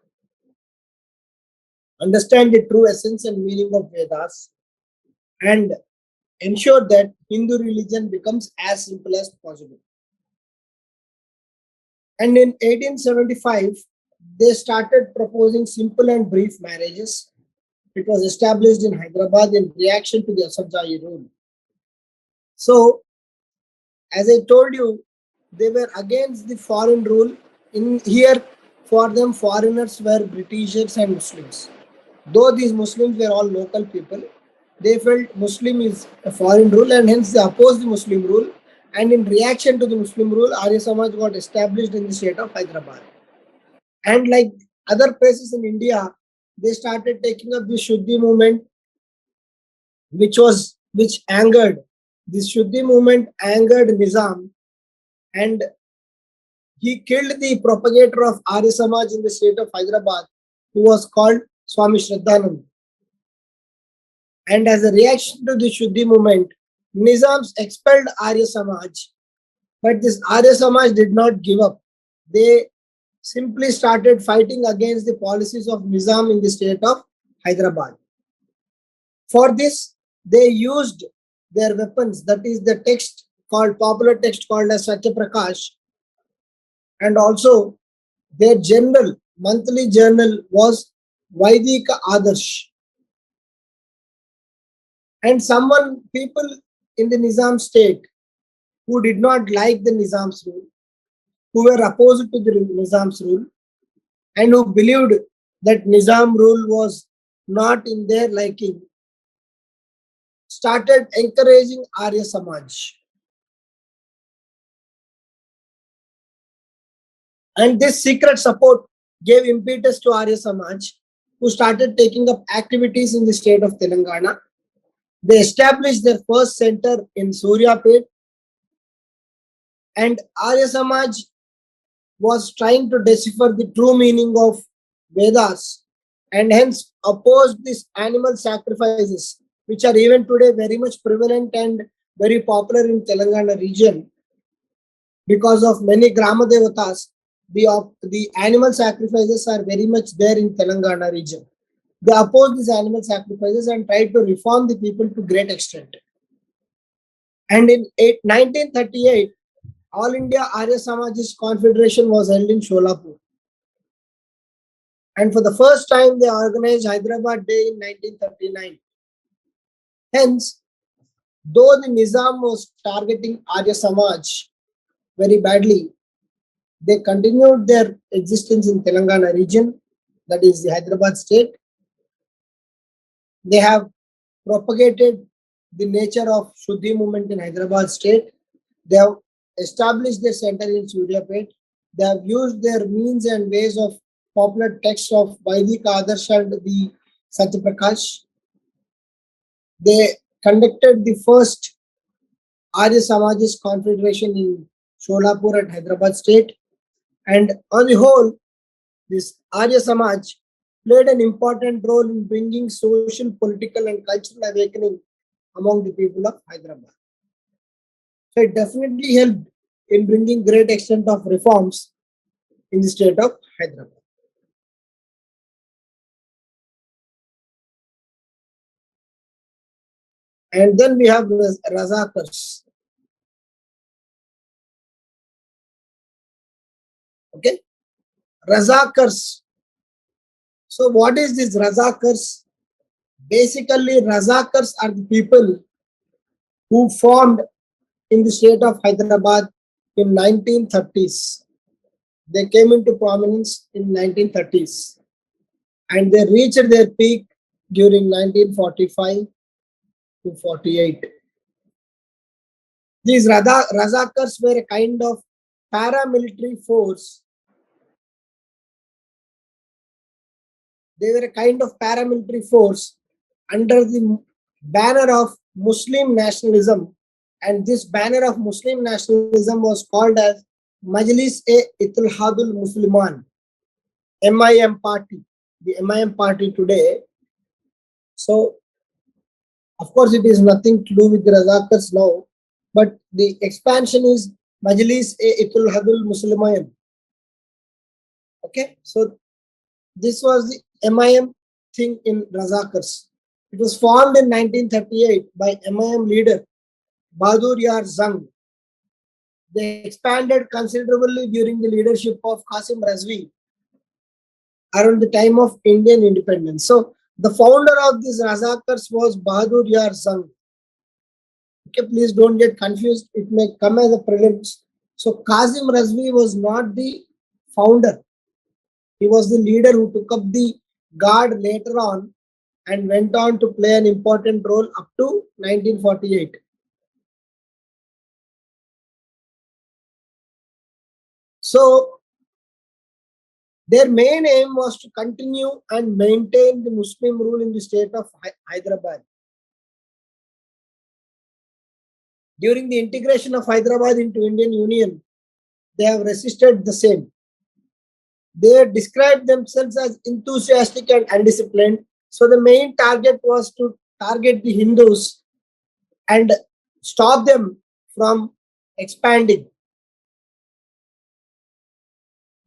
[SPEAKER 1] understand the true essence and meaning of Vedas, and ensure that Hindu religion becomes as simple as possible. And in 1875, they started proposing simple and brief marriages. It was established in Hyderabad in reaction to the Asaf Jahi rule. So, as I told you, they were against the foreign rule. In here, for them, foreigners were Britishers and Muslims. Though these Muslims were all local people, they felt Muslim is a foreign rule and hence they opposed the Muslim rule. And in reaction to the Muslim rule, Arya Samaj got established in the state of Hyderabad. And like other places in India, they started taking up the Shuddhi movement, which angered this Shuddhi movement angered Nizam, and he killed the propagator of Arya Samaj in the state of Hyderabad, who was called Swami Shraddhanand. And as a reaction to the Shuddhi movement, Nizams expelled Arya Samaj, but this Arya Samaj did not give up. They simply started fighting against the policies of Nizam in the state of Hyderabad. For this, they used their weapons, that is the text called, popular text called as Satya Prakash, and also their journal, monthly journal was Vaidika Adarsh. And people in the Nizam state who did not like the Nizam's rule, who were opposed to the Nizam's rule, and who believed that Nizam rule was not in their liking, started encouraging Arya Samaj. And this secret support gave impetus to Arya Samaj, who started taking up activities in the state of Telangana. They established their first center in Suryapet, and Arya Samaj was trying to decipher the true meaning of Vedas and hence opposed these animal sacrifices, which are even today very much prevalent and very popular in Telangana region. Because of many Grama Devatas, the animal sacrifices are very much there in Telangana region. They opposed these animal sacrifices and tried to reform the people to great extent. And in 1938, All India Arya Samajist Confederation was held in Sholapur. And for the first time, they organized Hyderabad Day in 1939. Hence, though the Nizam was targeting Arya Samaj very badly, they continued their existence in Telangana region, that is the Hyderabad state. They have propagated the nature of Shuddhi movement in Hyderabad state. They have established their center in Suryapet. They have used their means and ways of popular texts of Vaidika Adarsh and the Satya Prakash. They conducted the first Arya Samajist Confederation in Sholapur at Hyderabad state. And on the whole, this Arya Samaj played an important role in bringing social, political and cultural awakening among the people of Hyderabad. So it definitely helped in bringing great extent of reforms in the state of Hyderabad. And then we have Razakars. Okay, Razakars. So what is this Razakars? Basically, Razakars are the people who formed in the state of Hyderabad in 1930s. They came into prominence in 1930s and they reached their peak during 1945 to 48. These Razakars were a kind of paramilitary force. They were a kind of paramilitary force under the banner of Muslim nationalism, and this banner of Muslim nationalism was called as Majlis-e-Ittihadul Musliman, MIM party, the MIM party today. So, of course, it is nothing to do with the Razakars now, but the expansion is Majlis-e-Ittihadul Musliman. Okay, so this was the MIM thing in Razakars. It was formed in 1938 by MIM leader Bahadur Yar Jung. They expanded considerably during the leadership of Qasim Razvi around the time of Indian independence. So the founder of these Razakars was Bahadur Yar Jung. Okay, please don't get confused. It may come as a prelims. So Qasim Razvi was not the founder. He was the leader who took up the guard later on and went on to play an important role up to 1948. So their main aim was to continue and maintain the Muslim rule in the state of Hyderabad. During the integration of Hyderabad into Indian Union, they have resisted the same. They described themselves as enthusiastic and undisciplined. So the main target was to target the Hindus and stop them from expanding.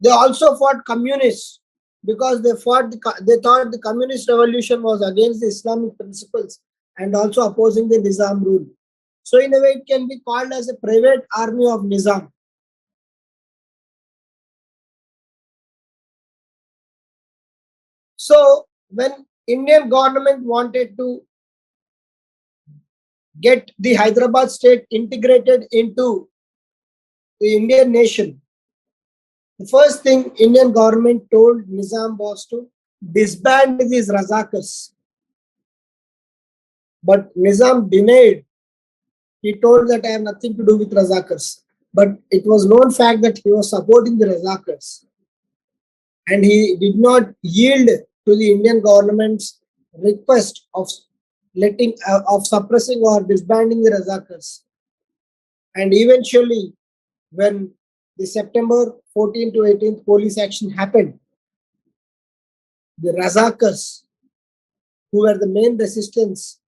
[SPEAKER 1] They also fought communists because they thought the communist revolution was against the Islamic principles and also opposing the Nizam rule. So in a way, it can be called as a private army of Nizam. So when Indian government wanted to get the Hyderabad state integrated into the Indian nation, the first thing Indian government told Nizam was to disband these Razakars. But Nizam denied. He told that I have nothing to do with Razakars. But it was known fact that he was supporting the Razakars. And he did not yield to the Indian government's request of suppressing or disbanding the Razakars. And eventually, when the September 14 to 18th police action happened, the Razakars, who were the main resistance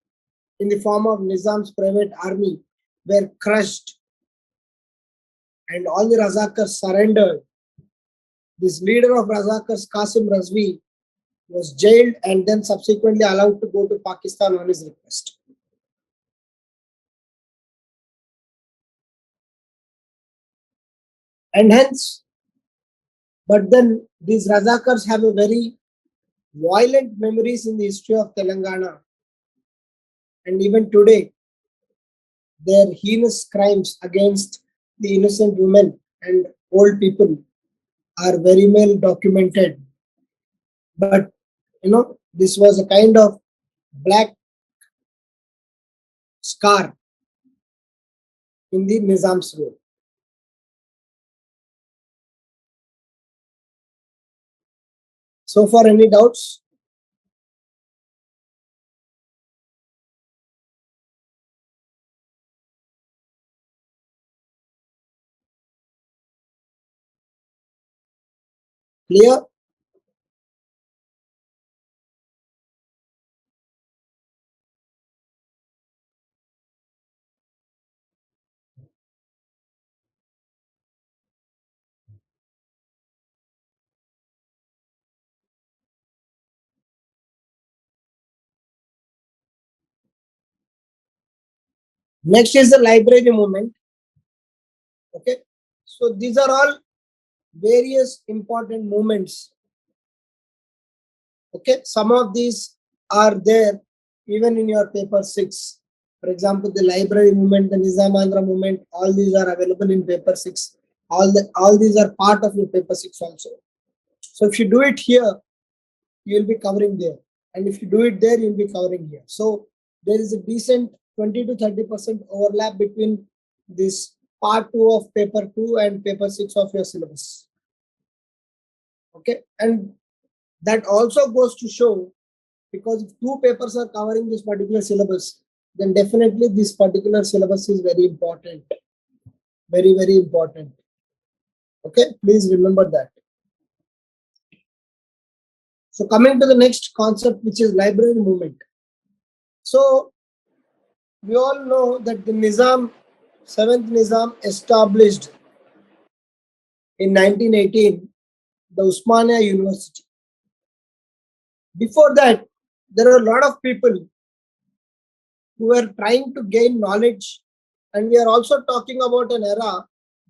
[SPEAKER 1] in the form of Nizam's private army, were crushed and all the Razakars surrendered. This leader of Razakars, Qasim Razvi, was jailed and then subsequently allowed to go to Pakistan on his request. And hence, but then these Razakars have a very violent memories in the history of Telangana. And even today, their heinous crimes against the innocent women and old people are very well documented. But this was a kind of black scar in the Nizam's rule. So far, any doubts? Clear? Next is the library movement. Okay. So these are all various important movements. Okay. Some of these are there even in your paper 6. For example, the library movement, the Nizam Andhra movement, all these are available in paper 6. All these are part of your paper 6 also. So if you do it here, you will be covering there. And if you do it there, you will be covering here. So there is a decent 20 to 30% overlap between this part 2 of paper 2 and paper 6 of your syllabus. Okay. And that also goes to show because if two papers are covering this particular syllabus, then definitely this particular syllabus is very important. Very, very important. Okay, please remember that. So coming to the next concept, which is library movement. So we all know that the Nizam, 7th Nizam, established in 1918 the Osmania University. Before that, there are a lot of people who were trying to gain knowledge, and we are also talking about an era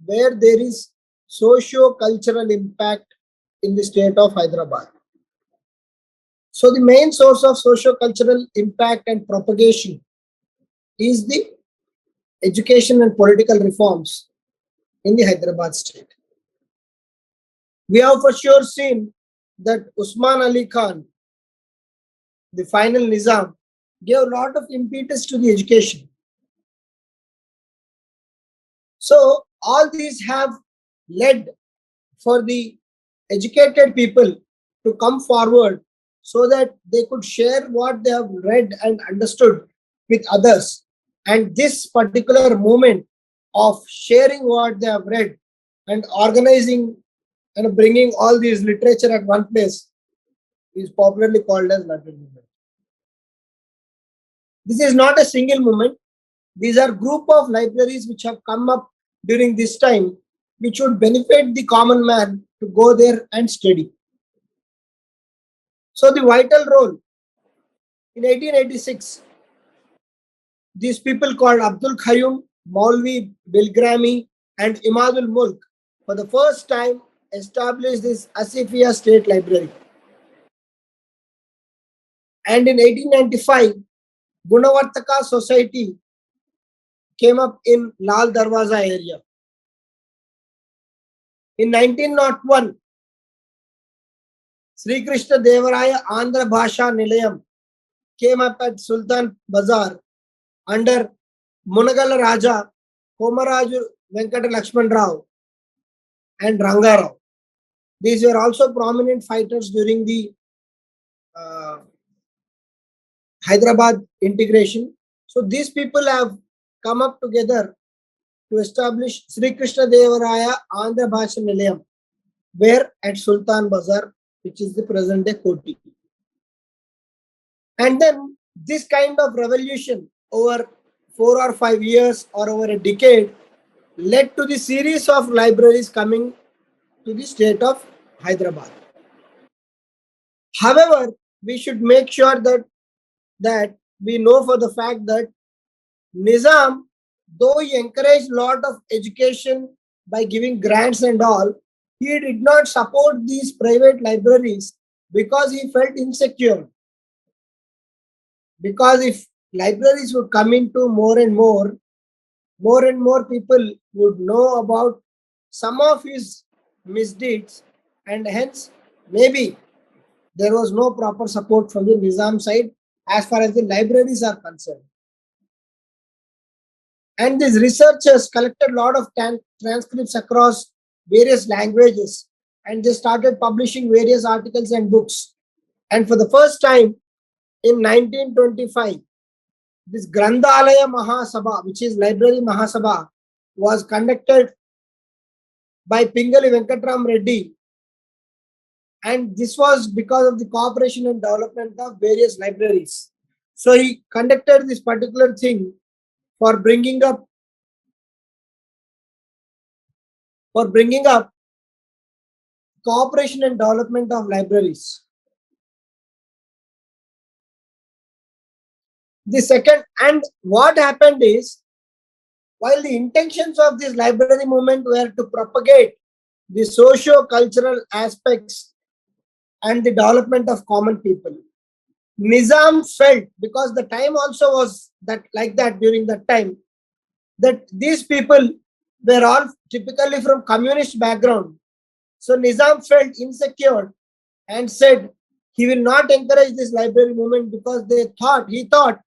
[SPEAKER 1] where there is socio-cultural impact in the state of Hyderabad. So the main source of socio-cultural impact and propagation is the education and political reforms in the Hyderabad state. We have for sure seen that Usman Ali Khan, the final Nizam, gave a lot of impetus to the education. So all these have led for the educated people to come forward so that they could share what they have read and understood with others. And this particular movement of sharing what they have read and organizing and bringing all these literature at one place is popularly called as library movement. This is not a single movement. These are group of libraries which have come up during this time, which would benefit the common man to go there and study. So the vital role in 1886, these people called Abdul Qayyum, Maulvi Bilgrami, and Imadul Mulk for the first time established this Asifia State Library. And in 1895, Gunavartaka Society came up in Lal Darwaza area. In 1901, Sri Krishna Devaraya Andhra Bhasha Nilayam came up at Sultan Bazar under Munagala Raja, Komaraju Venkata Lakshman Rao and Rangarao. These were also prominent fighters during the Hyderabad integration. So these people have come up together to establish Sri Krishna Devaraya Andhra Bhasha Nilayam, where at Sultan Bazar, which is the present day Koti. And then this kind of revolution over 4 or 5 years or over a decade led to the series of libraries coming to the state of Hyderabad. However, we should make sure that we know for the fact that Nizam, though he encouraged a lot of education by giving grants and all, he did not support these private libraries because he felt insecure. Because if libraries would come into more and more people would know about some of his misdeeds, and hence maybe there was no proper support from the Nizam side as far as the libraries are concerned. And these researchers collected a lot of transcripts across various languages, and they started publishing various articles and books. And for the first time in 1925, this Grandhalaya Mahasabha, which is Library Mahasabha, was conducted by Pingali Venkatram Reddy. And this was because of the cooperation and development of various libraries. So he conducted this particular thing for bringing up cooperation and development of libraries. The second, and what happened is, while the intentions of this library movement were to propagate the socio-cultural aspects and the development of common people, Nizam felt, because the time also was that like that during that time, that these people were all typically from communist background. So Nizam felt insecure and said he will not encourage this library movement because he thought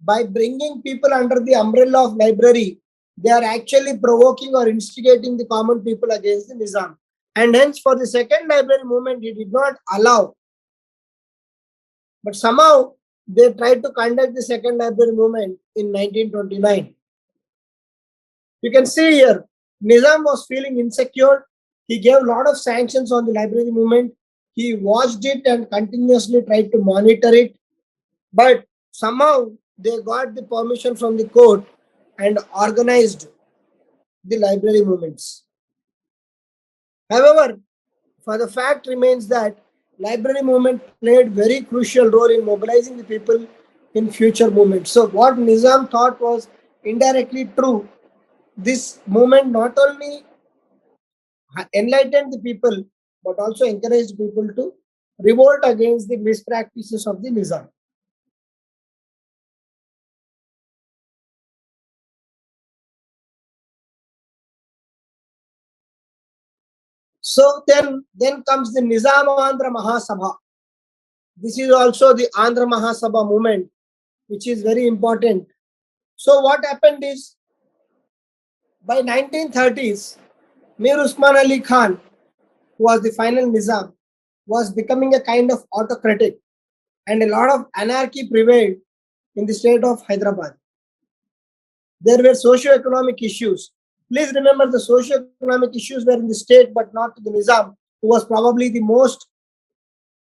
[SPEAKER 1] by bringing people under the umbrella of library, they are actually provoking or instigating the common people against the Nizam. And hence for the second library movement, he did not allow But somehow they tried to conduct the second library movement in 1929. You can see here, Nizam was feeling insecure. He gave a lot of sanctions on the library movement. He watched it and continuously tried to monitor it. But somehow they got the permission from the court and organized the library movements. However, for the fact remains that library movement played very crucial role in mobilizing the people in future movements. So what Nizam thought was indirectly true. This movement not only enlightened the people but also encouraged people to revolt against the mispractices of the Nizam. So then comes the Nizam Andra Mahasabha. This is also the Andhra Mahasabha movement, which is very important. So what happened is, by 1930s, Mir Usman Ali Khan, who was the final Nizam, was becoming a kind of autocratic, and a lot of anarchy prevailed in the state of Hyderabad. There were socio-economic issues. Please remember, the socio-economic issues were in the state but not to the Nizam, who was probably the most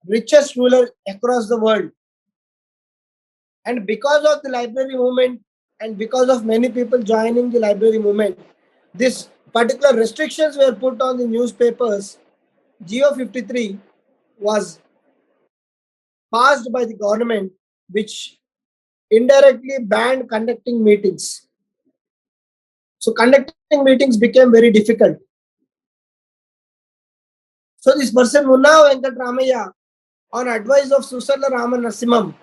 [SPEAKER 1] richest ruler across the world. And because of the library movement and because of many people joining the library movement, this particular restrictions were put on the newspapers. GO 53 was passed by the government, which indirectly banned conducting meetings. So conducting meetings became very difficult. So this person, Munna Venkat Ramaiah, on advice of Susala Raman Narasimham,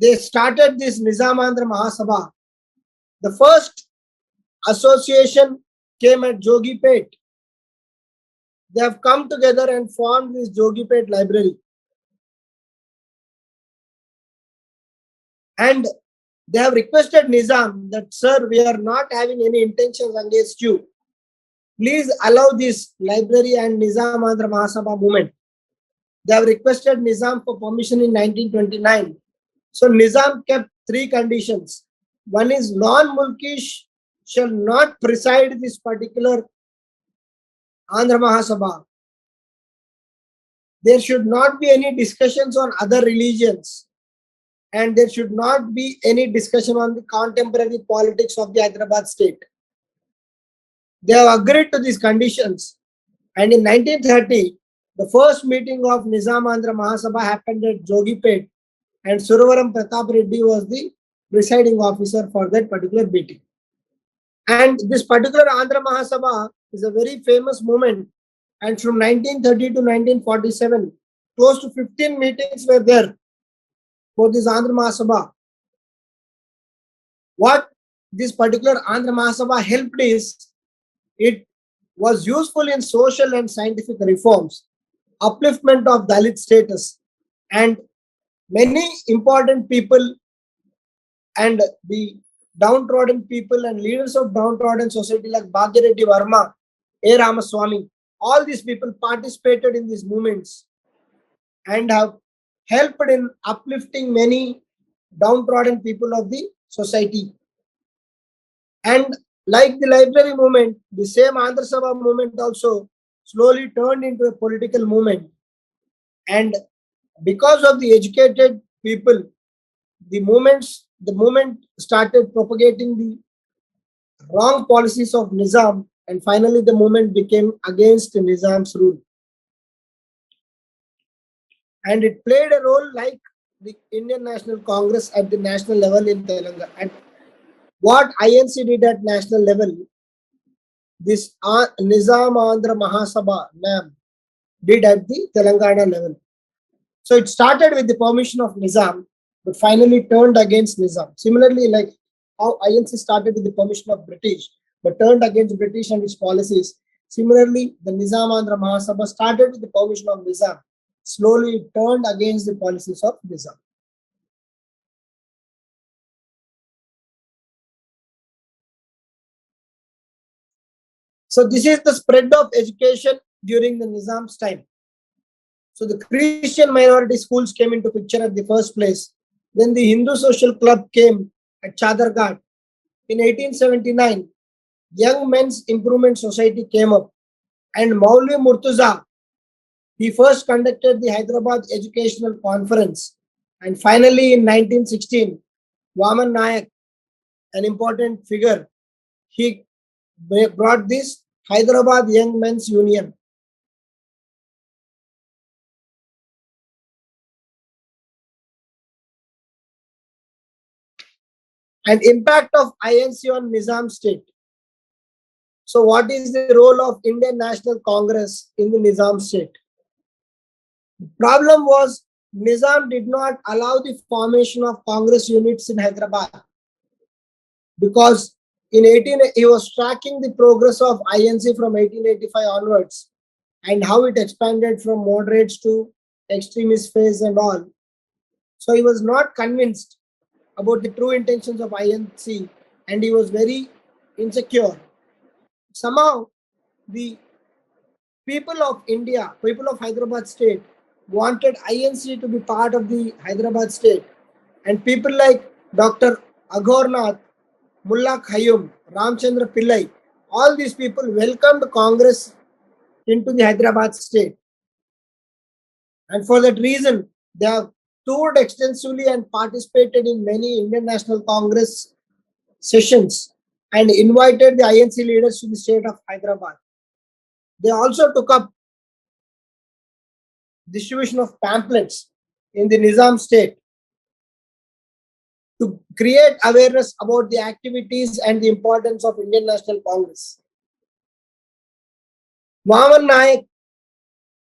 [SPEAKER 1] they started this Nizamandhra Mahasabha. The first association came at Jogipet. They have come together and formed this Jogipet library. And they have requested Nizam that, sir, we are not having any intentions against you. Please allow this library and Nizam Andhra Mahasabha movement. They have requested Nizam for permission in 1929. So Nizam kept three conditions. One is non-Mulkish shall not preside this particular Andhra Mahasabha. There should not be any discussions on other religions, and there should not be any discussion on the contemporary politics of the Hyderabad state. They have agreed to these conditions, and in 1930, the first meeting of Nizam Andhra Mahasabha happened at Jogipet, and Suravaram Pratap Reddy was the presiding officer for that particular meeting. And this particular Andhra Mahasabha is a very famous movement, and from 1930 to 1947, close to 15 meetings were there for this Andhra Mahasabha. What this particular Andhra Mahasabha helped is, it was useful in social and scientific reforms, upliftment of Dalit status, and many important people and the downtrodden people and leaders of downtrodden society like Bhagyareddy Verma, A. Ramaswamy, all these people participated in these movements and have helped in uplifting many downtrodden people of the society. And like the library movement, the same Andhra Sabha movement also slowly turned into a political movement. And because of the educated people, the movement started propagating the wrong policies of Nizam, and finally the movement became against Nizam's rule. And it played a role like the Indian National Congress at the national level in Telangana. And what INC did at national level, this Nizam Andhra Mahasabha NAM did at the Telangana level. So it started with the permission of Nizam, but finally turned against Nizam. Similarly, like how INC started with the permission of British, but turned against British and its policies. Similarly, the Nizam Andhra Mahasabha started with the permission of Nizam. Slowly it turned against the policies of Nizam. So this is the spread of education during the Nizam's time. So the Christian minority schools came into picture at the first place. Then the Hindu Social Club came at Chadarghat. In 1879, Young Men's Improvement Society came up, and Maulvi Murtuza, he first conducted the Hyderabad Educational Conference. And finally, in 1916, Vaman Nayak, an important figure, he brought this Hyderabad Young Men's Union. And impact of INC on Nizam state. So what is the role of Indian National Congress in the Nizam state? The problem was Nizam did not allow the formation of Congress units in Hyderabad because he was tracking the progress of INC from 1885 onwards and how it expanded from moderates to extremist phase and all. So he was not convinced about the true intentions of INC and he was very insecure. Somehow, the people of India, people of Hyderabad state wanted INC to be part of the Hyderabad state, and people like Dr. Aghornath, Mullah Khayyum, Ramchandra Pillai, all these people welcomed Congress into the Hyderabad state. And for that reason, they have toured extensively and participated in many Indian National Congress sessions and invited the INC leaders to the state of Hyderabad. They also took up distribution of pamphlets in the Nizam state to create awareness about the activities and the importance of Indian National Congress. Vaman Nayak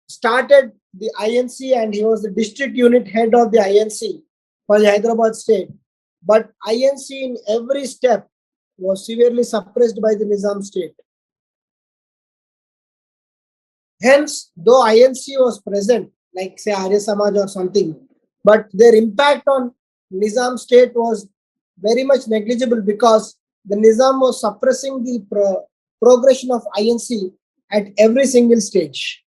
[SPEAKER 1] started the INC and he was the district unit head of the INC for the Hyderabad state. But INC in every step was severely suppressed by the Nizam state. Hence, though INC was present, like say Arya Samaj or something, but their impact on Nizam state was very much negligible because the Nizam was suppressing the progression of INC at every single stage.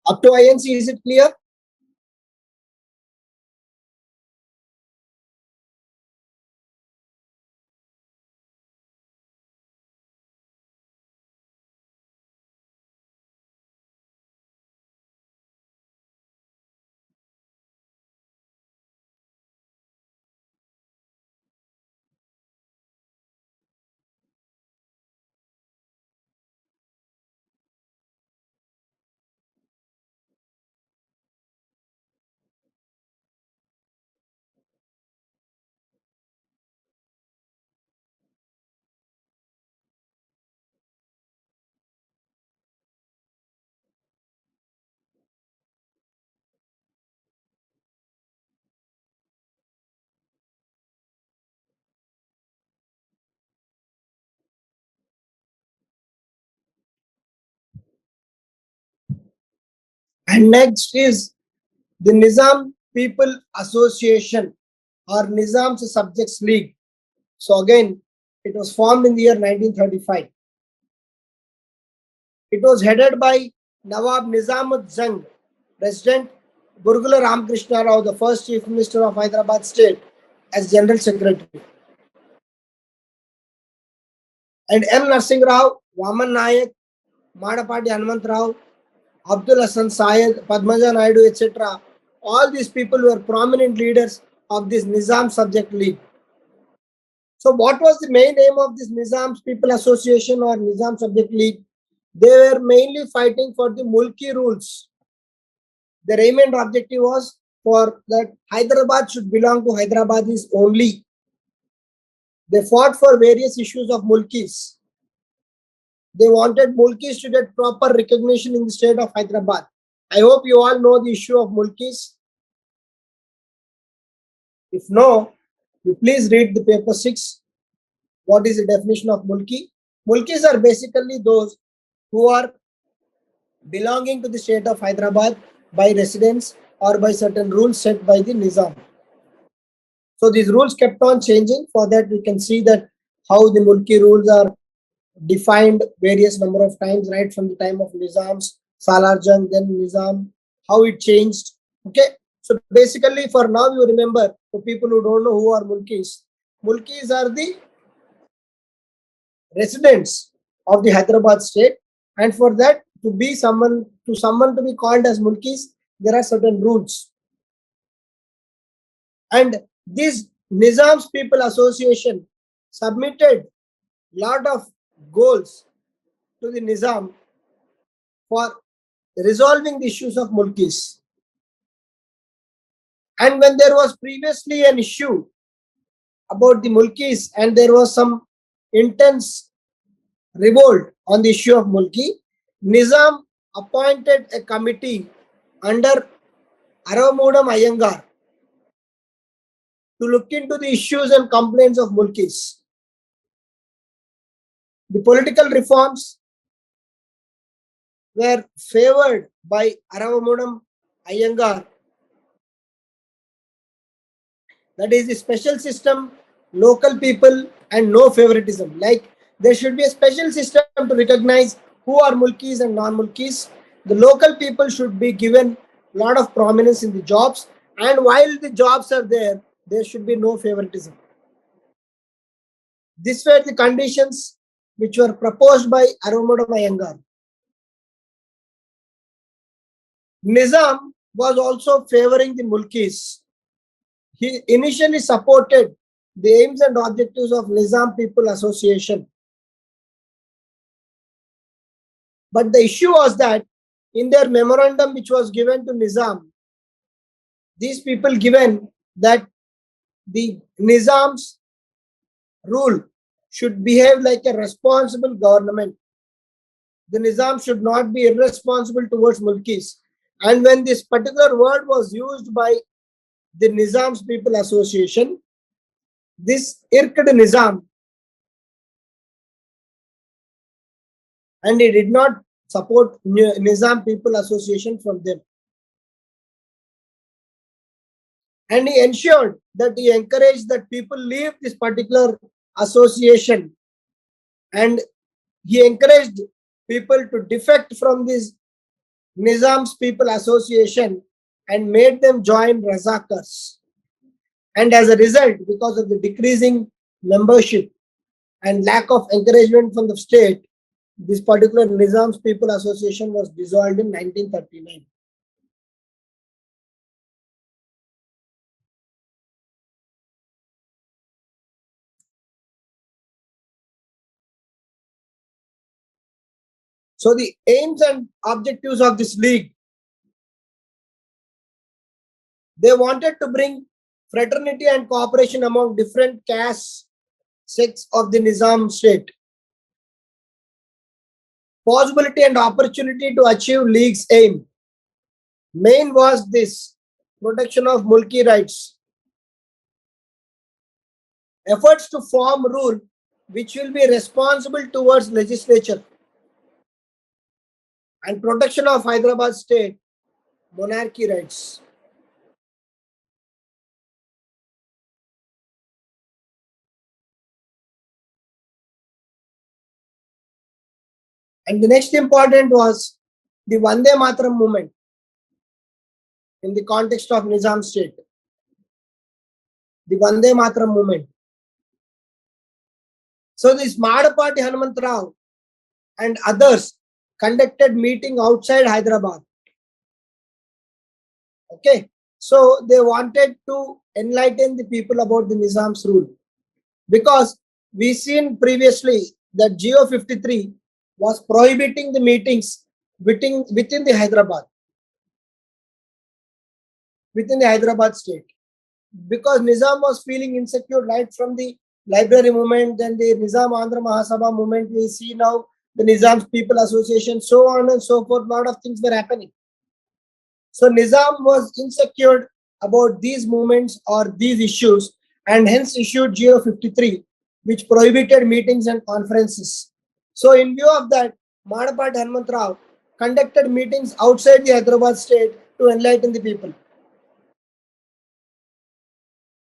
[SPEAKER 1] Up to INC, is it clear? And next is the Nizam People Association or Nizam's Subjects League. So again, it was formed in the year 1935. It was headed by Nawab Nizamud Jung, President Burgula Ramakrishna Rao, the first Chief Minister of Hyderabad State, as General Secretary. And M. Narsingh Rao, Vaman Nayak, Madapati Hanmant Rao, Abdul Hassan Syed, Padmaja Naidu, etc. All these people were prominent leaders of this Nizam Subject League. So what was the main aim of this Nizam's People Association or Nizam Subject League? They were mainly fighting for the Mulki rules. Their aim and objective was for that Hyderabad should belong to Hyderabadis only. They fought for various issues of Mulkis. They wanted Mulkis to get proper recognition in the state of Hyderabad. I hope you all know the issue of Mulkis. If no, you please read the paper 6. What is the definition of Mulki? Mulkis are basically those who are belonging to the state of Hyderabad by residence or by certain rules set by the Nizam. So these rules kept on changing. For that, we can see that how the Mulki rules are defined various number of times, right from the time of Nizams, Salar Jung, then Nizam, how it changed. Okay, so basically for now you remember, for people who don't know who are Mulkis, Mulkis are the residents of the Hyderabad state, and for that to be someone to be called as Mulkis, there are certain rules. And this Nizam's People Association submitted lot of goals to the Nizam for resolving the issues of Mulkis. And when there was previously an issue about the Mulkis and there was some intense revolt on the issue of Mulki, Nizam appointed a committee under Aravamudam Iyengar to look into the issues and complaints of Mulkis. The political reforms were favored by Aravamudam Iyengar. That is the special system, local people, and no favoritism. Like there should be a special system to recognize who are Mulkis and non-Mulkis. The local people should be given a lot of prominence in the jobs, and while the jobs are there, there should be no favoritism. These were the conditions which were proposed by Aravamudam Iyengar. Nizam was also favoring the Mulkis. He initially supported the aims and objectives of Nizam People Association. But the issue was that in their memorandum which was given to Nizam, these people given that the Nizam's rule should behave like a responsible government. The Nizam should not be irresponsible towards Mulkis. And when this particular word was used by the Nizam's People Association, this irked Nizam, and he did not support Nizam People Association from them. And he ensured that he encouraged that people leave this particular association, and he encouraged people to defect from this Nizam's People Association and made them join Razakars. And as a result, because of the decreasing membership and lack of encouragement from the state, this particular Nizam's People Association was dissolved in 1939. So the aims and objectives of this league, they wanted to bring fraternity and cooperation among different castes, sects of the Nizam state. Possibility and opportunity to achieve league's aim. Main was this: protection of Mulki rights. Efforts to form rule which will be responsible towards legislature. And protection of Hyderabad state monarchy rights. And the next important was the Vande Mataram movement in the context of Nizam state. The Vande Mataram movement. So this Madapati Hanumantrao and others conducted meeting outside Hyderabad. Okay, so they wanted to enlighten the people about the Nizam's rule, because we seen previously that GO 53 was prohibiting the meetings within the Hyderabad state, because Nizam was feeling insecure right from the library movement, then the Nizam Andra Mahasabha movement. We see now the Nizam's People Association, so on and so forth. Lot of things were happening. So Nizam was insecure about these movements or these issues, and hence issued GO 53, which prohibited meetings and conferences. So in view of that, Madapati Hanumantrao conducted meetings outside the Hyderabad state to enlighten the people.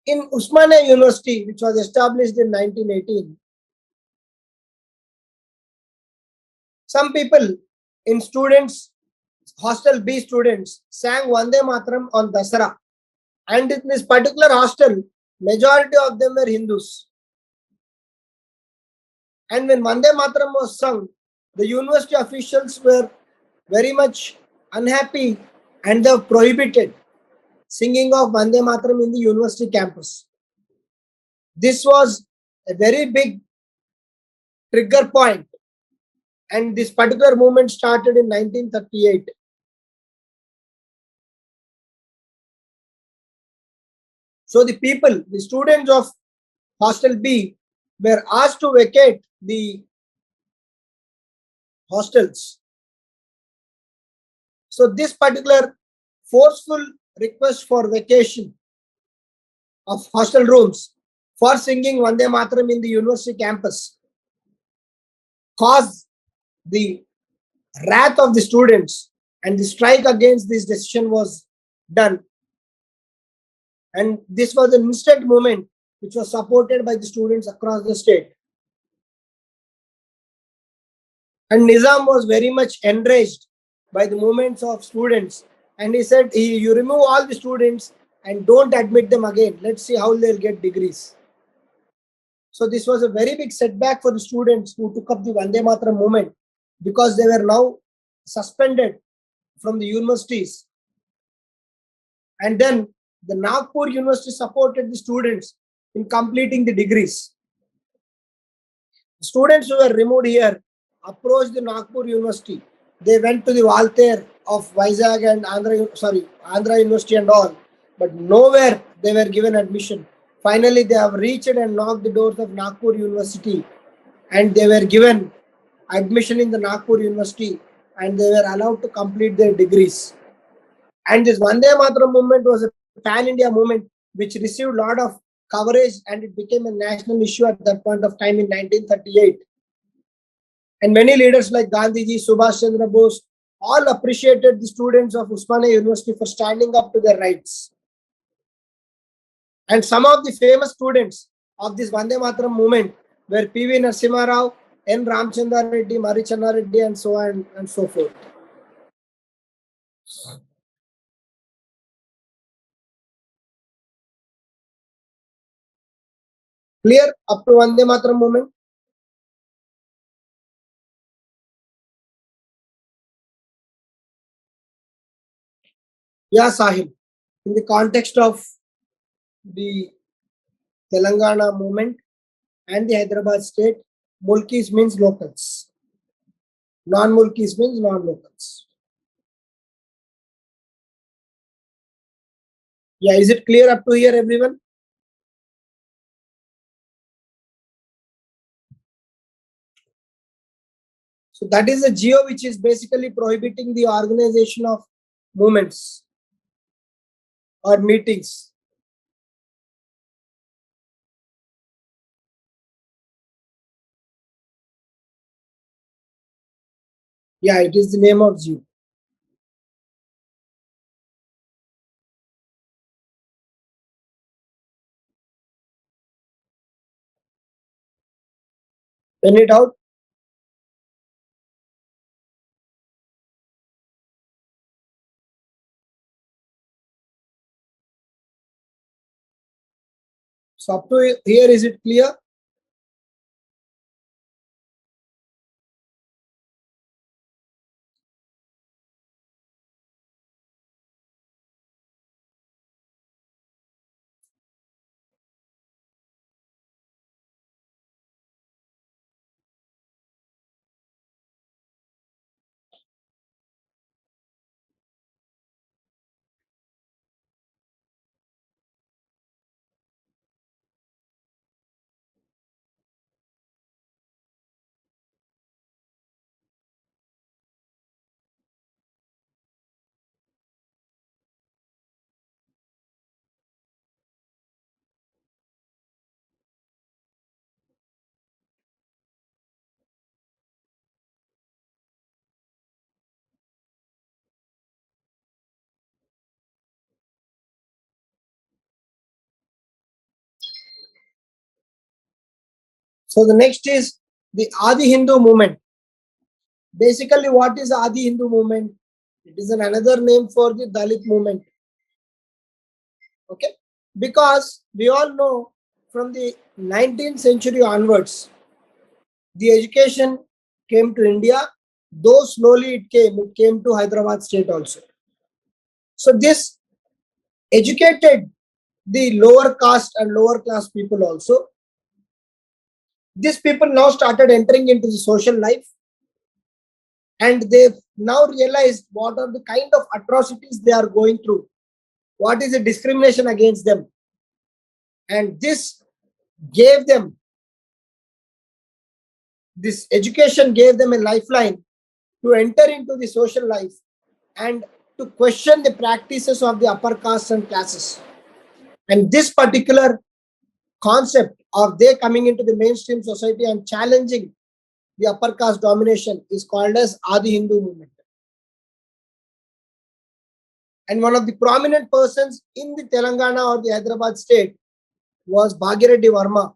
[SPEAKER 1] In Usmania University, which was established in 1918, some people in students, hostel B students, sang Vande Mataram on Dasara. And in this particular hostel, majority of them were Hindus. And when Vande Mataram was sung, the university officials were very much unhappy and they prohibited singing of Vande Mataram in the university campus. This was a very big trigger point, and this particular movement started in 1938. So the people, the students of Hostel B were asked to vacate the hostels. So this particular forceful request for vacation of hostel rooms for singing Vande Mataram in the university campus caused the wrath of the students, and the strike against this decision was done. And this was an instant movement which was supported by the students across the state. And Nizam was very much enraged by the movements of students, and he said, you remove all the students and don't admit them again. Let's see how they'll get degrees. So this was a very big setback for the students who took up the Vande Mataram movement, because they were now suspended from the universities. And then the Nagpur University supported the students in completing the degrees. Students who were removed here approached the Nagpur University. They went to the Valter of Vizag and Andhra University and all, but nowhere they were given admission. Finally, they have reached and knocked the doors of Nagpur University, and they were given admission in the Nagpur University, and they were allowed to complete their degrees. And this Vande Mataram movement was a pan-India movement which received a lot of coverage, and it became a national issue at that point of time in 1938. And many leaders like Gandhiji, Subhash Chandra Bose, all appreciated the students of Usmania University for standing up to their rights. And some of the famous students of this Vande Mataram movement were P.V. Narasimha Rao, N. Ramchandra Reddy, Marichanna Reddy, and so on and so forth. Clear up to Vande Mataram movement? Yeah, Sahib. In the context of the Telangana movement and the Hyderabad state, Mulkis means locals. Non-Mulkis means non-locals. Yeah, is it clear up to here, everyone? So that is a geo which is basically prohibiting the organization of movements or meetings. Yeah, it is the name of geo. Any doubt? So up to here, is it clear? So the next is the Adi Hindu movement. Basically, what is Adi Hindu movement? It is another name for the Dalit movement. Okay, because we all know from the 19th century onwards, the education came to India, though slowly it came to Hyderabad state also. So this educated the lower caste and lower class people also. These people now started entering into the social life, and they've now realized what are the kind of atrocities they are going through, what is the discrimination against them, and gave them this education gave them a lifeline to enter into the social life and to question the practices of the upper castes and classes. And this particular concept of they coming into the mainstream society and challenging the upper caste domination is called as Adi Hindu movement. And one of the prominent persons in the Telangana or the Hyderabad state was Bhagireddy Verma.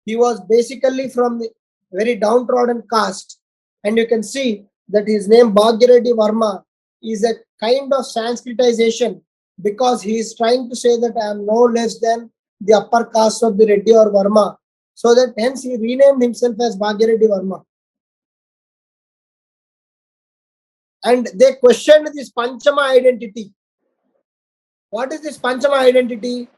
[SPEAKER 1] He was basically from the very downtrodden caste, and you can see that his name Bhagireddy Verma is a kind of Sanskritization, because he is trying to say that I am no less than the upper caste of the Reddy or Verma. So that hence he renamed himself as Bhagireddy Verma. And they questioned this Panchama identity. What is this Panchama identity?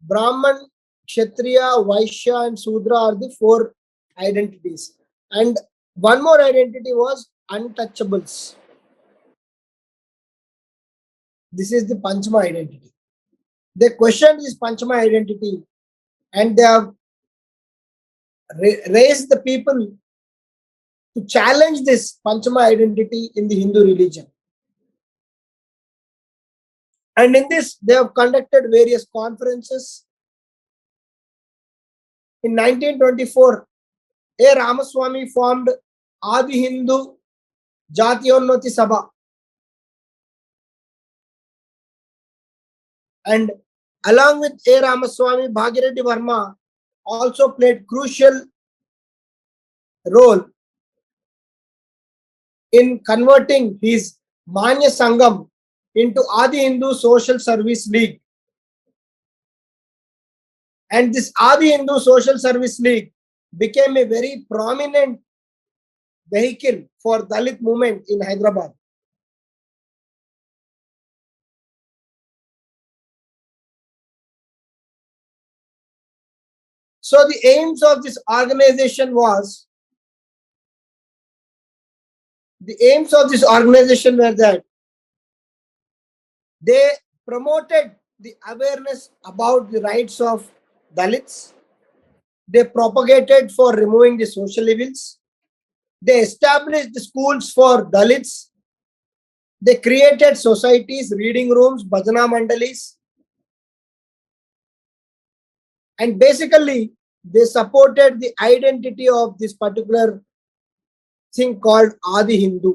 [SPEAKER 1] Brahman, Kshatriya, Vaishya, and Sudra are the four identities. And one more identity was untouchables. This is the Panchama identity. They questioned this Panchama identity, and they have raised the people to challenge this Panchama identity in the Hindu religion. And in this, they have conducted various conferences. In 1924, A. Ramaswamy formed Adi Hindu Jatiyonnati Sabha. And along with A. Ramaswamy, Bhagireddy Verma also played crucial role in converting his Manya Sangam into Adi Hindu Social Service League. And this Adi Hindu Social Service League became a very prominent vehicle for Dalit movement in Hyderabad. So the aims of this organization were that they promoted the awareness about the rights of Dalits. They propagated for removing the social evils. They established the schools for Dalits. They created societies, reading rooms, bhajana mandalis. And basically, they supported the identity of this particular thing called Adi Hindu.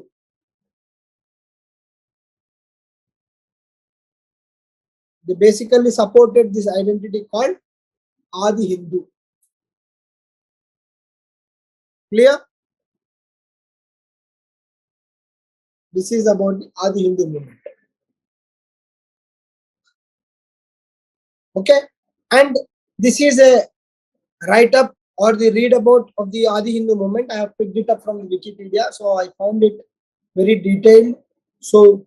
[SPEAKER 1] They basically supported this identity called Adi Hindu. Clear? This is about the Adi Hindu movement. Okay? And this is a write-up or the read about of the Adi Hindu movement. I have picked it up from Wikipedia, so I found it very detailed. So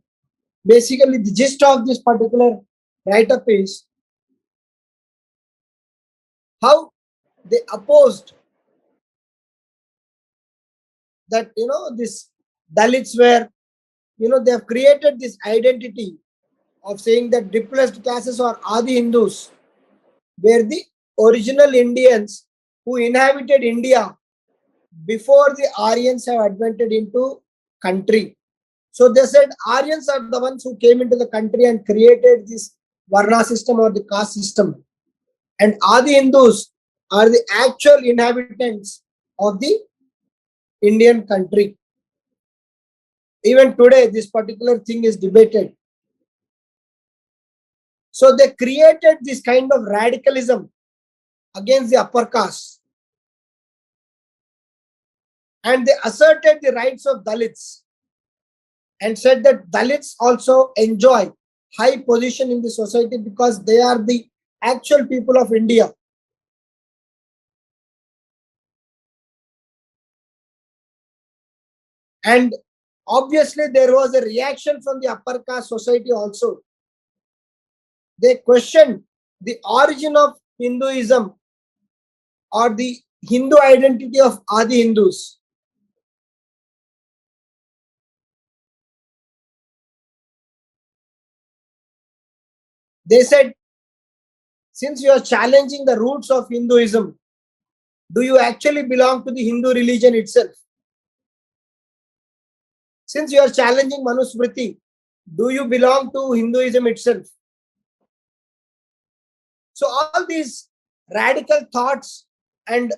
[SPEAKER 1] basically, the gist of this particular write-up is how they opposed that, this Dalits were, they have created this identity of saying that depressed classes or Adi Hindus were the original Indians who inhabited India before the Aryans have advented into country. So they said Aryans are the ones who came into the country and created this Varna system or the caste system. And Adi Hindus are the actual inhabitants of the Indian country. Even today, this particular thing is debated. So they created this kind of radicalism against the upper caste, and they asserted the rights of Dalits and said that Dalits also enjoy high position in the society because they are the actual people of India. And obviously there was a reaction from the upper caste society also. They questioned the origin of Hinduism or the Hindu identity of Adi Hindus. They said, since you are challenging the roots of Hinduism, do you actually belong to the Hindu religion itself? Since you are challenging Manusmriti, do you belong to Hinduism itself? So all these radical thoughts and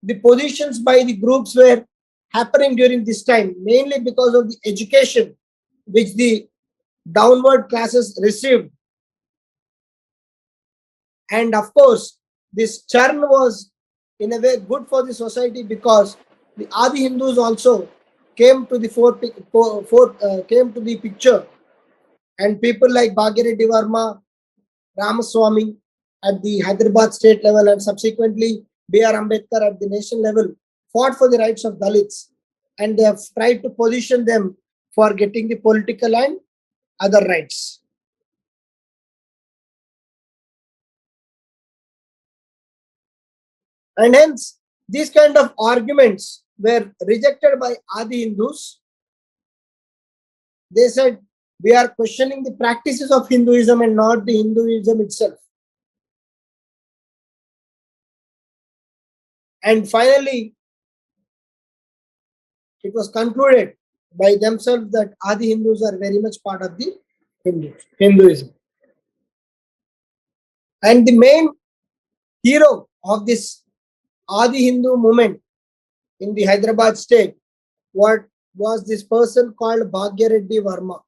[SPEAKER 1] the positions by the groups were happening during this time, mainly because of the education which the downward classes received. And of course, this churn was in a way good for the society because the Adi Hindus also came to the came to the picture, and people like Bhagireddy Varma, Ramaswamy at the Hyderabad state level, and subsequently B.R. Ambedkar at the nation level fought for the rights of Dalits, and they have tried to position them for getting the political and other rights. And hence, these kind of arguments were rejected by Adi Hindus. They said, we are questioning the practices of Hinduism and not the Hinduism itself. And finally, it was concluded by themselves that Adi Hindus are very much part of the Hinduism. And the main hero of this Adi Hindu movement in the Hyderabad state was this person called Bhagireddy Varma.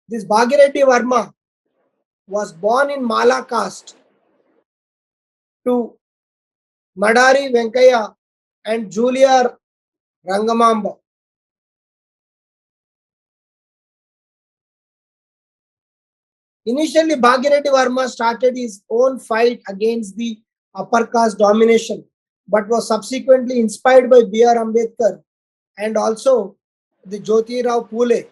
[SPEAKER 1] This Bhagireddy Varma was born in Mala caste to Madari Venkaya and Julia Rangamamba. Initially, Bhagireddy Varma started his own fight against the upper caste domination, but was subsequently inspired by B.R. Ambedkar and also the Jyotirao Phule.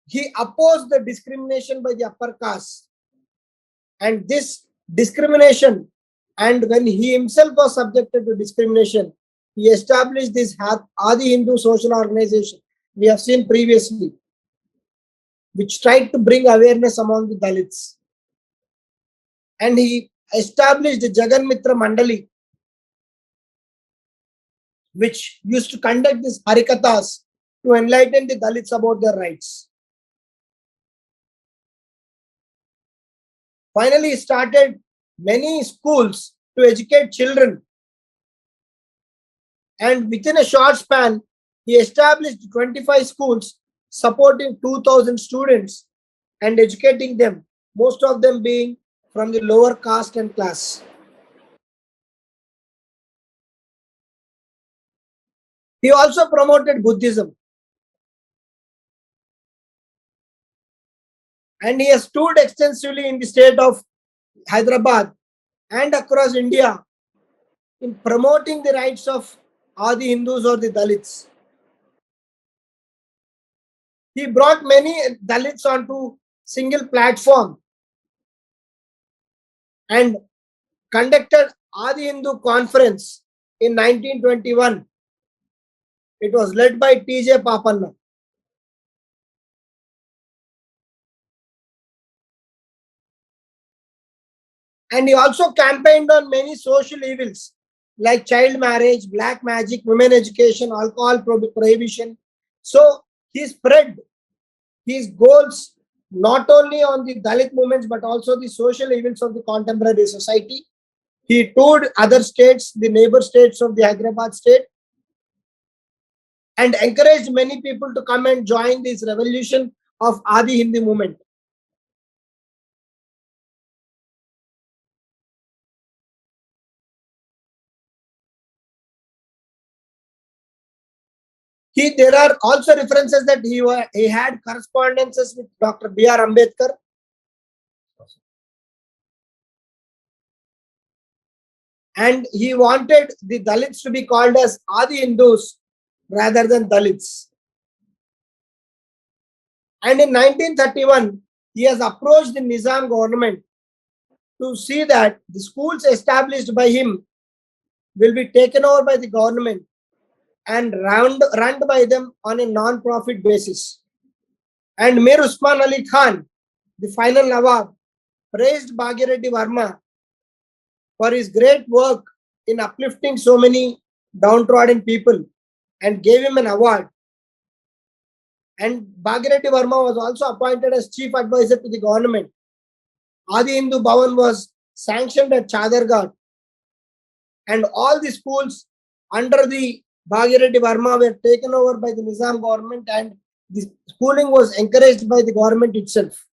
[SPEAKER 1] He opposed the discrimination by the upper caste, and this discrimination, and when he himself was subjected to discrimination, he established this Adi Hindu social organization we have seen previously, which tried to bring awareness among the Dalits. And he established the Jagan Mitra Mandali, which used to conduct these harikathas to enlighten the Dalits about their rights. Finally, he started many schools to educate children. And within a short span, he established 25 schools supporting 2,000 students and educating them, most of them being from the lower caste and class. He also promoted Buddhism. And he has toured extensively in the state of Hyderabad and across India in promoting the rights of Adi Hindus or the Dalits. He brought many Dalits onto single platform and conducted Adi Hindu conference in 1921. It was led by T.J. Papana. And he also campaigned on many social evils like child marriage, black magic, women education, alcohol prohibition. So he spread his goals not only on the Dalit movements but also the social evils of the contemporary society. He toured other states, the neighbor states of the Hyderabad state, and encouraged many people to come and join this revolution of Adi Hindi movement. There are also references that he had correspondences with Dr. B.R. Ambedkar. And he wanted the Dalits to be called as Adi Hindus rather than Dalits. And in 1931, he has approached the Nizam government to see that the schools established by him will be taken over by the government and run by them on a non-profit basis. And Mir Usman Ali Khan, the final Nawab, praised Bhagireddy Varma for his great work in uplifting so many downtrodden people and gave him an award. And Bhagireddy Varma was also appointed as chief advisor to the government. Adi Hindu Bhavan was sanctioned at Chadargarh, and all the schools under the Bhagireddy Varma were taken over by the Nizam government, and the schooling was encouraged by the government itself.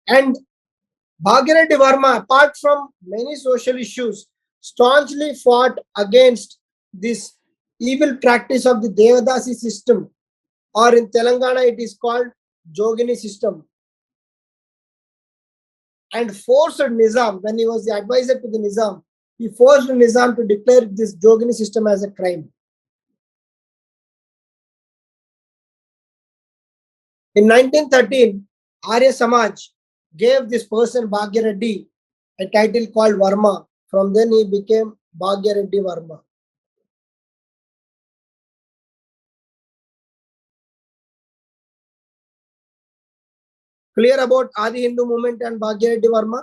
[SPEAKER 1] And Bhagireddy Varma, apart from many social issues, staunchly fought against this evil practice of the Devadasi system, or in Telangana it is called Jogini system, and forced Nizam, when he was the advisor to the Nizam, he forced Nizam to declare this Jogini system as a crime. In 1913, Arya Samaj gave this person Bhagyareddy a title called Varma. From then he became Bhagyareddy Varma. Clear about Adi Hindu movement and Bhagyareddy Varma?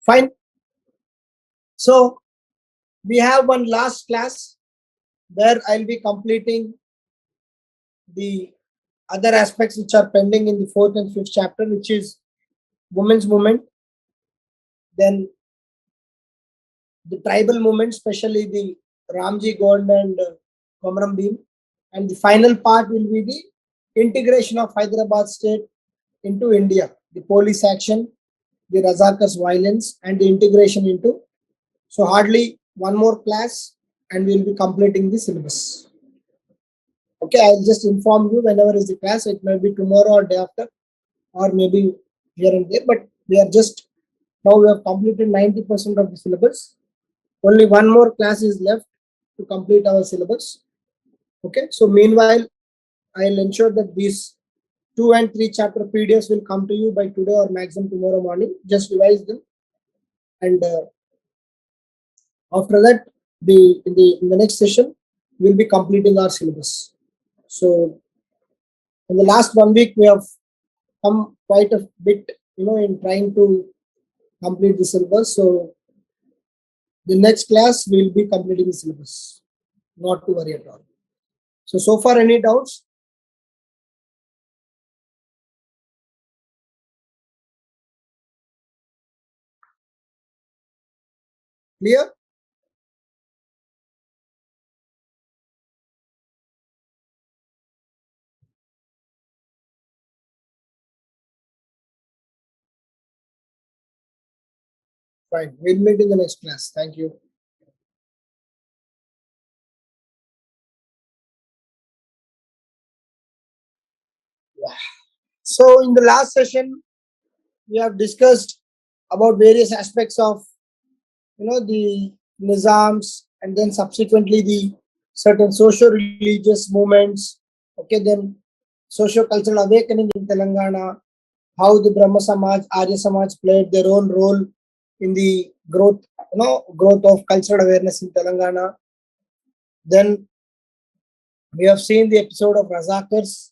[SPEAKER 1] Fine. So we have one last class where I'll be completing the other aspects which are pending in the 4th and 5th chapter, which is women's movement, then the tribal movement, especially the Ramji Gond and Komaram Bhim, and the final part will be the integration of Hyderabad state into India, the police action, the Razakars violence, and the integration into. So hardly one more class and we will be completing the syllabus. Okay, I'll just inform you whenever is the class. It may be tomorrow or day after, or maybe here and there, but we are just, now we have completed 90% of the syllabus. Only one more class is left to complete our syllabus. Okay, so meanwhile, I'll ensure that these 2 and 3 chapter PDFs will come to you by today or maximum tomorrow morning. Just revise them, and after that, in the next session, we'll be completing our syllabus. So in the last 1 week, we have come quite a bit, in trying to complete the syllabus. So the next class will be completing the syllabus. Not to worry at all. So far, any doubts? Clear? Fine. We'll meet in the next class. Thank you. So in the last session, we have discussed about various aspects of the nizams, and then subsequently the certain socio-religious movements. Okay, then socio-cultural awakening in Telangana, how the Brahma Samaj, Arya Samaj played their own role in the growth of cultural awareness in Telangana. Then we have seen the episode of Razakars,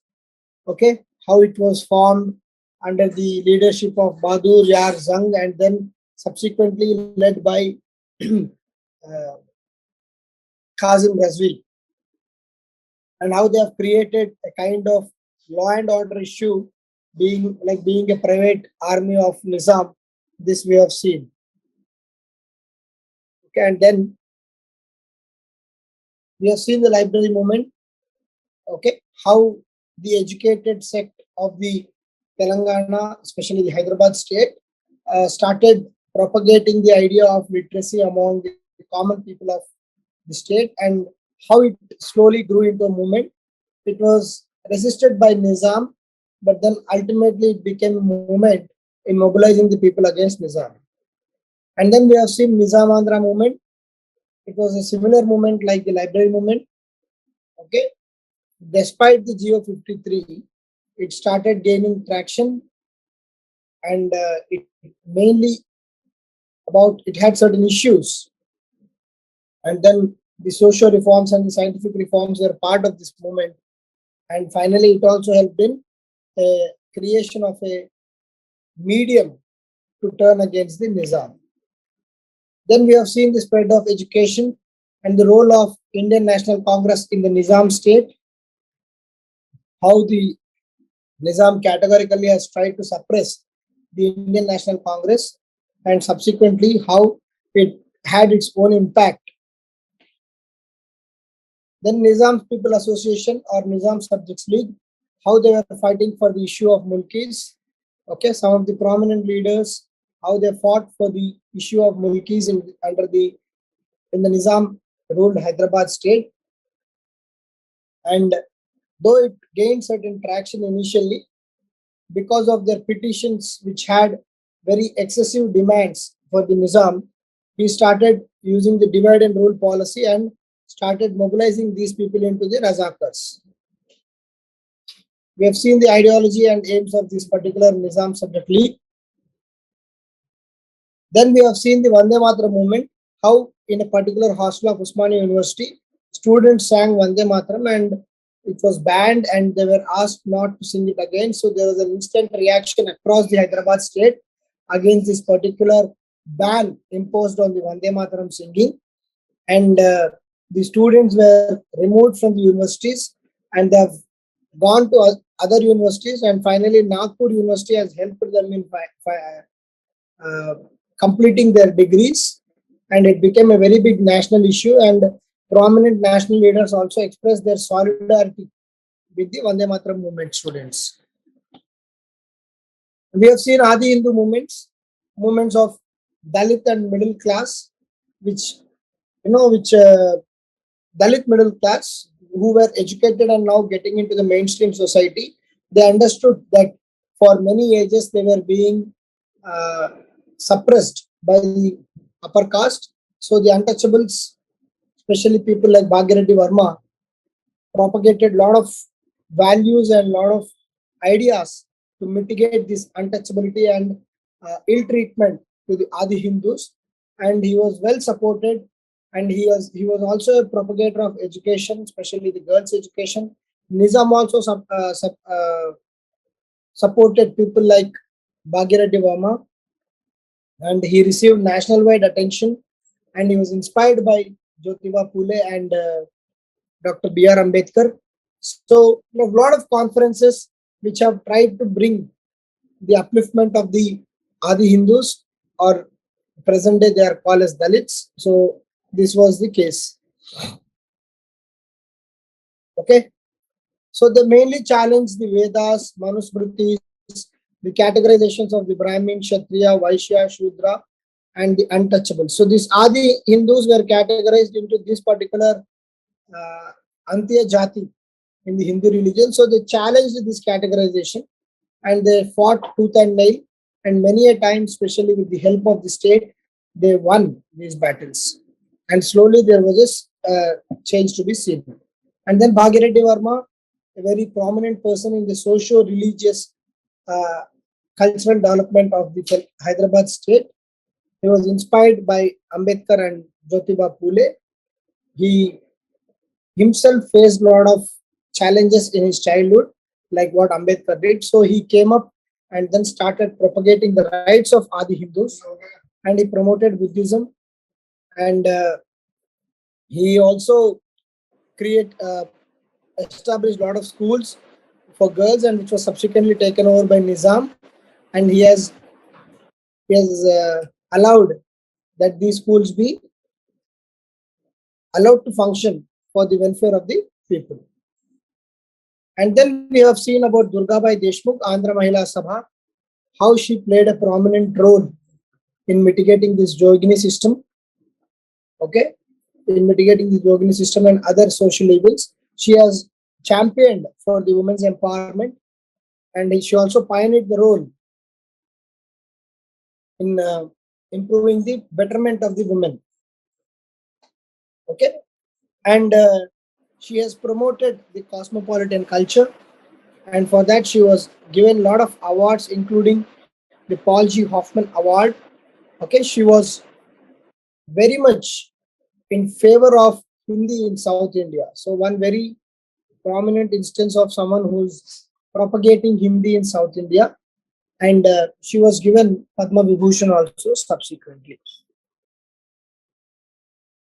[SPEAKER 1] okay, how it was formed under the leadership of Bahadur Yar Zung, and then subsequently led by Kazim Razvi, and how they have created a kind of law and order issue, being a private army of Nizam. This we have seen. Okay, and then we have seen the library movement. Okay, how the educated sect of the Telangana, especially the Hyderabad state, started propagating the idea of literacy among the common people of the state, and how it slowly grew into a movement. It was resisted by Nizam, but then ultimately it became a movement in mobilizing the people against Nizam. And then we have seen Nizam Andhra movement. It was a similar movement like the library movement. Okay, despite the GO 53, it started gaining traction, and it mainly it had certain issues, and then the social reforms and the scientific reforms were part of this movement, and finally it also helped in creation of a medium to turn against the Nizam. Then we have seen the spread of education and the role of Indian National Congress in the Nizam state, how the Nizam categorically has tried to suppress the Indian National Congress, and subsequently how it had its own impact. Then Nizam People Association or Nizam Subjects League, how they were fighting for the issue of mulkis. Okay, some of the prominent leaders, how they fought for the issue of mulkis in the Nizam ruled Hyderabad state. And though it gained certain traction initially, because of their petitions which had very excessive demands for the Nizam, he started using the divide and rule policy and started mobilizing these people into the Razakars. We have seen the ideology and aims of this particular Nizam Subject League. Then we have seen the Vande Mataram movement, how in a particular hostel of Usmania University, students sang Vande Mataram and it was banned and they were asked not to sing it again. So there was an instant reaction across the Hyderabad state against this particular ban imposed on the Vande Mataram singing. And the students were removed from the universities and they have gone to other universities, and finally Nagpur University has helped them in completing their degrees, and it became a very big national issue, and prominent national leaders also expressed their solidarity with the Vande Mataram movement students. We have seen Adi Hindu movements of Dalit and middle class, which Dalit middle class who were educated and now getting into the mainstream society. They understood that for many ages they were being suppressed by the upper caste. So the untouchables, especially people like Bhagirathi Verma, propagated a lot of values and a lot of ideas to mitigate this untouchability and ill treatment to the Adi Hindus, and he was well supported, and he was also a propagator of education, especially the girls' education. Nizam also supported people like Bhagirathi Verma, and he received national-wide attention, and he was inspired by Jyotiba Phule and Dr. B.R. Ambedkar. So, a lot of conferences which have tried to bring the upliftment of the Adi Hindus, or present day they are called as Dalits. So, this was the case. Okay. So, they mainly challenged the Vedas, Manusmritis, the categorizations of the Brahmin, Kshatriya, Vaishya, Shudra, and the untouchables. So these Adi Hindus were categorized into this particular Antya Jati in the Hindu religion. So they challenged this categorization and they fought tooth and nail, and many a time, especially with the help of the state, they won these battles. And slowly there was a change to be seen. And then Bhagireddy Verma, a very prominent person in the socio-religious uh, cultural development of the Hyderabad state. He was inspired by Ambedkar and Jyotiba Phule. He himself faced a lot of challenges in his childhood, like what Ambedkar did. So he came up and then started propagating the rights of Adi Hindus, and he promoted Buddhism, and he also established a lot of schools for girls, and which was subsequently taken over by Nizam, and he has allowed that these schools be allowed to function for the welfare of the people. And then we have seen about Durgabai Deshmukh, Andhra Mahila Sabha, how she played a prominent role in mitigating this Jogini system, okay, in mitigating the Jogini system and other social evils. She has championed for the women's empowerment, and she also pioneered the role in improving the betterment of the women, okay, and she has promoted the cosmopolitan culture, and for that she was given a lot of awards, including the Paul G. Hoffman Award. Okay, she was very much in favor of Hindi in South India. So one very prominent instance of someone who's propagating Hindi in South India, and she was given Padma Vibhushan also subsequently.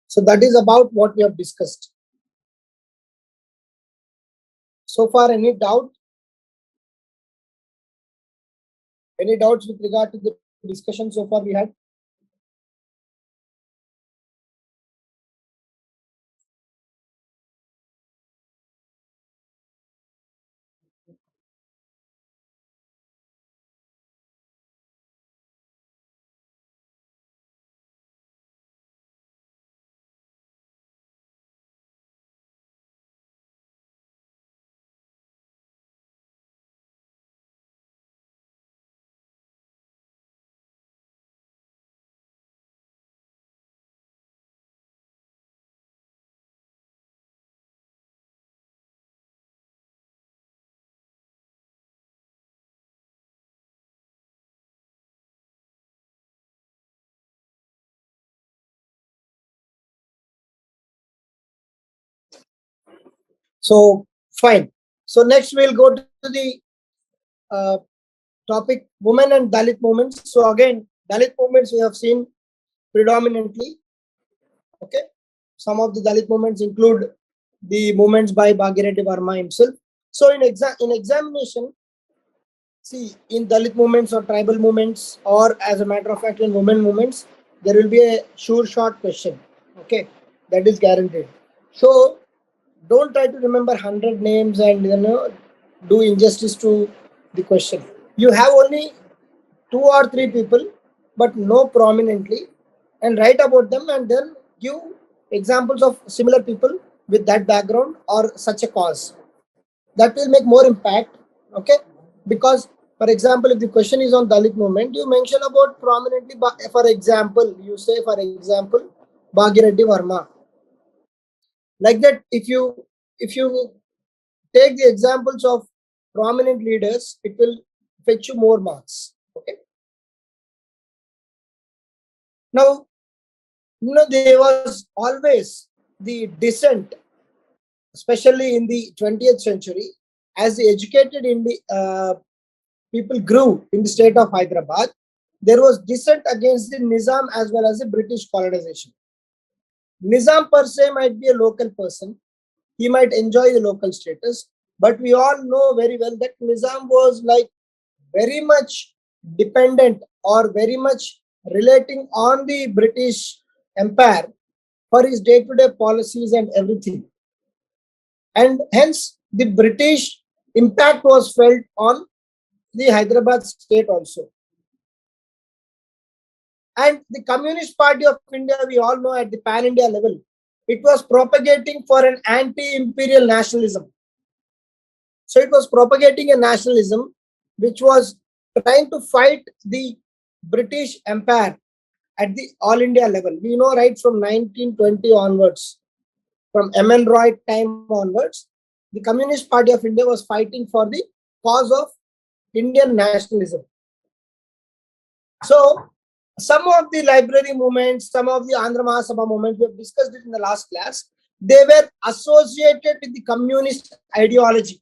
[SPEAKER 1] So that is about what we have discussed. So far, any doubt? Any doubts with regard to the discussion so far we had? So fine. So next we'll go to the uh, topic women and Dalit movements. So again, Dalit movements we have seen predominantly. Okay, some of the Dalit movements include the movements by Bhagireddy Verma himself. So in examination, see, in Dalit movements or tribal movements, or as a matter of fact in women movements, there will be a sure short question. Okay, that is guaranteed. So don't try to remember 100 names and do injustice to the question. You have only 2 or 3 people, but know prominently, and write about them, and then give examples of similar people with that background or such a cause. That will make more impact, okay? Because, for example, if the question is on Dalit movement, you mention about prominently, for example, you say, for example, Bhagireddy Verma. Like that, if you take the examples of prominent leaders, it will fetch you more marks. Okay. Now, there was always the dissent, especially in the 20th century, as the educated in the people grew in the state of Hyderabad. There was dissent against the Nizam as well as the British colonization. Nizam per se might be a local person. He might enjoy the local status, but we all know very well that Nizam was like very much dependent or very much relating on the British Empire for his day-to-day policies and everything. And hence the British impact was felt on the Hyderabad state also. And the Communist Party of India, we all know at the pan-India level, it was propagating for an anti-imperial nationalism. So it was propagating a nationalism which was trying to fight the British Empire at the all India level. We know right from 1920 onwards, from M.N. Roy time onwards, the Communist Party of India was fighting for the cause of Indian nationalism. So some of the library movements, some of the Andhra Mahasabha movements, we have discussed it in the last class, they were associated with the communist ideology.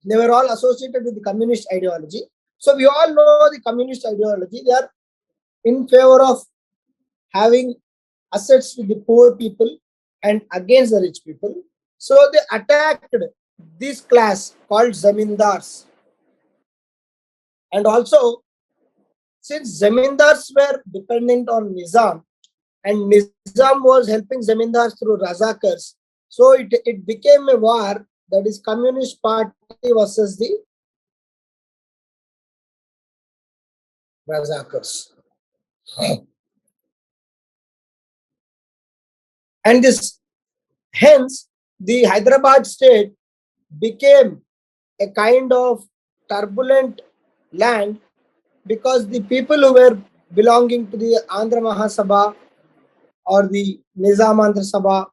[SPEAKER 1] They were all associated with the communist ideology. So we all know the communist ideology. They are in favor of having assets with the poor people and against the rich people. So they attacked this class called zamindars. And also, since zamindars were dependent on Nizam and Nizam was helping zamindars through Razakars, so it became a war, that is Communist Party versus the Razakars. And hence, the Hyderabad state became a kind of turbulent land because the people who were belonging to the Andhra Mahasabha or the Nizam Andhra Sabha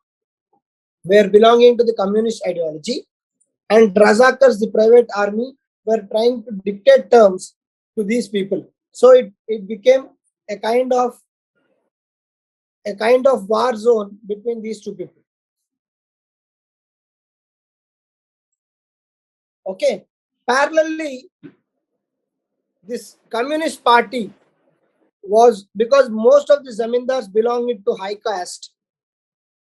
[SPEAKER 1] were belonging to the communist ideology, and Razakars, the private army, were trying to dictate terms to these people. So it became a kind of war zone between these two people. Okay. Parallelly, this communist party was, because most of the zamindars belonged to high caste,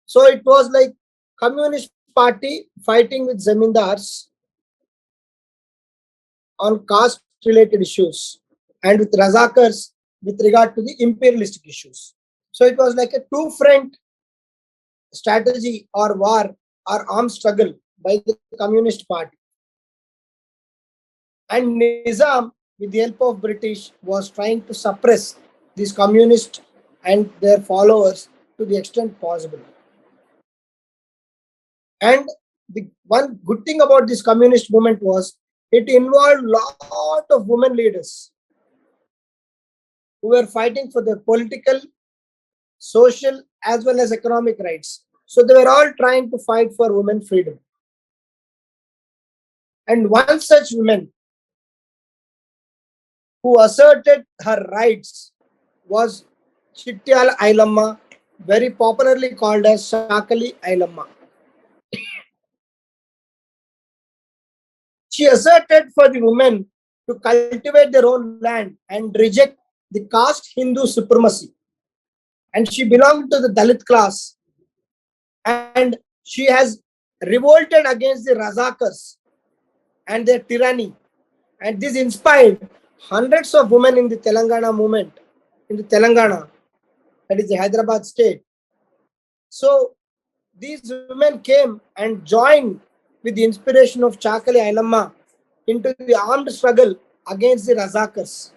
[SPEAKER 1] so it was like communist party fighting with zamindars on caste related issues and with Razakars with regard to the imperialistic issues. So it was like a two-front strategy or war or armed struggle by the Communist Party. And Nizam, with the help of British, was trying to suppress these communists and their followers to the extent possible. And the one good thing about this communist movement was it involved a lot of women leaders who were fighting for their political, social, as well as economic rights. So they were all trying to fight for women freedom. And one such woman who asserted her rights was Chittyala Ailamma, very popularly called as Shakali Ailamma. She asserted for the women to cultivate their own land and reject the caste Hindu supremacy. And she belonged to the Dalit class. And she has revolted against the Razakars and their tyranny. And this inspired hundreds of women in the Telangana movement, in the Telangana, that is the Hyderabad state. So these women came and joined with the inspiration of Chakali Ailamma into the armed struggle against the Razakars.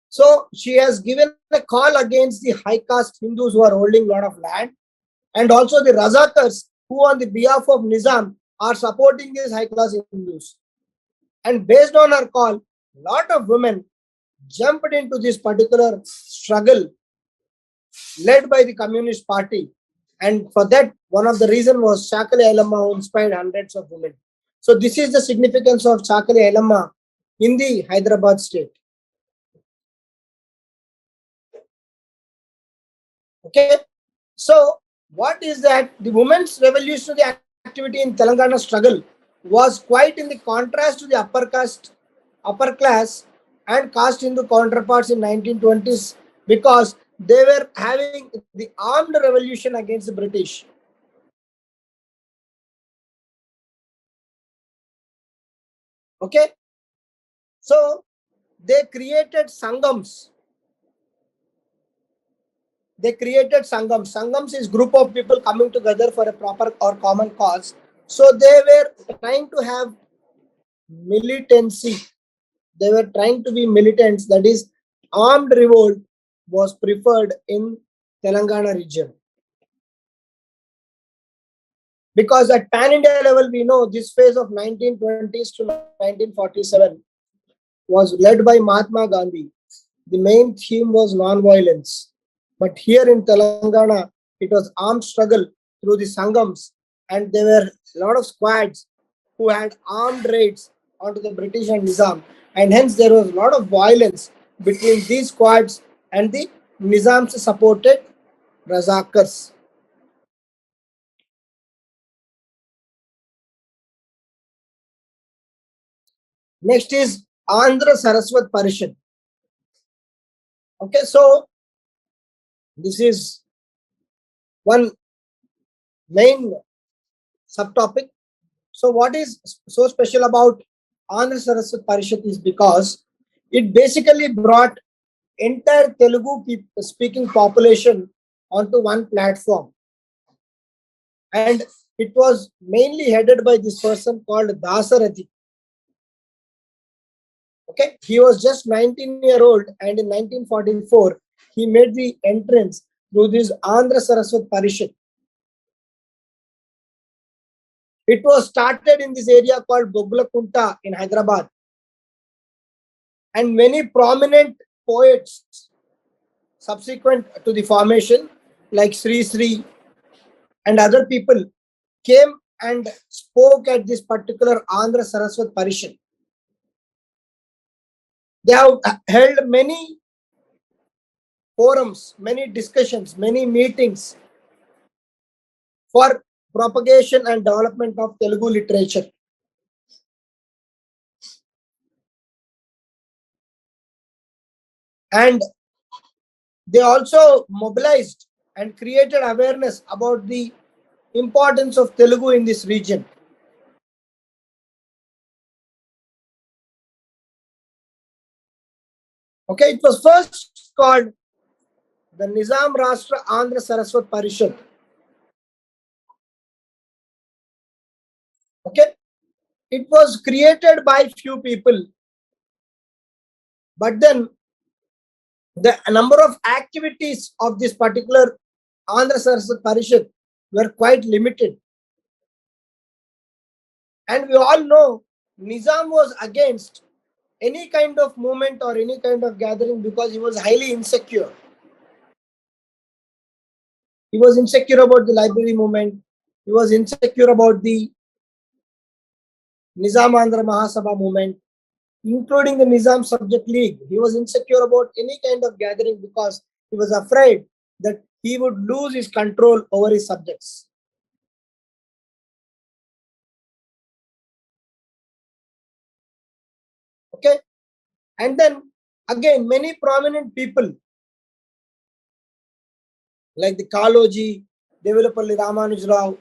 [SPEAKER 1] So she has given a call against the high caste Hindus who are holding a lot of land, and also the Razakars who on the behalf of Nizam are supporting these high class Hindus. And based on her call, a lot of women jumped into this particular struggle led by the Communist Party. And for that, one of the reasons was Chakali Ailamma, who inspired hundreds of women. So this is the significance of Chakali Ailamma in the Hyderabad state. Okay. So what is that? The women's revolutionary activity in Telangana struggle was quite in the contrast to the upper class and caste Hindu counterparts in 1920s, because they were having the armed revolution against the British. Okay. So they created sangams. Sangams is group of people coming together for a proper or common cause. So they were trying to have militancy. they were trying to be militants, that is, armed revolt was preferred in Telangana region. Because at pan-India level, we know this phase of 1920s to 1947 was led by Mahatma Gandhi. The main theme was non-violence. But here in Telangana, it was armed struggle through the Sangams, and there were a lot of squads who had armed raids onto the British and Nizam, and hence there was a lot of violence between these squads and the Nizam's supported Razakars. Next is Andhra Saraswat Parishad. Okay, so this is one main subtopic. So what is so special about Andhra Saraswat Parishad is because it basically brought entire Telugu speaking population onto one platform. And it was mainly headed by this person called Dasarathi. Okay, he was just 19-year-old, and in 1944 he made the entrance through this Andhra Saraswat Parishad. It was started in this area called Boglakunta in Hyderabad, and many prominent poets subsequent to the formation, like Sri Sri and other people, came and spoke at this particular Andhra Saraswat Parishad. They have held many forums, many discussions, many meetings for propagation and development of Telugu literature. And they also mobilized and created awareness about the importance of Telugu in this region. Okay, it was first called the Nizam Rashtra Andhra Saraswat Parishad. Okay, it was created by few people, but then the number of activities of this particular Andhra Saraswat Parishad were quite limited. And we all know Nizam was against any kind of movement or any kind of gathering because he was highly insecure. He was insecure about the library movement. He was insecure about the Nizam Andhra Mahasabha movement, including the Nizam Subject League. He was insecure about any kind of gathering because he was afraid that he would lose his control over his subjects. Okay, and then again, many prominent people like the Kaloji, Developalli Ramanuj Rao,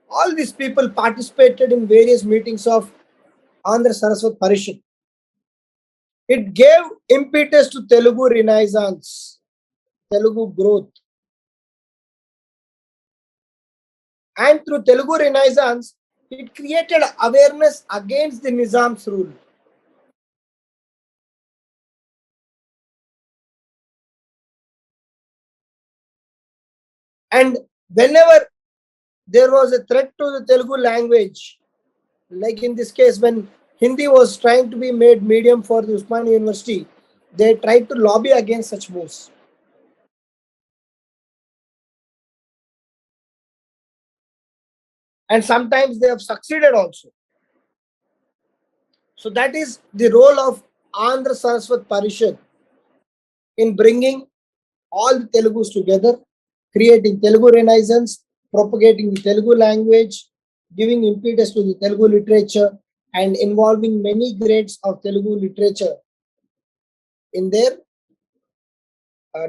[SPEAKER 1] all these people participated in various meetings of Andhra Saraswat Parishad. It gave impetus to Telugu Renaissance, Telugu growth. And through Telugu Renaissance, it created awareness against the Nizam's rule. And whenever there was a threat to the Telugu language, like in this case, when Hindi was trying to be made medium for the Usmania University, they tried to lobby against such moves. And sometimes they have succeeded also. So that is the role of Andhra Saraswat Parishad in bringing all the Telugus together, creating Telugu Renaissance, propagating the Telugu language, giving impetus to the Telugu literature, and involving many grades of Telugu literature in their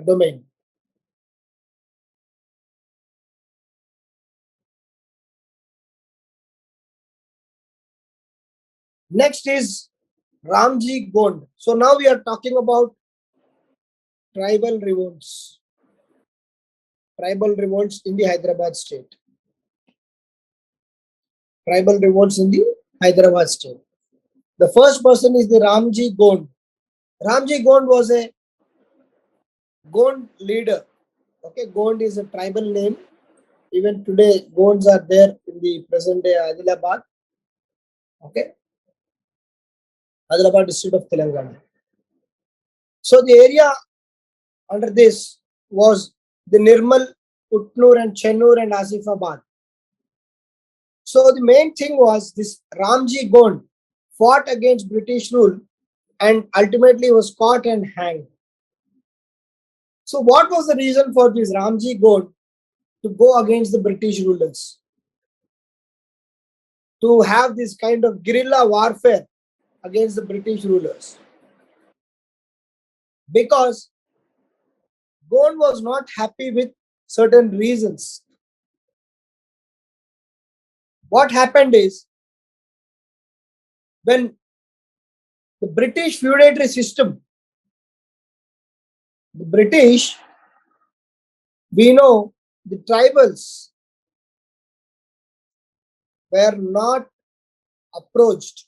[SPEAKER 1] domain. Next is Ramji Gond. So now we are talking about tribal revolts. Tribal revolts in the Hyderabad state. Tribal revolts in the Hyderabad state. The first person is the Ramji Gond. Ramji Gond was a Gond leader. Okay, Gond is a tribal name. Even today, Gonds are there in the present day Hyderabad. Okay, Hyderabad district of Telangana. So the area under this was the Nirmal, Utnur and Chennur and Asifabad. So the main thing was this Ramji Gond fought against British rule and ultimately was caught and hanged. So what was the reason for this Ramji Gond to go against the British rulers? To have this kind of guerrilla warfare against the British rulers? Because Gond was not happy with certain reasons. What happened is, when the British feudatory system, the British, we know the tribals were not approached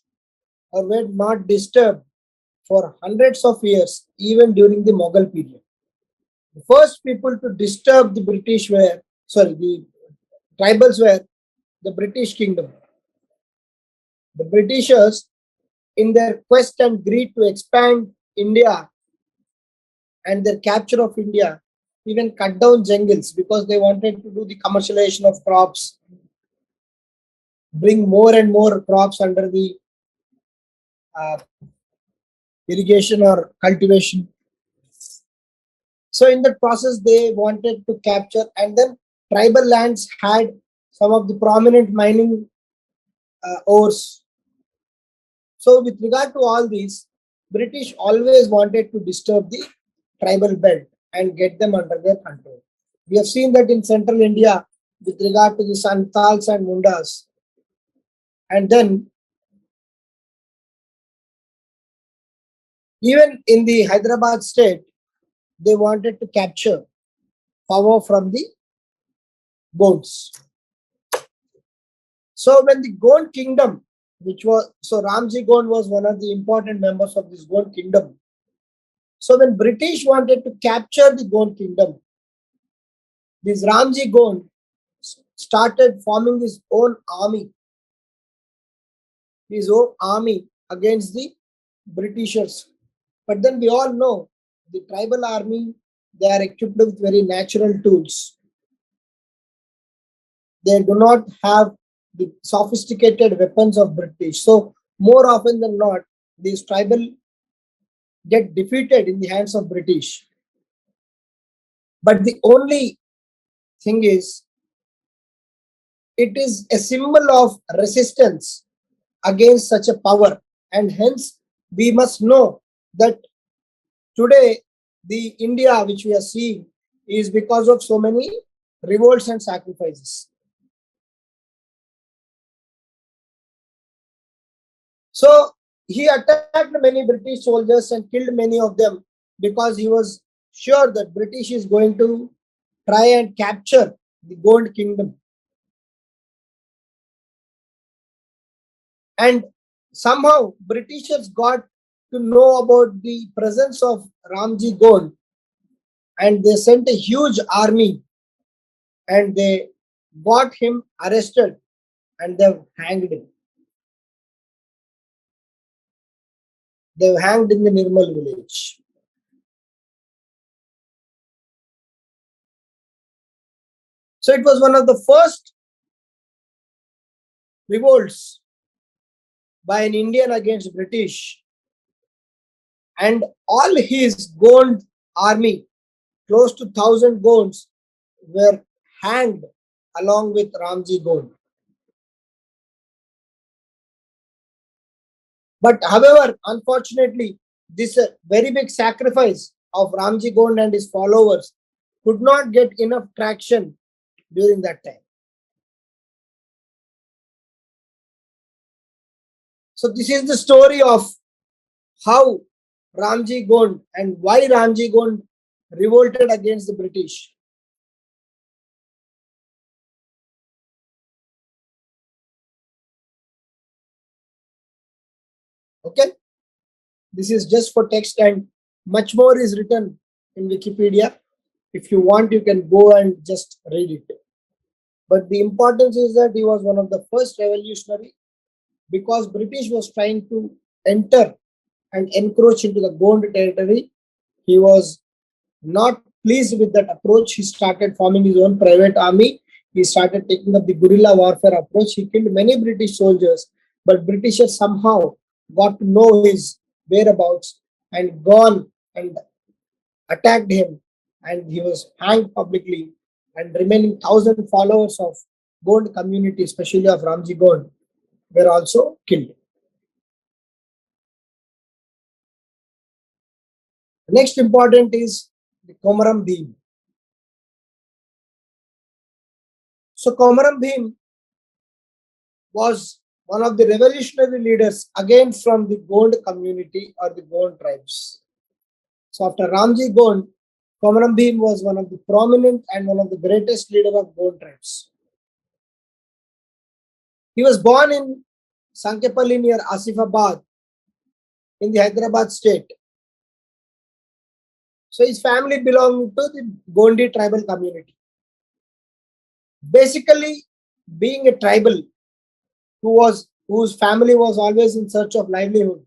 [SPEAKER 1] or were not disturbed for hundreds of years, even during the Mughal period. The first people to disturb the British were, the tribals were the British kingdom. The Britishers, in their quest and greed to expand India and their capture of India, even cut down jungles because they wanted to do the commercialization of crops, bring more and more crops under the irrigation or cultivation. So in that process, they wanted to capture, and then tribal lands had some of the prominent mining ores. So with regard to all these, British always wanted to disturb the tribal belt and get them under their control. We have seen that in central India with regard to the Santals and Mundas. And then even in the Hyderabad state, they wanted to capture power from the Gonds. So when the Gond kingdom, Ramji Gond was one of the important members of this Gond kingdom. So when British wanted to capture the Gond kingdom, this Ramji Gond started forming his own army against the Britishers. But then we all know the tribal army, they are equipped with very natural tools. They do not have the sophisticated weapons of British. So more often than not, these tribal get defeated in the hands of British. But the only thing is, it is a symbol of resistance against such a power. And hence, we must know that today, the India which we are seeing is because of so many revolts and sacrifices. So he attacked many British soldiers and killed many of them because he was sure that British is going to try and capture the Gond kingdom. And somehow Britishers got to know about the presence of Ramji Gond, and they sent a huge army and they got him arrested and they've hanged him. They've hanged in the Nirmal village. So it was one of the first revolts by an Indian against British, and all his Gond army, close to 1,000 Gonds, were hanged along with Ramji Gond. But however, unfortunately, this very big sacrifice of Ramji Gond and his followers could not get enough traction during that time. So this is the story of how Ramji Gond and why Ramji Gond revolted against the British. Okay, this is just for text, and much more is written in Wikipedia. If you want, you can go and just read it. But the importance is that he was one of the first revolutionary, because British was trying to enter and encroach into the Gond territory. He was not pleased with that approach. He started forming his own private army. He started taking up the guerrilla warfare approach. He killed many British soldiers, but Britishers somehow got to know his whereabouts and gone and attacked him, and he was hanged publicly, and remaining 1,000 followers of Gond community, especially of Ramji Gond, were also killed. The next important is the Komaram Bhim. So Komaram Bhim was one of the revolutionary leaders again from the Gond community or the Gond tribes. So after Ramji Gond, Komaram Bhim was one of the prominent and one of the greatest leader of Gond tribes. He was born in Sankepalli near Asifabad in the Hyderabad state. So his family belonged to the Gondi tribal community. Basically, being a tribal whose family was always in search of livelihood,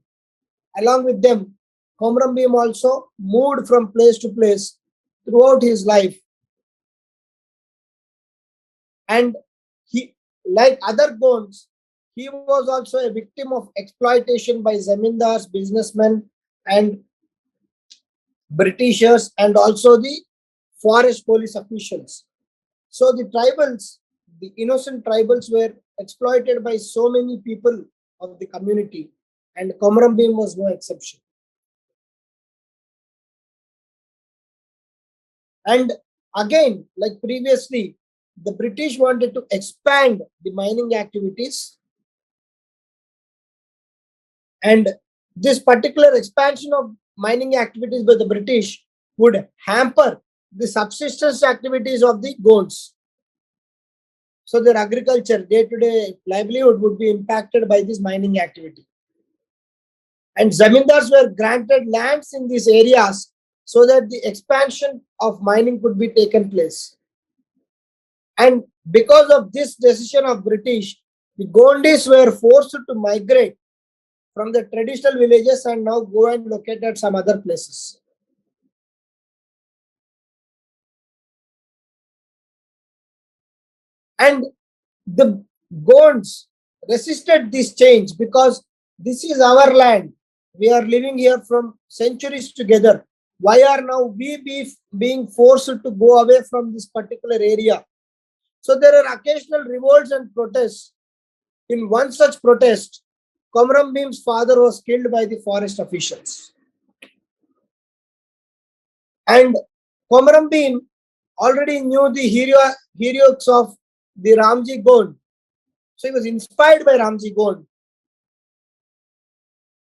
[SPEAKER 1] along with them, Komaram Bhim also moved from place to place throughout his life. And he, like other Gonds, he was also a victim of exploitation by zamindars, businessmen, and Britishers, and also the forest police officials. So the tribals, the innocent tribals, were exploited by so many people of the community, and Komaram Bhim was no exception. And again, like previously, the British wanted to expand the mining activities, and this particular expansion of mining activities by the British would hamper the subsistence activities of the Gonds. So their agriculture, day-to-day livelihood would be impacted by this mining activity. And zamindars were granted lands in these areas so that the expansion of mining could be taken place. And because of this decision of British, the Gondis were forced to migrate from the traditional villages and now go and locate at some other places. And the Gonds resisted this change because this is our land. We are living here from centuries together. Why are now we being forced to go away from this particular area? So there are occasional revolts and protests. In one such protest, Komaram Bhim's father was killed by the forest officials. And Komaram Bhim already knew the heroics of the Ramji Gond. So he was inspired by Ramji Gond.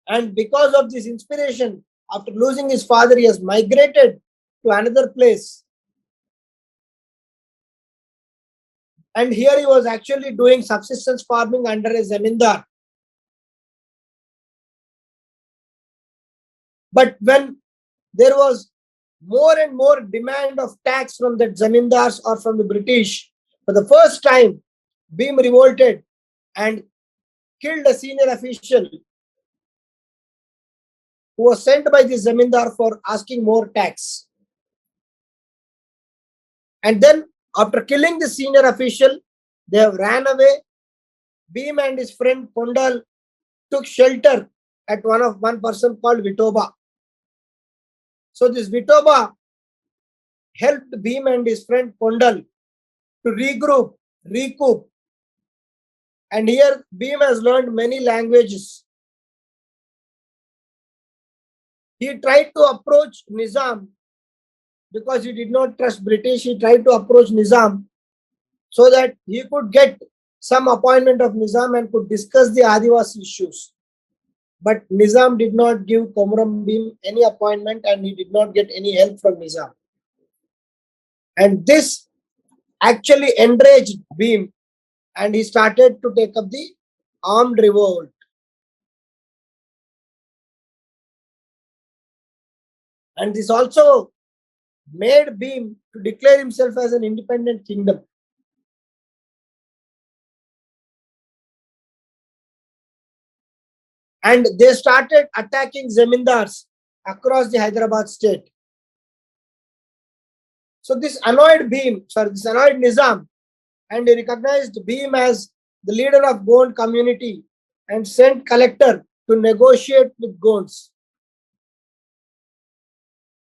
[SPEAKER 1] And because of this inspiration, after losing his father, he has migrated to another place. And here he was actually doing subsistence farming under a zamindar. But when there was more and more demand of tax from the zamindars or from the British, for the first time, Bhim revolted and killed a senior official who was sent by the zamindar for asking more tax. And then, after killing the senior official, they have ran away. Bhim and his friend Pondal took shelter at one person called Vitoba. So this Vitoba helped Bhim and his friend Pondal to regroup, recoup. And here Bhim has learned many languages. He tried to approach Nizam because he did not trust British. He tried to approach Nizam so that he could get some appointment of Nizam and could discuss the Adivasi issues. But Nizam did not give Komaram Bhim any appointment, and he did not get any help from Nizam. And this actually enraged Bhim, and he started to take up the armed revolt. And this also made Bhim to declare himself as an independent kingdom. And they started attacking zamindars across the Hyderabad state. So this annoyed Nizam, and he recognized Bhim as the leader of Gond community and sent collector to negotiate with Gonds.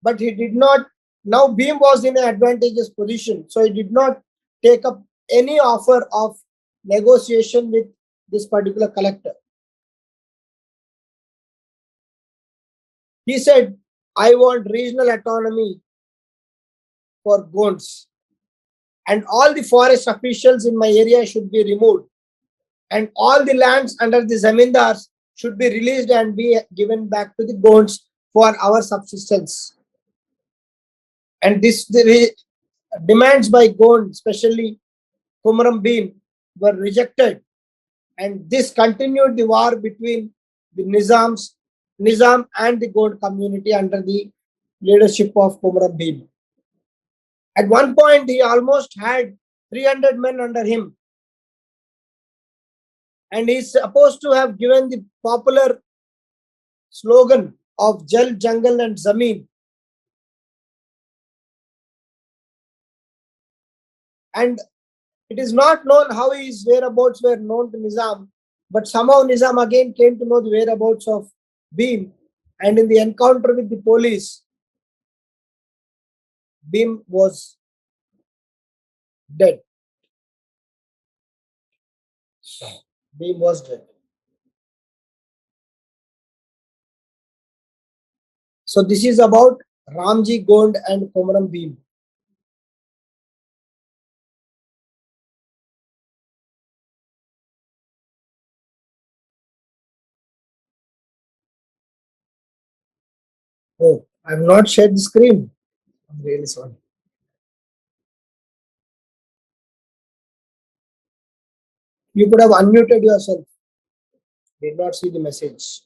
[SPEAKER 1] But he did not. Now Bhim was in an advantageous position, so he did not take up any offer of negotiation with this particular collector. He said, I want regional autonomy for Gonds, and all the forest officials in my area should be removed, and all the lands under the zamindars should be released and be given back to the Gonds for our subsistence. And the demands by Gond, especially Kumaram Bhim, were rejected, and this continued the war between the Nizam and the Gond community under the leadership of Kumaram Bhim. At one point, he almost had 300 men under him, and he's supposed to have given the popular slogan of Jal, Jungle and Zameen. And it is not known how his whereabouts were known to Nizam, but somehow Nizam again came to know the whereabouts of Bhim, and in the encounter with the police, Bhim was dead. Bhim was dead. So this is about Ramji Gond and Komaram Bhim. Oh, I have not shared the screen. I'm really sorry. You could have unmuted yourself. Did not see the message.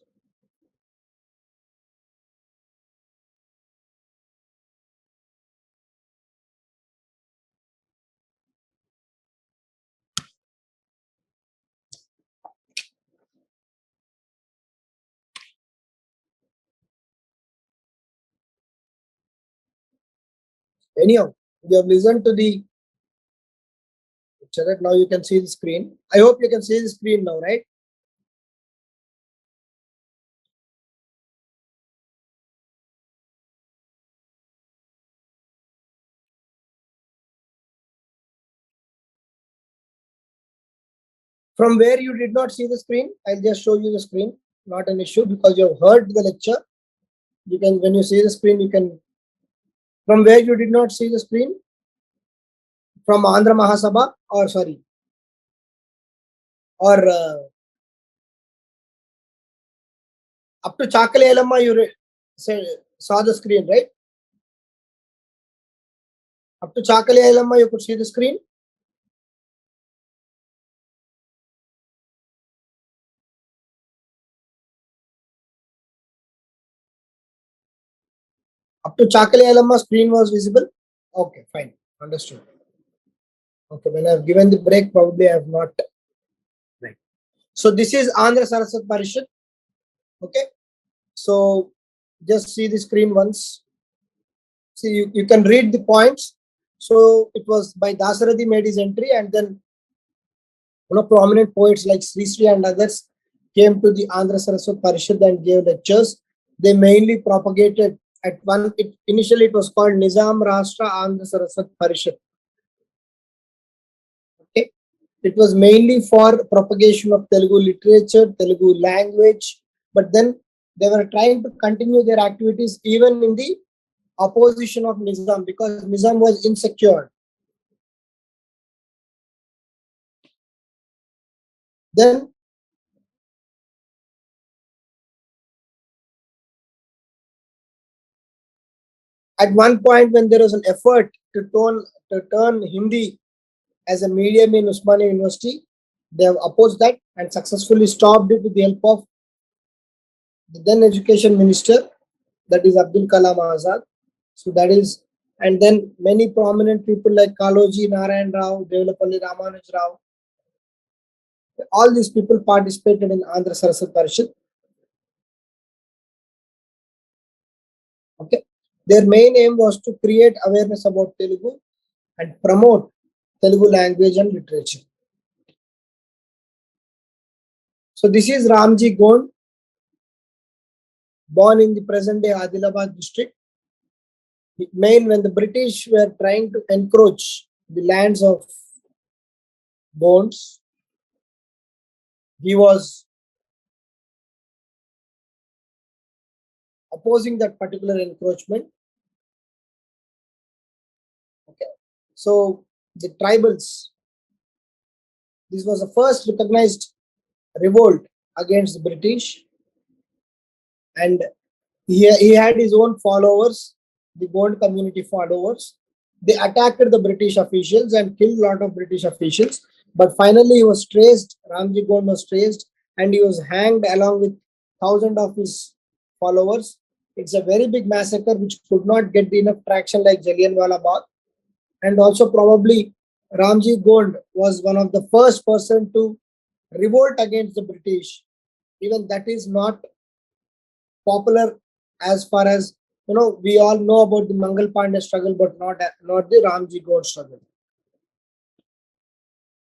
[SPEAKER 1] Anyhow, you have listened to the lecture. Now you can see the screen. I hope you can see the screen now, right? From where you did not see the screen, I'll just show you the screen. Not an issue because you have heard the lecture. You can, when you see the screen, you can. From where you did not see the screen, from Andhra Mahasabha, or sorry, or up to Chakali Elamma, you saw the screen, right? Up to Chakali Elamma, you could see the screen. Up to Chakali Elamma, screen was visible. Okay, fine, understood. Okay, when I've given the break, probably I have not. Right. So this is Andhra Saraswatha Parishad. Okay, so just see the screen once. See, you can read the points. So it was by Dasarathi made his entry, and then prominent poets like Sri and others came to the Andhra Saraswatha Parishad and gave lectures. They mainly propagated at one. Initially, it was called Nizam Rashtra Andhra Saraswatha Parishad. Okay, it was mainly for propagation of Telugu literature, Telugu language, but then they were trying to continue their activities even in the opposition of Nizam because Nizam was insecure. Then at one point when there was an effort to turn Hindi as a medium in Usmania University, they have opposed that and successfully stopped it with the help of the then education minister, that is Abdul Kalam Azad. So that is, and then many prominent people like Kaloji Narayan Rao, Devlapalli Ramanuj Rao, all these people participated in Andhra Saraswatha Parishad. Okay, their main aim was to create awareness about Telugu and promote Telugu language and literature. So this is Ramji Gond, born in the present day Adilabad district. When the British were trying to encroach the lands of Gonds, he was opposing that particular encroachment. Okay, so the tribals, this was the first recognized revolt against the British, and he had his own followers, the Gond community followers. They attacked the British officials and killed a lot of British officials. But finally, he was traced. Ramji Gond was traced, and he was hanged along with thousands of his followers. It's a very big massacre which could not get enough traction like Jallianwala Bagh. And also probably Ramji Gond was one of the first person to revolt against the British. Even that is not popular as far as we all know about the Mangal Pandey struggle, but not the Ramji Gond struggle.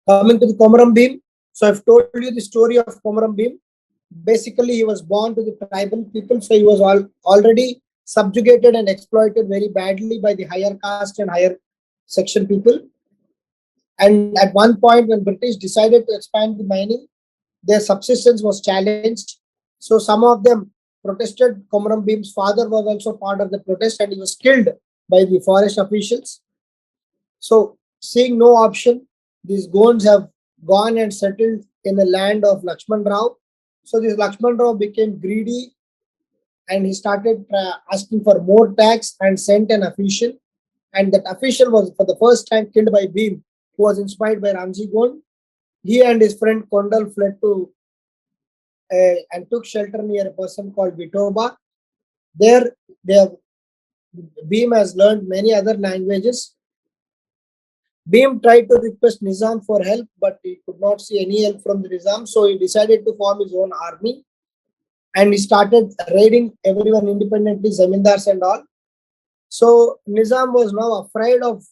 [SPEAKER 1] Coming to the Komaram Bhim, so I've told you the story of Komaram Bhim. Basically, he was born to the tribal people, so he was already subjugated and exploited very badly by the higher caste and higher section people. And at one point, when British decided to expand the mining, their subsistence was challenged. So some of them protested. Komaram Bhim's father was also part of the protest, and he was killed by the forest officials. So seeing no option, these Gonds have gone and settled in the land of Lakshman Rao. So this Lakshman Rao became greedy, and he started asking for more tax and sent an official. And that official was for the first time killed by Bhim, who was inspired by Ramji Gond. He and his friend Kondal fled to and took shelter near a person called Vitoba. There, Bhim has learned many other languages. Bhim tried to request Nizam for help, but he could not see any help from the Nizam, so he decided to form his own army, and he started raiding everyone independently, zamindars and all. So Nizam was now afraid of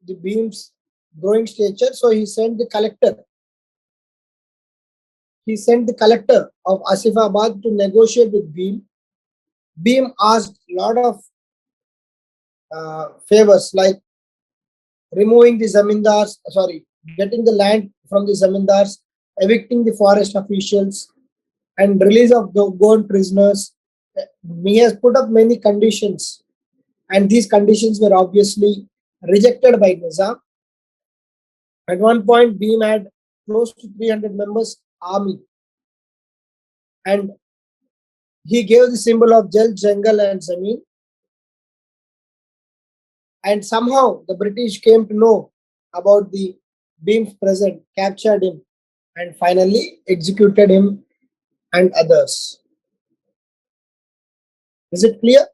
[SPEAKER 1] the Bhim's growing stature, so he sent the collector. He sent the collector of Asifabad to negotiate with Bhim. Bhim asked a lot of favors like removing the zamindars, getting the land from the zamindars, evicting the forest officials, and release of the Gond prisoners. He has put up many conditions, and these conditions were obviously rejected by Nizam. At one point, Bhim had close to 300 members army, and he gave the symbol of Jal, Jangal and Zameen. And somehow the British came to know about the Bhim's presence, captured him, and finally executed him and others. Is it clear?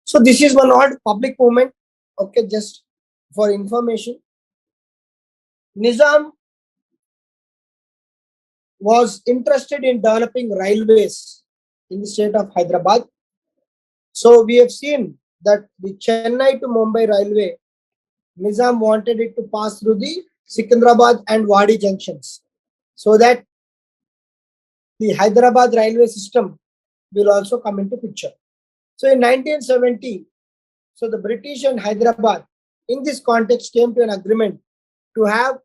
[SPEAKER 1] So this is one odd public movement. Okay, just for information. Nizam was interested in developing railways in the state of Hyderabad. So we have seen that the Chennai to Mumbai railway, Nizam wanted it to pass through the Secunderabad and Wadi junctions, so that the Hyderabad railway system will also come into picture. So in 1970, so the British and Hyderabad in this context came to an agreement to have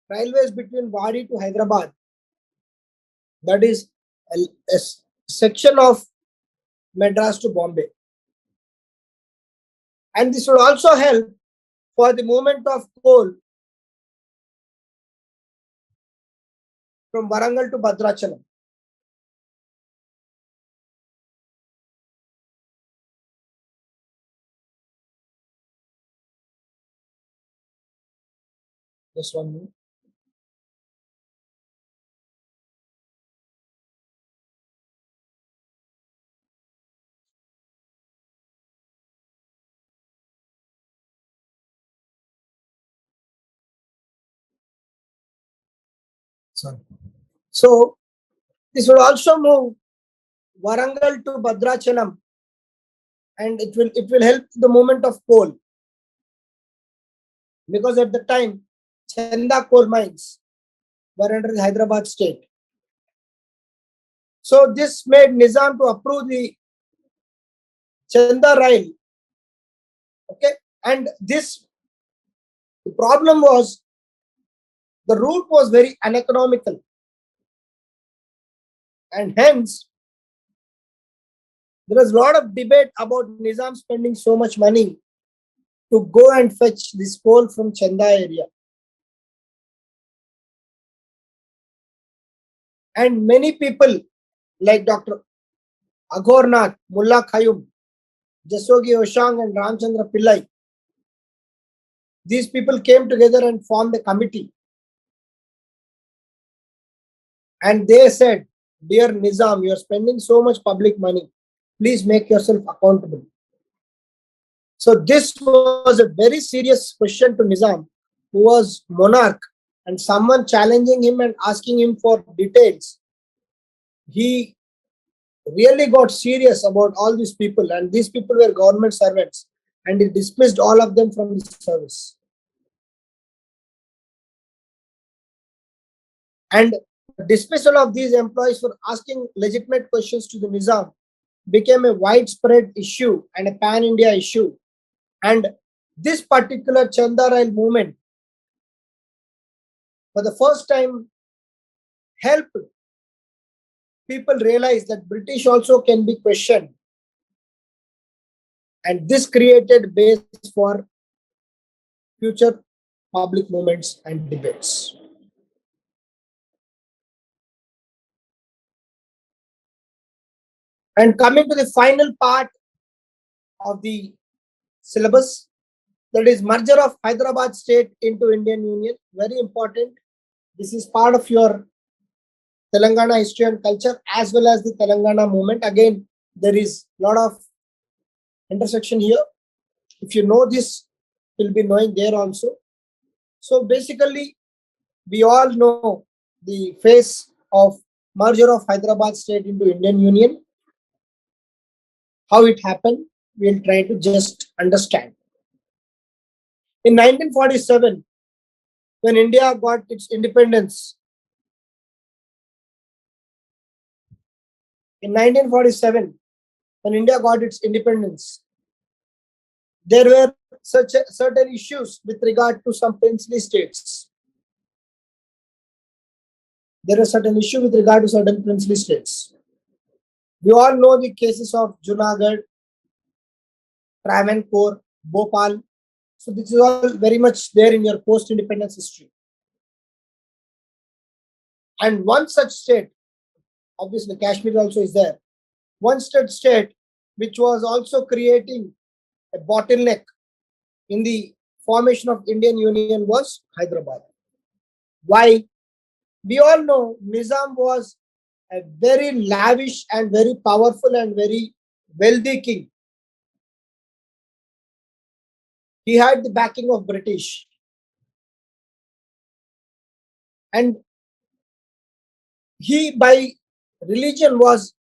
[SPEAKER 1] railways between Wadi to Hyderabad. That is a section of Madras to Bombay. And this would also help for the movement of coal from Warangal to Bhadrachalam. Just 1 minute. Sorry. So this would also move Warangal to Bhadrachalam, and it will help the movement of coal, because at the time Chanda coal mines were under the Hyderabad state. So this made Nizam to approve the Chanda rail. Okay, and the problem was the route was very uneconomical, and hence there was a lot of debate about Nizam spending so much money to go and fetch this coal from Chanda area. And many people like Dr. Agornath, Mullah Khayum, Jasogi Oshang and Ramchandra Pillai, these people came together and formed a committee. And they said, "Dear Nizam, you are spending so much public money. Please make yourself accountable." So this was a very serious question to Nizam, who was monarch, and someone challenging him and asking him for details. He really got serious about all these people, and these people were government servants, and he dismissed all of them from the service. And dismissal of these employees for asking legitimate questions to the Nizam became a widespread issue and a pan-India issue. And this particular Chandarail movement, for the first time, helped people realize that British also can be questioned. And this created base for future public movements and debates. And coming to the final part of the syllabus, that is merger of Hyderabad state into Indian Union. Very important. This is part of your Telangana history and culture as well as the Telangana movement. Again, there is a lot of intersection here. If you know this, you'll be knowing there also. So basically, we all know the phase of merger of Hyderabad state into Indian Union. How it happened, we'll try to just understand. In 1947, when India got its independence, in 1947, when India got its independence, there were certain issues with regard to some princely states. There are certain issues with regard to certain princely states. We all know the cases of Junagadh, Travancore, Bhopal. So this is all very much there in your post-independence history. And one such state, obviously Kashmir also is there, one such state which was also creating a bottleneck in the formation of Indian Union was Hyderabad. Why? We all know Nizam was a very lavish and very powerful and very wealthy king. He had the backing of British. And he, by religion, was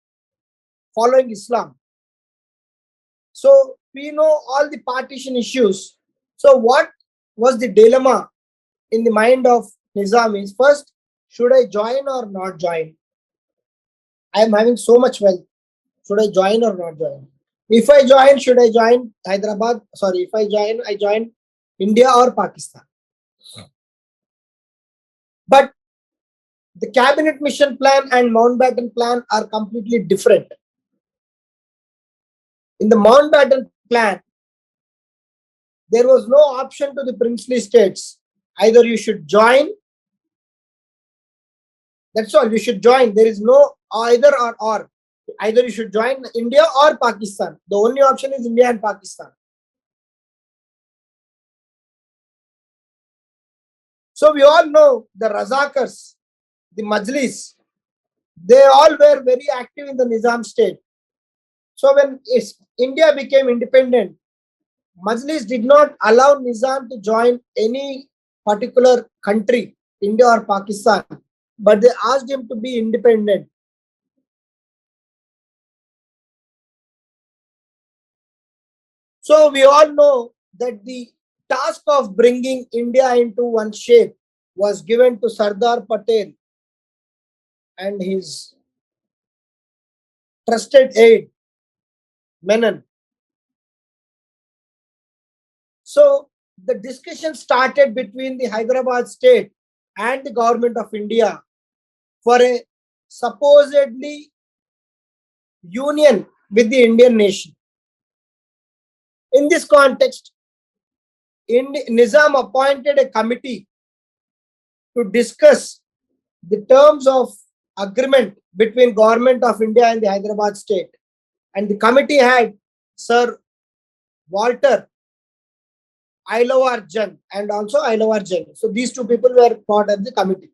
[SPEAKER 1] following Islam. So we know all the partition issues. So what was the dilemma in the mind of Nizam is, first, should I join or not join? I am having so much wealth. Should I join or not join? If I join, should I join Hyderabad? Sorry, if I join India or Pakistan. But the cabinet mission plan and Mountbatten plan are completely different. In the Mountbatten plan, there was no option to the princely states. Either you should join, that's all, you should join. There is no either or. Either you should join India or Pakistan. The only option is India and Pakistan. So we all know the Razakars, the Majlis, they all were very active in the Nizam state. So when India became independent, Majlis did not allow Nizam to join any particular country, India or Pakistan, but they asked him to be independent. So we all know that the task of bringing India into one shape was given to Sardar Patel and his trusted aide, Menon. So the discussion started between the Hyderabad state and the government of India for a supposedly union with the Indian nation. In this context, Nizam appointed a committee to discuss the terms of agreement between government of India and the Hyderabad state. And the committee had Sir Walter Jung and also Jung. So these two people were part of the committee.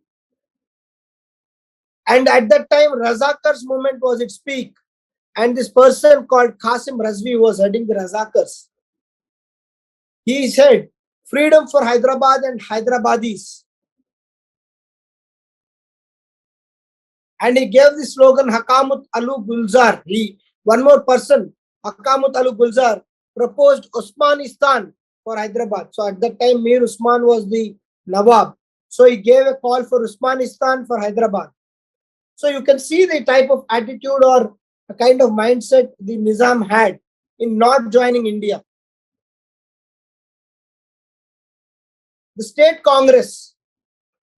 [SPEAKER 1] And at that time, Razakar's movement was its peak. And this person called Qasim Razvi was heading the Razakars. He said, freedom for Hyderabad and Hyderabadis. And he gave the slogan Hakamut Alu Gulzar. One more person, Hakamut Alu Gulzar, proposed Osmanistan for Hyderabad. So at that time, Mir Usman was the Nawab. So he gave a call for Osmanistan for Hyderabad. So you can see the type of attitude or a kind of mindset the Nizam had in not joining India. The state Congress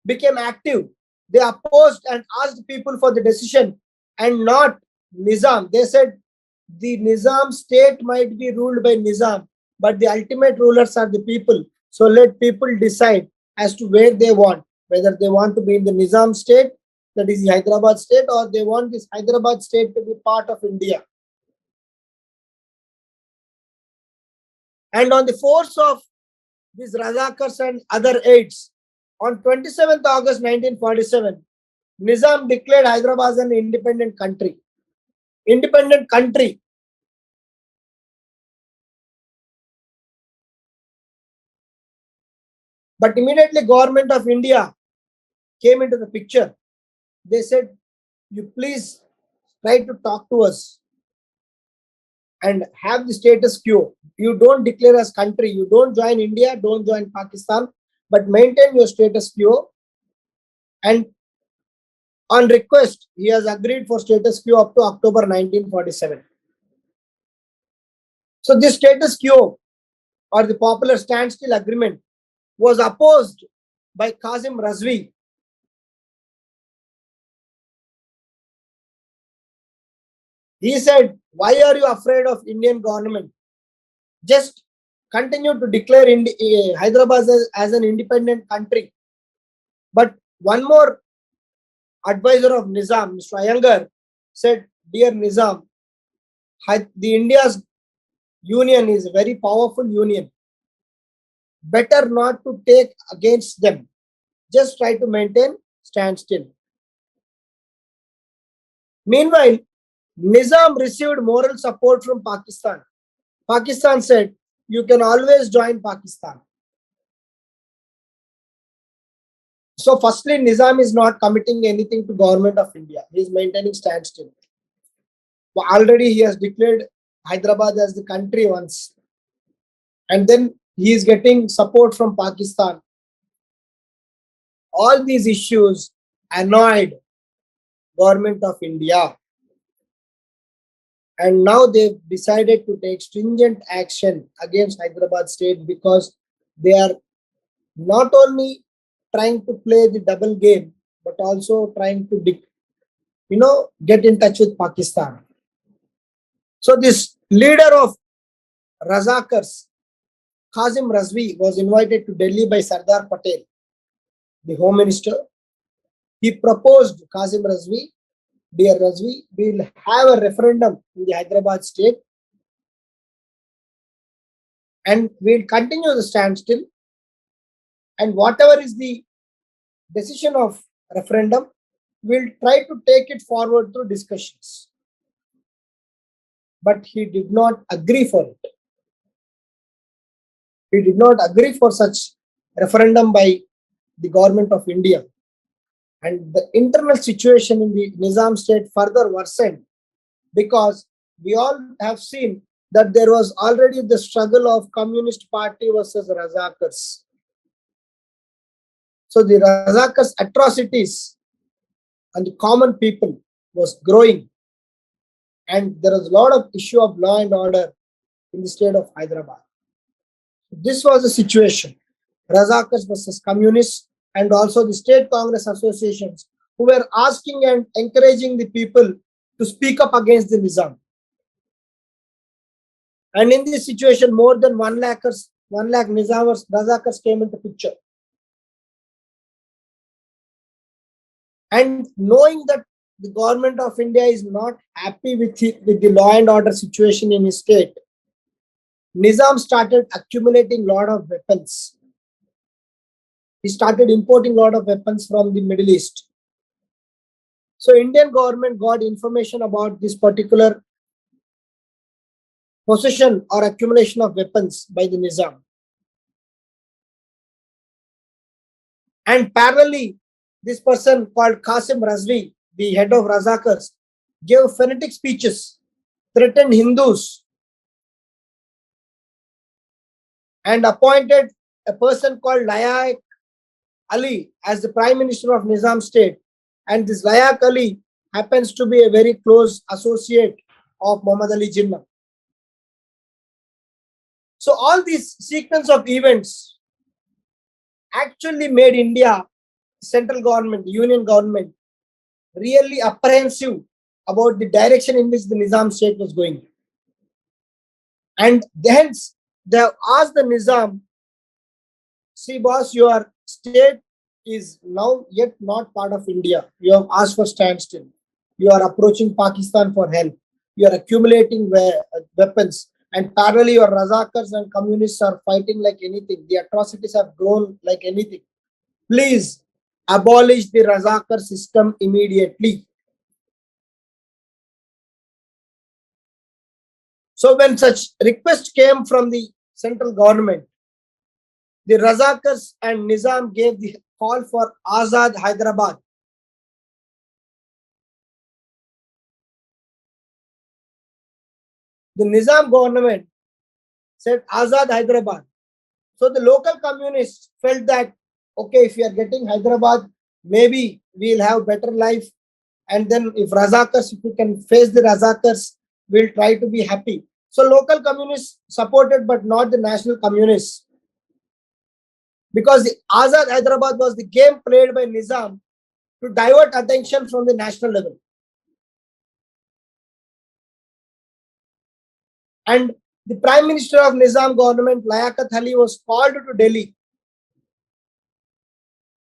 [SPEAKER 1] became active. They opposed and asked people for the decision and not Nizam. They said the Nizam state might be ruled by Nizam, but the ultimate rulers are the people. So let people decide as to where they want, whether they want to be in the Nizam state, that is the Hyderabad state, or they want this Hyderabad state to be part of India. And on the force of these Razakars and other aides, on 27th August 1947, Nizam declared Hyderabad as an independent country. Independent country. But immediately government of India came into the picture. They said, you please try to talk to us and have the status quo. You don't declare as country. You don't join India, don't join Pakistan, but maintain your status quo. And on request, he has agreed for status quo up to October 1947. So this status quo or the popular standstill agreement was opposed by Qasim Razvi. He said, why are you afraid of Indian government? Just continue to declare Hyderabad as an independent country. But one more advisor of Nizam, Mr. Iyengar, said, dear Nizam, the India's union is a very powerful union. Better not to take against them. Just try to maintain standstill. Meanwhile, Nizam received moral support from Pakistan. Pakistan said, you can always join Pakistan. So firstly, Nizam is not committing anything to government of India. He is maintaining standstill. Already he has declared Hyderabad as the country once. And then he is getting support from Pakistan. All these issues annoyed government of India. And now they've decided to take stringent action against Hyderabad state because they are not only trying to play the double game, but also trying to, get in touch with Pakistan. So this leader of Razakars, Qasim Razvi was invited to Delhi by Sardar Patel, the Home Minister. He proposed Qasim Razvi, dear Razvi, we will have a referendum in the Hyderabad state and we will continue the standstill, and whatever is the decision of referendum, we will try to take it forward through discussions. But he did not agree for it. He did not agree for such referendum by the government of India. And the internal situation in the Nizam state further worsened, because we all have seen that there was already the struggle of Communist Party versus Razakars. So the Razakars' atrocities on the common people was growing, and there was a lot of issue of law and order in the state of Hyderabad. This was the situation. Razakars versus communists, and also the state Congress associations who were asking and encouraging the people to speak up against the Nizam. And in this situation, more than 1 lakh Nizamers, Razakars came into picture. And knowing that the government of India is not happy with the law and order situation in his state, Nizam started accumulating a lot of weapons. He started importing a lot of weapons from the Middle East. So Indian government got information about this particular possession or accumulation of weapons by the Nizam. And parallelly, this person called Qasim Razvi, the head of Razakars, gave phonetic speeches, threatened Hindus, and appointed a person called Layak Ali as the Prime Minister of Nizam state. And this Layak Ali happens to be a very close associate of Muhammad Ali Jinnah. So all these sequence of events actually made India, central government, union government, really apprehensive about the direction in which the Nizam state was going. And hence, they have asked the Nizam, see boss, your state is now yet not part of India. You have asked for standstill. You are approaching Pakistan for help. You are accumulating weapons. And parallelly, your Razakars and communists are fighting like anything. The atrocities have grown like anything. Please abolish the Razakar system immediately. So when such request came from the central government, the Razakars and Nizam gave the call for Azad Hyderabad. The Nizam government said Azad Hyderabad. So the local communists felt that, okay, if we are getting Hyderabad, maybe we'll have better life. And then if Razakars, if we can face the Razakars, we'll try to be happy. So local communists supported, but not the national communists. Because the Azad Hyderabad was the game played by Nizam to divert attention from the national level. And the Prime Minister of Nizam government, Liaquat Ali, was called to Delhi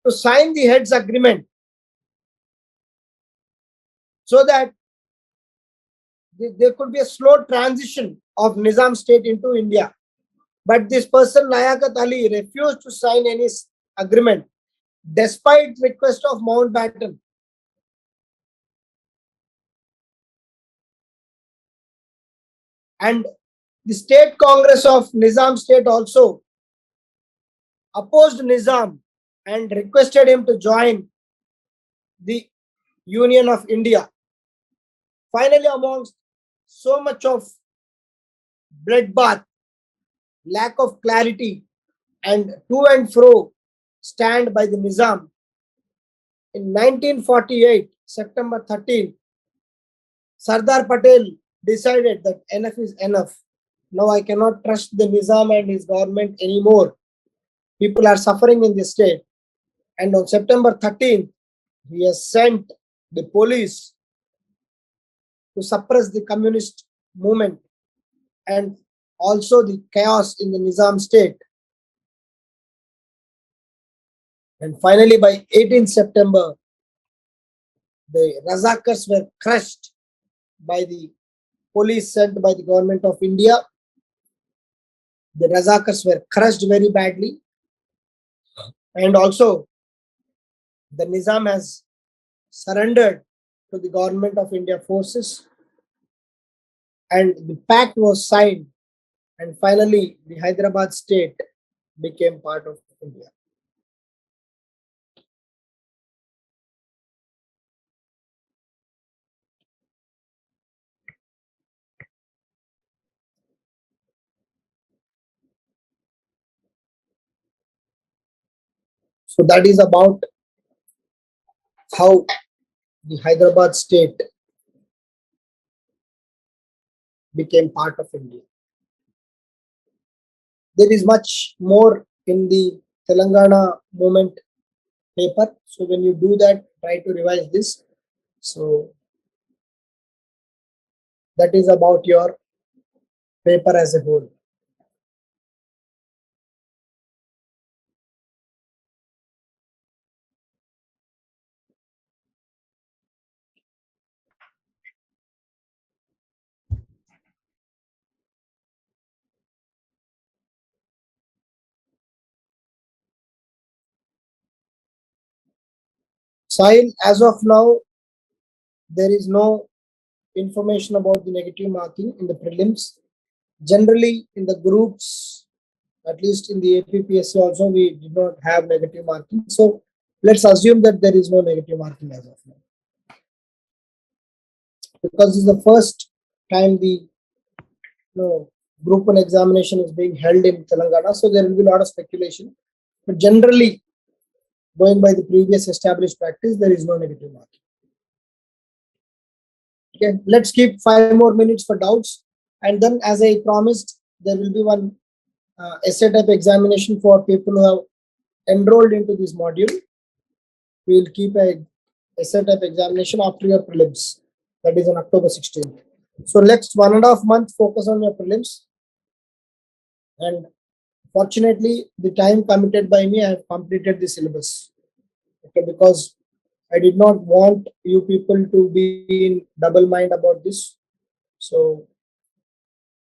[SPEAKER 1] to sign the heads agreement so that there could be a slow transition of Nizam state into India. But this person, Liaquat Ali, refused to sign any agreement despite request of Mountbatten. And the state Congress of Nizam state also opposed Nizam and requested him to join the Union of India. Finally, amongst so much of bloodbath, lack of clarity, and to and fro stand by the Nizam, in 1948, September 13, Sardar Patel decided that enough is enough. Now I cannot trust the Nizam and his government anymore. People are suffering in the state. And on September 13th, he has sent the police to suppress the communist movement. And also the chaos in the Nizam state. And finally, by 18th September, the Razakars were crushed by the police sent by the government of India. The Razakars were crushed very badly. And also, the Nizam has surrendered to the government of India forces. And the pact was signed. And finally, the Hyderabad state became part of India. So that is about how the Hyderabad state became part of India. There is much more in the Telangana movement paper. So when you do that, try to revise this. So that is about your paper as a whole. Sahil, as of now, there is no information about the negative marking in the prelims. Generally, in the groups, at least in the APPSC also, we did not have negative marking. So let's assume that there is no negative marking as of now. Because this is the first time the group 1 examination is being held in Telangana, so there will be a lot of speculation. But generally, going by the previous established practice, there is no negative marking. Okay, let's keep 5 more minutes for doubts. And then, as I promised, there will be one essay type examination for people who have enrolled into this module. We will keep a essay type examination after your prelims. That is on October 16th. So next 1.5 months, focus on your prelims. And fortunately, the time committed by me, I have completed the syllabus. Okay, because I did not want you people to be in double mind about this. So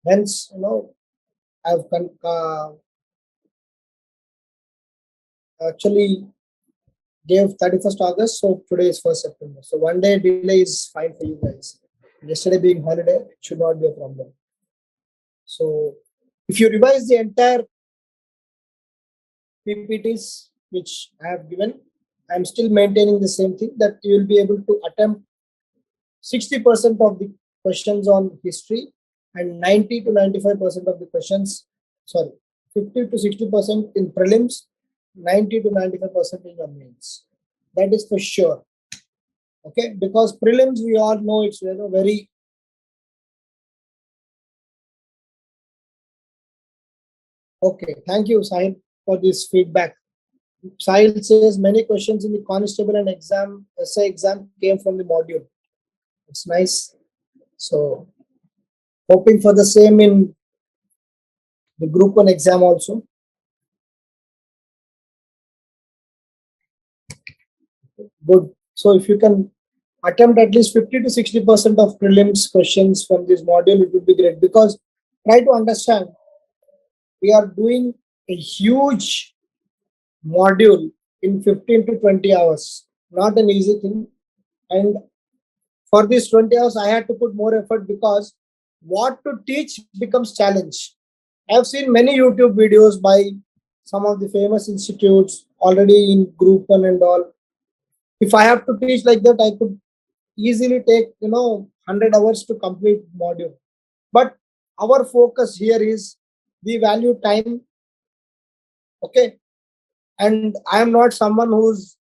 [SPEAKER 1] hence, I've actually gave 31st August, so today is 1st September. So 1 day delay is fine for you guys. Yesterday being holiday, it should not be a problem. So if you revise the entire PPTs which I have given, I'm still maintaining the same thing, that you will be able to attempt 60% of the questions on history and 90 to 95% of the questions, 50 to 60% in prelims, 90 to 95% in your mains. That is for sure. Okay, because prelims, we all know it's very okay. Thank you, Sahil, for this feedback. Sahil says many questions in the constable and essay exam came from the module. It's nice. So hoping for the same in the group 1 exam also. Good. So if you can attempt at least 50 to 60% of prelims questions from this module, it would be great. Because try to understand, we are doing a huge module in 15 to 20 hours. Not an easy thing. And for these 20 hours, I had to put more effort because what to teach becomes challenge. I have seen many YouTube videos by some of the famous institutes already in group 1 and all. If I have to teach like that, I could easily take 100 hours to complete module. But our focus here is we value time. Okay, and I am not someone who's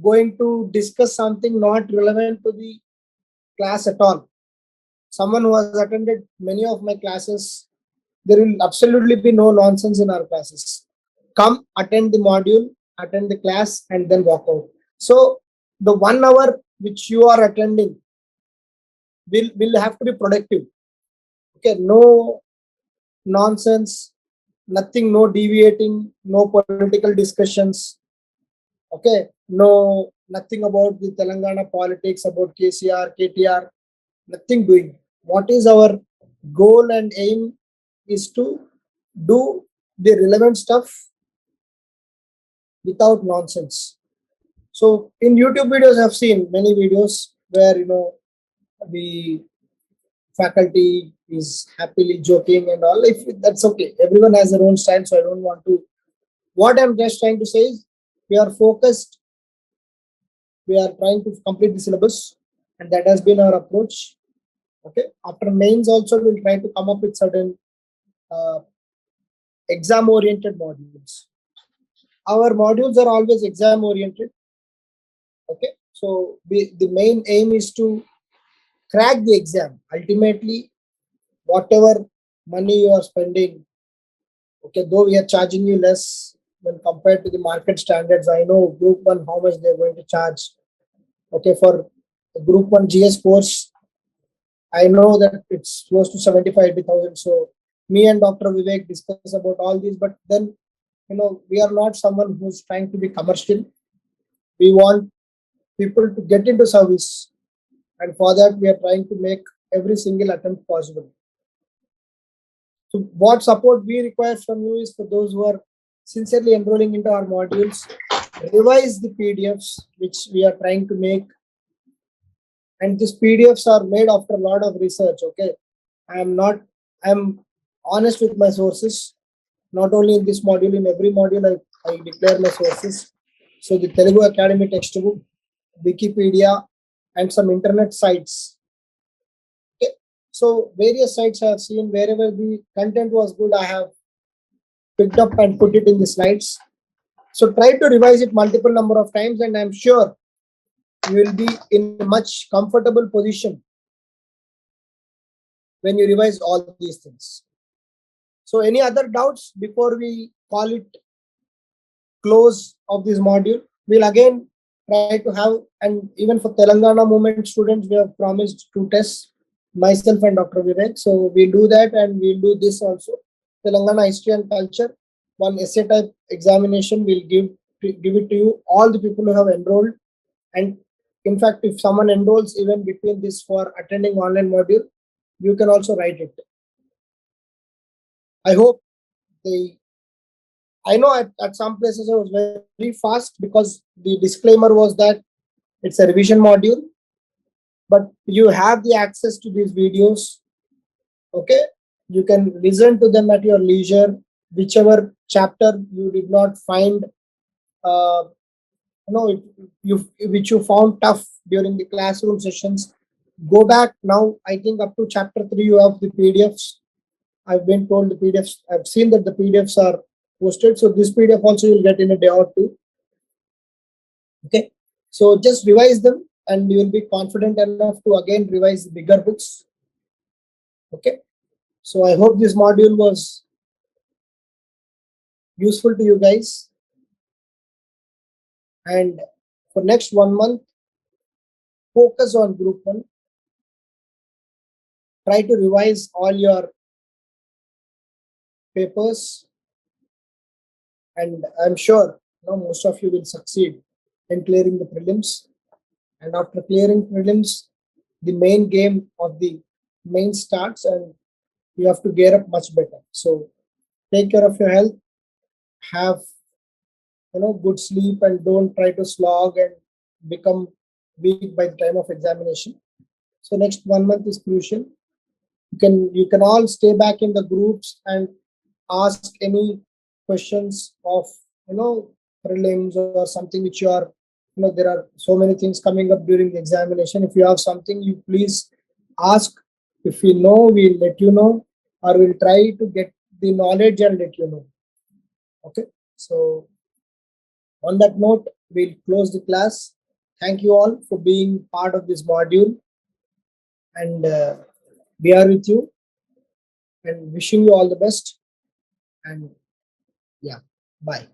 [SPEAKER 1] going to discuss something not relevant to the class at all. Someone who has attended many of my classes, there will absolutely be no nonsense in our classes. Come, attend the module, attend the class, and then walk out. So the 1 hour which you are attending will have to be productive. Okay, no nonsense, nothing, no deviating, no political discussions. Okay, no, nothing about the Telangana politics, about KCR, KTR, nothing doing. What is our goal and aim is to do the relevant stuff without nonsense. So in YouTube videos, I've seen many videos where the faculty is happily joking and all. If that's okay, everyone has their own style, so I don't want to. What I'm just trying to say is, we are focused. We are trying to complete the syllabus, and that has been our approach. Okay. After mains, also we'll try to come up with certain exam-oriented modules. Our modules are always exam-oriented. Okay. So the main aim is to crack the exam. Ultimately, whatever money you are spending, okay, though we are charging you less when compared to the market standards. I know group 1 how much they're going to charge. Okay, for group 1 GS course, I know that it's close to 75,000. So me and Dr. Vivek discuss about all these, but then we are not someone who's trying to be commercial. We want people to get into service, and for that we are trying to make every single attempt possible. So what support we require from you is, for those who are sincerely enrolling into our modules, revise the PDFs which we are trying to make. And these PDFs are made after a lot of research. Okay, I'm honest with my sources. Not only in this module, in every module I declare my sources. So the Telugu Academy textbook, Wikipedia, and some internet sites. Okay. So various sites I have seen, wherever the content was good, I have picked up and put it in the slides. So try to revise it multiple number of times, and I'm sure you will be in a much comfortable position when you revise all these things. So any other doubts before we call it close of this module? We'll again try to have, and even for Telangana movement students, we have promised 2 tests, myself and Dr. Vivek. So we'll do that, and we'll do this also. Telangana history and culture, 1 essay type examination. We'll give it to you, all the people who have enrolled. And in fact, if someone enrolls even between this for attending online module, you can also write it. I hope I know at some places I was very fast because the disclaimer was that it's a revision module, but you have the access to these videos. Okay, you can listen to them at your leisure. Whichever chapter you did not find, which you found tough during the classroom sessions, go back now. I think up to chapter 3 you have the PDFs. I've been told the PDFs. I've seen that the PDFs are posted. So this PDF also you'll get in a day or 2. Okay. So just revise them, and you will be confident enough to again revise the bigger books. Okay. So I hope this module was useful to you guys. And for next 1 month, focus on group 1. Try to revise all your papers, and I'm sure most of you will succeed in clearing the prelims. And after clearing prelims, the main game of the main starts, and you have to gear up much better. So take care of your health, have good sleep, and don't try to slog and become weak by the time of examination. So next 1 month is crucial. You can all stay back in the groups and ask any questions of prelims or something which you are there are so many things coming up during the examination. If you have something, you please ask. If we know, we'll let you know, or we'll try to get the knowledge and let you know. Okay, so on that note, we'll close the class. Thank you all for being part of this module, and we are with you and wishing you all the best. And yeah, bye.